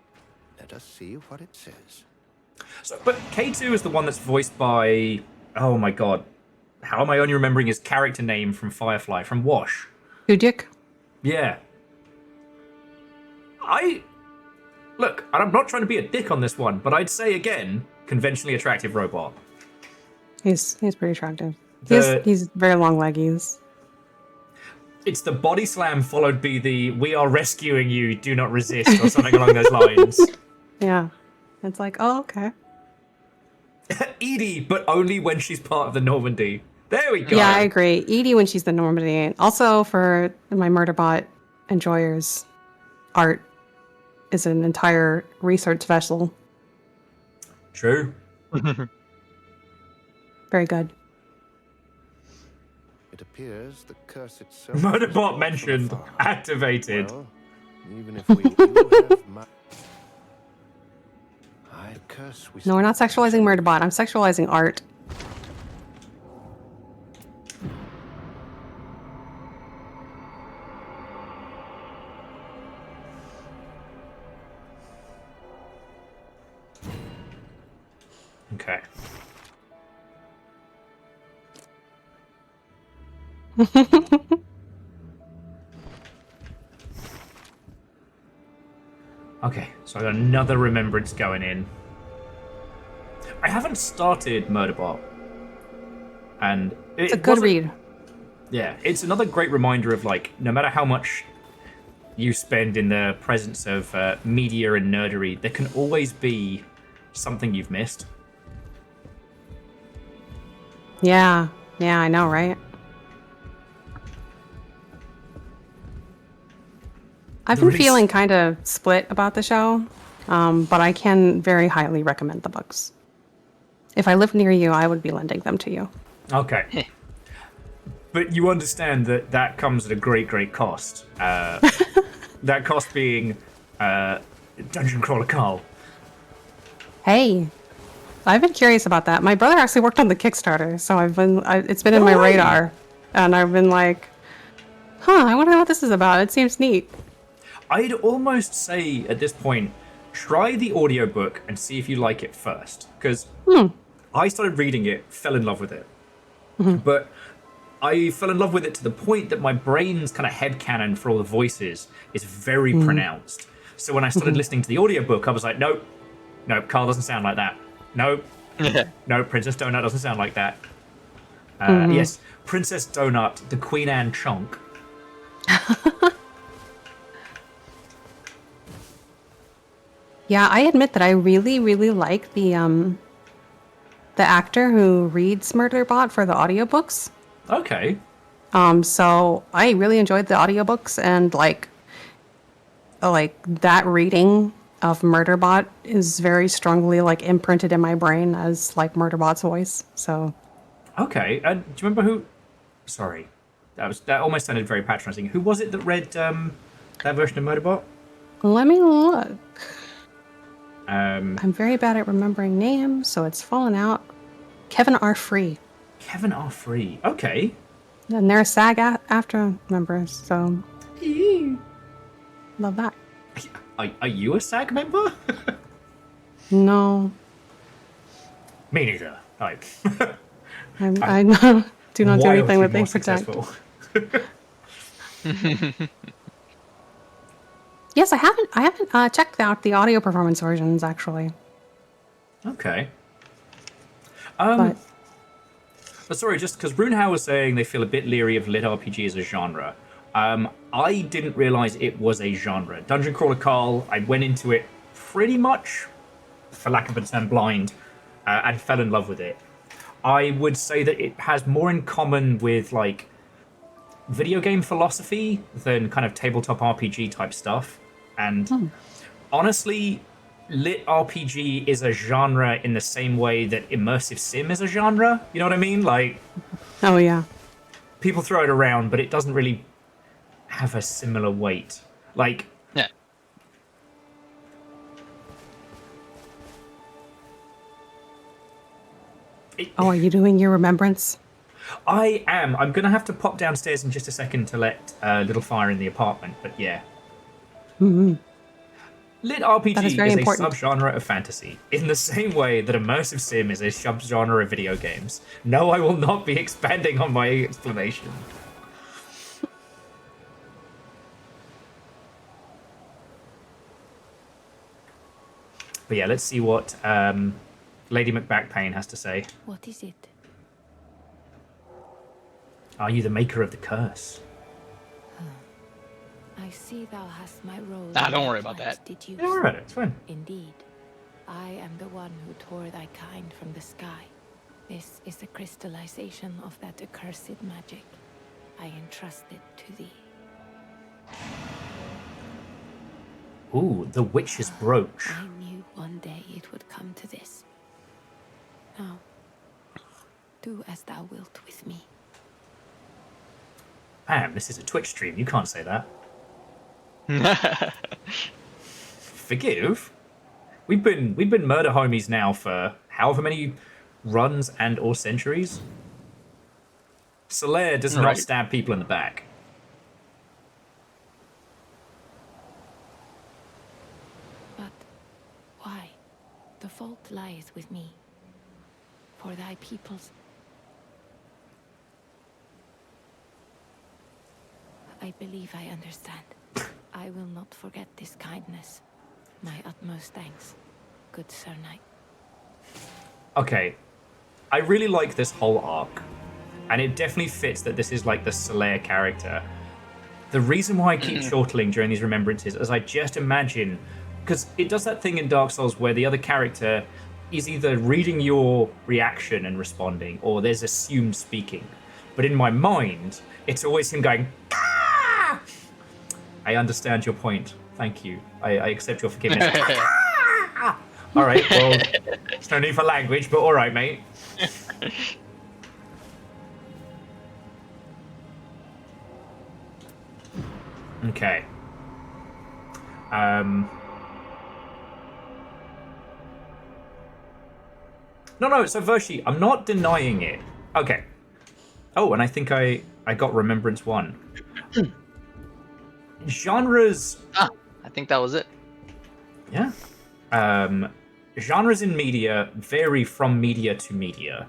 Let us see what it says. So, but K2 is the one that's voiced by... Oh my god. How am I only remembering his character name from Firefly, from Wash? Kujik? Yeah. Look, I'm not trying to be a dick on this one, but I'd say again, conventionally attractive robot. He's pretty attractive. The- He's very long leggies. It's the body slam followed by the "we are rescuing you, do not resist" or something along those lines. Yeah. It's like, oh, okay. Edie, but only when she's part of the Normandy. There we go. Yeah, I agree. Edie when she's the Normandy. Also, for my Murderbot enjoyers, art is an entire research vessel. True. Very good. It appears the curse itself. Murderbot mentioned. Activated. Well, even if we do have I curse we No, we're not sexualizing Murderbot. I'm sexualizing art. Okay. Okay, so I got another remembrance going in. I haven't started Murderbot. And It's a good read. Yeah, it's another great reminder of, like, no matter how much you spend in the presence of media and nerdery, there can always be something you've missed. Yeah. Yeah, I know, right? I've been Release- feeling kind of split about the show, but I can very highly recommend the books. If I lived near you, I would be lending them to you. Okay. But you understand that that comes at a great, great cost. That cost being Dungeon Crawler Carl. Hey, I've been curious about that. My brother actually worked on the Kickstarter, so it's been in my radar, and I've been like, huh, I wonder what this is about. It seems neat. I'd almost say at this point, try the audiobook and see if you like it first. Because I started reading it, fell in love with it. But I fell in love with it to the point that my brain's kind of headcanon for all the voices is very pronounced. So when I started listening to the audiobook, I was like, nope, Carl doesn't sound like that. Nope, no, Princess Donut doesn't sound like that. Yes, Princess Donut, the Queen Anne chunk. Yeah, I admit that I really, really like the the actor who reads Murderbot for the audiobooks. Okay. So I really enjoyed the audiobooks, and like that reading of Murderbot is very strongly like imprinted in my brain as like Murderbot's voice. So Okay. And do you remember who? Sorry, that almost sounded very patronizing. Who was it that read that version of Murderbot? let me look. Um, I'm very bad at remembering names, so it's fallen out. Kevin R. Free. Kevin R. Free. Okay. And they're a SAG-AFTRA members, so love that. Are you a SAG member? No, Me neither. I I do not do anything with more they protect. successful. Yes, I haven't checked out the audio performance versions actually. Okay. But But sorry, just because Runehow was saying they feel a bit leery of lit RPG as a genre. I didn't realize it was a genre. Dungeon Crawler Carl, I went into it pretty much, for lack of a term, blind, and fell in love with it. I would say that it has more in common with like video game philosophy than kind of tabletop RPG type stuff. And honestly, lit RPG is a genre in the same way that immersive sim is a genre. You know what I mean? Like, oh yeah, people throw it around, but it doesn't really have a similar weight. Like, Yeah. oh, are you doing your remembrance? I am. I'm gonna have to pop downstairs in just a second to let Little Fire in the apartment. But yeah. Lit RPG That is is very a important. subgenre of fantasy, in the same way that immersive sim is a subgenre of video games. No, I will not be expanding on my explanation. But yeah, let's see what Lady McBackpain has to say. What is it? Are you the maker of the curse? I see thou hast my role. Don't worry about that. Did you? Yeah, don't worry about it. It's fine. Indeed. I am the one who tore thy kind from the sky. This is the crystallization of that accursed magic. I entrust it to thee. Ooh, the witch's brooch. I knew one day it would come to this. Now, do as thou wilt with me. Pam, this is a Twitch stream. You can't say that. Forgive? We've been murder homies now for however many runs and or centuries. Solaire does not Right. stab people in the back. But why? The fault lies with me. For thy people's... I believe I understand. I will not forget this kindness. My utmost thanks, good Sir Knight. Okay, I really like this whole arc, and it definitely fits that this is like the Solaire character. The reason why I keep chortling during these remembrances is I just imagine, because it does that thing in Dark Souls where the other character is either reading your reaction and responding, or there's assumed speaking. But in my mind, it's always him going, "Ah!" I understand your point. Thank you. I accept your forgiveness. All right, well, there's no need for language, but all right, mate. Okay. No, so Vershi, I'm not denying it. Okay. Oh, and I think I got Remembrance 1. Genres... I think that was it. Yeah. Genres in media vary from media to media.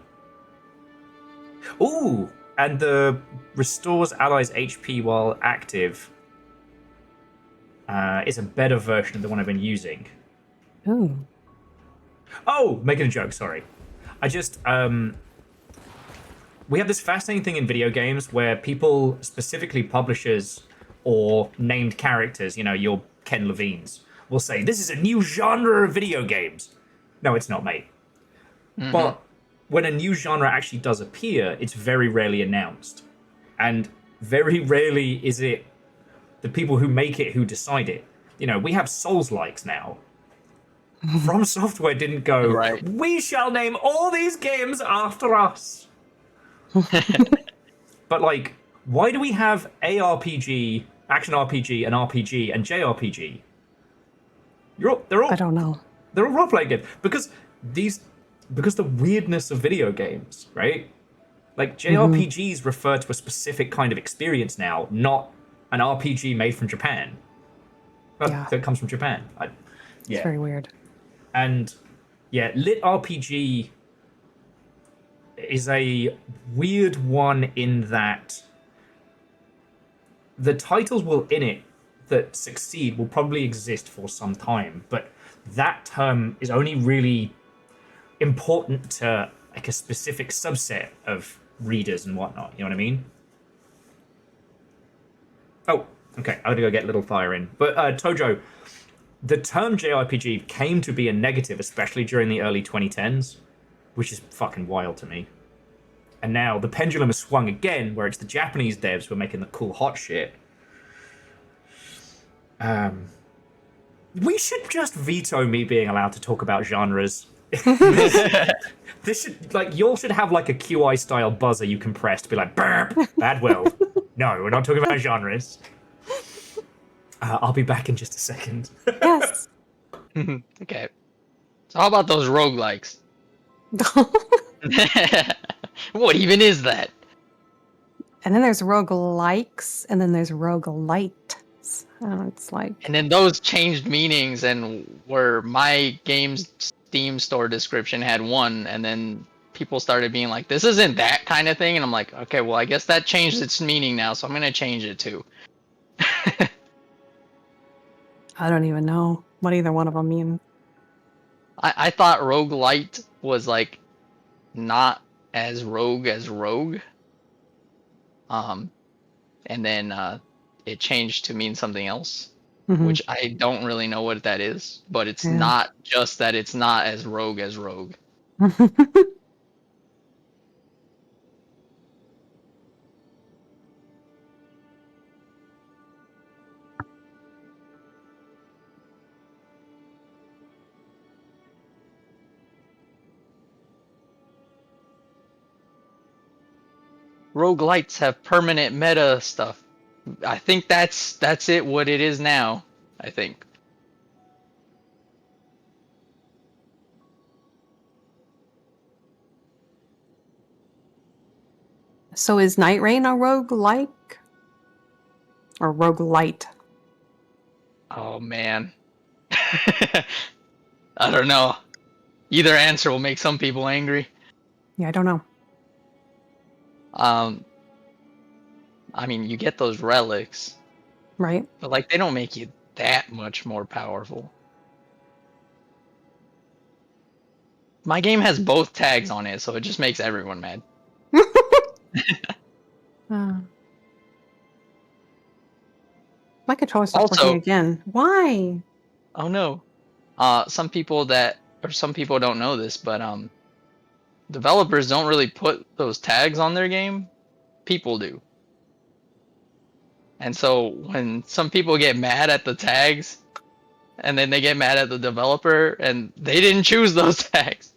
Ooh, and the restores allies HP while active is a better version of the one I've been using. Ooh. Oh, making a joke, sorry. I just, we have this fascinating thing in video games where people, specifically publishers or named characters, you know, your Ken Levines, will say, this is a new genre of video games. No, it's not, mate. But when a new genre actually does appear, it's very rarely announced. And very rarely is it the people who make it who decide it. You know, we have Souls-likes now. From Software didn't go, Right. we shall name all these games after us. But, like, why do we have ARPG, Action RPG, and RPG, and JRPG? They're all I don't know. They're all role-playing games. Because the weirdness of video games, right? Like, JRPGs refer to a specific kind of experience now, not an RPG made from Japan. Yeah. That comes from Japan. It's very weird. And yeah, lit RPG is a weird one in that the titles in it that succeed will probably exist for some time, but that term is only really important to like a specific subset of readers and whatnot. You know what I mean? Oh, okay. I gotta go get Little Fire in. But Tojo, the term JRPG came to be a negative, especially during the early 2010s, which is fucking wild to me. And now the pendulum has swung again, where it's the Japanese devs who are making the cool hot shit. We should just veto me being allowed to talk about genres. This should, like, y'all should have like a QI style buzzer you can press to be like, burp, bad world. No, we're not talking about genres. I'll be back in just a second. Yes. Okay. So how about those roguelikes? What even is that? And then there's roguelikes, and then there's roguelites. It's like... And then those changed meanings, and where my game's Steam store description had one, and then people started being like, this isn't that kind of thing, and I'm like, okay, well, I guess that changed its meaning now, so I'm gonna change it too. I don't even know what either one of them mean. I thought roguelite was like not as rogue as rogue. And then it changed to mean something else, which I don't really know what that is, but it's not just that it's not as rogue as rogue. Roguelites have permanent meta stuff. I think that's it. What it is now, I think. So is Nightreign a roguelike? Or roguelite? Oh man, I don't know. Either answer will make some people angry. Yeah, I don't know. I mean, you get those relics, Right? but like they don't make you that much more powerful. My game has both tags on it, so it just makes everyone mad. My controller stopped working again. Why? Oh no. Some people don't know this, but developers don't really put those tags on their game. People do. And so when some people get mad at the tags, and then they get mad at the developer, and they didn't choose those tags.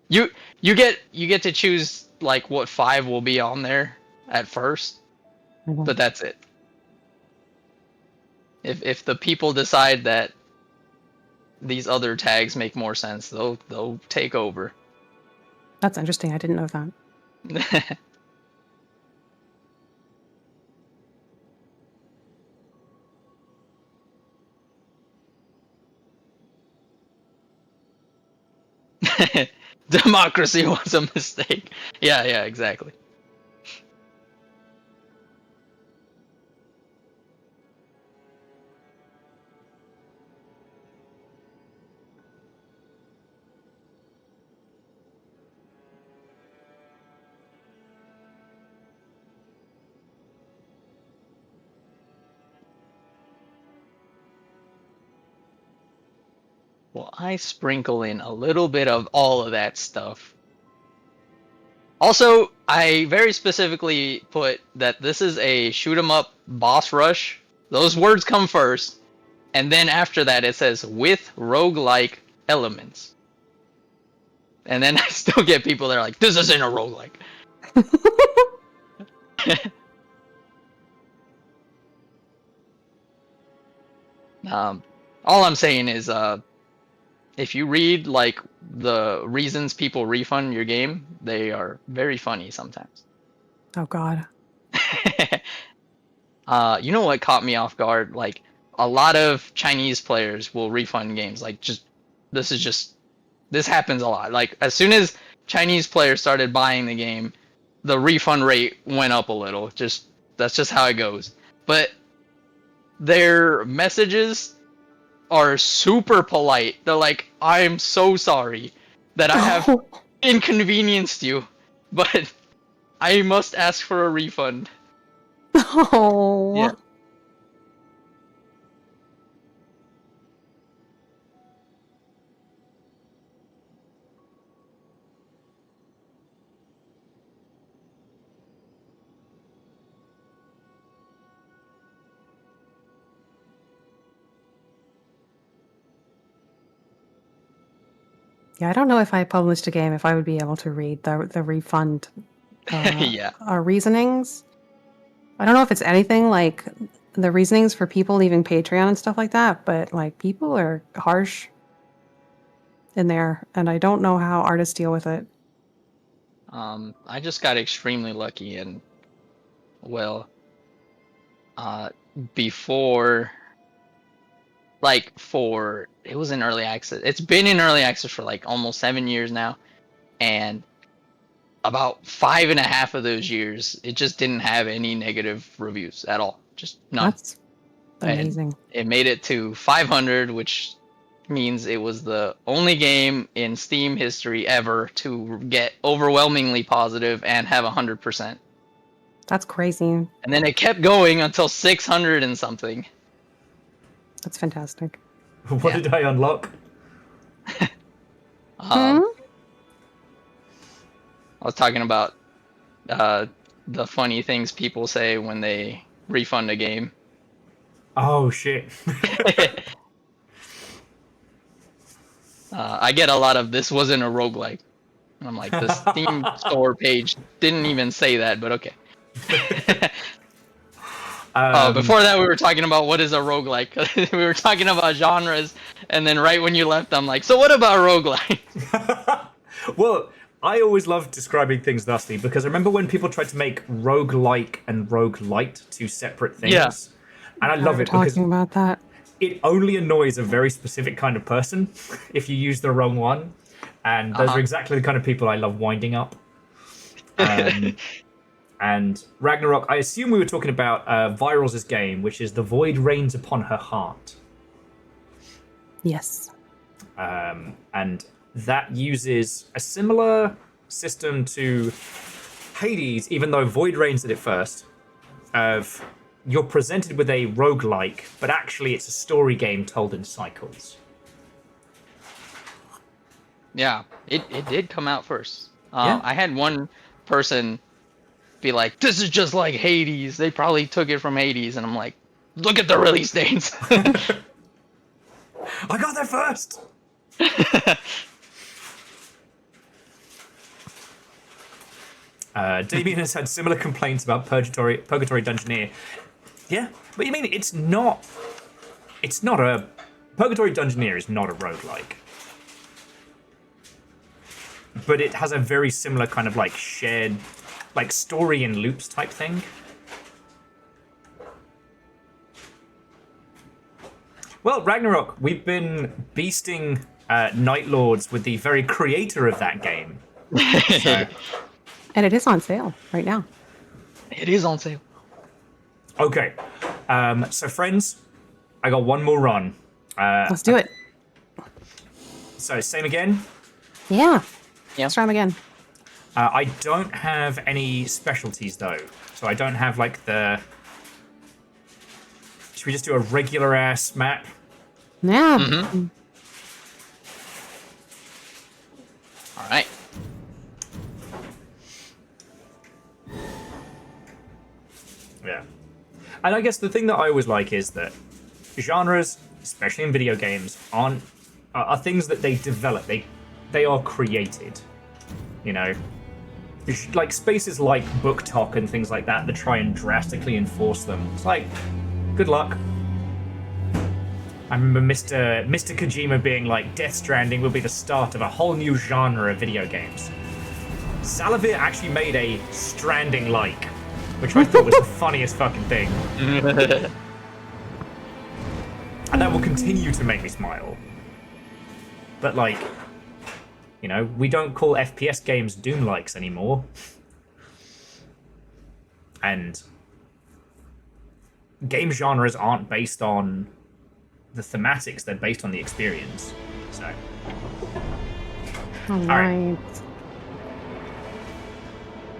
You get to choose like what 5 will be on there at first, but that's it. If the people decide that these other tags make more sense, they'll take over. That's interesting. I didn't know that. Democracy was a mistake. Yeah, exactly. Well, I sprinkle in a little bit of all of that stuff Also, I very specifically put that this is a shoot 'em up boss rush. Those words come first, and then after that it says with roguelike elements. And then I still get people that are like, this isn't a roguelike. All I'm saying is, if you read like the reasons people refund your game, they are very funny sometimes. Oh God. You know what caught me off guard? Like a lot of Chinese players will refund games. Like this happens a lot. Like as soon as Chinese players started buying the game, the refund rate went up a little. That's just how it goes. But their messages are super polite. They're like, "I'm so sorry that I have inconvenienced you, but I must ask for a refund." Oh. Yeah. Yeah, I don't know if I published a game if I would be able to read the refund Yeah. reasonings. I don't know if it's anything like the reasonings for people leaving Patreon and stuff like that, but like people are harsh in there, and I don't know how artists deal with it. I just got extremely lucky, and well, before, like it was in early access. It's been in early access for like almost 7 years now, and about 5.5 of those years, it just didn't have any negative reviews at all, just none. That's amazing. And it made it to 500, which means it was the only game in Steam history ever to get overwhelmingly positive and have 100%. That's crazy. And then it kept going until 600 and something. That's fantastic. What did I unlock? I was talking about the funny things people say when they refund a game. Oh shit. I get a lot of "this wasn't a roguelike." And I'm like, the Steam store page didn't even say that, but okay. Before that, we were talking about what is a roguelike. We were talking about genres, and then right when you left, I'm like, so what about roguelike? Well, I always love describing things thusly because I remember when people tried to make roguelike and roguelite two separate things. Yeah. And I love it because talking about that. it only annoys a very specific kind of person if you use the wrong one. And those are exactly the kind of people I love winding up. And Ragnarok, I assume we were talking about Virals' game, which is The Void Rains Upon Her Heart. Yes. And that uses a similar system to Hades, even though Void Rains did it first. Of you're presented with a roguelike, but actually it's a story game told in cycles. Yeah, it did come out first. Yeah. I had one person be like, "This is just like Hades. They probably took it from Hades," and I'm like, "Look at the release dates." I got there first. Damien has had similar complaints about Purgatory Dungeoneer. Yeah, but you mean it's not a Purgatory Dungeoneer is not a roguelike. But it has a very similar kind of like shared like story in loops type thing. Well, Ragnarok, we've been beasting Night Lords with the very creator of that game. So. And it is on sale right now. It is on sale. Okay, so friends, I got one more run. Let's do it. So same again? Yeah. Let's try them again. I don't have any specialties though, so I don't have like the... Should we just do a regular ass map? Yeah. Mm-hmm. All right. And I guess the thing that I always like is that genres, especially in video games, are things that they develop. They are created. You know, like spaces like Book Talk and things like that try and drastically enforce them. It's like, good luck. I remember Mr. Kojima being like, Death Stranding will be the start of a whole new genre of video games. Salavir actually made a Stranding-like, which I thought was the funniest fucking thing. And that will continue to make me smile. But like, you know, we don't call FPS games Doom-likes anymore. And game genres aren't based on the thematics, they're based on the experience. So. Alright.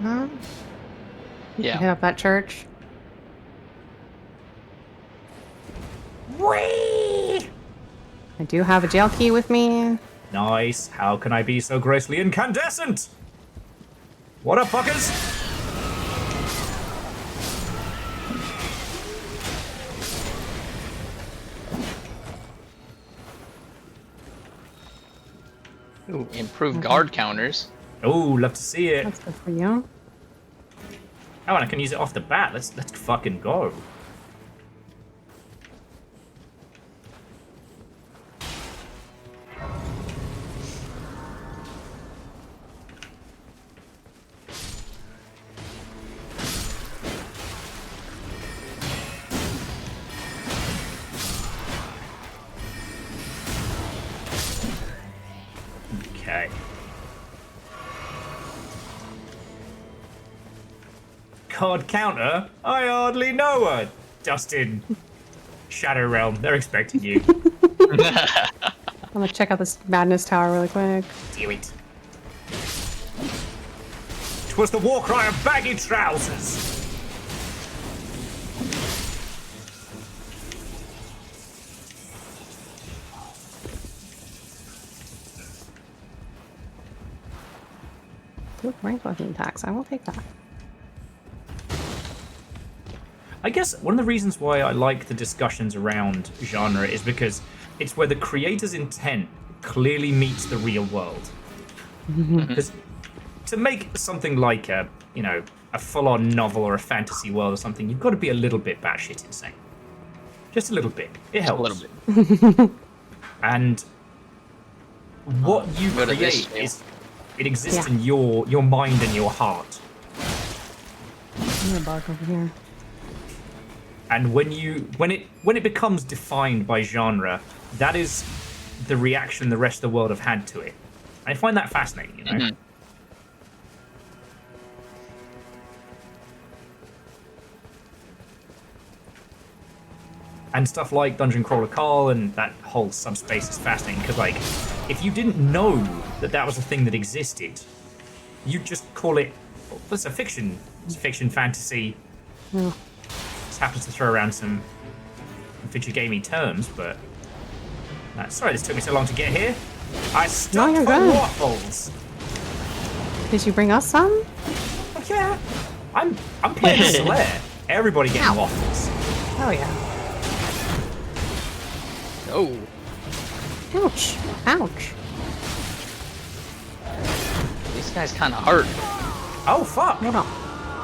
Huh? Yeah. Hit up that church. Whee! I do have a jail key with me. Nice. How can I be so gracefully incandescent? What up, fuckers? Ooh, improved guard counters. Oh, love to see it. That's good for you. Oh, and I can use it off the bat. Let's fucking go. Okay. Card counter? I hardly know her. Dustin. Shadow Realm, they're expecting you. I'm gonna check out this Madness Tower really quick. Do it. 'Twas the war cry of baggy trousers. Ooh, range weapon attacks. I will take that. I guess one of the reasons why I like the discussions around genre is because it's where the creator's intent clearly meets the real world. Because to make something like a full-on novel or a fantasy world or something, you've got to be a little bit batshit insane. Just a little bit. It helps. A little bit. And what you create is it exists in your mind and your heart. I'm gonna bark over here. And when it becomes defined by genre, that is the reaction the rest of the world have had to it. I find that fascinating, you know. Mm-hmm. And stuff like Dungeon Crawler Carl and that whole subspace is fascinating because, like, if you didn't know that that was a thing that existed, you'd just call it, well, it's a fiction. It's a fiction fantasy. Yeah. Just happens to throw around some video gamey terms, but sorry this took me so long to get here. I stopped for waffles. Did you bring us some? Yeah. I'm playing Slayer. Everybody getting waffles. Oh yeah. Oh. Ouch. Ouch. This guy's kind of hurt. Oh, fuck. Hold on.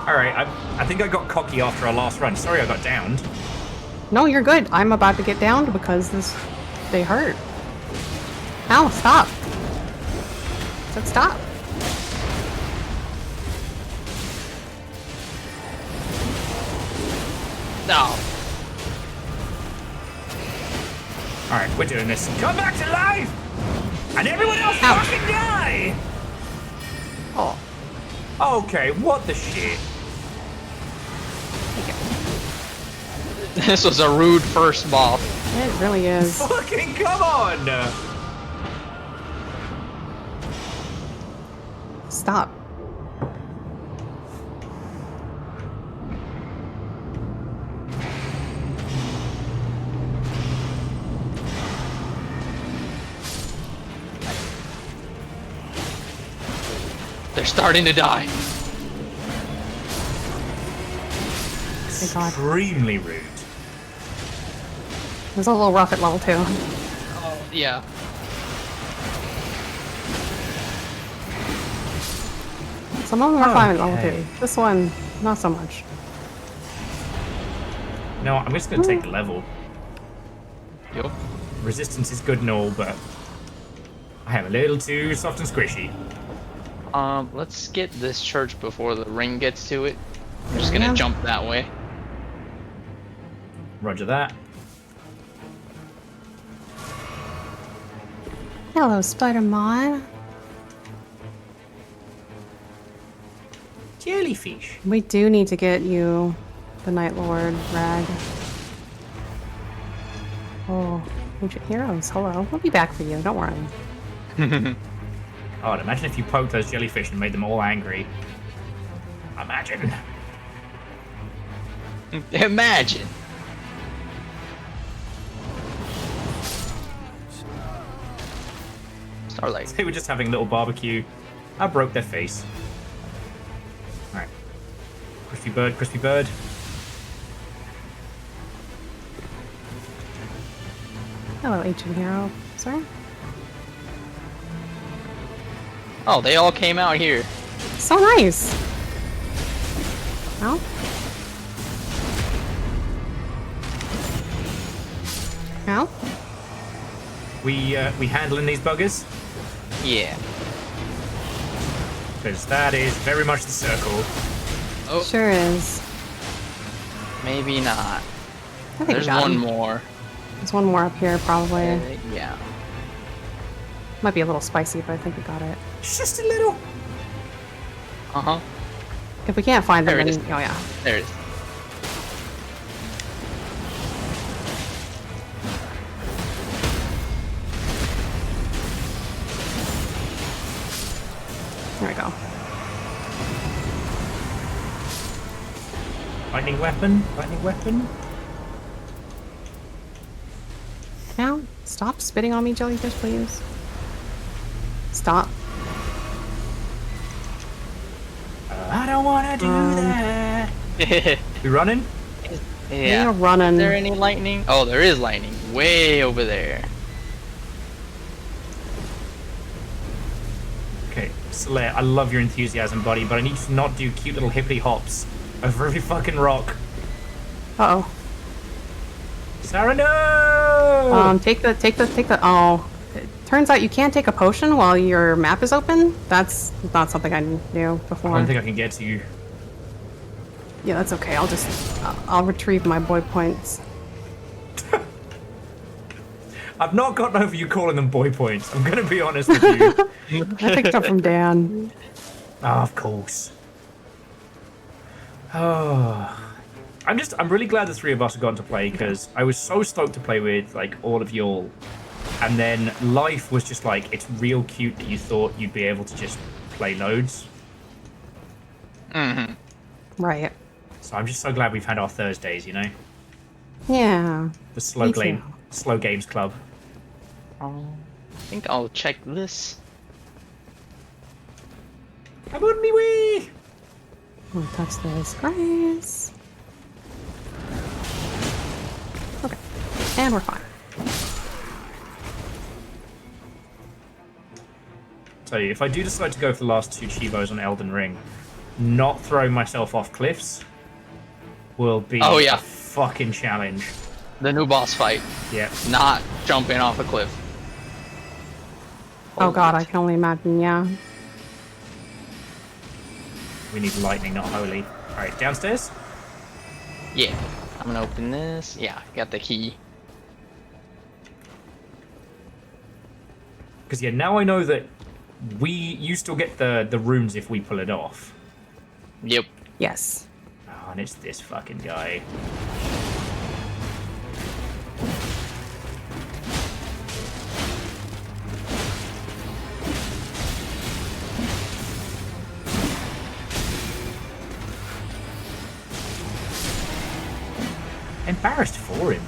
Alright, I think I got cocky after our last run. Sorry I got downed. No, you're good. I'm about to get downed because they hurt. Ow, stop. I said stop. No. Alright, we're doing this. Come back to life! And everyone else fucking die! Oh. Okay, what the shit? This was a rude first boss. It really is. Fucking come on! Stop. They're starting to die. Thank God. extremely rude. It was a little rough at level 2. Oh, yeah. Some of them are fine at level Okay. 2. This one, not so much. No, I'm just gonna take the level. Yup. Resistance is good and all, but I am a little too soft and squishy. Let's get this church before the ring gets to it. I'm just gonna Yeah. jump that way. Roger that. Hello, Spider-Man. Jellyfish. We do need to get you the Night Lord rag. Oh, ancient heroes. Hello. We'll be back for you. Don't worry. Oh, imagine if you poked those jellyfish and made them all angry. Imagine. Imagine. Starlight. They were just having a little barbecue. I broke their face. Alright. Crispy bird, crispy bird. Hello, ancient hero. Sorry. Oh, they all came out here. So nice. No? No? We handling these buggers? Yeah. Because that is very much the circle. Oh, Sure is. maybe not. I think There's we got one him. more. There's one more up here, probably. Yeah. Might be a little spicy, but I think we got it. Just a little. Uh-huh. If we can't find them, There it then... is. Oh, yeah. There it is. There we go. Lightning weapon, lightning weapon. Now, stop spitting on me, jellyfish, please. Stop. I don't want to do that. We running? Yeah. You're running. Is there any lightning? Oh, there is lightning. Way over there. Okay, Slayer, I love your enthusiasm, buddy, but I need you to not do cute little hippity hops over every fucking rock. Uh-oh. Sarah, no! Take the, oh. It turns out you can't take a potion while your map is open? That's not something I knew before. I don't think I can get to you. Yeah, that's okay. I'll retrieve my boy points. I've not gotten over you calling them boy points. I'm gonna be honest with you. I picked up from Dan. Ah, of course. Oh. I'm really glad the three of us have gotten to play, because I was so stoked to play with, like, all of y'all. And then life was just like, it's real cute that you thought you'd be able to just play loads. Mm-hmm. Right. So I'm just so glad we've had our Thursdays, you know? Yeah. The slow games club. I think I'll check this. I'm on me way! Don't touch this grace. Okay. And we're fine. So if I do decide to go for the last two Chivos on Elden Ring, not throwing myself off cliffs will be a fucking challenge. The new boss fight. Yeah. Not jumping off a cliff. Oh god, I can only imagine, yeah. We need lightning, not holy. Alright, downstairs? Yeah. I'm gonna open this. Yeah, got the key. Because yeah, now I know that you still get the runes if we pull it off. Yep. Yes. Oh, and it's this fucking guy. Embarrassed for him.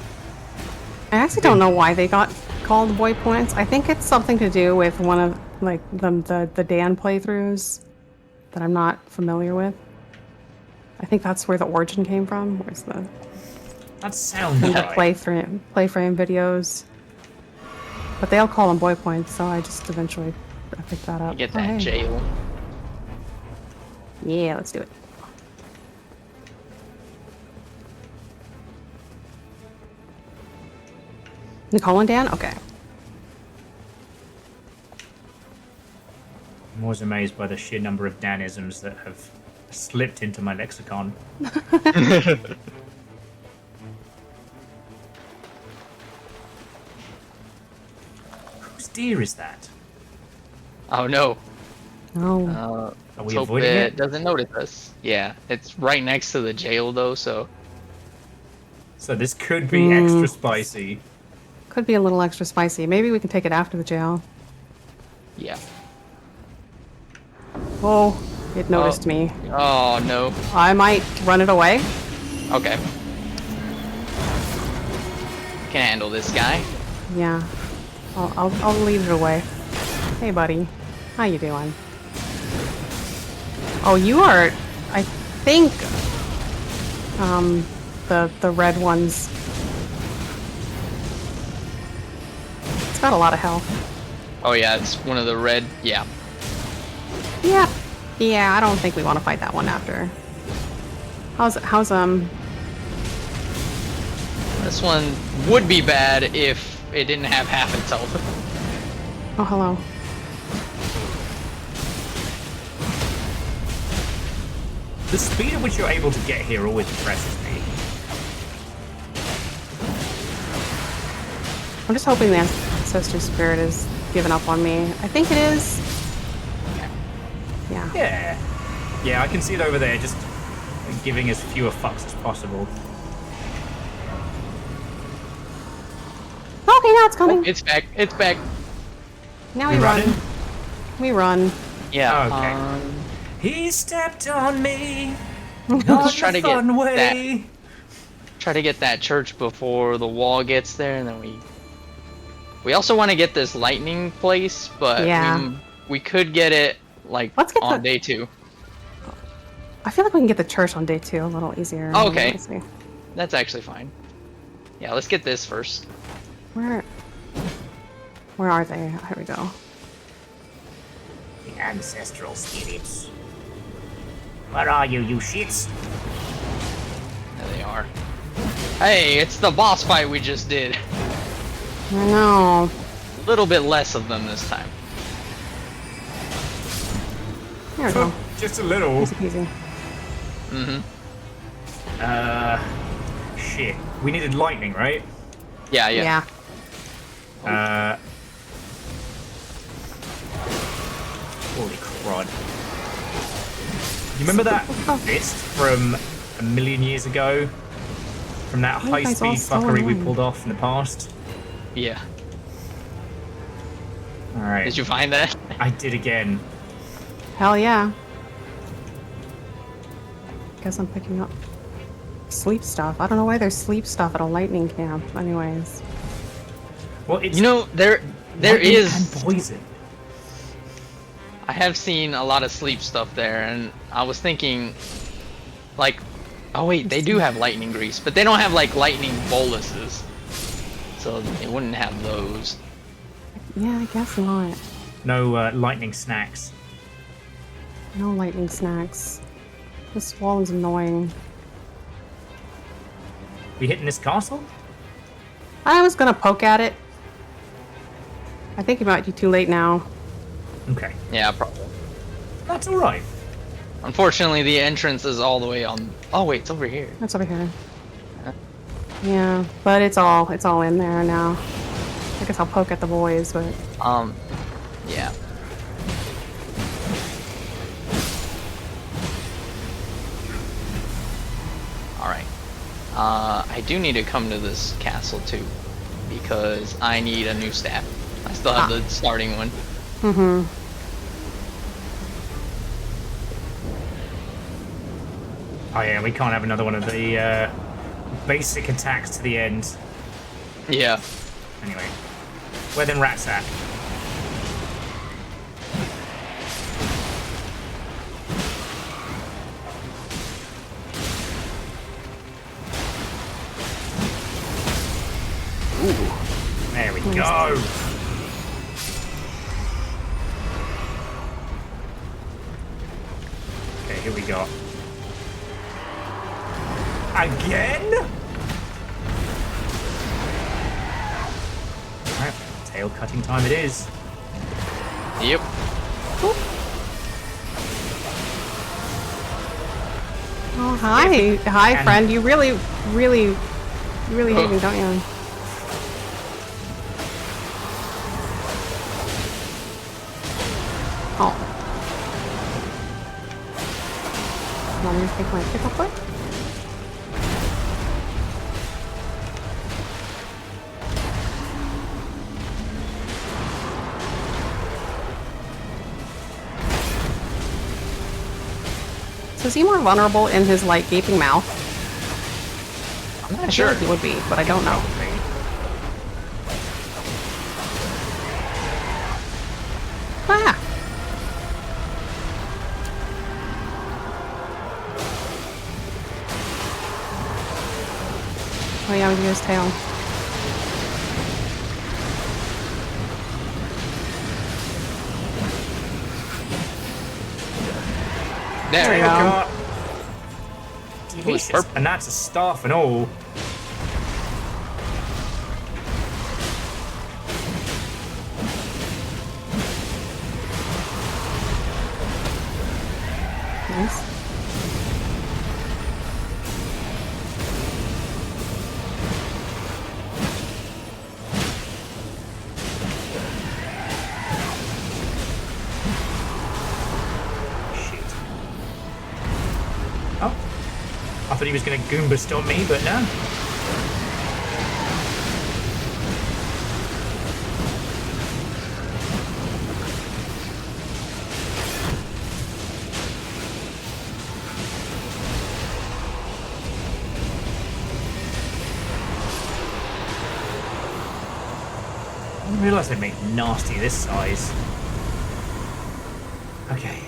I actually don't know why they got called boy points. I think it's something to do with one of like the Dan playthroughs that I'm not familiar with. I think that's where the origin came from. Where's the That sounds the right. playframe videos? But they all call them boy points, so I just eventually picked that up. Get Oh, that hey. jail. Yeah, let's do it. Nicole and Dan? Okay. I'm always amazed by the sheer number of Danisms that have slipped into my lexicon. Whose deer is that? Oh no. Oh. Are Let's we hope avoiding it it? doesn't notice us. Yeah, it's right next to the jail though, so So this could be extra spicy. Could be a little extra spicy. Maybe we can take it after the jail. yeah. Oh, it noticed me. Oh no. I might run it away. Okay. Can handle this guy. Yeah. I'll lead it away. Hey, buddy. How you doing? Oh, you are, I think, the red ones. It's got a lot of health. Oh yeah, it's one of the red. Yeah. Yeah. Yeah, I don't think we want to fight that one after. How's This one would be bad if it didn't have half its health. oh, hello. The speed at which you're able to get here always impresses me. I'm just hoping the ancestor spirit has given up on me. I think it is. Yeah. Yeah. Yeah, I can see it over there, just giving as fewer fucks as possible. Okay, now it's coming. It's back. It's back. Now we You run. running? We run. Yeah. Okay. He stepped on me. Let's Not try in to a get fun way. Try to get that church before the wall gets there, and then we also want to get this lightning place, but Yeah. we could get it like Let's get on the- day 2. I feel like we can get the church on day 2 a little easier. Oh, okay. Let me see. That's actually fine. Yeah, let's get this first. Where are they? Here we go. The ancestral spirits. Where are you, you shits? There they are. Hey, it's the boss fight we just did. I know. A little bit less of them this time. Here we go. Just a little. Easy peasy. Mm-hmm. Shit. We needed lightning, right? Yeah, yeah. Holy crud. You remember that fist from a million years ago? From that You guys all high-speed so fuckery we annoying. pulled off in the past? Yeah. Alright. Did you find that? I did again. Hell yeah. Guess I'm picking up sleep stuff. I don't know why there's sleep stuff at a lightning camp. Anyways. Well, it's You know, there lightning is. and poison. I have seen a lot of sleep stuff there, and I was thinking, like, oh wait, they do have lightning grease, but they don't have like lightning boluses, so they wouldn't have those. Yeah, I guess not. No lightning snacks. No lightning snacks. This wall is annoying. We hitting this castle? I was gonna poke at it. I think it might be too late now. Okay. Yeah, probably. That's alright. Unfortunately, the entrance is all the way on. Oh wait, it's over here. That's over here. Yeah, but it's all in there now. I guess I'll poke at the boys, but Yeah. All right. I do need to come to this castle too, because I need a new staff. I still have the starting one. mm-hmm. Oh yeah, we can't have another one of the basic attacks to the end. Yeah. Anyway. Where then rats at? Ooh, there we go. Okay, here we go. Again? Alright, tail cutting time it is. Yep. Oh, hi. Hi, friend. You really hate me, don't you? Oh. Want me to take my pickle foot? So is he more vulnerable in his, like, gaping mouth? I'm not I feel sure. like he would be, but I don't know. Ah! Oh yeah, with his tail. There we go. Jesus. And that's a staff and all. Nice. Oh. I thought he was going to Goomba stomp me, but no. I didn't realise they make nasty this size. Okay.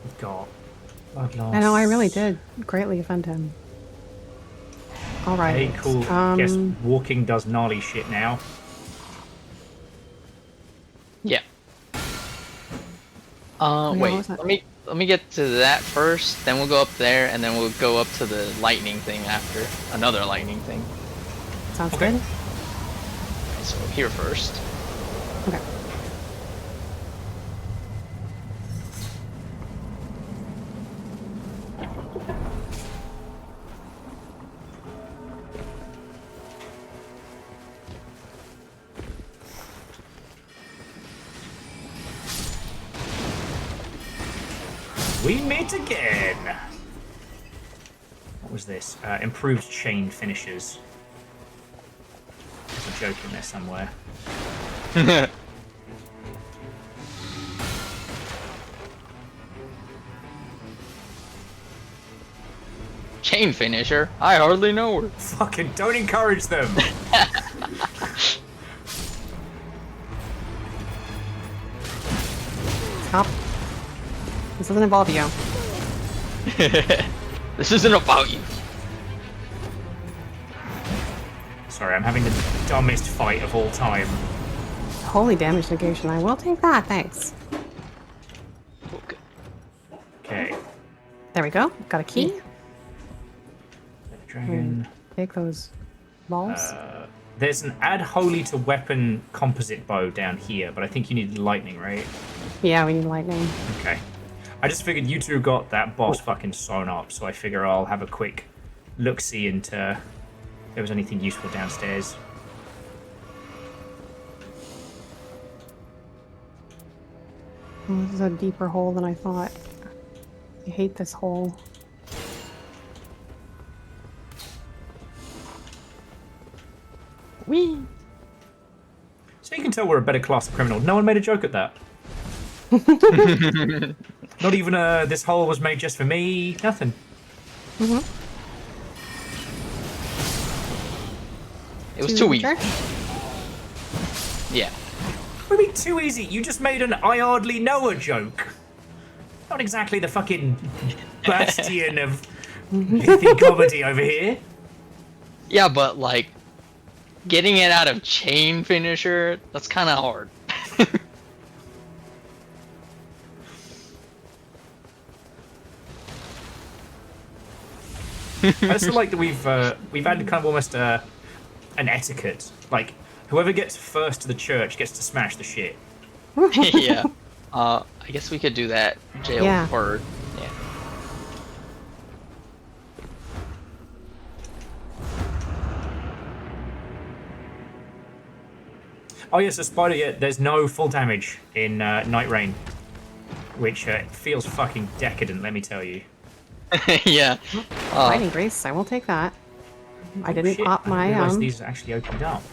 We've got blood loss. I know, I really did greatly offend him. Alright. Hey, cool. Guess walking does gnarly shit now. Yeah. what Wait. was that? Let me get to that first. Then we'll go up there, and then we'll go up to the lightning thing after. Another lightning thing. Sounds Okay. good. So here first. Okay. We meet again! What was this? Improved chain finishes. There's a joke in there somewhere. Chain finisher? I hardly know her. Fucking don't encourage them! Stop. This doesn't involve you. This isn't about you. Sorry, I'm having the dumbest fight of all time. Holy damage negation. I will take that, thanks. Okay. Okay. There we go. Got a key. Dragon. Take those balls. There's an add holy to weapon composite bow down here, but I think you need lightning, right? Yeah, we need lightning. Okay. I just figured you two got that boss fucking sewn up, so I figure I'll have a quick look-see into if there was anything useful downstairs. Oh, this is a deeper hole than I thought. I hate this hole. Whee! So you can tell we're a better class of criminal. No one made a joke at that. Not even this hole was made just for me. Nothing. It was too easy. Church? Yeah. What do you mean too easy? You just made an I hardly know a joke. Not exactly the fucking bastion of Pithy comedy over here. Yeah, but like getting it out of chain finisher, that's kind of hard. I also like that we've had kind of almost an etiquette. Like whoever gets first to the church gets to smash the shit. Yeah. I guess we could do that. Jail Yeah. or yeah. Oh yes, the spider. Yeah, there's no full damage in Nightreign, which feels fucking decadent. Let me tell you. Yeah. Fighting Grace, I will take that. I didn't Shit, pop I my didn't realize these actually opened up.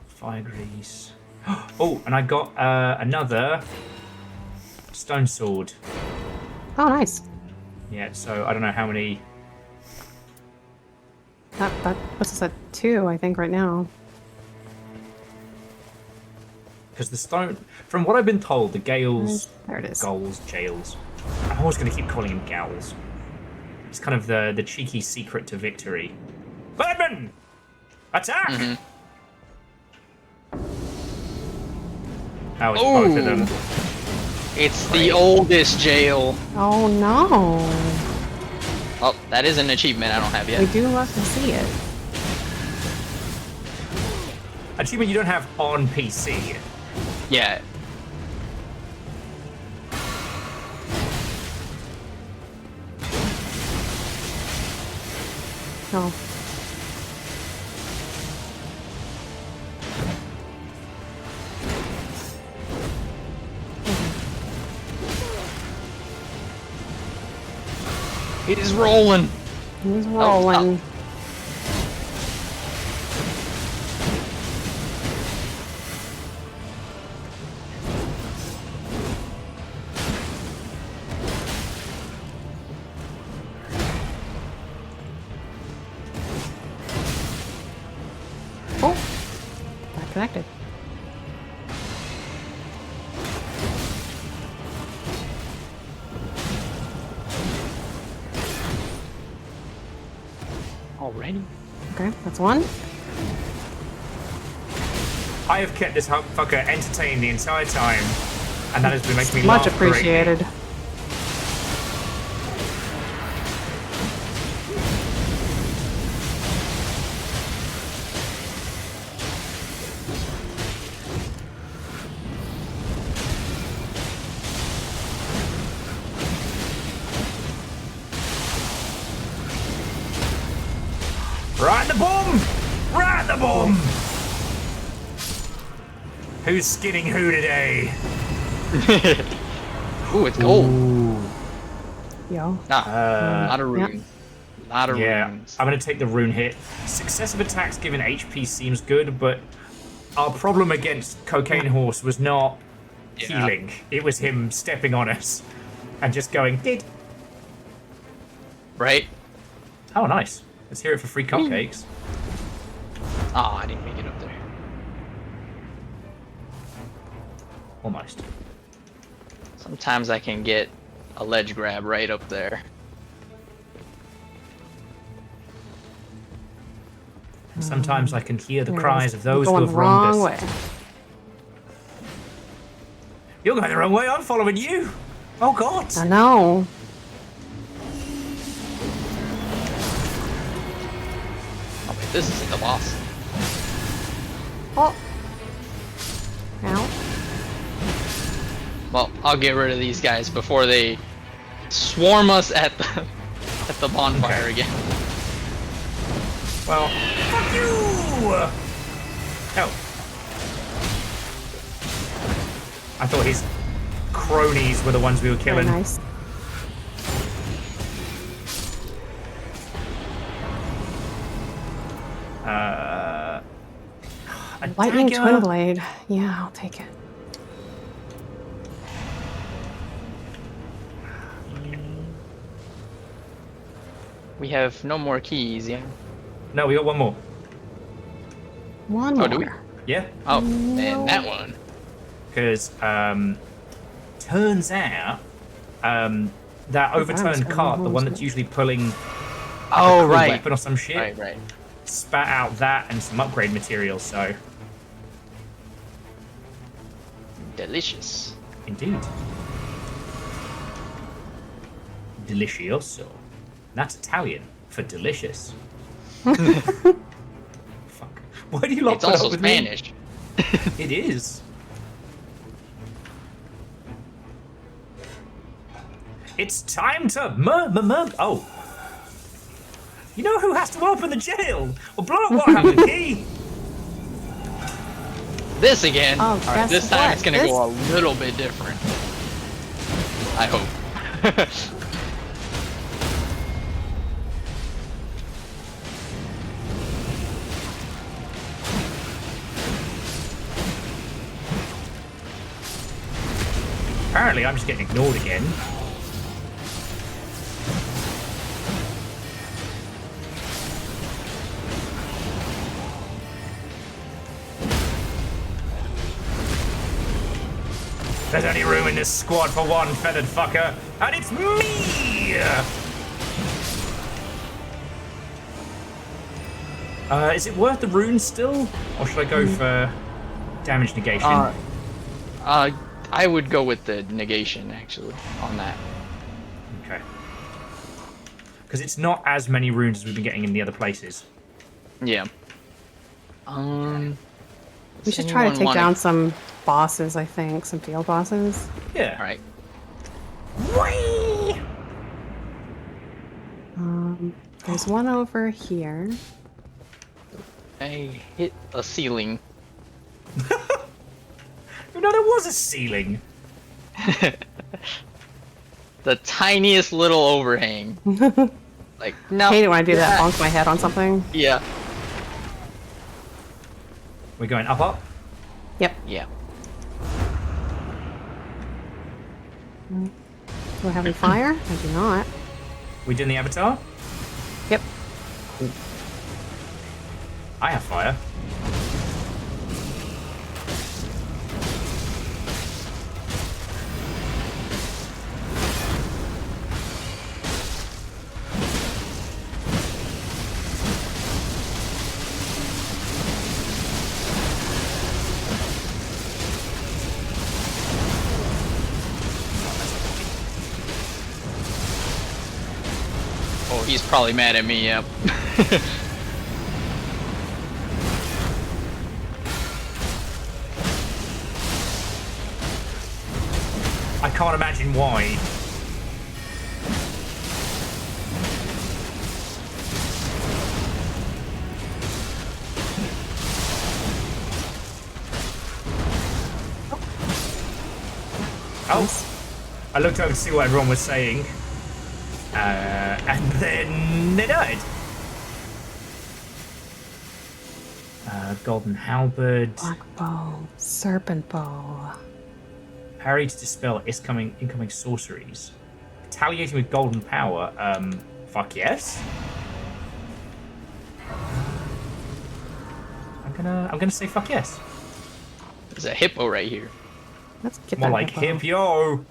Fire grease. Oh, and I got another stone sword. Oh, nice. Yeah, so I don't know how many. That puts us at 2, I think, right now. Because the stone, from what I've been told, the Gales, There it is. Gulls, Jails. I'm always going to keep calling them Gals. It's kind of the cheeky secret to victory. Birdman! Attack! Mm-hmm. Oh, it's both of them. It's the oldest jail. Oh no. Oh, that is an achievement I don't have yet. We do love to see it. Achievement you don't have on PC. Yeah. No. It is rolling. He's Oh, rolling. Oh, not connected. Already? Okay, that's one. I have kept this fucker entertained the entire time, and that has been making me Much laugh greatly. appreciated. Right the bomb! Right the bomb! Who's skinning who today? Ooh, it's gold. Yo. Nah, not a rune. Not a Yeah, rune. I'm gonna take the rune hit. Successive attacks given HP seems good, but our problem against Cocaine Horse was not healing. It was him stepping on us and just going, did. Right? Oh, nice. Let's hear it for free cupcakes. Oh, I didn't make it up there. Almost. Sometimes I can get a ledge grab right up there. Sometimes I can hear the There it cries is. of those Going who the have wronged wrong us. way. You're going the wrong way, I'm following you! Oh god! I know. Oh wait, this isn't the boss. Oh. Ow. Well, I'll get rid of these guys before they swarm us at the bonfire again. Well, fuck you! Oh. I thought his cronies were the ones we were Very killing. nice. A Lightning dagger? Twin Blade. Yeah, I'll take it. We have no more keys, yeah? No, we got one more. One Oh, more. do we? Yeah? Oh, and that one. Because, turns out, that overturned That's cart, the one awesome. that's usually pulling like, Oh, a cool right. weapon or some shit, Right. spat out that and some upgrade materials. So Delicious. indeed, delicioso. That's Italian for delicious. Fuck. Why do you like It's put also up with Spanish. me? It is. It's time to oh. You know who has to open the jail? Or blow up what happened, key? This again. Oh, Alright, guess this time what? it's gonna go a little bit different. I hope. Apparently I'm just getting ignored again. There's only room in this squad for one feathered fucker, and it's me! Is it worth the runes still? Or should I go for damage negation? I would go with the negation actually on that. Okay. Because it's not as many runes as we've been getting in the other places. Yeah. We should try to take down some bosses, I think. Some field bosses. Yeah. Alright. There's one over here. I hit a ceiling. No, there was a ceiling. The tiniest little overhang. Like, no. I hate it when I do that. Bonk my head on something. Yeah. We're going up. Yep. Yeah. Do I have any fire? I do not. We doing the avatar? Yep. Cool. I have fire. Oh, he's probably mad at me, yep. I can't imagine why. Oh, I looked over to see what everyone was saying, and then they died. Golden halberd. Black bow. Serpent bow. Parry to dispel incoming sorceries. Retaliating with golden power. Fuck yes. I'm gonna say fuck yes. There's a hippo right here. Let's get More that like hippo. hip-yo.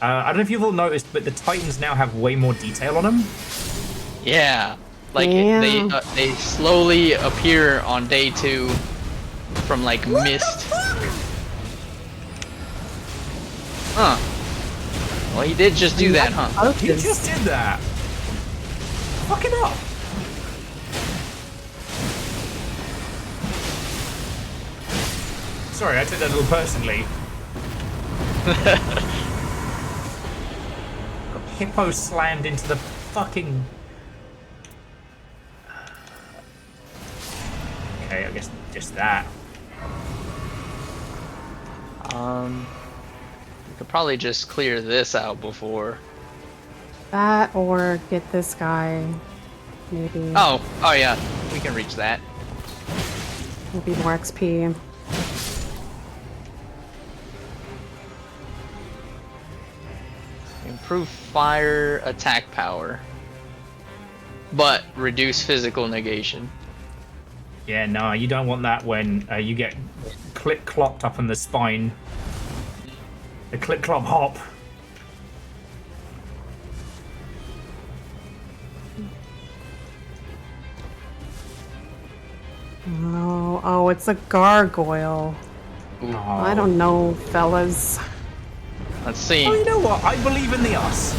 I don't know if you've all noticed, but the Titans now have way more detail on them. Yeah. Like, Yeah. they slowly appear on day 2 from, like, mist. Huh. Well, he did just do that, huh? You just did that. Fuck it up. Sorry, I took that a little personally. Got hippo slammed into the fucking... Okay, I guess just that. We could probably just clear this out before. That or get this guy. Maybe. Oh yeah, we can reach that. Maybe more XP. Improve fire attack power, but reduce physical negation. Yeah, no, you don't want that when you get clip-clopped up on the spine. The clip-clop hop. Oh, it's a gargoyle. Ooh. I don't know, fellas. Let's see. Oh, you know what? I believe in the us.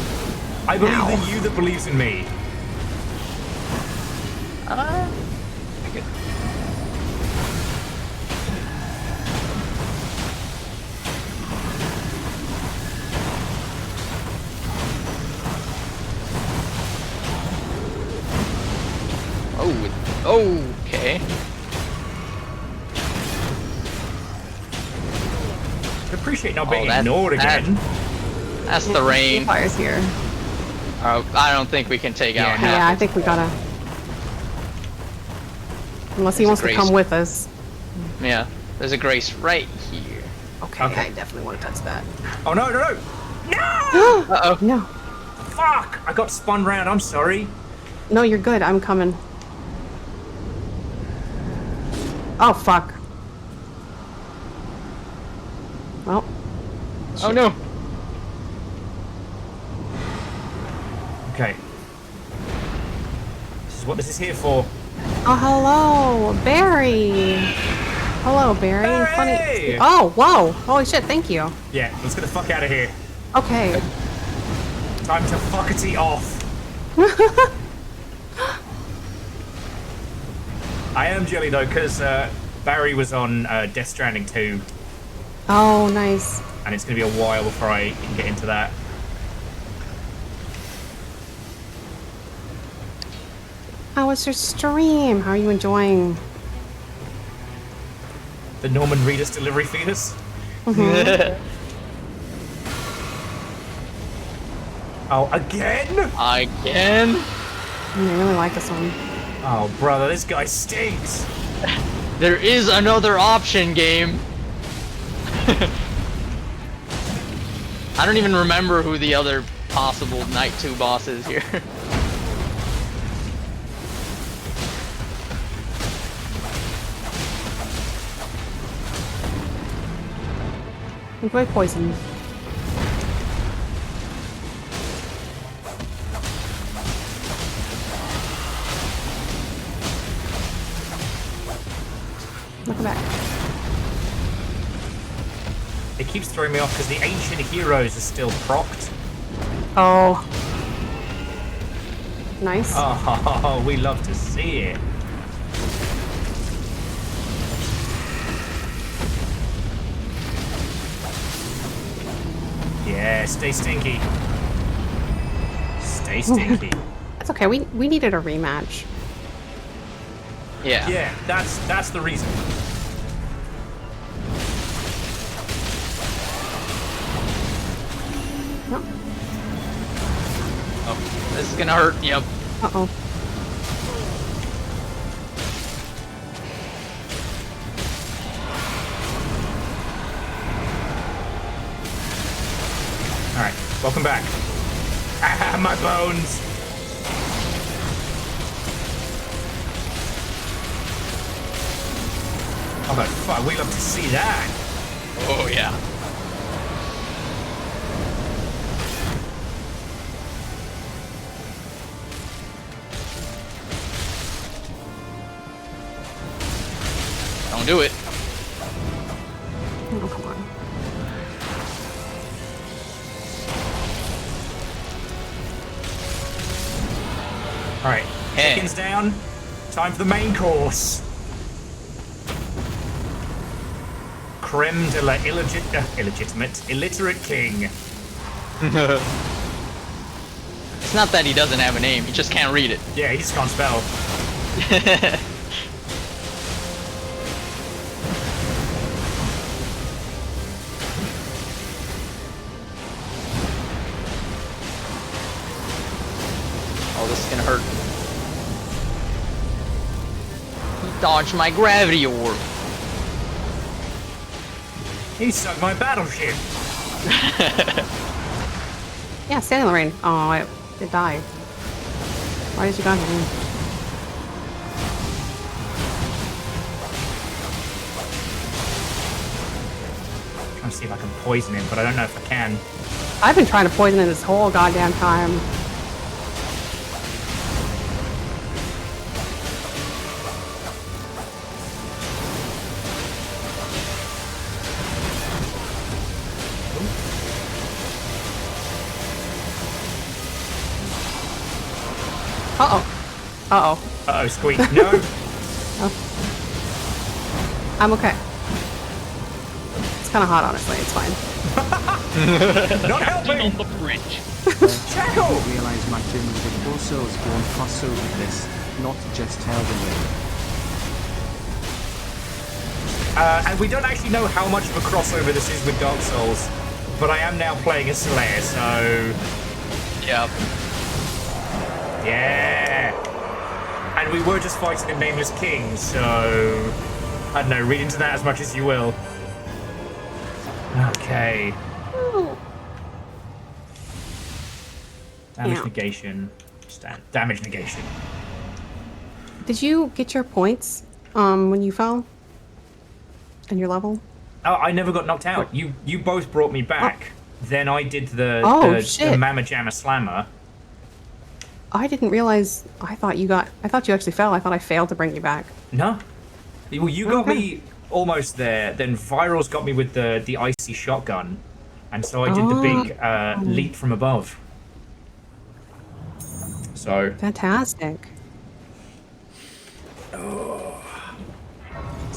I believe Ow. in you that believes in me. Oh, okay. I appreciate not being that- ignored that- again. That's the rain. Fire's here. I don't think we can take out half. Yeah, I it. think we gotta. Unless he There's a wants to grace. come with us. Yeah, there's a grace right here. Okay, Okay. I definitely want to touch that. Oh no, no, no! No! Uh-oh. No, Fuck! I got spun round. I'm sorry. no, you're good. I'm coming. Oh fuck. Well, Oh no. Okay. This is what this is here for. oh hello, Barry. Hello, Barry. Barry! Funny. Oh, whoa! Holy shit! Thank you. Yeah, let's get the fuck out of here. Okay. Time to fuckety off. I am jelly though, because Barry was on Death Stranding 2, Oh, nice. and it's going to be a while before I can get into that. How was your stream? How are you enjoying? The Norman Reedus delivery fetus. Oh, again? Again? I really like this one. Oh, brother, this guy stinks. There is another option, game. I don't even remember who the other possible Night 2 boss is here. Enjoy poison. Look at that. It keeps throwing me off because the ancient heroes are still procced. Oh. Nice. Oh, we love to see it. Yeah, stay stinky. Stay stinky. That's okay. We needed a rematch. Yeah. Yeah, that's the reason. Oh, this is gonna hurt. Yep. Uh-oh. Alright, welcome back. Ah, my bones! Oh, but fuck, we love to see that. Oh yeah. Don't do it. Oh, come on. Alright, Hey. chickens down. Time for the main course. Creme de la illiterate king. It's not that he doesn't have a name, he just can't read it. Yeah, he just can't spell. Oh, this is gonna hurt. He dodged my gravity orb. He sucked my battleship. Yeah, Stanley Lorraine. Oh, it died. Why did you go here? Trying to see if I can poison him, but I don't know if I can. I've been trying to poison it this whole goddamn time. Uh-oh. Uh-oh. Uh-oh, squeak. No. I'm okay. It's kind of hot, honestly. It's fine. Not helping! On the bridge. Shackle! I realize my gym with also has gone crossover with this, not just Elden Ring. And we don't actually know how much of a crossover this is with Dark Souls, but I am now playing as Slayer, so... Yep. Yeah! And we were just fighting a nameless king, so... I don't know, read into that as much as you will. Okay. Damage negation. Damage negation. Did you get your points when you fell? And your level? Oh, I never got knocked out. You both brought me back. Then I did the Mamma Jamma Slammer. I didn't realize. I thought you actually fell. I thought I failed to bring you back. No. Well, you got me almost there. Then Viral's got me with the icy shotgun, and so I did the big leap from above. So fantastic. So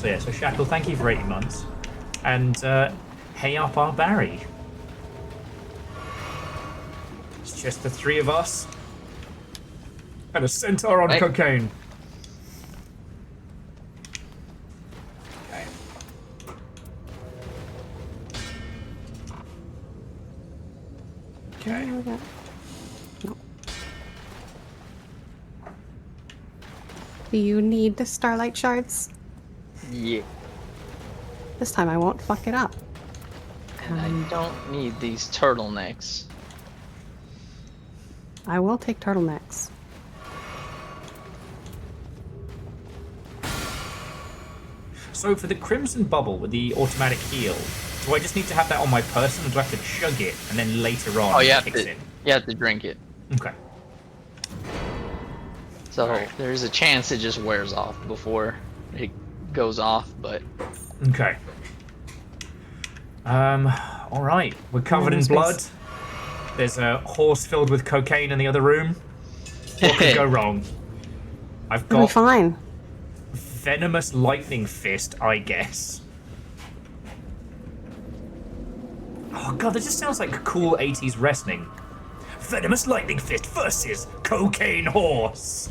yeah, so Shackle, thank you for 8 months, and hey up our Barry. It's just the 3 of us, and a centaur on cocaine. Okay. No. Do you need the starlight shards? Yeah. This time I won't fuck it up. And I don't need these turtlenecks. I will take turtlenecks. So for the Crimson Bubble with the automatic heal, do I just need to have that on my person, or do I have to chug it and then later on it kicks in? You have to drink it. Okay. So there's a chance it just wears off before it goes off, but... Okay. Alright. We're covered in blood. There's a horse filled with cocaine in the other room. What could go wrong? I've got... fine. Venomous lightning fist, I guess. Oh god, that just sounds like cool 80s wrestling. Venomous lightning fist versus cocaine horse.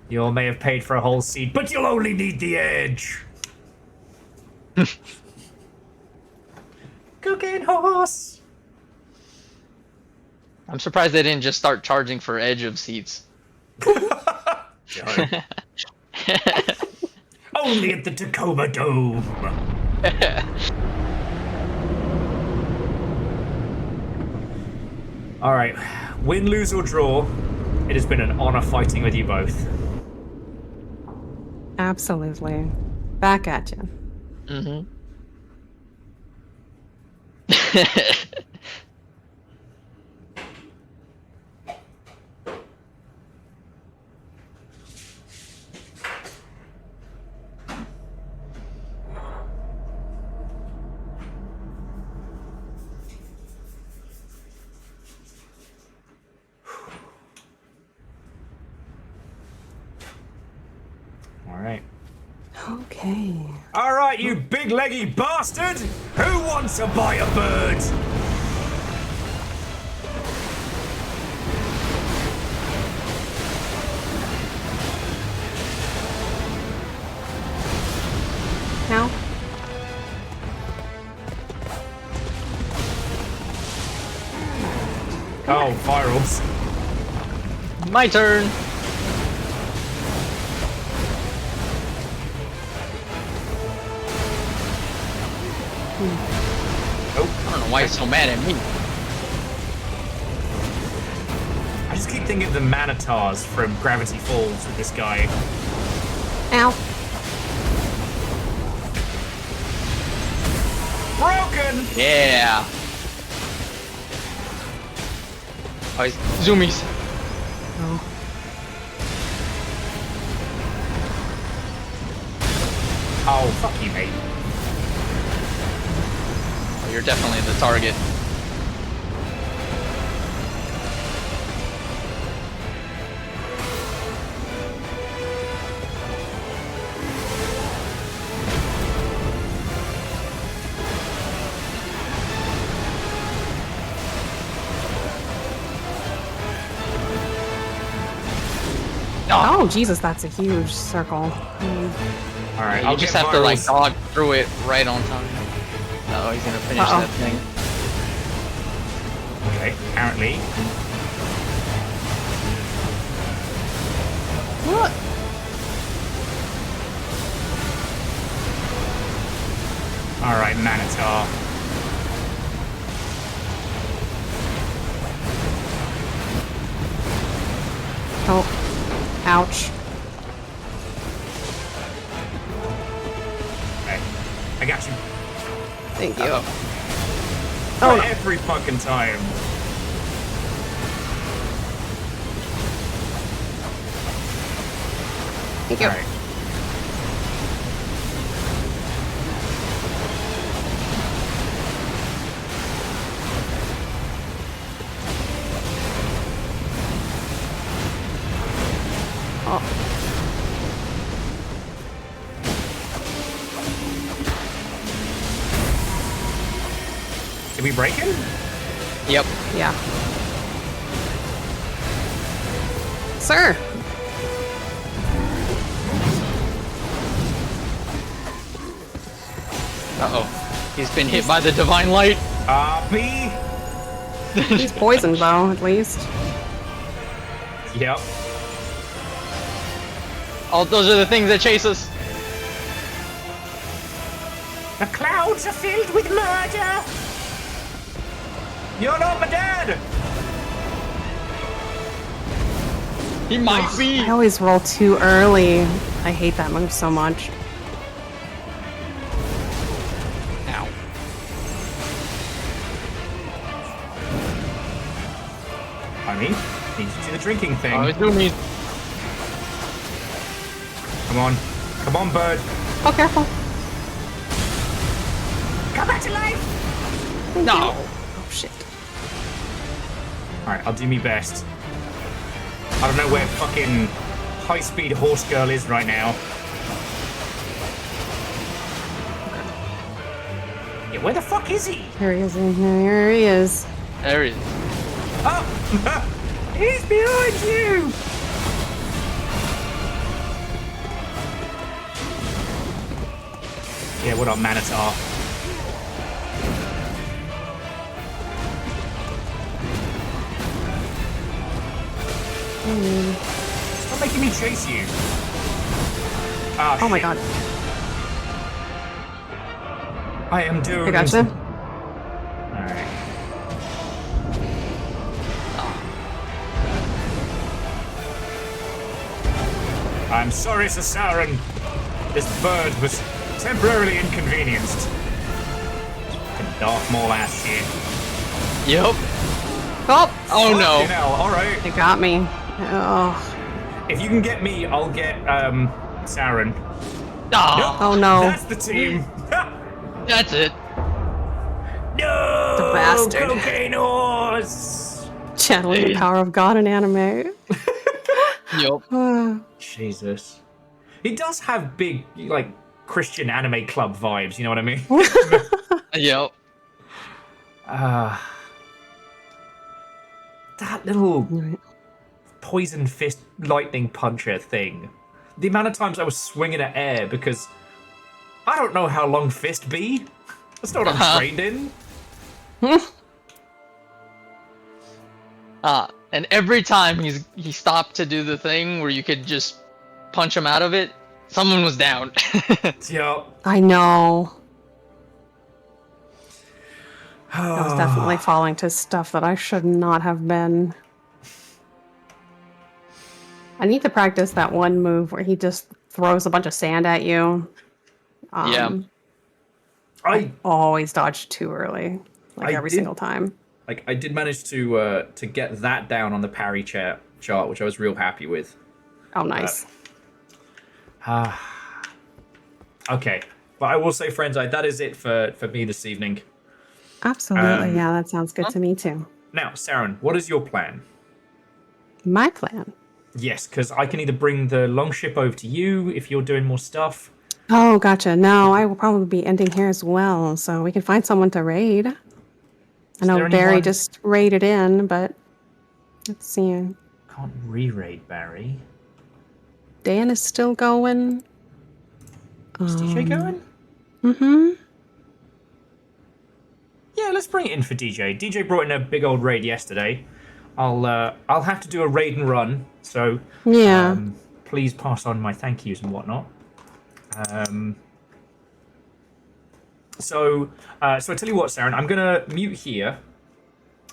You all may have paid for a whole seat, but you'll only need the edge. Cocaine horse. I'm surprised they didn't just start charging for edge of seats. Only at the Tacoma Dome. Alright, win, lose or draw, it has been an honor fighting with you both. Absolutely. Back at you. Mm-hmm. Alright. Okay. Alright, you big leggy bastard! Who wants to buy a bird? Now? Oh, virals. My turn. Oh, I don't know why you're so mad at me. I just keep thinking of the Manitars from Gravity Falls with this guy. Ow. Broken! Yeah. Oh, zoomies. Oh. Oh, fuck you, mate. Oh, you're definitely the target. Oh, Jesus, that's a huge circle. All right, You I'll just get have to like Viral's- dodge through it right on time. Oh, he's gonna finish that thing. Okay, apparently. What? All right, Manitar. Oh, ouch. Okay, I got you. Thank you. Oh, every fucking time. Thank you. All right. Oh. Did we break him? Yep. Yeah. Sir. Uh-oh. He's been hit by the divine light. B. He's poisoned though, at least. Yep. Oh, those are the things that chase us. The clouds are filled with murder. You're not my dad. He might be. I always roll too early. I hate that move so much. Ow. I mean, need to do the drinking thing. Oh, do me. Come on. Come on, bird. Oh, careful. Come back to life. No. Oh, shit. Alright, I'll do me best. I don't know where fucking high-speed horse girl is right now. Yeah, where the fuck is he? Here he is. Here he is. There he is. Oh! He's behind you! Yeah, what up, Manitar? Stop making me chase you. Ah, Oh my shit. god. I am doomed. I gotcha. Alright. I'm sorry, Sir Sauron. This bird was temporarily inconvenienced. Fucking Darth Maul ass shit. Yep. Oh! Oh no. Fucking hell, alright. It got me. Oh. If you can get me, I'll get Sauron. Ah, Oh no. That's the team. that's it. No! The bastard. Cocaine horse! Channeling the power of God in anime. Yep. Jesus. He does have big, like, Christian anime club vibes, you know what I mean? Yep. That little poison fist lightning puncher thing. The amount of times I was swinging at air because I don't know how long fist be. That's not what I'm trained in. And every time he stopped to do the thing where you could just punch him out of it, someone was down. Yup. I know. I was definitely falling to stuff that I should not have been. I need to practice that one move where he just throws a bunch of sand at you. Yeah. I Always dodge too early, like every single time. Like I did manage to get that down on the parry chart, which I was real happy with. Oh, nice. Okay, but I will say, friends, that is it for me this evening. Absolutely. Yeah, that sounds good to me too. Now, Saren, what is your plan? My plan. Yes, because I can either bring the longship over to you if you're doing more stuff. Oh, gotcha. No, I will probably be ending here as well, so we can find someone to raid. I know there Barry anyone- just raided in, but let's see. Can't re-raid Barry. Dan is still going. Is DJ going? Mm-hmm. Yeah, let's bring it in for DJ. DJ brought in a big old raid yesterday. I'll have to do a raid and run, so Yeah. Please pass on my thank yous and whatnot. So I tell you what, Saren, I'm gonna mute here.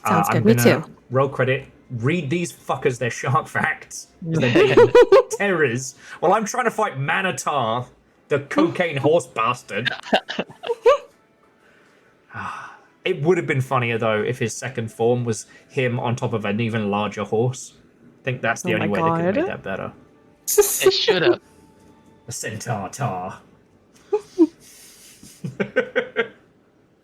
Sounds good. I'm Me gonna too. roll credit. Read these fuckers their shark facts. They're being terrors. While I'm trying to fight Manatar, the cocaine horse bastard. It would have been funnier though if his second form was him on top of an even larger horse. I think that's the only way they could have made that better. It should have. A centaur tar.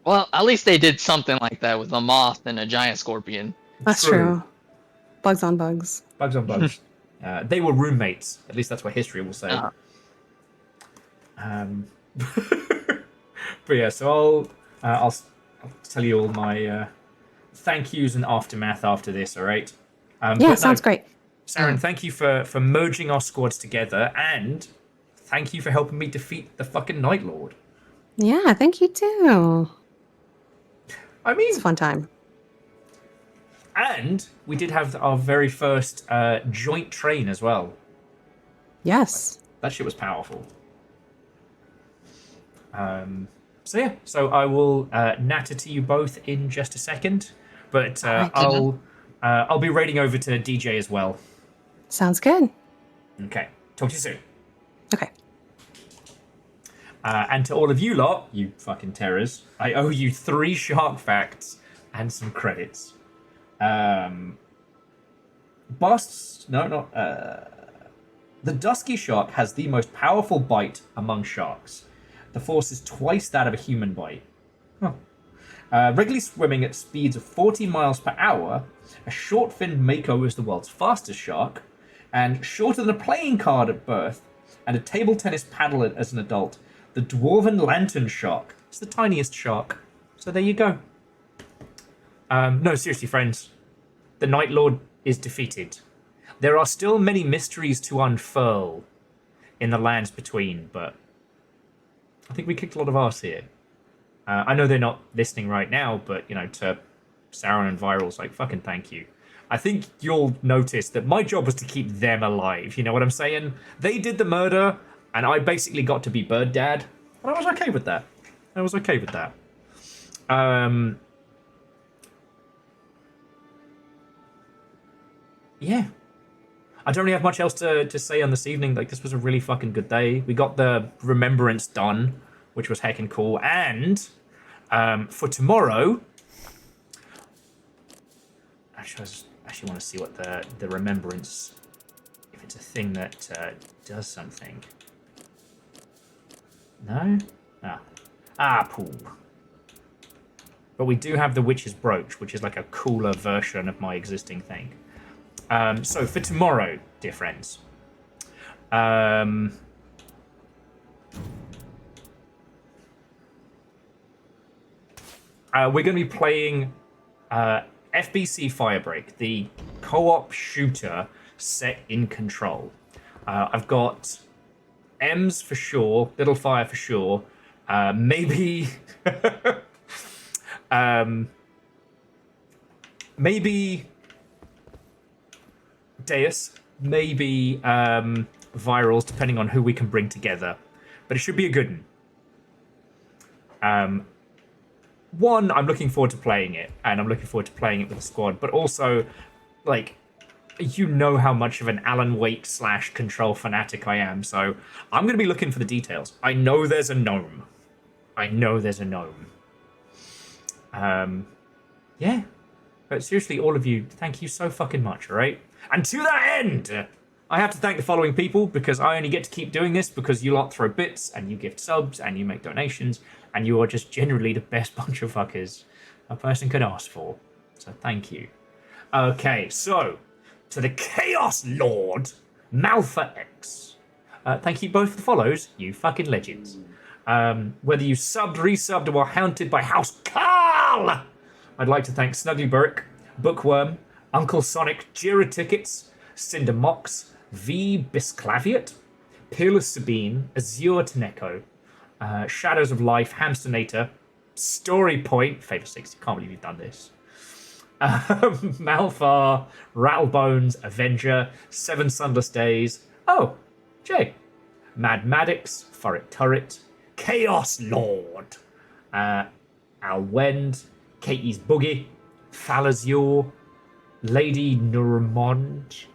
Well, at least they did something like that with a moth and a giant scorpion. That's true. Bugs on bugs. Bugs on bugs. They were roommates. At least that's what history will say. But yeah, so I'll tell you all my thank yous and aftermath after this. All right. Yeah, sounds great. Saren, thank you for merging our squads together, and thank you for helping me defeat the fucking Night Lord. Yeah, thank you too. I mean, It's a fun time. And we did have our very first joint train as well. Yes. That shit was powerful. So yeah, so I will natter to you both in just a second, but I'll be raiding over to DJ as well. Sounds good. Okay, talk to you soon. Okay. And to all of you lot, you fucking terrors, I owe you 3 shark facts and some credits. The dusky shark has the most powerful bite among sharks. The force is twice that of a human bite. Huh. Regularly swimming at speeds of 40 miles per hour, a short-finned mako is the world's fastest shark, and shorter than a playing card at birth, and a table tennis paddle as an adult, the dwarven lantern shark is the tiniest shark. So there you go. No, seriously, friends. The Night Lord is defeated. There are still many mysteries to unfurl in the lands between, but I think we kicked a lot of ass here. I know they're not listening right now, but, you know, to Sauron and Viral's like, fucking thank you. I think you'll notice that my job was to keep them alive. You know what I'm saying? They did the murder, and I basically got to be Bird Dad. And I was okay with that. Yeah. I don't really have much else to say on this evening. Like, this was a really fucking good day. We got the remembrance done, which was heckin' cool. And for tomorrow... Actually, I actually want to see what the remembrance... If it's a thing that does something. No? Pool. But we do have the Witch's Brooch, which is like a cooler version of my existing thing. So for tomorrow, dear friends, we're going to be playing FBC Firebreak, the co-op shooter set in Control. I've got M's for sure, Little Fire for sure, maybe... maybe... Deus, maybe Virals, depending on who we can bring together. But it should be a good one. One, I'm looking forward to playing it, and I'm looking forward to playing it with a squad, but also, like, you know how much of an Alan Wake / Control fanatic I am, so I'm going to be looking for the details. I know there's a gnome. Yeah. But seriously, all of you, thank you so fucking much, alright? And to that end, I have to thank the following people, because I only get to keep doing this because you lot throw bits, and you gift subs, and you make donations, and you are just generally the best bunch of fuckers a person could ask for. So thank you. Okay, so, to the Chaos Lord, Malfa X. Thank you both for the follows, you fucking legends. Whether you subbed, resubbed, or were haunted by House Carl, I'd like to thank Snuggly Burke, Bookworm, Uncle Sonic, Jira Tickets, Cinder Mox, V. Bisclaviat, Peerless Sabine, Azure Teneko, Shadows of Life, Hamsternator, Story Point, Favor 6, can't believe you've done this. Malfar, Rattlebones, Avenger, Seven Sunless Days. Oh, Jay. Mad Maddox, Furret Turret, Chaos Lord, Alwend, Katie's Boogie, Falazure, Lady Normond.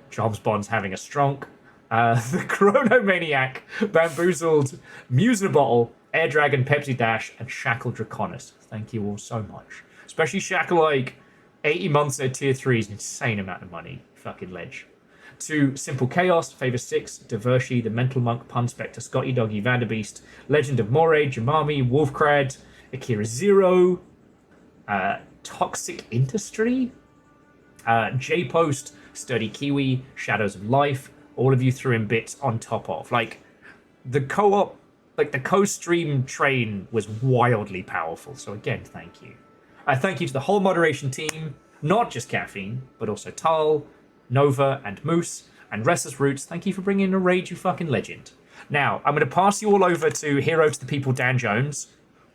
Jobs Bond's having a stronk. The Chronomaniac, Bamboozled, Musabottle, Air Dragon, Pepsi Dash, and Shackle Draconis. Thank you all so much. Especially Shackle, like 80 months at tier 3 is an insane amount of money. Fucking ledge. To Simple Chaos, Favor 6, Divershi, The Mental Monk, Pun Spectre, Scotty Doggy, Vanderbeast, Legend of Moray, Jamami, Wolfcrad, Akira Zero, Toxic Industry, J-Post, Sturdy Kiwi, Shadows of Life. All of you threw in bits on top of. Like, the co-op, like the co-stream train was wildly powerful. So again, thank you. Thank you to the whole moderation team, not just Caffeine, but also Tal, Nova, and Moose, and Restless Roots. Thank you for bringing in a raid, you fucking legend. Now, I'm going to pass you all over to Hero to the People, Dan Jones,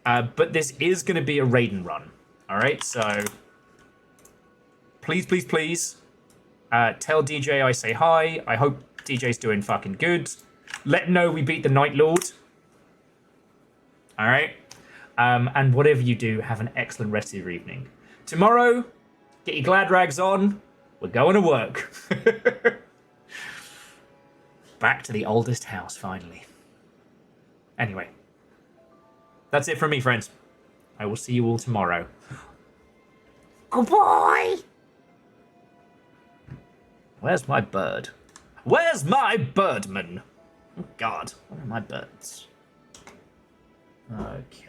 but this is going to be a raid and run. All right, so please, please, please tell DJ I say hi. I hope DJ's doing fucking good. Let him know we beat the Night Lord. All right. And whatever you do, have an excellent rest of your evening. Tomorrow, get your glad rags on. We're going to work. Back to the oldest house, finally. Anyway, that's it from me, friends. I will see you all tomorrow. Goodbye! Where's my bird? Where's my birdman? Oh, God. Where are my birds? Okay.